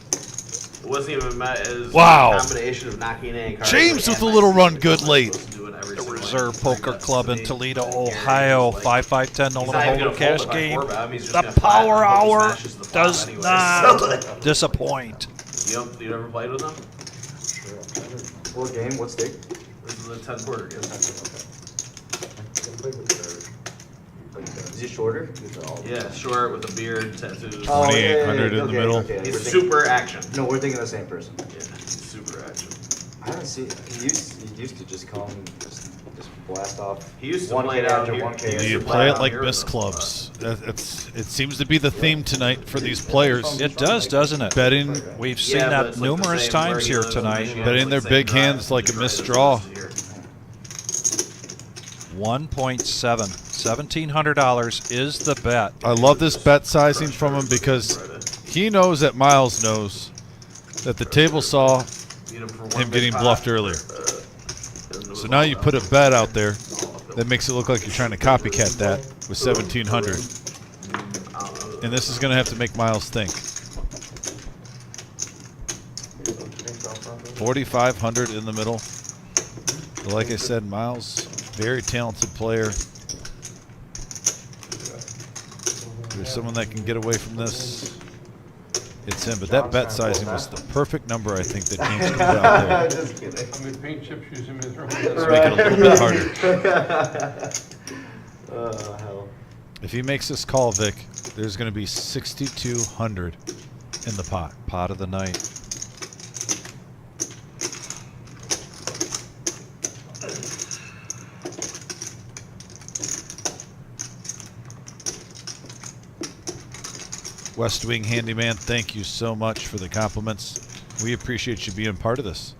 wasn't even as Wow. a combination of knocking in cards. James like, with a and little my run seat, good like, late. supposed to do in every The single Reserve hand. Poker That's Club to in me. Toledo, Gary, Ohio. like, 5-5-10 no he's limit not even hold'em gonna cash fold if I game. 4-bet him, he's just The gonna flat power and hope he hour smashes the flop does anyway. not So, disappoint. you never played with him? Sure, I'm trying to. What game? What stake? This is a 10 quarter game. I played with Jared. He played Jared. Is he shorter? Yeah, short with a beard, tattoos. Oh, 2,800 in the middle. Okay. He's super action. No, we're thinking the same person. Yeah, he's super action. I don't see. He used to just come just blast off. He used to 1K play down after here. 1K. He used You to play it down like here missed with clubs. It seems to be the theme tonight for these players. It does, doesn't it? Betting, We've seen Yeah, but that it's like the numerous same times where he here lives in tonight. Michigan, Betting it's their the big same drive. hands like a He missed drives draw. here. 1.7. $1,700 is the bet. I love this bet sizing from him because he knows that Miles knows that the table saw Beat him for one him big getting pot. bluffed earlier. So now you put a bet out there that makes it look like you're trying to copycat that with 1,700. And this is going to have to make Miles think. 4,500 in the middle. But like I said, Miles, very talented player. There's someone that can get away from this. It's him, but that bet sizing was the perfect number, I think, that James comes out there. Just kidding. I mean, paint chips use him as Let's make it a little bit harder. Hell. If he makes this call, Vic, there's going to be 6,200 in the pot. Pot of the night. West Wing Handyman, thank you so much for the compliments. We appreciate you being part of this.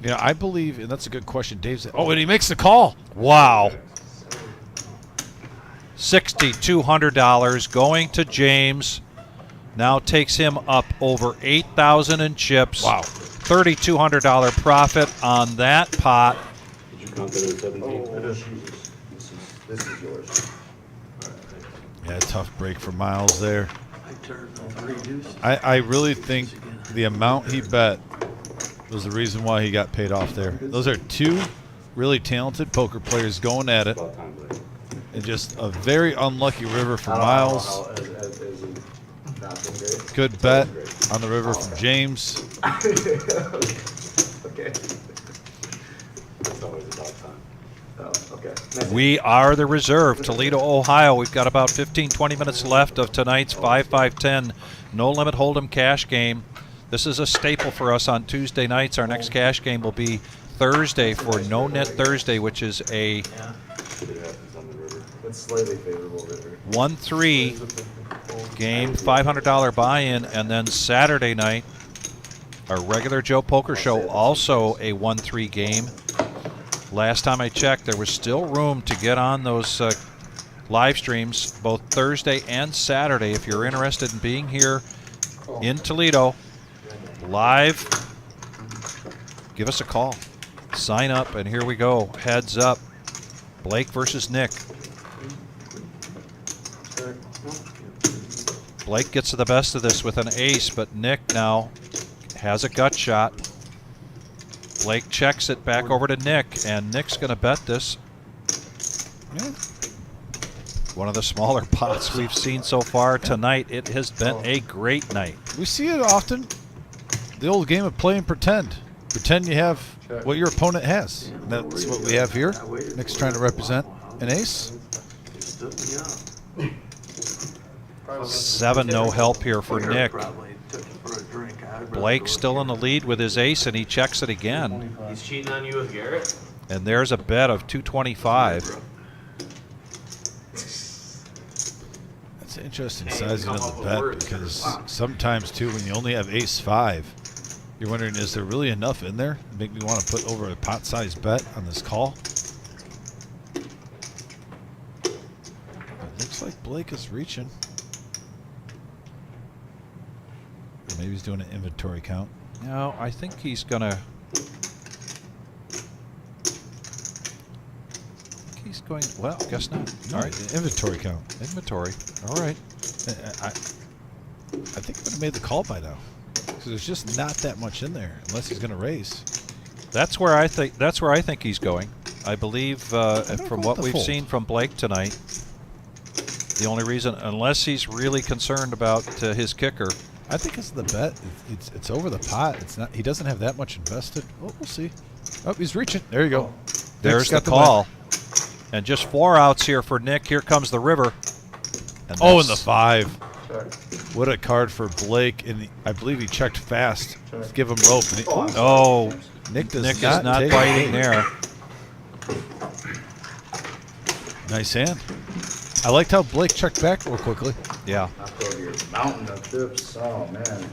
Yeah, I believe, and that's a good question. Dave said, oh, and he makes the call. Wow. $6,200 going to James. Now takes him up over 8,000 in chips. Wow. $3,200 profit on that pot. Did you count that as 17? Oh, Jesus. This is yours. Yeah, tough break for Miles there. I turned on 3 deuces. I really think the amount he bet was the reason why he got paid off there. Those are two really talented poker players going at it. About time, buddy. And just a very unlucky river for I don't know Miles. how has he not been great? Good bet on the river from James. Okay. It's always about time. Oh, okay. We are the reserve, Toledo, Ohio. We've got about 15-20 minutes left of tonight's 5-5-10 No Limit Hold'em cash game. This is a staple for us on Tuesday nights. Our next cash game will be Thursday for No Net Thursday, which is a It happens on the river. It's slightly favorable river. 1-3 game, $500 buy-in, and then Saturday night, our regular Joe Poker Show, also a 1-3 game. Last time I checked, there was still room to get on those live streams both Thursday and Saturday. If you're interested in being here in Toledo, live, give us a call. Sign up, and here we go. Heads up. Blake versus Nick. Blake gets the best of this with an ace, but Nick now has a gut shot. Blake checks it back over to Nick, and Nick's going to bet this. One of the smaller pots we've seen so far tonight. It has been a great night. We see it often. The old game of play and pretend. Pretend you have what your opponent has. And that's what we have here. Nick's trying to represent an ace. 7 no help here for Nick. Blake still in the lead with his ace, and he checks it again. He's cheating on you with Garrett? And there's a bet of 225. That's an interesting sizing of the bet because sometimes, too, when you only have ace-5, you're wondering, is there really enough in there to make me want to put over a pot-sized bet on this call? It looks like Blake is reaching. Or maybe he's doing an inventory count. No, I think he's going to... He's going... Well, guess not. All right, inventory count. Inventory. All right. I think he would have made the call by now. Because there's just not that much in there, unless he's going to raise. That's where I think he's going. I believe from what we've seen from Blake tonight, The only reason, unless he's really concerned about his kicker. I think it's the bet. It's over the pot. It's not. He doesn't have that much invested. Oh, we'll see. Oh, he's reaching. There you go. There's the call. And just 4 outs here for Nick. Here comes the river. And and the 5. What a card for Blake. And I believe he checked fast. Let's give him rope. And Nick is not biting there. Nice hand. I liked how Blake checked back real quickly. Yeah. After your mountain of chips. Oh, man.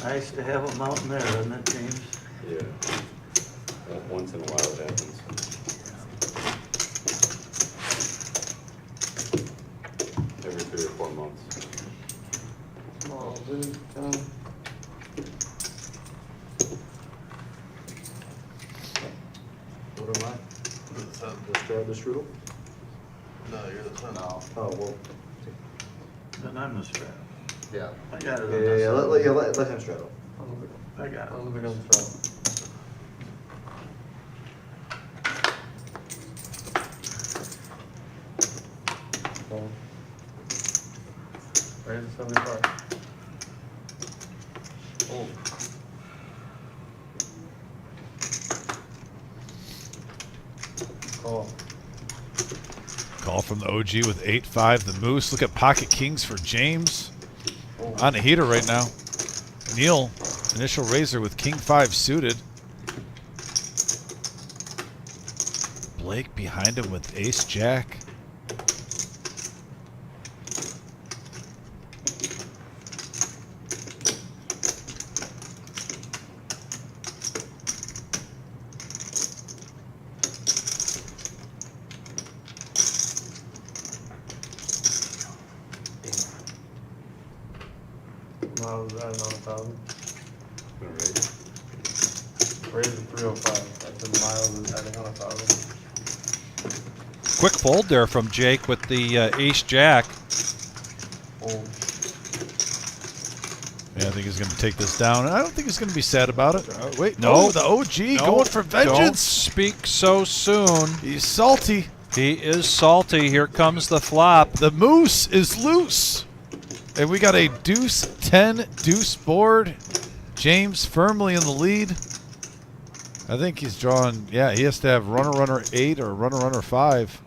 Nice to have a mountain there, isn't it, James? Yeah. Once in a while it happens. Every 3 or 4 months. Oh, dude, What am I? The strudel? No, you're the 10. No. Oh, well. Then I'm the straddle. Yeah. I got it. Yeah, let him straddle. I got it. I don't think I'm throwing. Raise the 75. Oh. Call. Call from the OG with 8-5. The Moose. Look at pocket kings for James. On a heater right now. Neil, initial raiser with king 5 suited. Blake behind him with ace jack. Miles adding on 1,000. Gonna raise. Raise the 305. That's a Miles is adding on 1,000. Quick fold there from Jake with the ace jack. Fold. Yeah, I think he's going to take this down. I don't think he's going to be sad about it. Wait, No. the OG No, going for vengeance. Don't speak so soon. He's salty. He is salty. Here comes the flop. The Moose is loose. And we got a deuce 10 deuce board. James firmly in the lead. I think he's drawing, yeah, he has to have runner 8 or runner 5.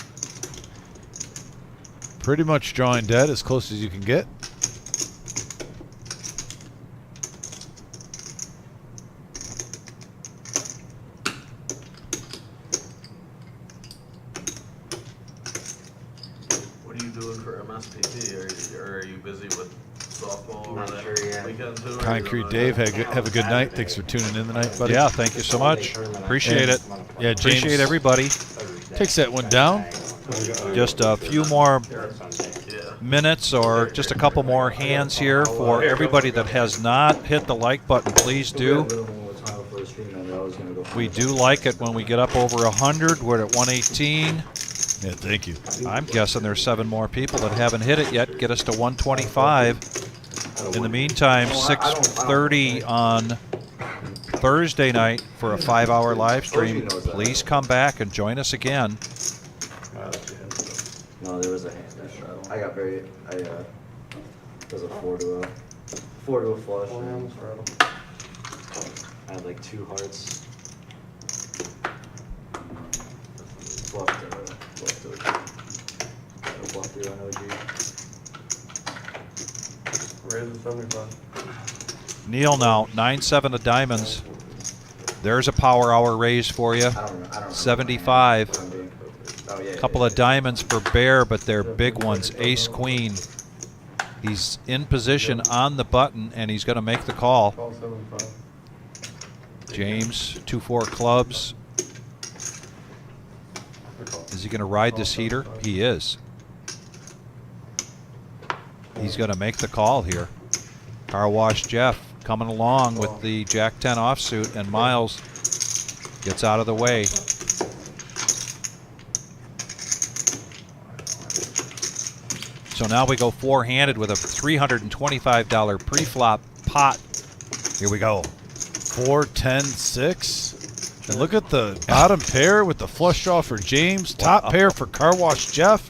Pretty much drawing dead as close as you can get. What are you doing for MSPP? Or are you busy with softball over that weekend too? Concrete Dave, have a good night. Thanks for tuning in tonight, buddy. Yeah, thank you so much. Appreciate it. Yeah, James Appreciate everybody. takes that one down. Just a few more minutes or just a couple more hands here for everybody that has not hit the like button. Please do. We do like it when we get up over 100. We're at 118. Yeah, thank you. I'm guessing there's 7 more people that haven't hit it yet. Get us to 125. In the meantime, 6:30 on Thursday night for a 5-hour live stream. Please come back and join us again. No, there was a hand. I got very. It was a 4 to a flush. I had like 2 hearts. Bluffed on OG. Raise the 75. Neil now, 9-7 of diamonds. There's a power hour raise for you. 75. Couple of diamonds for Bear, but they're big ones. Ace Queen. He's in position on the button, and he's going to make the call. Call 75. James, 2-4 clubs. Is he going to ride this heater? He is. He's going to make the call here. Car Wash Jeff coming along with the Jack 10 offsuit, and Miles gets out of the way. So now we go 4-handed with a $325 pre-flop pot. Here we go. 4, 10, 6. And look at the bottom pair with the flush draw for James. Top pair for Car Wash Jeff.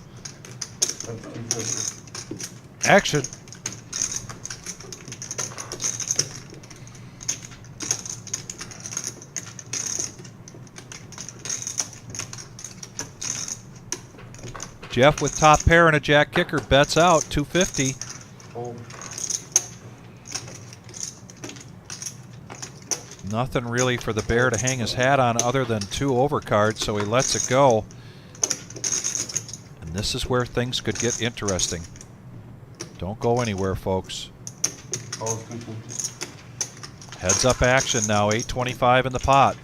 Action. Jeff with top pair and a jack kicker bets out 250. Nothing really for the bear to hang his hat on other than 2 overcards, so he lets it go. And this is where things could get interesting. Don't go anywhere, folks. Heads up action now, 825 in the pot.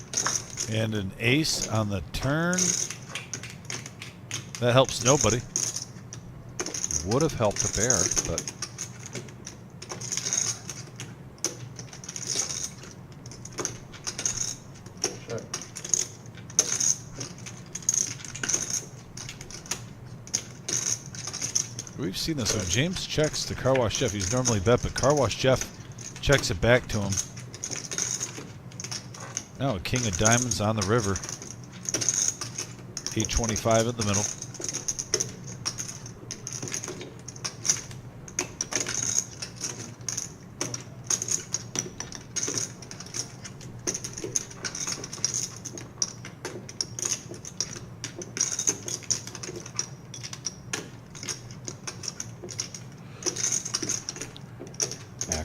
And an ace on the turn. That helps nobody. Would have helped a bear, but we've seen this when James checks to Car Wash Jeff. He's normally bet, but Car Wash Jeff checks it back to him. Now a king of diamonds on the river. 825 in the middle.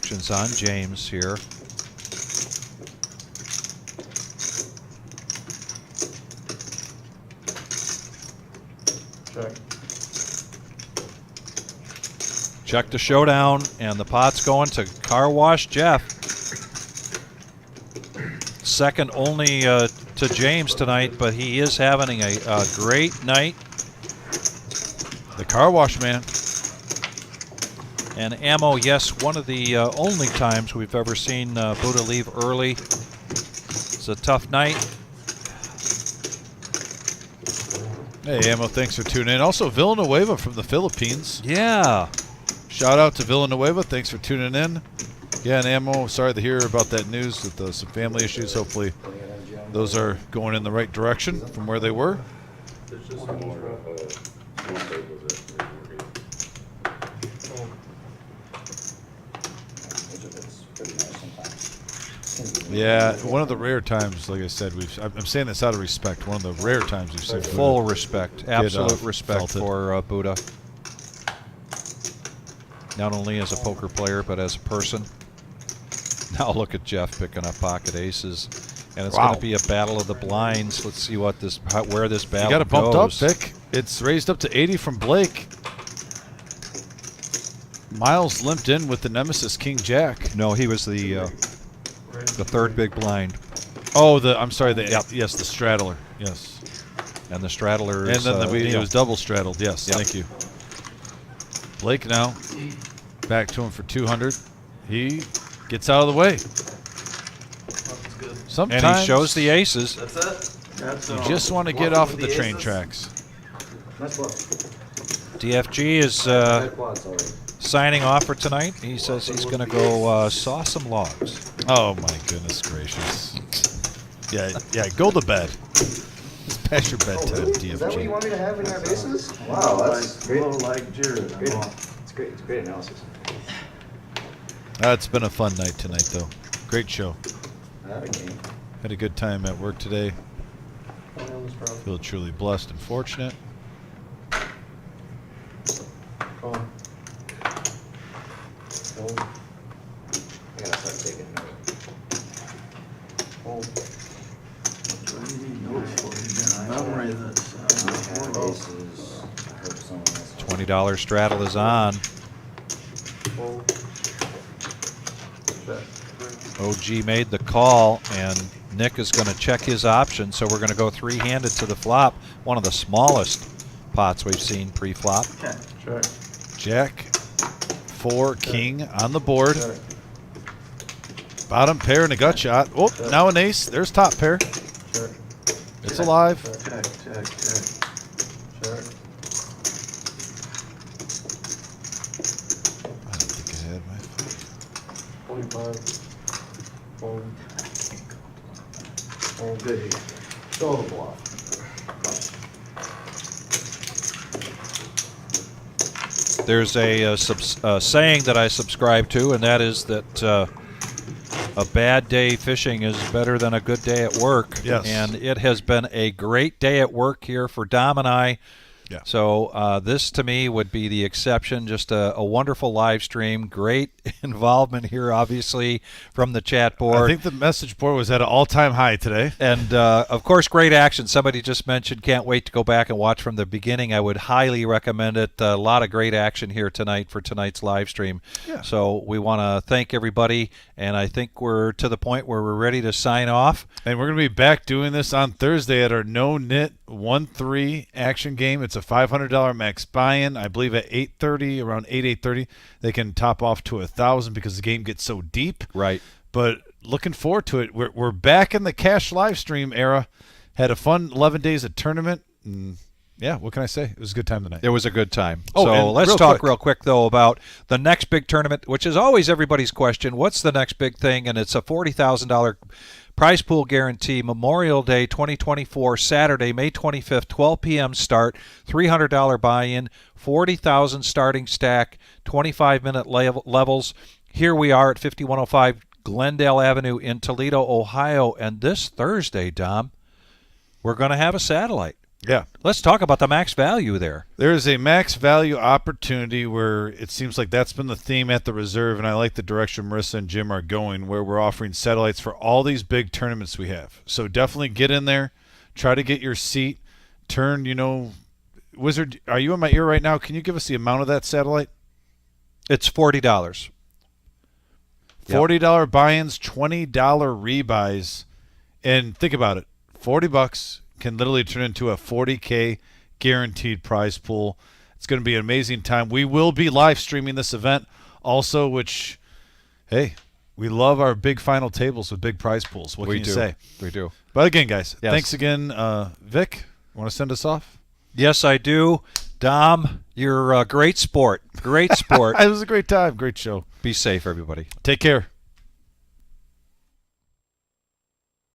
action's on James here. Check the showdown, and the pot's going to Car Wash Jeff. Second only to James tonight, but he is having a great night. The Car Wash man. And ammo, yes, one of the only times we've ever seen Buddha leave early. It's a tough night. Hey, Ammo, thanks for tuning in. Also, Villanueva from the Philippines. Yeah. Shout out to Villanueva. Thanks for tuning in. Yeah, and Ammo, sorry to hear about that news with some family issues. Hopefully those are going in the right direction from where they were. Yeah, one of the rare times, like I said, I'm saying this out of respect, one of the rare times we've seen full respect, absolute respect for Buddha. Not only as a poker player, but as a person. Now look at Jeff picking up pocket aces. And it's going to be a battle of the blinds. Let's see what where this battle goes. You got it bumped up, Vic. It's raised up to 80 from Blake. Miles limped in with the Nemesis King Jack. No, he was the third big blind. Oh, I'm sorry. Yes, the straddler. Yes. And the straddler is... And then it was double straddled. Yes, yep. Thank you. Blake now back to him for 200. He gets out of the way. Sometimes, and he shows the aces. That's it. You just want to get off of the train tracks. DFG is signing off for tonight. He says he's going to go saw some logs. Oh my goodness gracious! Yeah, go to bed. It's past your bedtime, DFG. Is that what you want me to have in our bases? Wow, that's great. Like Jared. It's great. It's great analysis. It's been a fun night tonight, though. Great show. Okay. Had a good time at work today. Feel truly blessed and fortunate. I gotta start taking notes. $20 straddle is on. OG made the call, and Nick is going to check his option, so we're going to go three-handed to the flop. One of the smallest pots we've seen pre-flop. Jack, 4, King on the board. Bottom pair and a gut shot. Oh, now an ace. There's top pair. It's alive. I don't think I had my 25. Good. Show the bluff. There's a saying that I subscribe to, and that is that a bad day fishing is better than a good day at work. Yes. And it has been a great day at work here for Dom and I. Yeah. So this, to me, would be the exception. Just a wonderful live stream. Great involvement here, obviously, from the chat board. I think the message board was at an all-time high today. And, of course, great action. Somebody just mentioned can't wait to go back and watch from the beginning. I would highly recommend it. A lot of great action here tonight for tonight's live stream. Yeah. So we want to thank everybody, and I think we're to the point where we're ready to sign off. And we're going to be back doing this on Thursday at our no-knit 1-3 action game. It's a $500 max buy-in. I believe at 8:30, around 8:30, they can top off to $1,000 because the game gets so deep. Right. But looking forward to it. We're back in the cash live stream era. Had a fun 11 days of tournament. And yeah, what can I say? It was a good time tonight. It was a good time. Oh, so and let's real talk quick. real quick, though, about the next big tournament, which is always everybody's question. What's the next big thing? And it's a $40,000 prize pool guarantee, Memorial Day 2024, Saturday, May 25th, 12 p.m. start, $300 buy-in, 40,000 starting stack, 25-minute levels. Here we are at 5105 Glendale Avenue in Toledo, Ohio. And this Thursday, Dom, we're going to have a satellite. Yeah. Let's talk about the max value there. There is a max value opportunity where it seems like that's been the theme at the reserve, and I like the direction Marissa and Jim are going, where we're offering satellites for all these big tournaments we have. So definitely get in there, try to get your seat, turn, Wizard, are you in my ear right now? Can you give us the amount of that satellite? It's $40. $40 buy-ins, $20 rebuys, and think about it, $40 can literally turn into a $40K guaranteed prize pool. It's going to be an amazing time. We will be live streaming this event also, which, hey, we love our big final tables with big prize pools. What can you say? We do. But again, guys, Yes. thanks again. Vic, want to send us off? Yes, I do. Dom, you're a great sport. Great sport. It was a great time. Great show. Be safe, everybody. Take care.